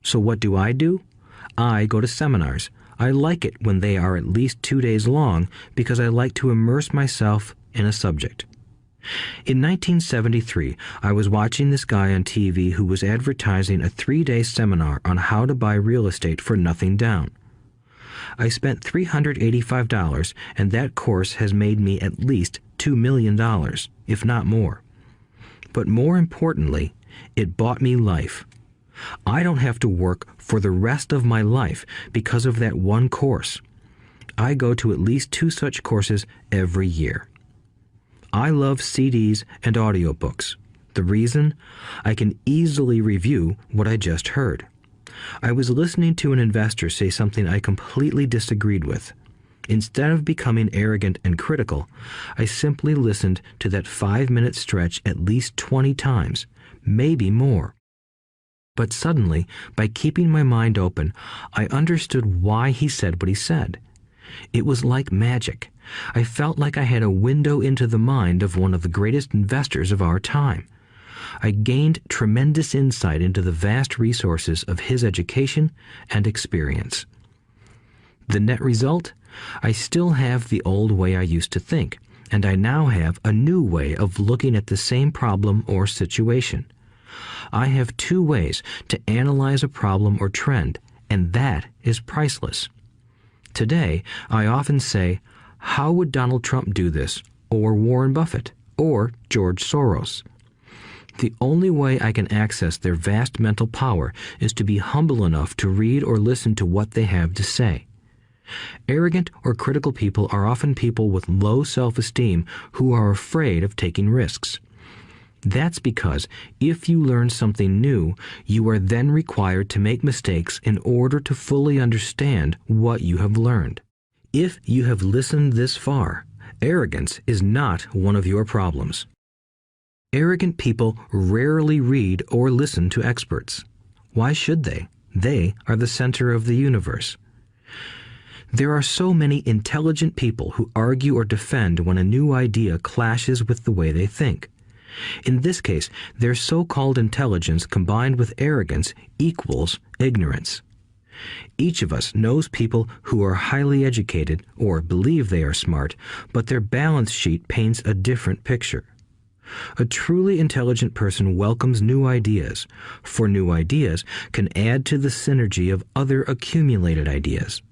So what do? I go to seminars. I like it when they are at least 2 days long because I like to immerse myself in a subject. In 1973, I was watching this guy on TV who was advertising a 3-day seminar on how to buy real estate for nothing down. I spent $385, and that course has made me at least $2 million, if not more. But more importantly, it bought me life. I don't have to work for the rest of my life because of that one course. I go to at least 2 such courses every year. I love CDs and audiobooks. The reason? I can easily review what I just heard. I was listening to an investor say something I completely disagreed with. Instead of becoming arrogant and critical, I simply listened to that 5-minute stretch at least 20 times, maybe more. But suddenly, by keeping my mind open, I understood why he said what he said. It was like magic. I felt like I had a window into the mind of one of the greatest investors of our time. I gained tremendous insight into the vast resources of his education and experience. The net result? I still have the old way I used to think, and I now have a new way of looking at the same problem or situation. I have 2 ways to analyze a problem or trend, and that is priceless. Today, I often say, how would Donald Trump do this, or Warren Buffett, or George Soros? The only way I can access their vast mental power is to be humble enough to read or listen to what they have to say. Arrogant or critical people are often people with low self-esteem who are afraid of taking risks. That's because if you learn something new, you are then required to make mistakes in order to fully understand what you have learned. If you have listened this far, arrogance is not one of your problems. Arrogant people rarely read or listen to experts. Why should they? They are the center of the universe. There are so many intelligent people who argue or defend when a new idea clashes with the way they think. In this case, their so-called intelligence combined with arrogance equals ignorance. Each of us knows people who are highly educated or believe they are smart, but their balance sheet paints a different picture. A truly intelligent person welcomes new ideas, for new ideas can add to the synergy of other accumulated ideas.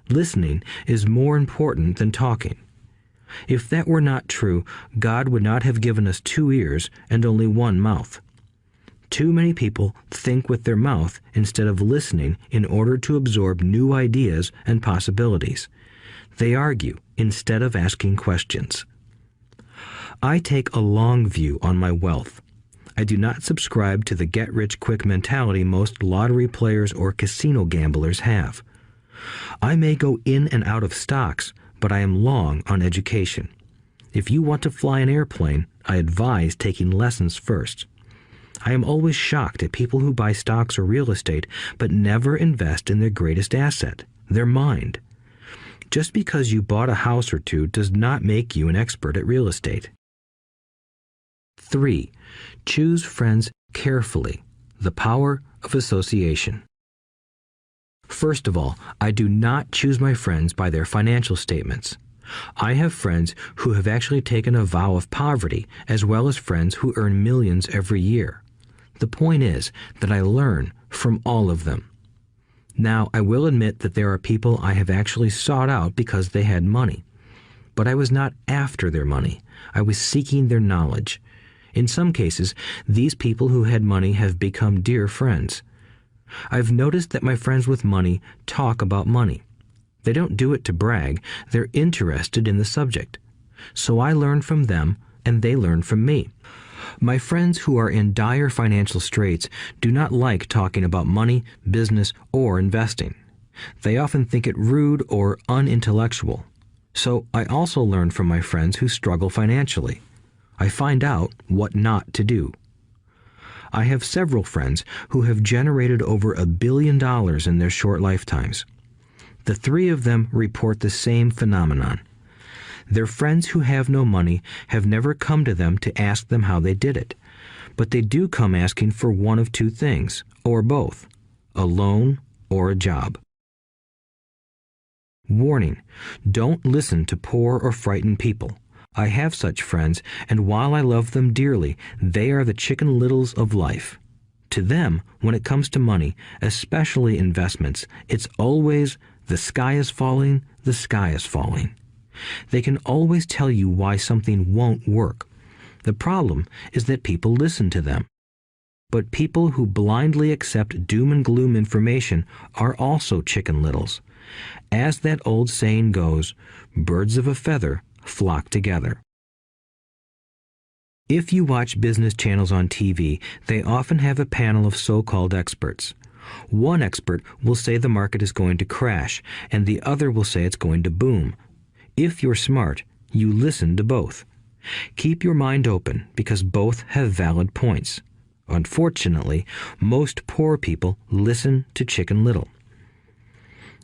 Listening is more important than talking. If that were not true, God would not have given us 2 ears and only 1 mouth. Too many people think with their mouth instead of listening in order to absorb new ideas and possibilities. They argue instead of asking questions. I take a long view on my wealth. I do not subscribe to the get-rich-quick mentality most lottery players or casino gamblers have. I may go in and out of stocks, but I am long on education. If you want to fly an airplane, I advise taking lessons first. I am always shocked at people who buy stocks or real estate but never invest in their greatest asset, their mind. Just because you bought a house or two does not make you an expert at real estate. 3. Choose friends carefully. The power of association. First of all, I do not choose my friends by their financial statements. I have friends who have actually taken a vow of poverty, as well as friends who earn millions every year. The point is that I learn from all of them. Now, I will admit that there are people I have actually sought out because they had money. But I was not after their money. I was seeking their knowledge. In some cases, these people who had money have become dear friends. I've noticed that my friends with money talk about money. They don't do it to brag. They're interested in the subject. So I learn from them, and they learn from me. My friends who are in dire financial straits do not like talking about money, business, or investing. They often think it rude or unintellectual. So I also learn from my friends who struggle financially. I find out what not to do. I have several friends who have generated over $1 billion in their short lifetimes. The 3 of them report the same phenomenon. Their friends who have no money have never come to them to ask them how they did it, but they do come asking for one of 2 things, or both, a loan or a job. Warning: don't listen to poor or frightened people. I have such friends, and while I love them dearly, they are the Chicken Littles of life. To them, when it comes to money, especially investments, it's always the sky is falling, the sky is falling. They can always tell you why something won't work. The problem is that people listen to them. But people who blindly accept doom and gloom information are also Chicken Littles. As that old saying goes, birds of a feather flock together. If you watch business channels on TV, they often have a panel of so-called experts. One expert will say the market is going to crash, and the other will say it's going to boom. If you're smart, you listen to both. Keep your mind open, because both have valid points. Unfortunately, most poor people listen to Chicken Little.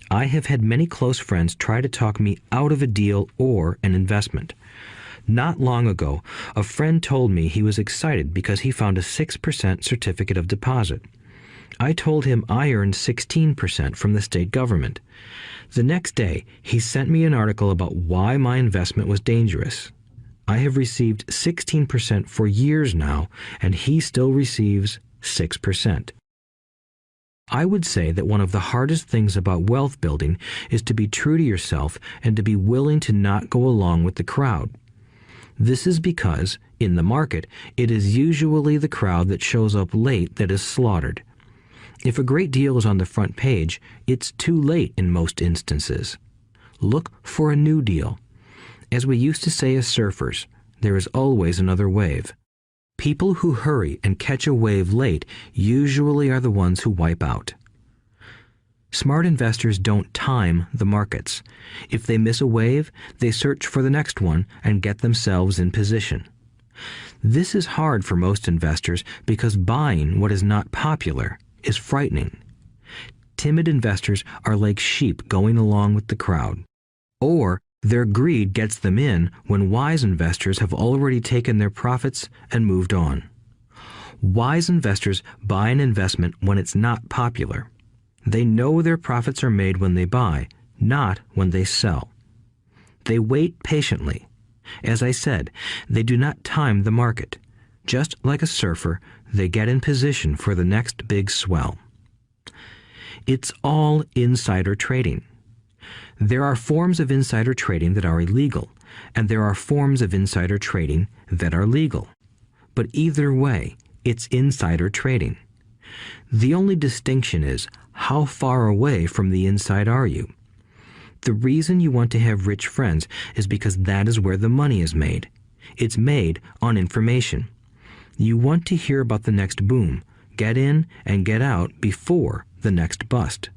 I have had many close friends try to talk me out of a deal or an investment. Not long ago, a friend told me he was excited because he found a 6% certificate of deposit. I told him I earned 16% from the state government. The next day, he sent me an article about why my investment was dangerous. I have received 16% for years now, and he still receives 6%. I would say that one of the hardest things about wealth building is to be true to yourself and to be willing to not go along with the crowd. This is because, in the market, it is usually the crowd that shows up late that is slaughtered. If a great deal is on the front page, it's too late in most instances. Look for a new deal. As we used to say as surfers, there is always another wave. People who hurry and catch a wave late usually are the ones who wipe out. Smart investors don't time the markets. If they miss a wave, they search for the next one and get themselves in position. This is hard for most investors because buying what is not popular is frightening. Timid investors are like sheep going along with the crowd. Or their greed gets them in when wise investors have already taken their profits and moved on. Wise investors buy an investment when it's not popular. They know their profits are made when they buy, not when they sell. They wait patiently. As I said, they do not time the market. Just like a surfer, they get in position for the next big swell. It's all insider trading. There are forms of insider trading that are illegal, and there are forms of insider trading that are legal. But either way, it's insider trading. The only distinction is, how far away from the inside are you? The reason you want to have rich friends is because that is where the money is made. It's made on information. You want to hear about the next boom, get in and get out before the next bust.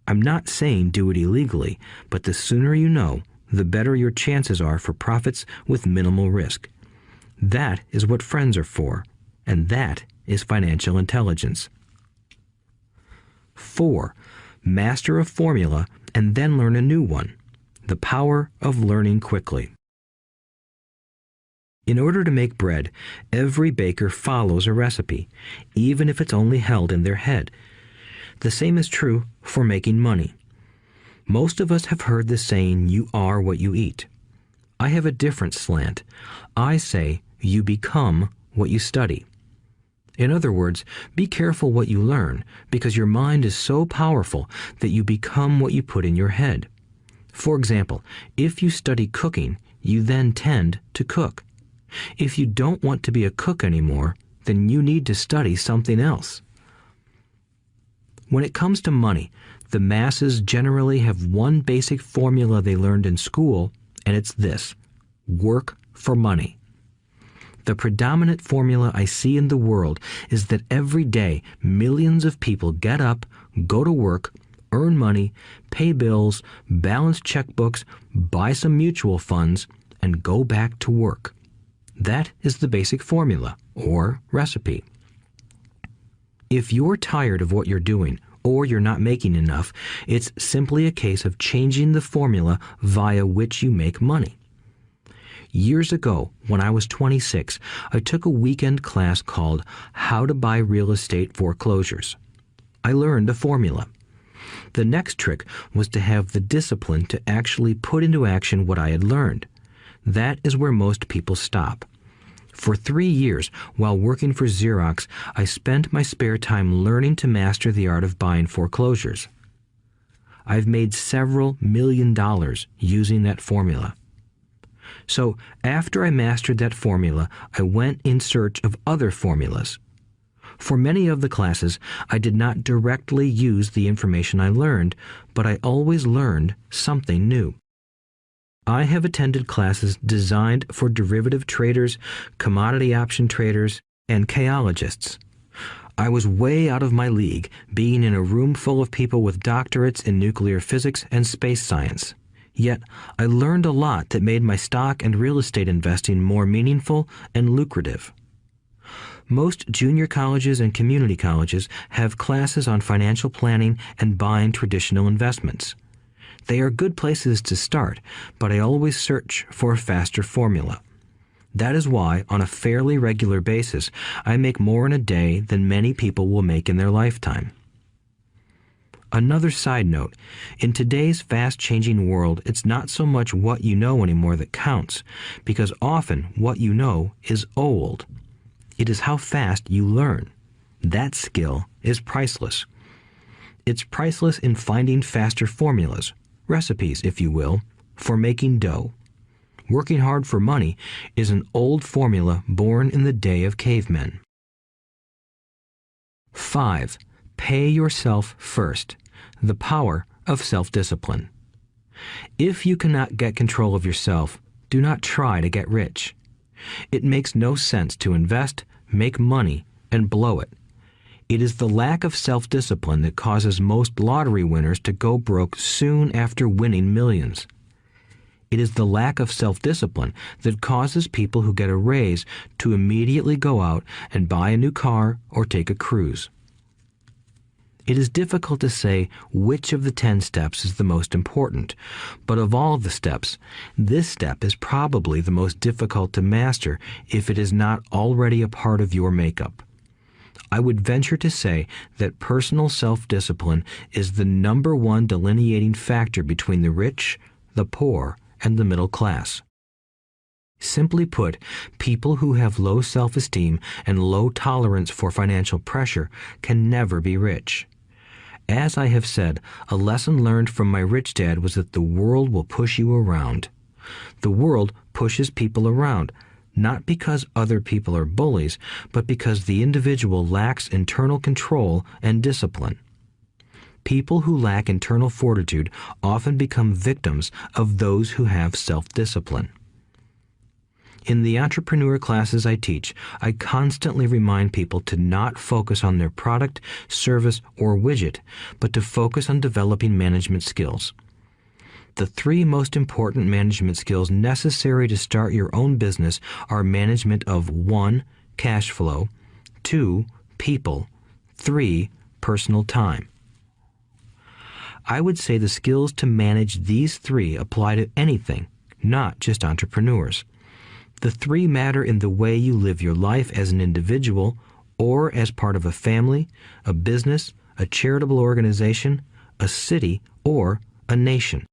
I'm not saying do it illegally, but the sooner you know, the better your chances are for profits with minimal risk. That is what friends are for, and that is financial intelligence. 4. Master a formula and then learn a new one. The power of learning quickly. In order to make bread, every baker follows a recipe, even if it's only held in their head. The same is true for making money. Most of us have heard the saying, "You are what you eat." I have a different slant. I say, "You become what you study." In other words, be careful what you learn, because your mind is so powerful that you become what you put in your head. For example, if you study cooking, you then tend to cook. If you don't want to be a cook anymore, then you need to study something else. When it comes to money, the masses generally have one basic formula they learned in school, and it's this: work for money. The predominant formula I see in the world is that every day millions of people get up, go to work, earn money, pay bills, balance checkbooks, buy some mutual funds, and go back to work. That is the basic formula, or recipe. If you're tired of what you're doing, or you're not making enough, it's simply a case of changing the formula via which you make money. Years ago, when I was 26, I took a weekend class called How to Buy Real Estate Foreclosures. I learned a formula. The next trick was to have the discipline to actually put into action what I had learned. That is where most people stop. For 3 years, while working for Xerox, I spent my spare time learning to master the art of buying foreclosures. I've made several $1,000,000 using that formula. So, after I mastered that formula, I went in search of other formulas. For many of the classes, I did not directly use the information I learned, but I always learned something new. I have attended classes designed for derivative traders, commodity option traders, and chaologists. I was way out of my league, being in a room full of people with doctorates in nuclear physics and space science. Yet, I learned a lot that made my stock and real estate investing more meaningful and lucrative. Most junior colleges and community colleges have classes on financial planning and buying traditional investments. They are good places to start, but I always search for a faster formula. That is why, on a fairly regular basis, I make more in a day than many people will make in their lifetime. Another side note, in today's fast-changing world, it's not so much what you know anymore that counts, because often what you know is old. It is how fast you learn. That skill is priceless. It's priceless in finding faster formulas, recipes, if you will, for making dough. Working hard for money is an old formula born in the day of cavemen. 5. Pay yourself first. The power of self-discipline. If you cannot get control of yourself, do not try to get rich. It makes no sense to invest, make money, and blow it. It is the lack of self-discipline that causes most lottery winners to go broke soon after winning millions. It is the lack of self-discipline that causes people who get a raise to immediately go out and buy a new car or take a cruise. It is difficult to say which of the 10 steps is the most important, but of all the steps, this step is probably the most difficult to master if it is not already a part of your makeup. I would venture to say that personal self-discipline is the number one delineating factor between the rich, the poor, and the middle class. Simply put, people who have low self-esteem and low tolerance for financial pressure can never be rich. As I have said, a lesson learned from my rich dad was that the world will push you around. The world pushes people around, not because other people are bullies, but because the individual lacks internal control and discipline. People who lack internal fortitude often become victims of those who have self-discipline. In the entrepreneur classes I teach, I constantly remind people to not focus on their product, service, or widget, but to focus on developing management skills. The 3 most important management skills necessary to start your own business are management of 1. Cash flow, 2. People, 3. Personal time. I would say the skills to manage these three apply to anything, not just entrepreneurs. The three matter in the way you live your life as an individual or as part of a family, a business, a charitable organization, a city, or a nation.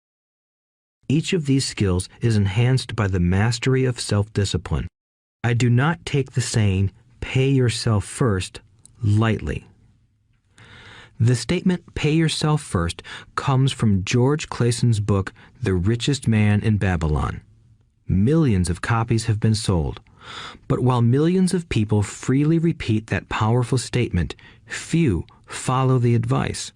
Each of these skills is enhanced by the mastery of self-discipline. I do not take the saying, "pay yourself first," lightly. The statement, "pay yourself first," comes from George Clayson's book, The Richest Man in Babylon. Millions of copies have been sold. But while millions of people freely repeat that powerful statement, few follow the advice.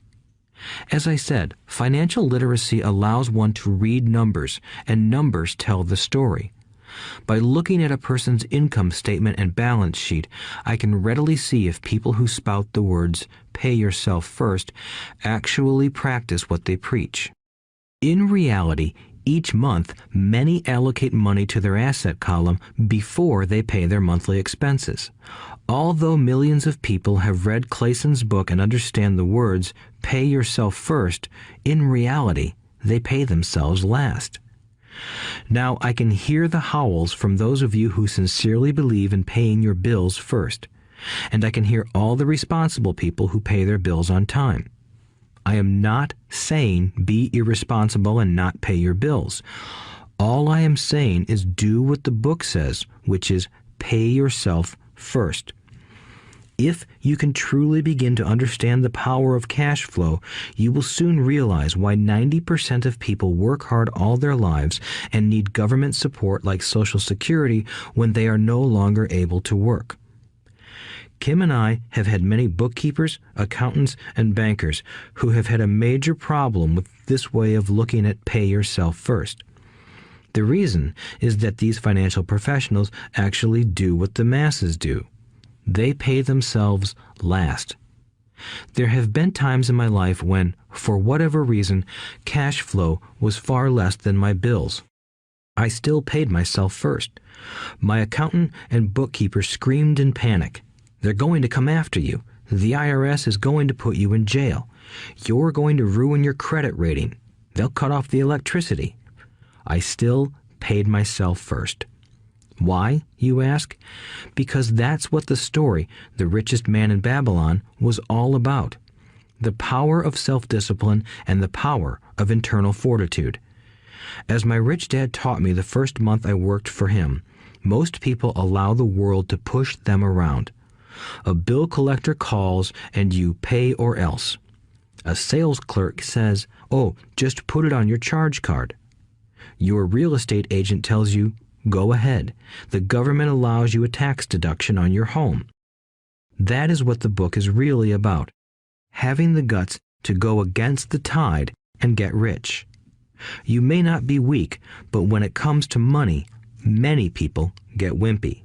As I said, financial literacy allows one to read numbers, and numbers tell the story. By looking at a person's income statement and balance sheet, I can readily see if people who spout the words, "pay yourself first," actually practice what they preach. In reality, each month, many allocate money to their asset column before they pay their monthly expenses. Although millions of people have read Clayson's book and understand the words, "pay yourself first," in reality, they pay themselves last. Now, I can hear the howls from those of you who sincerely believe in paying your bills first, and I can hear all the responsible people who pay their bills on time. I am not saying be irresponsible and not pay your bills. All I am saying is do what the book says, which is pay yourself first. If you can truly begin to understand the power of cash flow, you will soon realize why 90% of people work hard all their lives and need government support like Social Security when they are no longer able to work. Kim and I have had many bookkeepers, accountants, and bankers who have had a major problem with this way of looking at pay yourself first. The reason is that these financial professionals actually do what the masses do. They pay themselves last. There have been times in my life when, for whatever reason, cash flow was far less than my bills. I still paid myself first. My accountant and bookkeeper screamed in panic. "They're going to come after you. The IRS is going to put you in jail. You're going to ruin your credit rating. They'll cut off the electricity." I still paid myself first. Why, you ask? Because that's what the story, The Richest Man in Babylon, was all about. The power of self-discipline and the power of internal fortitude. As my rich dad taught me the first month I worked for him, most people allow the world to push them around. A bill collector calls and you pay or else. A sales clerk says, "Oh, just put it on your charge card." Your real estate agent tells you, "Go ahead. The government allows you a tax deduction on your home." That is what the book is really about. Having the guts to go against the tide and get rich. You may not be weak, but when it comes to money, many people get wimpy.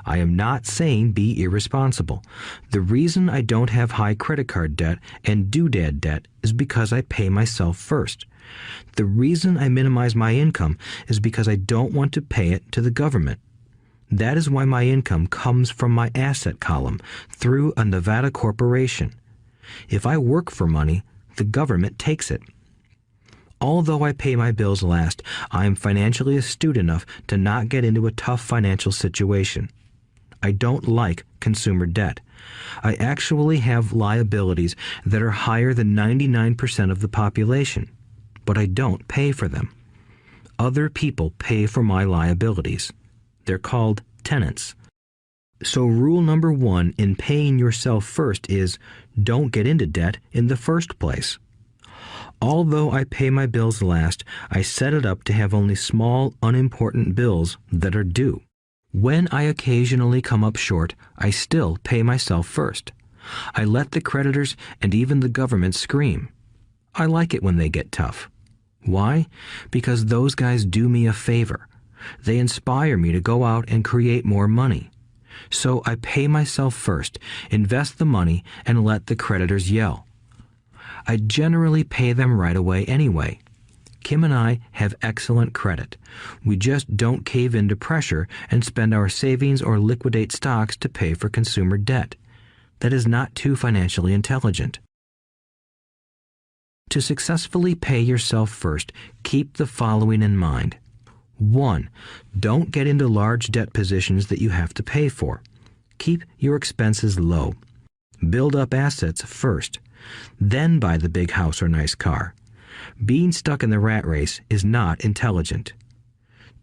I am not saying be irresponsible. The reason I don't have high credit card debt and doodad debt is because I pay myself first. The reason I minimize my income is because I don't want to pay it to the government. That is why my income comes from my asset column through a Nevada corporation. If I work for money, the government takes it. Although I pay my bills last, I am financially astute enough to not get into a tough financial situation. I don't like consumer debt. I actually have liabilities that are higher than 99% of the population, but I don't pay for them. Other people pay for my liabilities. They're called tenants. So rule number 1 in paying yourself first is don't get into debt in the first place. Although I pay my bills last, I set it up to have only small, unimportant bills that are due. When I occasionally come up short, I still pay myself first. I let the creditors and even the government scream. I like it when they get tough. Why? Because those guys do me a favor. They inspire me to go out and create more money. So I pay myself first, invest the money, and let the creditors yell. I generally pay them right away anyway. Kim and I have excellent credit. We just don't cave into pressure and spend our savings or liquidate stocks to pay for consumer debt. That is not too financially intelligent. To successfully pay yourself first, keep the following in mind. 1. Don't get into large debt positions that you have to pay for. Keep your expenses low. Build up assets first. Then buy the big house or nice car. Being stuck in the rat race is not intelligent.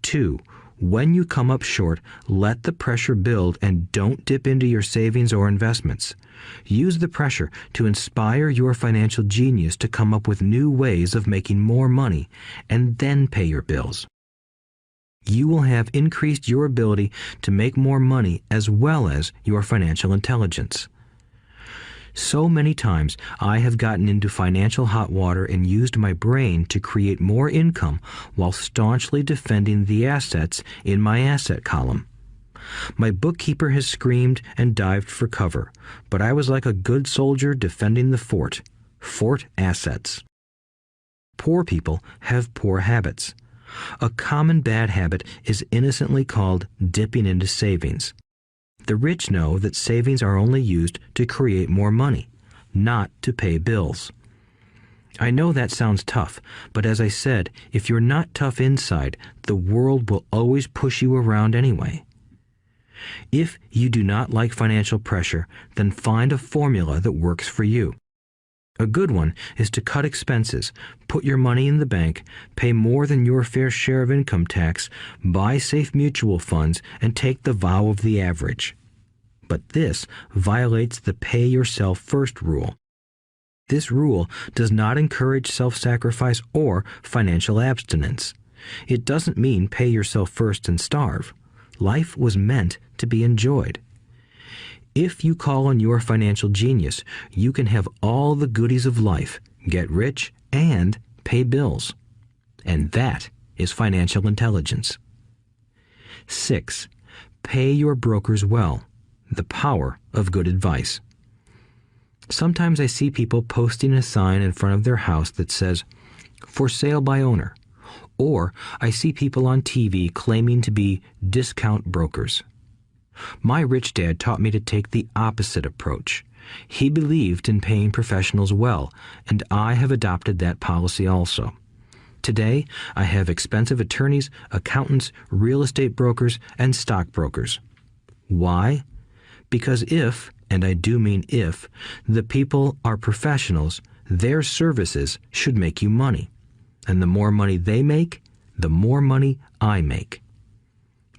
2. When you come up short, let the pressure build and don't dip into your savings or investments. Use the pressure to inspire your financial genius to come up with new ways of making more money and then pay your bills. You will have increased your ability to make more money as well as your financial intelligence. So many times I have gotten into financial hot water and used my brain to create more income while staunchly defending the assets in my asset column. My bookkeeper has screamed and dived for cover, but I was like a good soldier defending the fort. Fort assets. Poor people have poor habits. A common bad habit is innocently called dipping into savings. The rich know that savings are only used to create more money, not to pay bills. I know that sounds tough, but as I said, if you're not tough inside, the world will always push you around anyway. If you do not like financial pressure, then find a formula that works for you. A good one is to cut expenses, put your money in the bank, pay more than your fair share of income tax, buy safe mutual funds, and take the vow of the average. But this violates the pay yourself first rule. This rule does not encourage self-sacrifice or financial abstinence. It doesn't mean pay yourself first and starve. Life was meant to be enjoyed. If you call on your financial genius, you can have all the goodies of life, get rich, and pay bills. And that is financial intelligence. 6. Pay your brokers well. The power of good advice. Sometimes I see people posting a sign in front of their house that says, "For sale by owner." Or I see people on TV claiming to be discount brokers. My rich dad taught me to take the opposite approach. He believed in paying professionals well, and I have adopted that policy also. Today, I have expensive attorneys, accountants, real estate brokers, and stockbrokers. Why? Because if, and I do mean if, the people are professionals, their services should make you money. And the more money they make, the more money I make.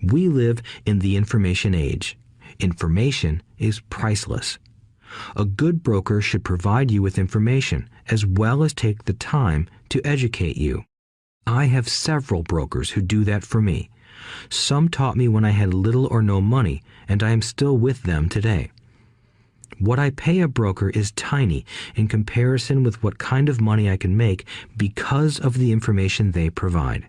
We live in the information age. Information is priceless. A good broker should provide you with information as well as take the time to educate you. I have several brokers who do that for me. Some taught me when I had little or no money, and I am still with them today. What I pay a broker is tiny in comparison with what kind of money I can make because of the information they provide.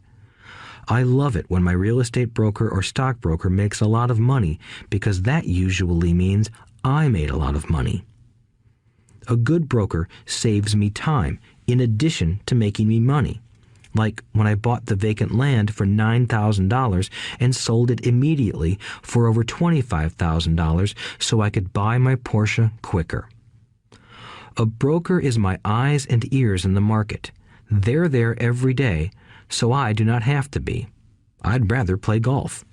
I love it when my real estate broker or stockbroker makes a lot of money because that usually means I made a lot of money. A good broker saves me time in addition to making me money. Like when I bought the vacant land for $9,000 and sold it immediately for over $25,000 so I could buy my Porsche quicker. A broker is my eyes and ears in the market. They're there every day, so I do not have to be. I'd rather play golf.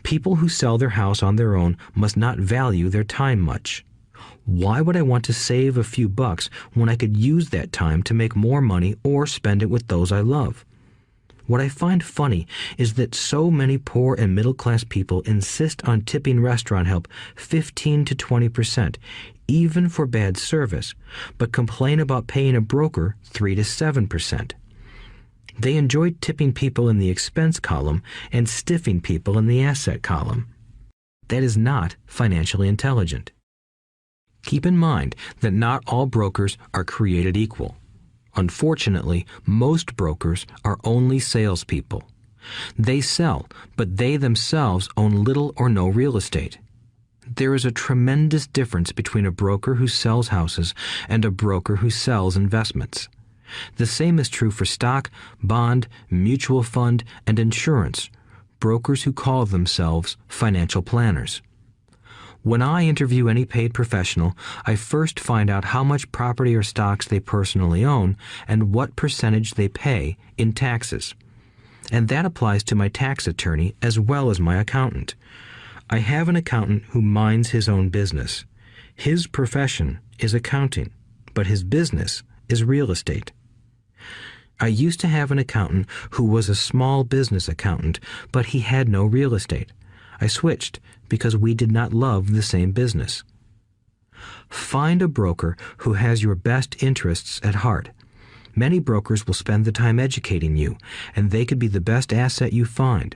People who sell their house on their own must not value their time much. Why would I want to save a few bucks when I could use that time to make more money or spend it with those I love? What I find funny is that so many poor and middle-class people insist on tipping restaurant help 15 to 20%, even for bad service, but complain about paying a broker 3 to 7%. They enjoy tipping people in the expense column and stiffing people in the asset column. That is not financially intelligent. Keep in mind that not all brokers are created equal. Unfortunately, most brokers are only salespeople. They sell, but they themselves own little or no real estate. There is a tremendous difference between a broker who sells houses and a broker who sells investments. The same is true for stock, bond, mutual fund, and insurance, brokers who call themselves financial planners. When I interview any paid professional, I first find out how much property or stocks they personally own and what percentage they pay in taxes. And that applies to my tax attorney as well as my accountant. I have an accountant who minds his own business. His profession is accounting, but his business is real estate. I used to have an accountant who was a small business accountant, but he had no real estate. I switched because we did not love the same business. Find a broker who has your best interests at heart. Many brokers will spend the time educating you, and they could be the best asset you find.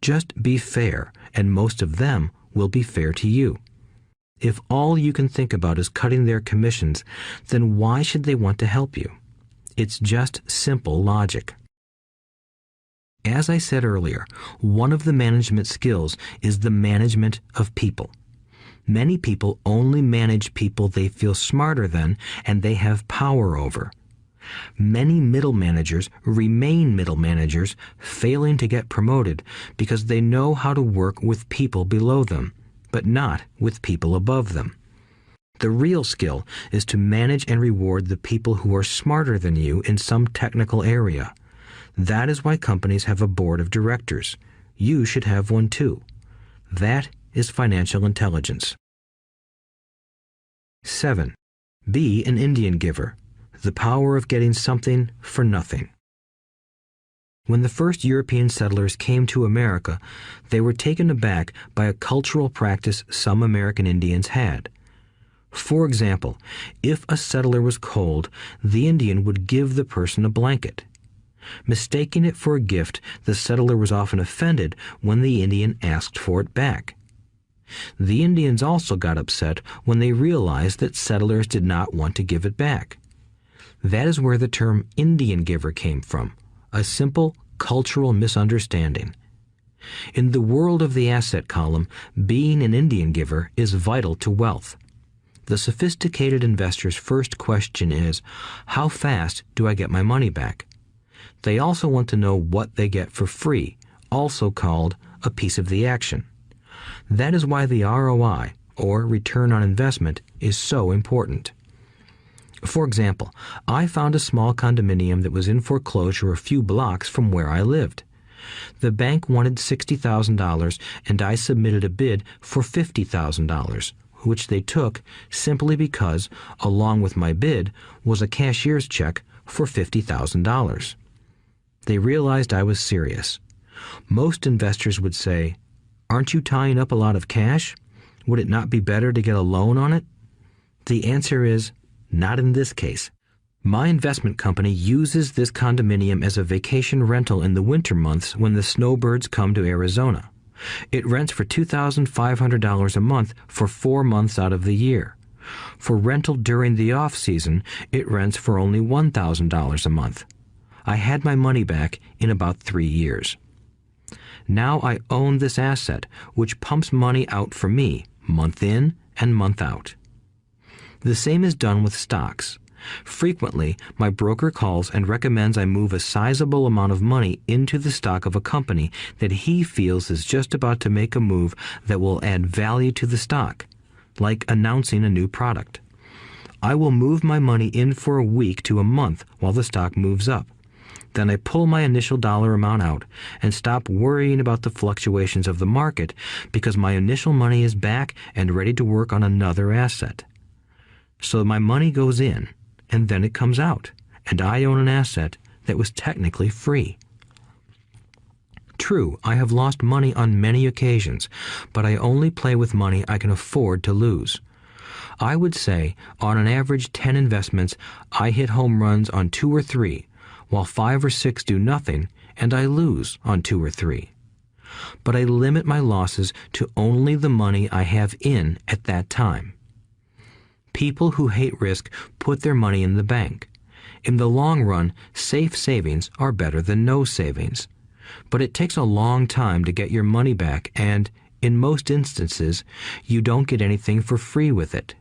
Just be fair, and most of them will be fair to you. If all you can think about is cutting their commissions, then why should they want to help you? It's just simple logic. As I said earlier, one of the management skills is the management of people. Many people only manage people they feel smarter than and they have power over. Many middle managers remain middle managers, failing to get promoted because they know how to work with people below them, but not with people above them. The real skill is to manage and reward the people who are smarter than you in some technical area. That is why companies have a board of directors. You should have one too. That is financial intelligence. 7. Be an Indian giver. The power of getting something for nothing. When the first European settlers came to America, they were taken aback by a cultural practice some American Indians had. For example, if a settler was cold, the Indian would give the person a blanket. Mistaking it for a gift, the settler was often offended when the Indian asked for it back. The Indians also got upset when they realized that settlers did not want to give it back. That is where the term Indian giver came from, a simple cultural misunderstanding. In the world of the asset column, being an Indian giver is vital to wealth. The sophisticated investor's first question is, how fast do I get my money back? They also want to know what they get for free, also called a piece of the action. That is why the ROI, or return on investment, is so important. For example, I found a small condominium that was in foreclosure a few blocks from where I lived. The bank wanted $60,000 and I submitted a bid for $50,000, which they took simply because, along with my bid, was a cashier's check for $50,000. They realized I was serious. Most investors would say, "Aren't you tying up a lot of cash? Would it not be better to get a loan on it?" The answer is, not in this case. My investment company uses this condominium as a vacation rental in the winter months when the snowbirds come to Arizona. It rents for $2,500 a month for 4 months out of the year. For rental during the off-season, it rents for only $1,000 a month. I had my money back in about 3 years. Now I own this asset, which pumps money out for me, month in and month out. The same is done with stocks. Frequently, my broker calls and recommends I move a sizable amount of money into the stock of a company that he feels is just about to make a move that will add value to the stock, like announcing a new product. I will move my money in for a week to a month while the stock moves up. Then I pull my initial dollar amount out and stop worrying about the fluctuations of the market because my initial money is back and ready to work on another asset. So my money goes in, and then it comes out, and I own an asset that was technically free. True, I have lost money on many occasions, but I only play with money I can afford to lose. I would say, on an average 10 investments, I hit home runs on 2 or 3, while 5 or 6 do nothing, and I lose on 2 or 3. But I limit my losses to only the money I have in at that time. People who hate risk put their money in the bank. In the long run, safe savings are better than no savings. But it takes a long time to get your money back, and, in most instances, you don't get anything for free with it.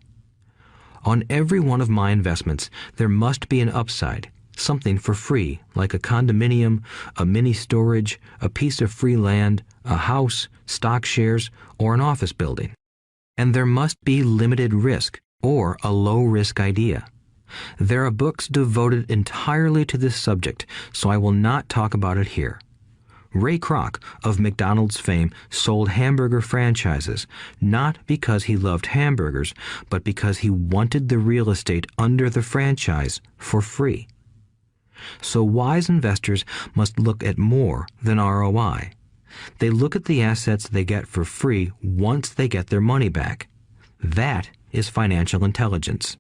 On every one of my investments, there must be an upside, something for free, like a condominium, a mini storage, a piece of free land, a house, stock shares, or an office building. And there must be limited risk or a low-risk idea. There are books devoted entirely to this subject, so I will not talk about it here. Ray Kroc of McDonald's fame sold hamburger franchises, not because he loved hamburgers, but because he wanted the real estate under the franchise for free. So wise investors must look at more than ROI. They look at the assets they get for free once they get their money back. That is financial intelligence.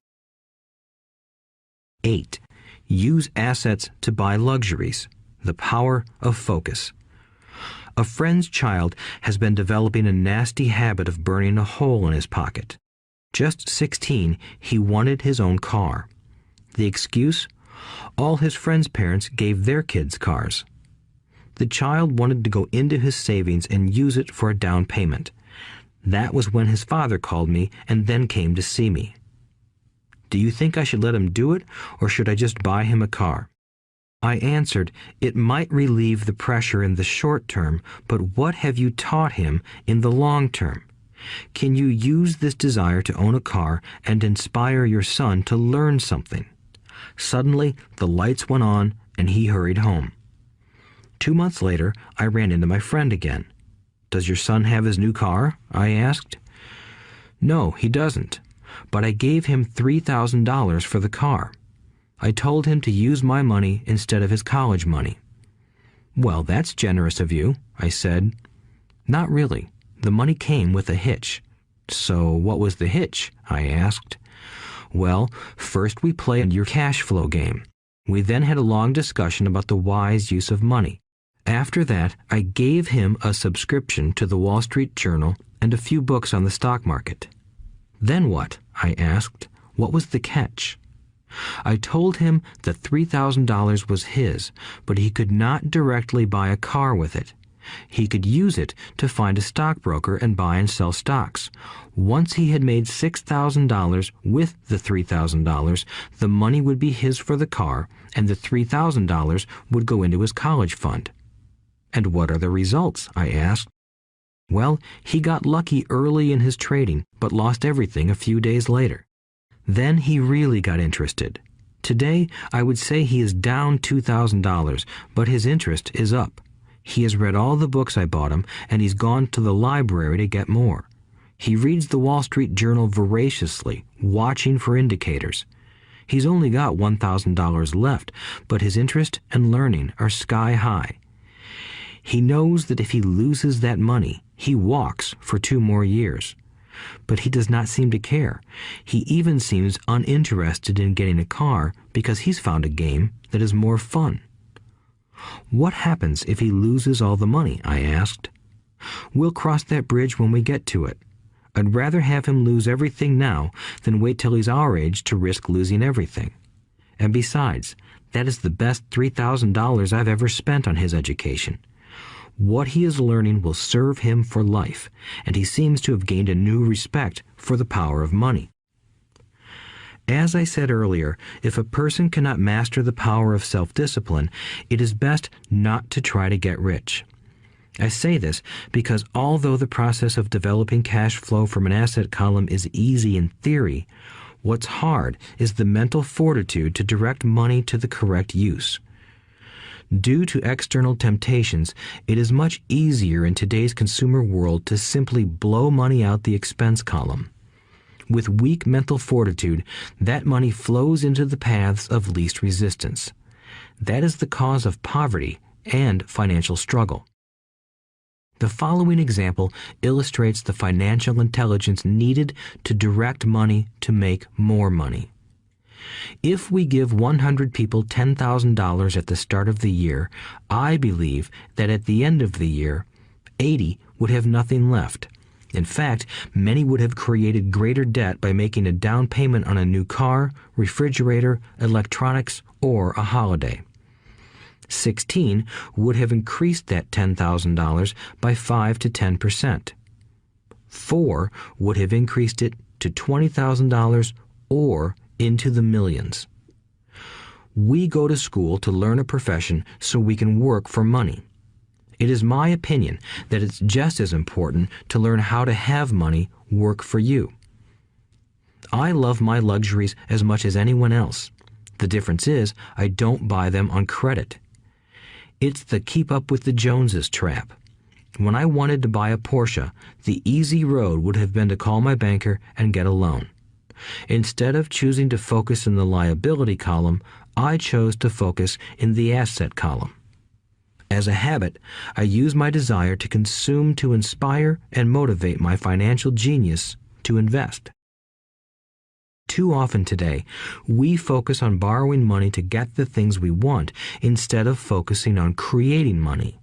8. Use assets to buy luxuries. The power of focus. A friend's child has been developing a nasty habit of burning a hole in his pocket. Just 16, he wanted his own car. The excuse? All his friends' parents gave their kids cars. The child wanted to go into his savings and use it for a down payment. That was when his father called me and then came to see me. Do you think I should let him do it, or should I just buy him a car? I answered, it might relieve the pressure in the short term, but what have you taught him in the long term? Can you use this desire to own a car and inspire your son to learn something? Suddenly, the lights went on and he hurried home. 2 months later, I ran into my friend again. Does your son have his new car? I asked. No, he doesn't, but I gave him $3,000 for the car. I told him to use my money instead of his college money. Well, that's generous of you, I said. Not really. The money came with a hitch. So what was the hitch? I asked. Well, first we played your cash flow game. We then had a long discussion about the wise use of money. After that, I gave him a subscription to the Wall Street Journal and a few books on the stock market. Then what? I asked. What was the catch? I told him that $3,000 was his, but he could not directly buy a car with it. He could use it to find a stockbroker and buy and sell stocks. Once he had made $6,000 with the $3,000, the money would be his for the car, and the $3,000 would go into his college fund. And what are the results? I asked. Well, he got lucky early in his trading, but lost everything a few days later. Then he really got interested. Today, I would say he is down $2,000, but his interest is up. He has read all the books I bought him, and he's gone to the library to get more. He reads the Wall Street Journal voraciously, watching for indicators. He's only got $1,000 left, but his interest and learning are sky high. He knows that if he loses that money, he walks for 2 more years. But he does not seem to care. He even seems uninterested in getting a car because he's found a game that is more fun. What happens if he loses all the money? I asked. We'll cross that bridge when we get to it. I'd rather have him lose everything now than wait till he's our age to risk losing everything. And besides, that is the best $3,000 I've ever spent on his education. What he is learning will serve him for life, and he seems to have gained a new respect for the power of money. As I said earlier, if a person cannot master the power of self-discipline, it is best not to try to get rich. I say this because although the process of developing cash flow from an asset column is easy in theory, what's hard is the mental fortitude to direct money to the correct use. Due to external temptations, it is much easier in today's consumer world to simply blow money out the expense column. With weak mental fortitude, that money flows into the paths of least resistance. That is the cause of poverty and financial struggle. The following example illustrates the financial intelligence needed to direct money to make more money. If we give 100 people $10,000 at the start of the year, I believe that at the end of the year, 80 would have nothing left. In fact, many would have created greater debt by making a down payment on a new car, refrigerator, electronics, or a holiday. 16 would have increased that $10,000 by 5 to 10%. 4 would have increased it to $20,000 or into the millions. We go to school to learn a profession so we can work for money. It is my opinion that it's just as important to learn how to have money work for you. I love my luxuries as much as anyone else. The difference is I don't buy them on credit. It's the keep up with the Joneses trap. When I wanted to buy a Porsche, the easy road would have been to call my banker and get a loan. Instead of choosing to focus in the liability column, I chose to focus in the asset column. As a habit, I use my desire to consume to inspire and motivate my financial genius to invest. Too often today, we focus on borrowing money to get the things we want instead of focusing on creating money.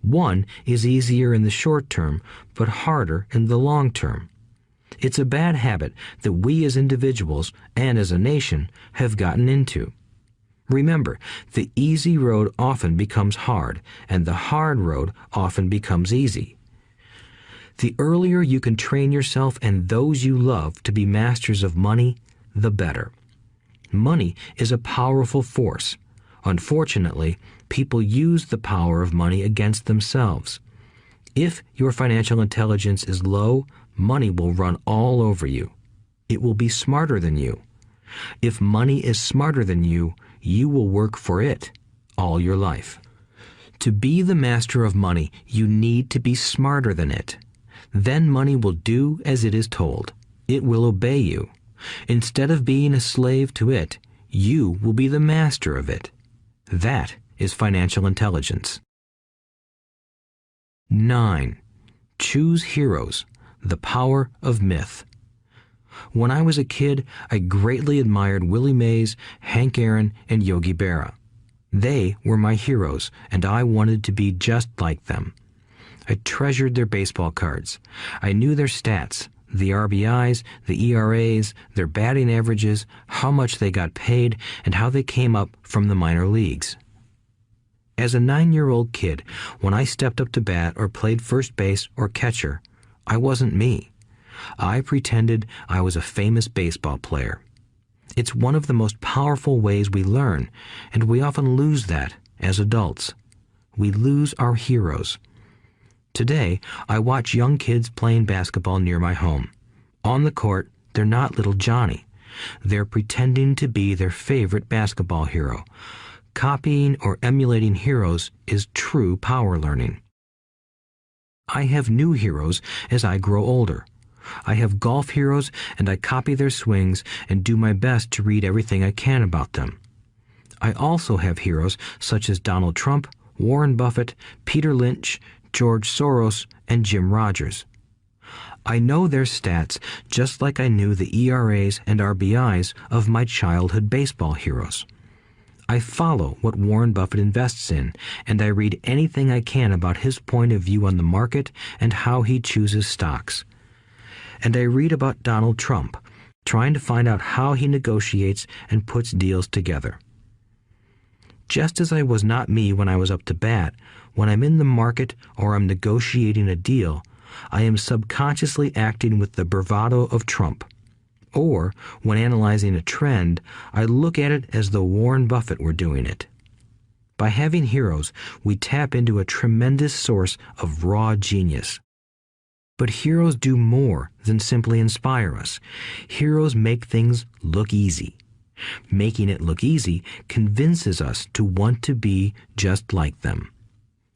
One is easier in the short term, but harder in the long term. It's a bad habit that we as individuals and as a nation have gotten into. Remember, the easy road often becomes hard, and the hard road often becomes easy. The earlier you can train yourself and those you love to be masters of money, the better. Money is a powerful force. Unfortunately, people use the power of money against themselves. If your financial intelligence is low, money will run all over you. It will be smarter than you. If money is smarter than you, you will work for it all your life. To be the master of money, you need to be smarter than it. Then money will do as it is told. It will obey you. Instead of being a slave to it, you will be the master of it. That is financial intelligence. 9. Choose heroes. The power of myth. When I was a kid, I greatly admired Willie Mays, Hank Aaron, and Yogi Berra. They were my heroes, and I wanted to be just like them. I treasured their baseball cards. I knew their stats, the RBIs, the ERAs, their batting averages, how much they got paid, and how they came up from the minor leagues. As a 9-year-old kid, when I stepped up to bat or played first base or catcher, I wasn't me. I pretended I was a famous baseball player. It's one of the most powerful ways we learn, and we often lose that as adults. We lose our heroes. Today, I watch young kids playing basketball near my home. On the court, they're not little Johnny. They're pretending to be their favorite basketball hero. Copying or emulating heroes is true power learning. I have new heroes as I grow older. I have golf heroes, and I copy their swings and do my best to read everything I can about them. I also have heroes such as Donald Trump, Warren Buffett, Peter Lynch, George Soros, and Jim Rogers. I know their stats just like I knew the ERAs and RBIs of my childhood baseball heroes. I follow what Warren Buffett invests in, and I read anything I can about his point of view on the market and how he chooses stocks. And I read about Donald Trump, trying to find out how he negotiates and puts deals together. Just as I was not me when I was up to bat, when I'm in the market or I'm negotiating a deal, I am subconsciously acting with the bravado of Trump. Or, when analyzing a trend, I look at it as though Warren Buffett were doing it. By having heroes, we tap into a tremendous source of raw genius. But heroes do more than simply inspire us. Heroes make things look easy. Making it look easy convinces us to want to be just like them.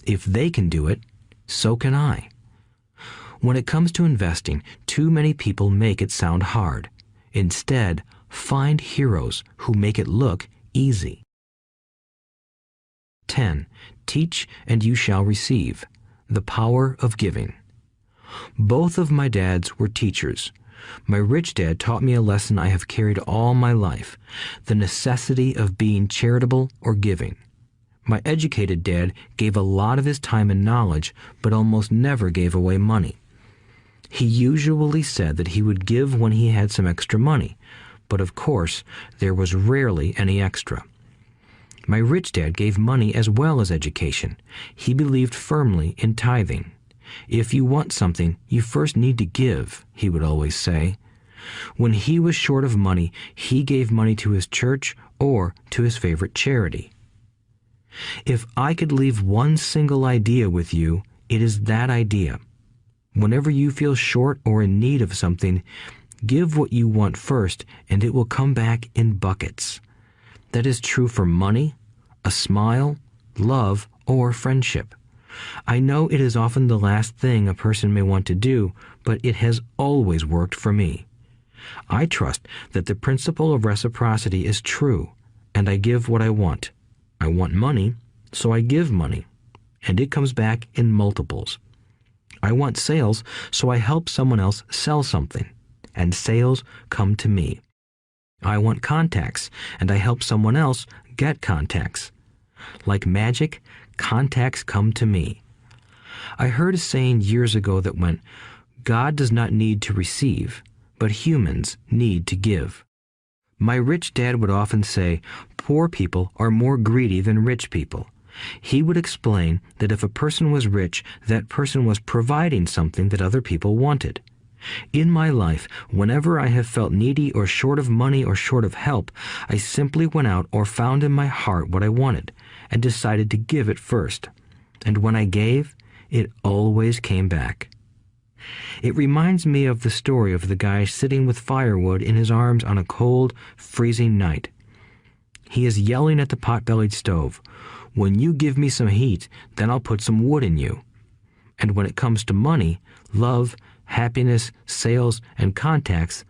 If they can do it, so can I. When it comes to investing, too many people make it sound hard. Instead, find heroes who make it look easy. 10. Teach and you shall receive. The power of giving. Both of my dads were teachers. My rich dad taught me a lesson I have carried all my life, the necessity of being charitable or giving. My educated dad gave a lot of his time and knowledge, but almost never gave away money. He usually said that he would give when he had some extra money, but of course, there was rarely any extra. My rich dad gave money as well as education. He believed firmly in tithing. If you want something, you first need to give, he would always say. When he was short of money, he gave money to his church or to his favorite charity. If I could leave one single idea with you, it is that idea. Whenever you feel short or in need of something, give what you want first, and it will come back in buckets. That is true for money, a smile, love, or friendship. I know it is often the last thing a person may want to do, but it has always worked for me. I trust that the principle of reciprocity is true, and I give what I want. I want money, so I give money, and it comes back in multiples. I want sales, so I help someone else sell something, and sales come to me. I want contacts, and I help someone else get contacts. Like magic, contacts come to me. I heard a saying years ago that went, "God does not need to receive, but humans need to give." My rich dad would often say, poor people are more greedy than rich people. He would explain that if a person was rich, that person was providing something that other people wanted. In my life, whenever I have felt needy or short of money or short of help, I simply went out or found in my heart what I wanted and decided to give it first. And when I gave, it always came back. It reminds me of the story of the guy sitting with firewood in his arms on a cold, freezing night. He is yelling at the pot-bellied stove, "When you give me some heat, then I'll put some wood in you." And when it comes to money, love, happiness, sales, and contacts,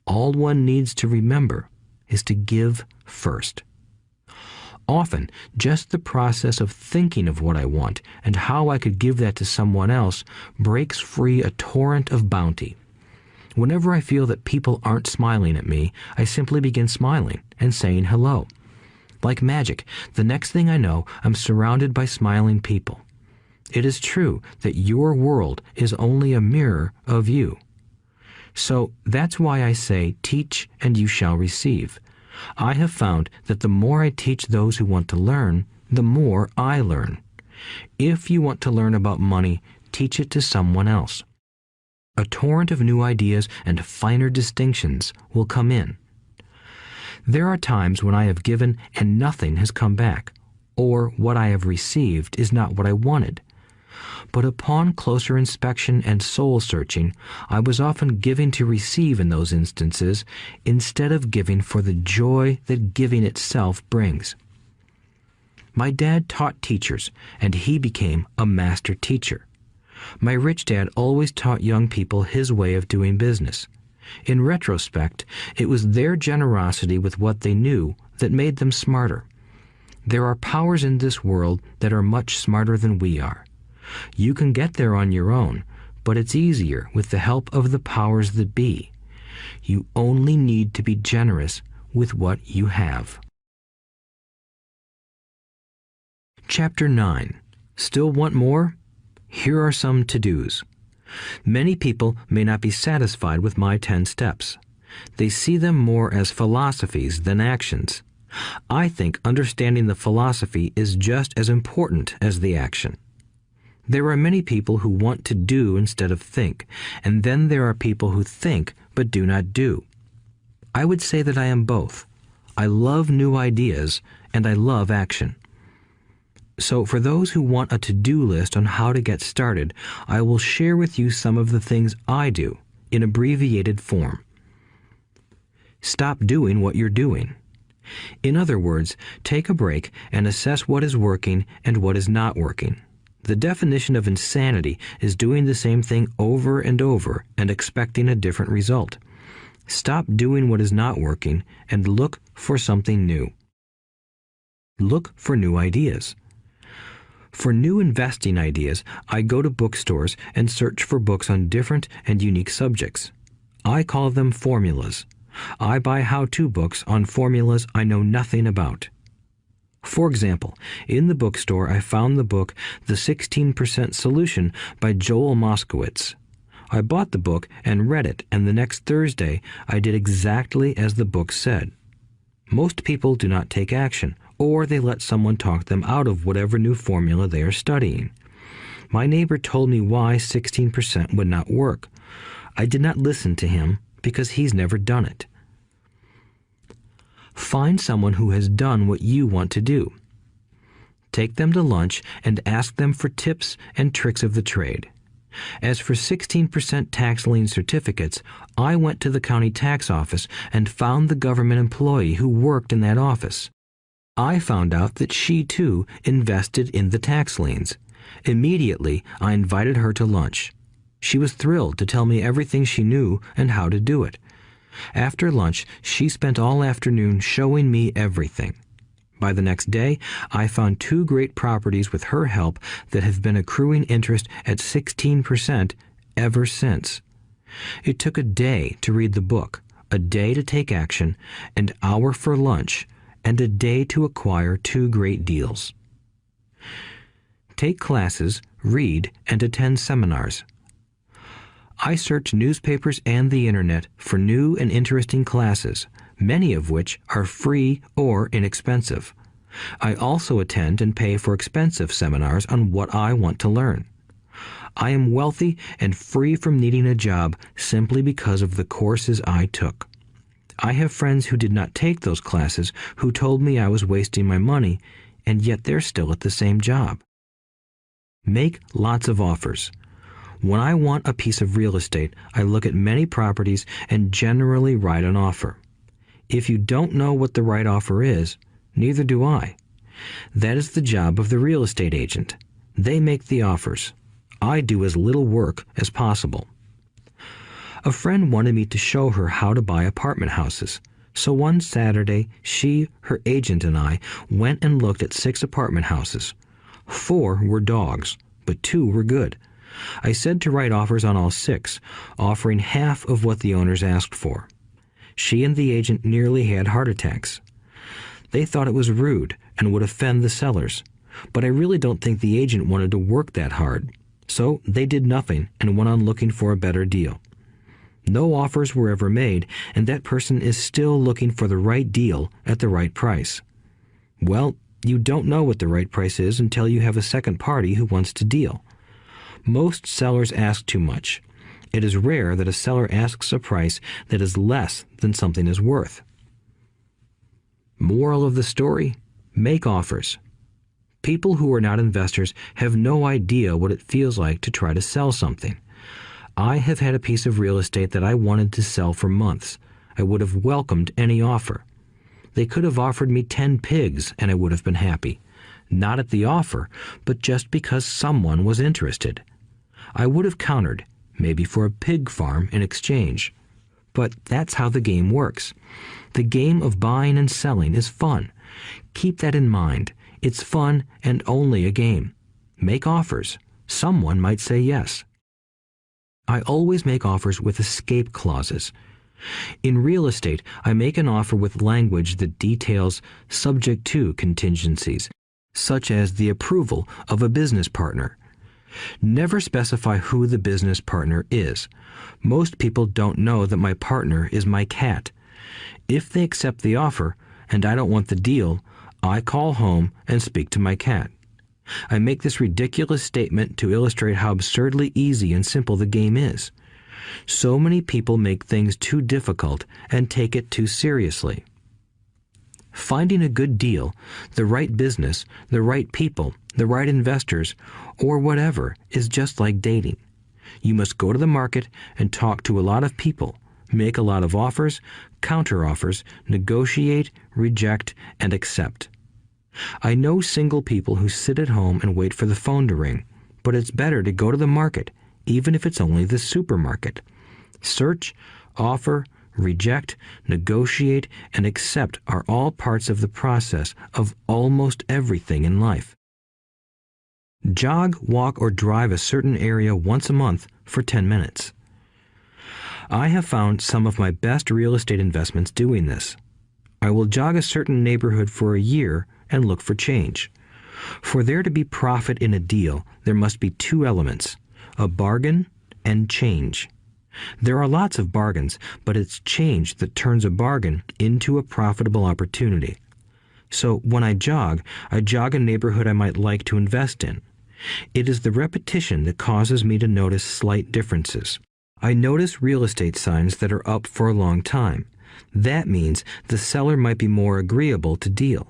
all one needs to remember is to give first. Often, just the process of thinking of what I want and how I could give that to someone else breaks free a torrent of bounty. Whenever I feel that people aren't smiling at me, I simply begin smiling and saying hello. Like magic, the next thing I know, I'm surrounded by smiling people. It is true that your world is only a mirror of you. So that's why I say, teach and you shall receive. I have found that the more I teach those who want to learn, the more I learn. If you want to learn about money, teach it to someone else. A torrent of new ideas and finer distinctions will come in. There are times when I have given and nothing has come back, or what I have received is not what I wanted. But upon closer inspection and soul-searching, I was often giving to receive in those instances instead of giving for the joy that giving itself brings. My dad taught teachers, and he became a master teacher. My rich dad always taught young people his way of doing business. In retrospect, it was their generosity with what they knew that made them smarter. There are powers in this world that are much smarter than we are. You can get there on your own, but it's easier with the help of the powers that be. You only need to be generous with what you have. Chapter 9. Still want more? Here are some to-dos. Many people may not be satisfied with my 10 steps. They see them more as philosophies than actions. I think understanding the philosophy is just as important as the action. There are many people who want to do instead of think, and then there are people who think but do not do. I would say that I am both. I love new ideas, and I love action. So for those who want a to-do list on how to get started, I will share with you some of the things I do in abbreviated form. Stop doing what you're doing. In other words, take a break and assess what is working and what is not working. The definition of insanity is doing the same thing over and over and expecting a different result. Stop doing what is not working and look for something new. Look for new ideas. For new investing ideas, I go to bookstores and search for books on different and unique subjects. I call them formulas. I buy how-to books on formulas I know nothing about. For example, in the bookstore I found the book The 16% Solution by Joel Moskowitz. I bought the book and read it, and the next Thursday I did exactly as the book said. Most people do not take action, or they let someone talk them out of whatever new formula they are studying. My neighbor told me why 16% would not work. I did not listen to him because he's never done it. Find someone who has done what you want to do. take them to lunch, and ask them for tips and tricks of the trade. As for 16% tax lien certificates, I went to the county tax office and found the government employee who worked in that office. I found out that she, too, invested in the tax liens. Immediately, I invited her to lunch. She was thrilled to tell me everything she knew and how to do it. After lunch, she spent all afternoon showing me everything. By the next day, I found 2 great properties with her help that have been accruing interest at 16% ever since. It took a day to read the book, a day to take action, an hour for lunch, and a day to acquire 2 great deals. Take classes, read, and attend seminars. I search newspapers and the internet for new and interesting classes, many of which are free or inexpensive. I also attend and pay for expensive seminars on what I want to learn. I am wealthy and free from needing a job simply because of the courses I took. I have friends who did not take those classes who told me I was wasting my money, and yet they're still at the same job. Make lots of offers. When I want a piece of real estate, I look at many properties and generally write an offer. If you don't know what the right offer is, neither do I. That is the job of the real estate agent. They make the offers. I do as little work as possible. A friend wanted me to show her how to buy apartment houses. So one Saturday, she, her agent, and I went and looked at 6 apartment houses. 4 were dogs, but 2 were good. I said to write offers on all 6, offering half of what the owners asked for. She and the agent nearly had heart attacks. They thought it was rude and would offend the sellers, but I really don't think the agent wanted to work that hard. So they did nothing and went on looking for a better deal. No offers were ever made, and that person is still looking for the right deal at the right price. Well, you don't know what the right price is until you have a second party who wants to deal. Most sellers ask too much. It is rare that a seller asks a price that is less than something is worth. Moral of the story: make offers. People who are not investors have no idea what it feels like to try to sell something. I have had a piece of real estate that I wanted to sell for months. I would have welcomed any offer. They could have offered me 10 pigs and I would have been happy. Not at the offer, but just because someone was interested. I would have countered, maybe for a pig farm in exchange. But that's how the game works. The game of buying and selling is fun. Keep that in mind. It's fun and only a game. Make offers. Someone might say yes. I always make offers with escape clauses. In real estate, I make an offer with language that details subject to contingencies, such as the approval of a business partner. Never specify who the business partner is. Most people don't know that my partner is my cat. If they accept the offer, and I don't want the deal, I call home and speak to my cat. I make this ridiculous statement to illustrate how absurdly easy and simple the game is. So many people make things too difficult and take it too seriously. Finding a good deal, the right business, the right people, the right investors, or whatever is just like dating. You must go to the market and talk to a lot of people, make a lot of offers, counter-offers, negotiate, reject, and accept. I know single people who sit at home and wait for the phone to ring, but it's better to go to the market, even if it's only the supermarket. Search, offer, reject, negotiate, and accept are all parts of the process of almost everything in life. Jog, walk, or drive a certain area once a month for 10 minutes. I have found some of my best real estate investments doing this. I will jog a certain neighborhood for a year and look for change. For there to be profit in a deal, there must be 2 elements, a bargain and change. There are lots of bargains, but it's change that turns a bargain into a profitable opportunity. So when I jog a neighborhood I might like to invest in. It is the repetition that causes me to notice slight differences. I notice real estate signs that are up for a long time. That means the seller might be more agreeable to deal.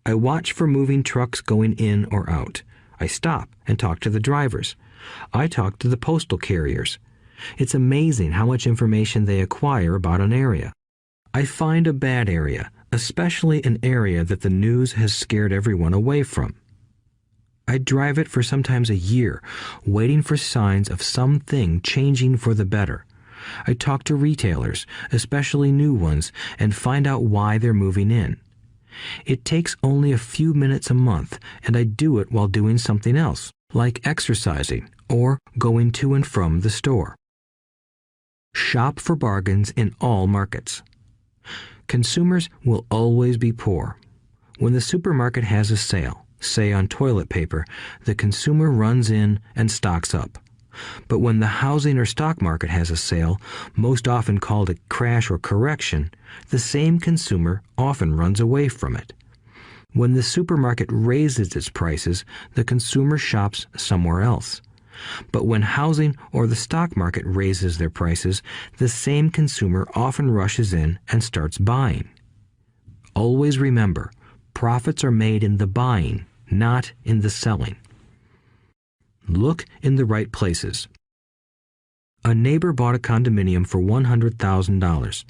I watch for moving trucks going in or out. I stop and talk to the drivers. I talk to the postal carriers. It's amazing how much information they acquire about an area. I find a bad area, especially an area that the news has scared everyone away from. I drive it for sometimes a year, waiting for signs of something changing for the better. I talk to retailers, especially new ones, and find out why they're moving in. It takes only a few minutes a month, and I do it while doing something else, like exercising or going to and from the store. Shop for bargains in all markets. Consumers will always be poor. When the supermarket has a sale, say on toilet paper, the consumer runs in and stocks up. But when the housing or stock market has a sale, most often called a crash or correction, the same consumer often runs away from it. When the supermarket raises its prices, the consumer shops somewhere else. But when housing or the stock market raises their prices, the same consumer often rushes in and starts buying. Always remember, profits are made in the buying, not in the selling. Look in the right places. A neighbor bought a condominium for $100,000.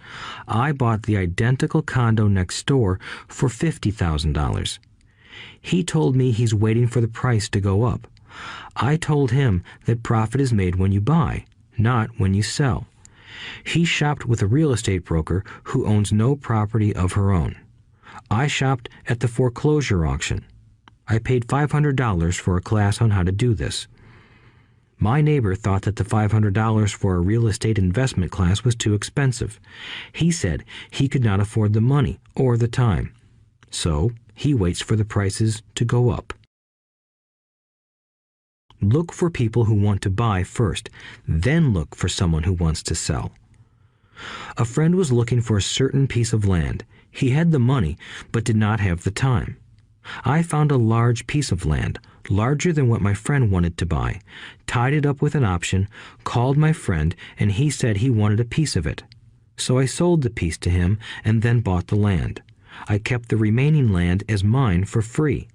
I bought the identical condo next door for $50,000. He told me he's waiting for the price to go up. I told him that profit is made when you buy, not when you sell. He shopped with a real estate broker who owns no property of her own. I shopped at the foreclosure auction. I paid $500 for a class on how to do this. My neighbor thought that the $500 for a real estate investment class was too expensive. He said he could not afford the money or the time. So he waits for the prices to go up. Look for people who want to buy first, then look for someone who wants to sell. A friend was looking for a certain piece of land. He had the money, but did not have the time. I found a large piece of land, larger than what my friend wanted to buy, tied it up with an option, called my friend, and he said he wanted a piece of it. So I sold the piece to him and then bought the land. I kept the remaining land as mine for free.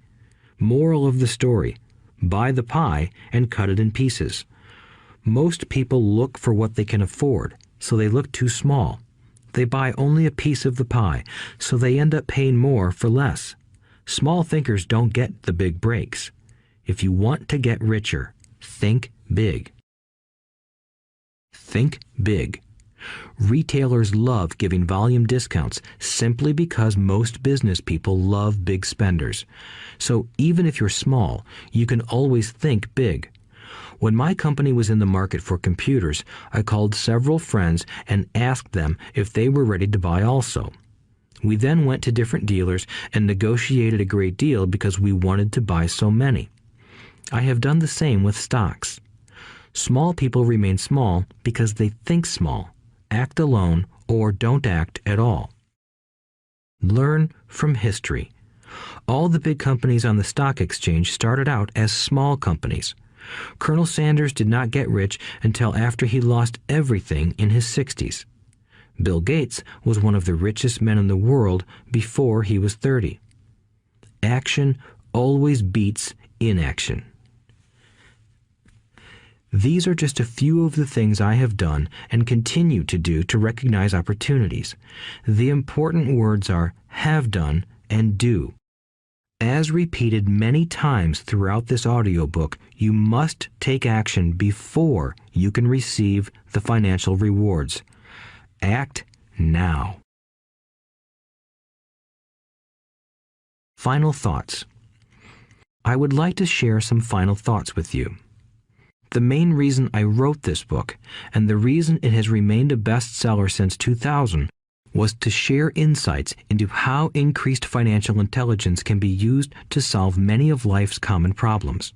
Moral of the story: buy the pie and cut it in pieces. Most people look for what they can afford, so they look too small. They buy only a piece of the pie, so they end up paying more for less. Small thinkers don't get the big breaks. If you want to get richer, think big. Think big. Retailers love giving volume discounts simply because most business people love big spenders. So even if you're small, you can always think big. When my company was in the market for computers, I called several friends and asked them if they were ready to buy also. We then went to different dealers and negotiated a great deal because we wanted to buy so many. I have done the same with stocks. Small people remain small because they think small, act alone, or don't act at all. Learn from history. All the big companies on the stock exchange started out as small companies. Colonel Sanders did not get rich until after he lost everything in his 60s. Bill Gates was one of the richest men in the world before he was 30. Action always beats inaction. These are just a few of the things I have done and continue to do to recognize opportunities. The important words are have done and do. As repeated many times throughout this audiobook, you must take action before you can receive the financial rewards. Act now. Final thoughts. I would like to share some final thoughts with you. The main reason I wrote this book, and the reason it has remained a bestseller since 2000, was to share insights into how increased financial intelligence can be used to solve many of life's common problems.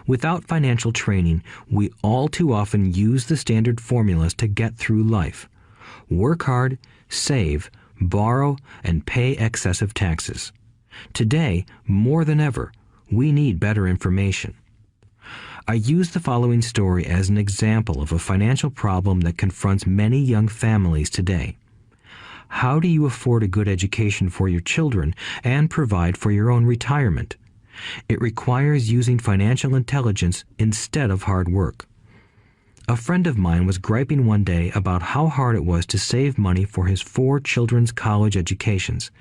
Without financial training, we all too often use the standard formulas to get through life. Work hard, save, borrow, and pay excessive taxes. Today, more than ever, we need better information. I use the following story as an example of a financial problem that confronts many young families today. How do you afford a good education for your children and provide for your own retirement? It requires using financial intelligence instead of hard work. A friend of mine was griping one day about how hard it was to save money for his 4 children's college educations.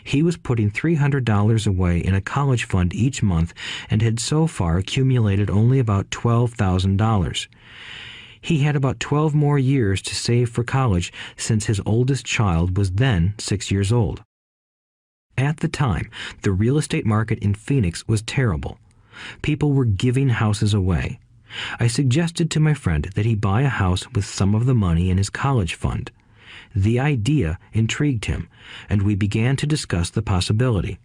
He was putting $300 away in a college fund each month and had so far accumulated only about $12,000. He had about 12 more years to save for college since his oldest child was then 6 years old. At the time, the real estate market in Phoenix was terrible. People were giving houses away. I suggested to my friend that he buy a house with some of the money in his college fund. The idea intrigued him, and we began to discuss the possibility.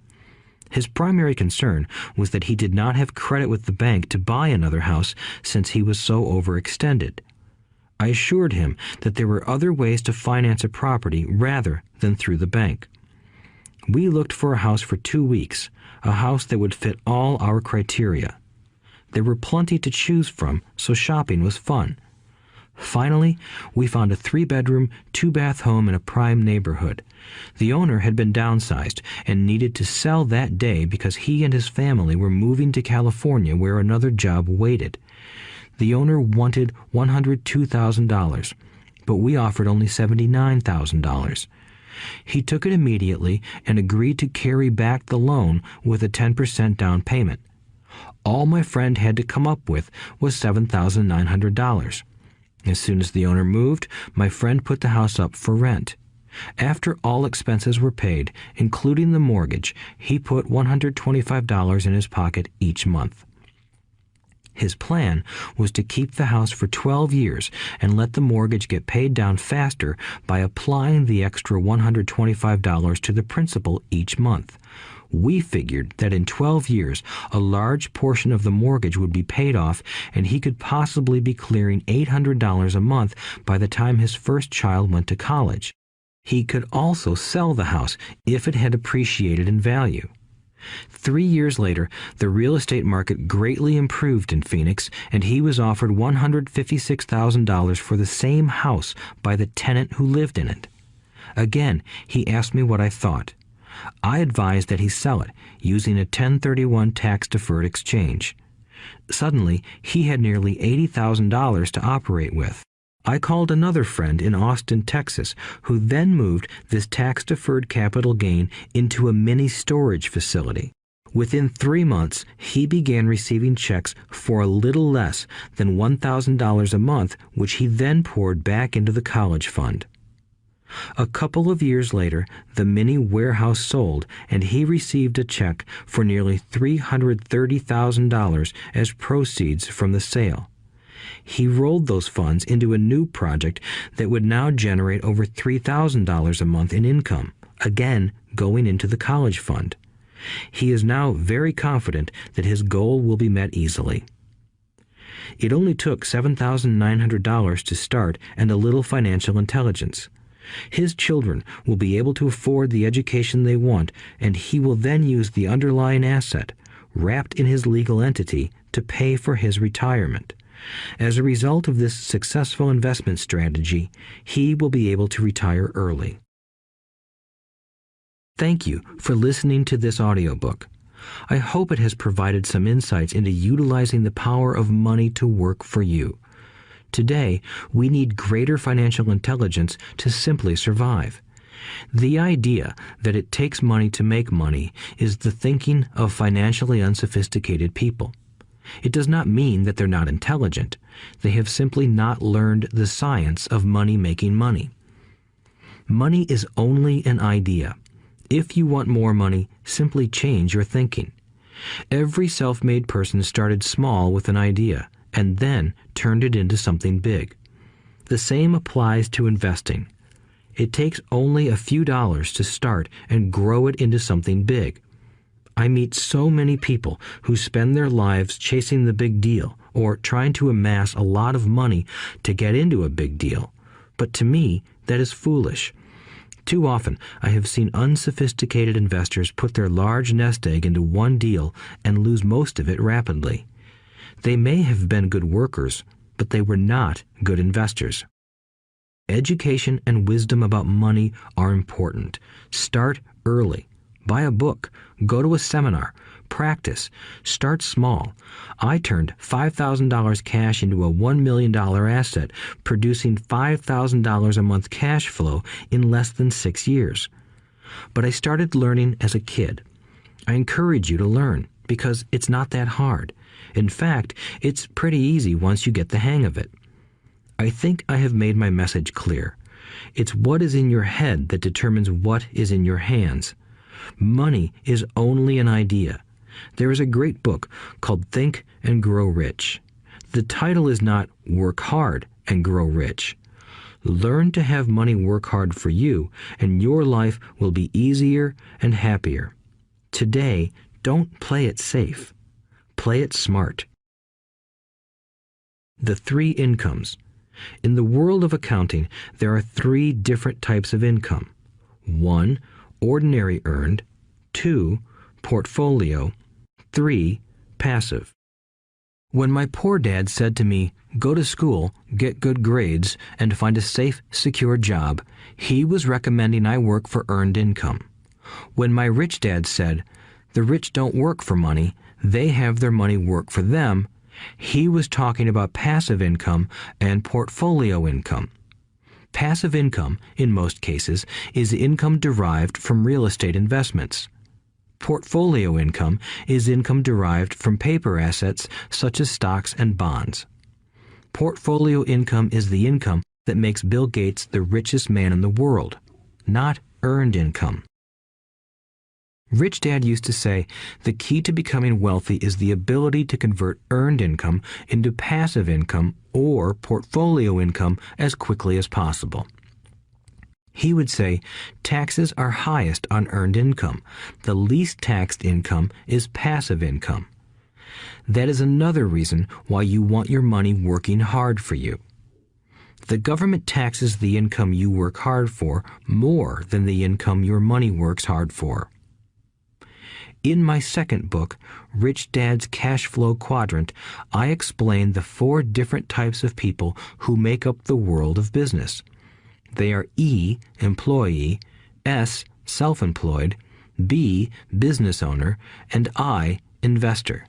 His primary concern was that he did not have credit with the bank to buy another house since he was so overextended. I assured him that there were other ways to finance a property rather than through the bank. We looked for a house for 2 weeks, a house that would fit all our criteria. There were plenty to choose from, so shopping was fun. Finally, we found a 3-bedroom, 2-bath home in a prime neighborhood. The owner had been downsized and needed to sell that day because he and his family were moving to California where another job waited. The owner wanted $102,000, but we offered only $79,000. He took it immediately and agreed to carry back the loan with a 10% down payment. All my friend had to come up with was $7,900. As soon as the owner moved, my friend put the house up for rent. After all expenses were paid, including the mortgage, he put $125 in his pocket each month. His plan was to keep the house for 12 years and let the mortgage get paid down faster by applying the extra $125 to the principal each month. We figured that in 12 years, a large portion of the mortgage would be paid off and he could possibly be clearing $800 a month by the time his first child went to college. He could also sell the house if it had appreciated in value. 3 years later, the real estate market greatly improved in Phoenix, and he was offered $156,000 for the same house by the tenant who lived in it. Again, he asked me what I thought. I advised that he sell it, using a 1031 tax-deferred exchange. Suddenly, he had nearly $80,000 to operate with. I called another friend in Austin, Texas, who then moved this tax-deferred capital gain into a mini storage facility. Within 3 months, he began receiving checks for a little less than $1,000 a month, which he then poured back into the college fund. A couple of years later, the mini warehouse sold, and he received a check for nearly $330,000 as proceeds from the sale. He rolled those funds into a new project that would now generate over $3,000 a month in income, again going into the college fund. He is now very confident that his goal will be met easily. It only took $7,900 to start and a little financial intelligence. His children will be able to afford the education they want, and he will then use the underlying asset, wrapped in his legal entity, to pay for his retirement. As a result of this successful investment strategy, he will be able to retire early. Thank you for listening to this audiobook. I hope it has provided some insights into utilizing the power of money to work for you. Today, we need greater financial intelligence to simply survive. The idea that it takes money to make money is the thinking of financially unsophisticated people. It does not mean that they're not intelligent. They have simply not learned the science of money making money. Money is only an idea. If you want more money, simply change your thinking. Every self-made person started small with an idea and then turned it into something big. The same applies to investing. It takes only a few dollars to start and grow it into something big. I meet so many people who spend their lives chasing the big deal or trying to amass a lot of money to get into a big deal. But to me, that is foolish. Too often, I have seen unsophisticated investors put their large nest egg into one deal and lose most of it rapidly. They may have been good workers, but they were not good investors. Education and wisdom about money are important. Start early. Buy a book. Go to a seminar. Practice. Start small. I turned $5,000 cash into a $1 million asset, producing $5,000 a month cash flow in less than 6 years. But I started learning as a kid. I encourage you to learn because it's not that hard. In fact, it's pretty easy once you get the hang of it. I think I have made my message clear. It's what is in your head that determines what is in your hands. Money is only an idea. There is a great book called Think and Grow Rich. The title is not Work Hard and Grow Rich. Learn to have money work hard for you, and your life will be easier and happier. Today, don't play it safe. Play it smart. The 3 incomes. In the world of accounting, there are 3 different types of income. 1. Ordinary earned. 2. Portfolio. 3. Passive. When my poor dad said to me, "Go to school, get good grades, and find a safe, secure job," he was recommending I work for earned income. When my rich dad said, "The rich don't work for money, they have their money work for them," he was talking about passive income and portfolio income. Passive income, in most cases, is income derived from real estate investments. Portfolio income is income derived from paper assets such as stocks and bonds. Portfolio income is the income that makes Bill Gates the richest man in the world, not earned income. Rich Dad used to say, the key to becoming wealthy is the ability to convert earned income into passive income or portfolio income as quickly as possible. He would say, taxes are highest on earned income. The least taxed income is passive income. That is another reason why you want your money working hard for you. The government taxes the income you work hard for more than the income your money works hard for. In my second book, Rich Dad's Cash Flow Quadrant, I explain the 4 different types of people who make up the world of business. They are E, employee, S, self-employed, B, business owner, and I, investor.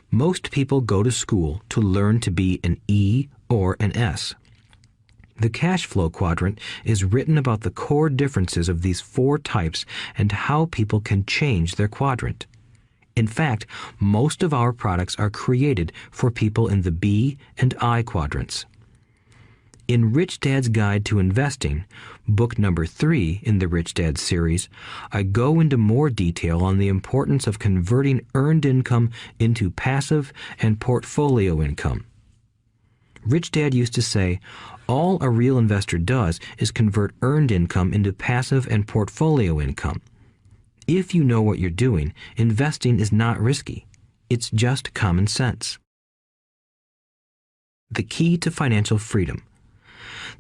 Most people go to school to learn to be an E or an S. The cash flow quadrant is written about the core differences of these 4 types and how people can change their quadrant. In fact, most of our products are created for people in the B and I quadrants. In Rich Dad's Guide to Investing, book number 3 in the Rich Dad series, I go into more detail on the importance of converting earned income into passive and portfolio income. Rich Dad used to say, all a real investor does is convert earned income into passive and portfolio income. If you know what you're doing, investing is not risky. It's just common sense. The key to financial freedom.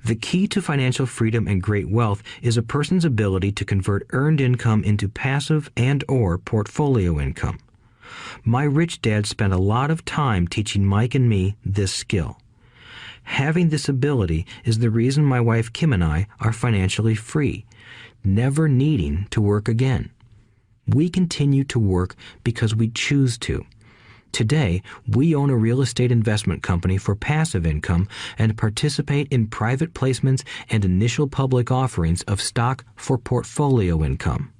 The key to financial freedom and great wealth is a person's ability to convert earned income into passive and/or portfolio income. My rich dad spent a lot of time teaching Mike and me this skill. Having this ability is the reason my wife Kim and I are financially free, never needing to work again. We continue to work because we choose to. Today, we own a real estate investment company for passive income and participate in private placements and initial public offerings of stock for portfolio income.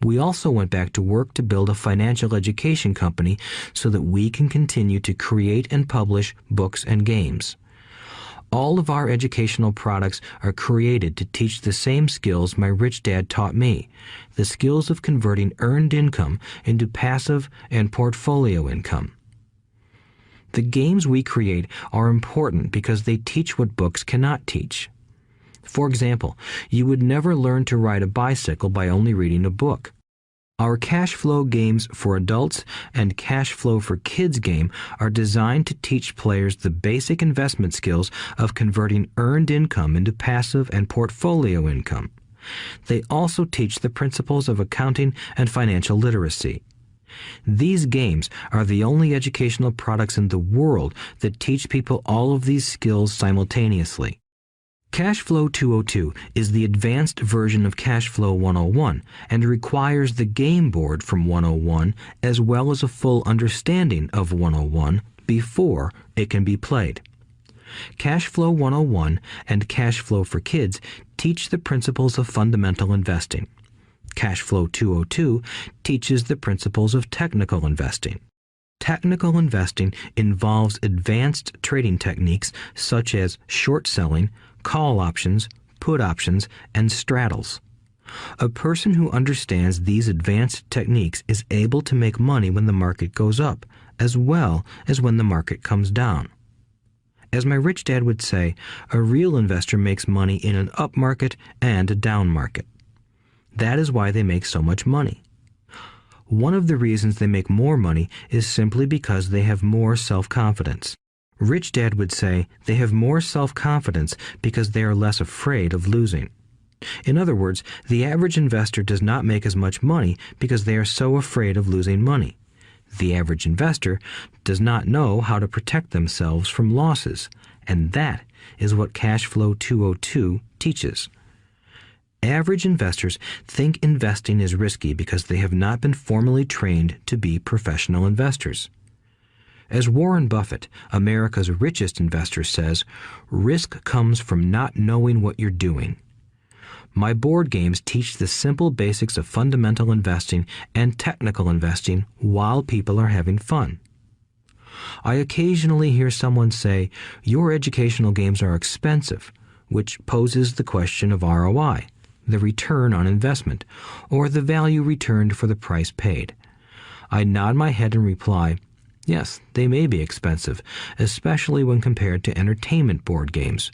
We also went back to work to build a financial education company so that we can continue to create and publish books and games. All of our educational products are created to teach the same skills my rich dad taught me, the skills of converting earned income into passive and portfolio income. The games we create are important because they teach what books cannot teach. For example, you would never learn to ride a bicycle by only reading a book. Our cash flow games for adults and cash flow for kids game are designed to teach players the basic investment skills of converting earned income into passive and portfolio income. They also teach the principles of accounting and financial literacy. These games are the only educational products in the world that teach people all of these skills simultaneously. Cash Flow 202 is the advanced version of Cash Flow 101 and requires the game board from 101 as well as a full understanding of 101 before it can be played. Cash Flow 101 and Cash Flow for Kids teach the principles of fundamental investing. Cash Flow 202 teaches the principles of technical investing. Technical investing involves advanced trading techniques such as short selling, call options, put options, and straddles. A person who understands these advanced techniques is able to make money when the market goes up, as well as when the market comes down. As my rich dad would say, a real investor makes money in an up market and a down market. That is why they make so much money. One of the reasons they make more money is simply because they have more self-confidence. Rich Dad would say they have more self-confidence because they are less afraid of losing. In other words, the average investor does not make as much money because they are so afraid of losing money. The average investor does not know how to protect themselves from losses, and that is what Cash Flow 202 teaches. Average investors think investing is risky because they have not been formally trained to be professional investors. As Warren Buffett, America's richest investor, says, risk comes from not knowing what you're doing. My board games teach the simple basics of fundamental investing and technical investing while people are having fun. I occasionally hear someone say, your educational games are expensive, which poses the question of ROI, the return on investment, or the value returned for the price paid. I nod my head and reply, yes, they may be expensive, especially when compared to entertainment board games.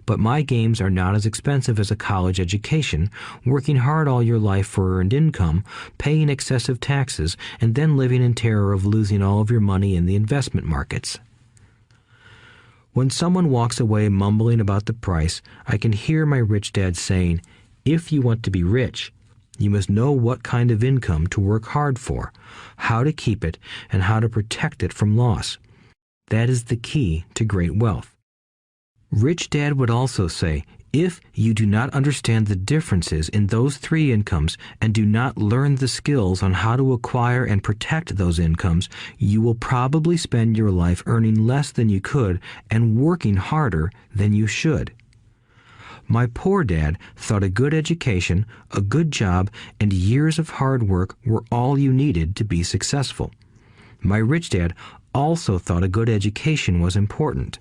But my games are not as expensive as a college education, working hard all your life for earned income, paying excessive taxes, and then living in terror of losing all of your money in the investment markets. When someone walks away mumbling about the price, I can hear my rich dad saying, if you want to be rich, you must know what kind of income to work hard for, how to keep it, and how to protect it from loss. That is the key to great wealth. Rich Dad would also say, if you do not understand the differences in those three incomes and do not learn the skills on how to acquire and protect those incomes, you will probably spend your life earning less than you could and working harder than you should. My poor dad thought a good education, a good job, and years of hard work were all you needed to be successful. My rich dad also thought a good education was important.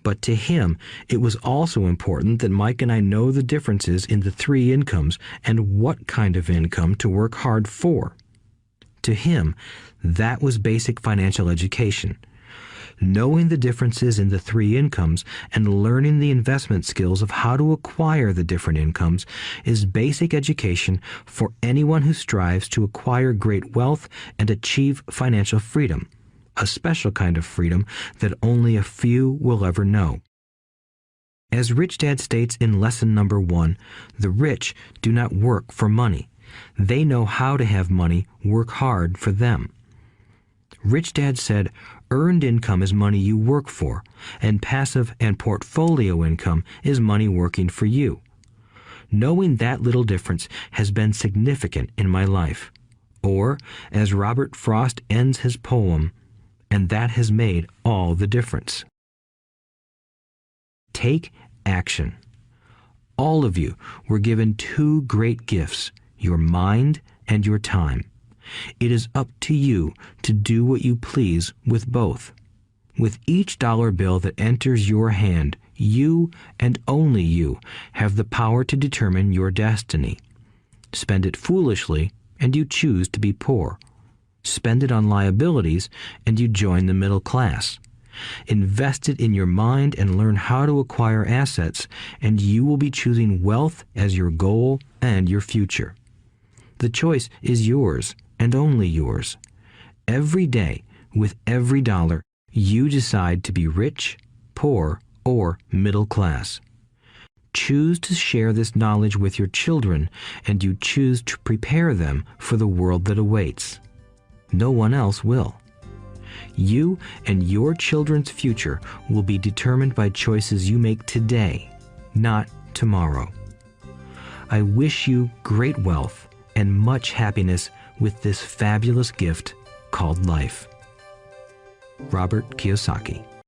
But to him, it was also important that Mike and I know the differences in the three incomes and what kind of income to work hard for. To him, that was basic financial education. Knowing the differences in the three incomes and learning the investment skills of how to acquire the different incomes is basic education for anyone who strives to acquire great wealth and achieve financial freedom, a special kind of freedom that only a few will ever know. As Rich Dad states in lesson number 1, the rich do not work for money. They know how to have money work hard for them. Rich Dad said, earned income is money you work for, and passive and portfolio income is money working for you. Knowing that little difference has been significant in my life. Or, as Robert Frost ends his poem, and that has made all the difference. Take action. All of you were given two great gifts, your mind and your time. It is up to you to do what you please with both. With each dollar bill that enters your hand, you and only you have the power to determine your destiny. Spend it foolishly, and you choose to be poor. Spend it on liabilities, and you join the middle class. Invest it in your mind and learn how to acquire assets, and you will be choosing wealth as your goal and your future. The choice is yours, and only yours. Every day, with every dollar, you decide to be rich, poor, or middle class. Choose to share this knowledge with your children, and you choose to prepare them for the world that awaits. No one else will. You and your children's future will be determined by choices you make today, not tomorrow. I wish you great wealth and much happiness with this fabulous gift called life. Robert Kiyosaki.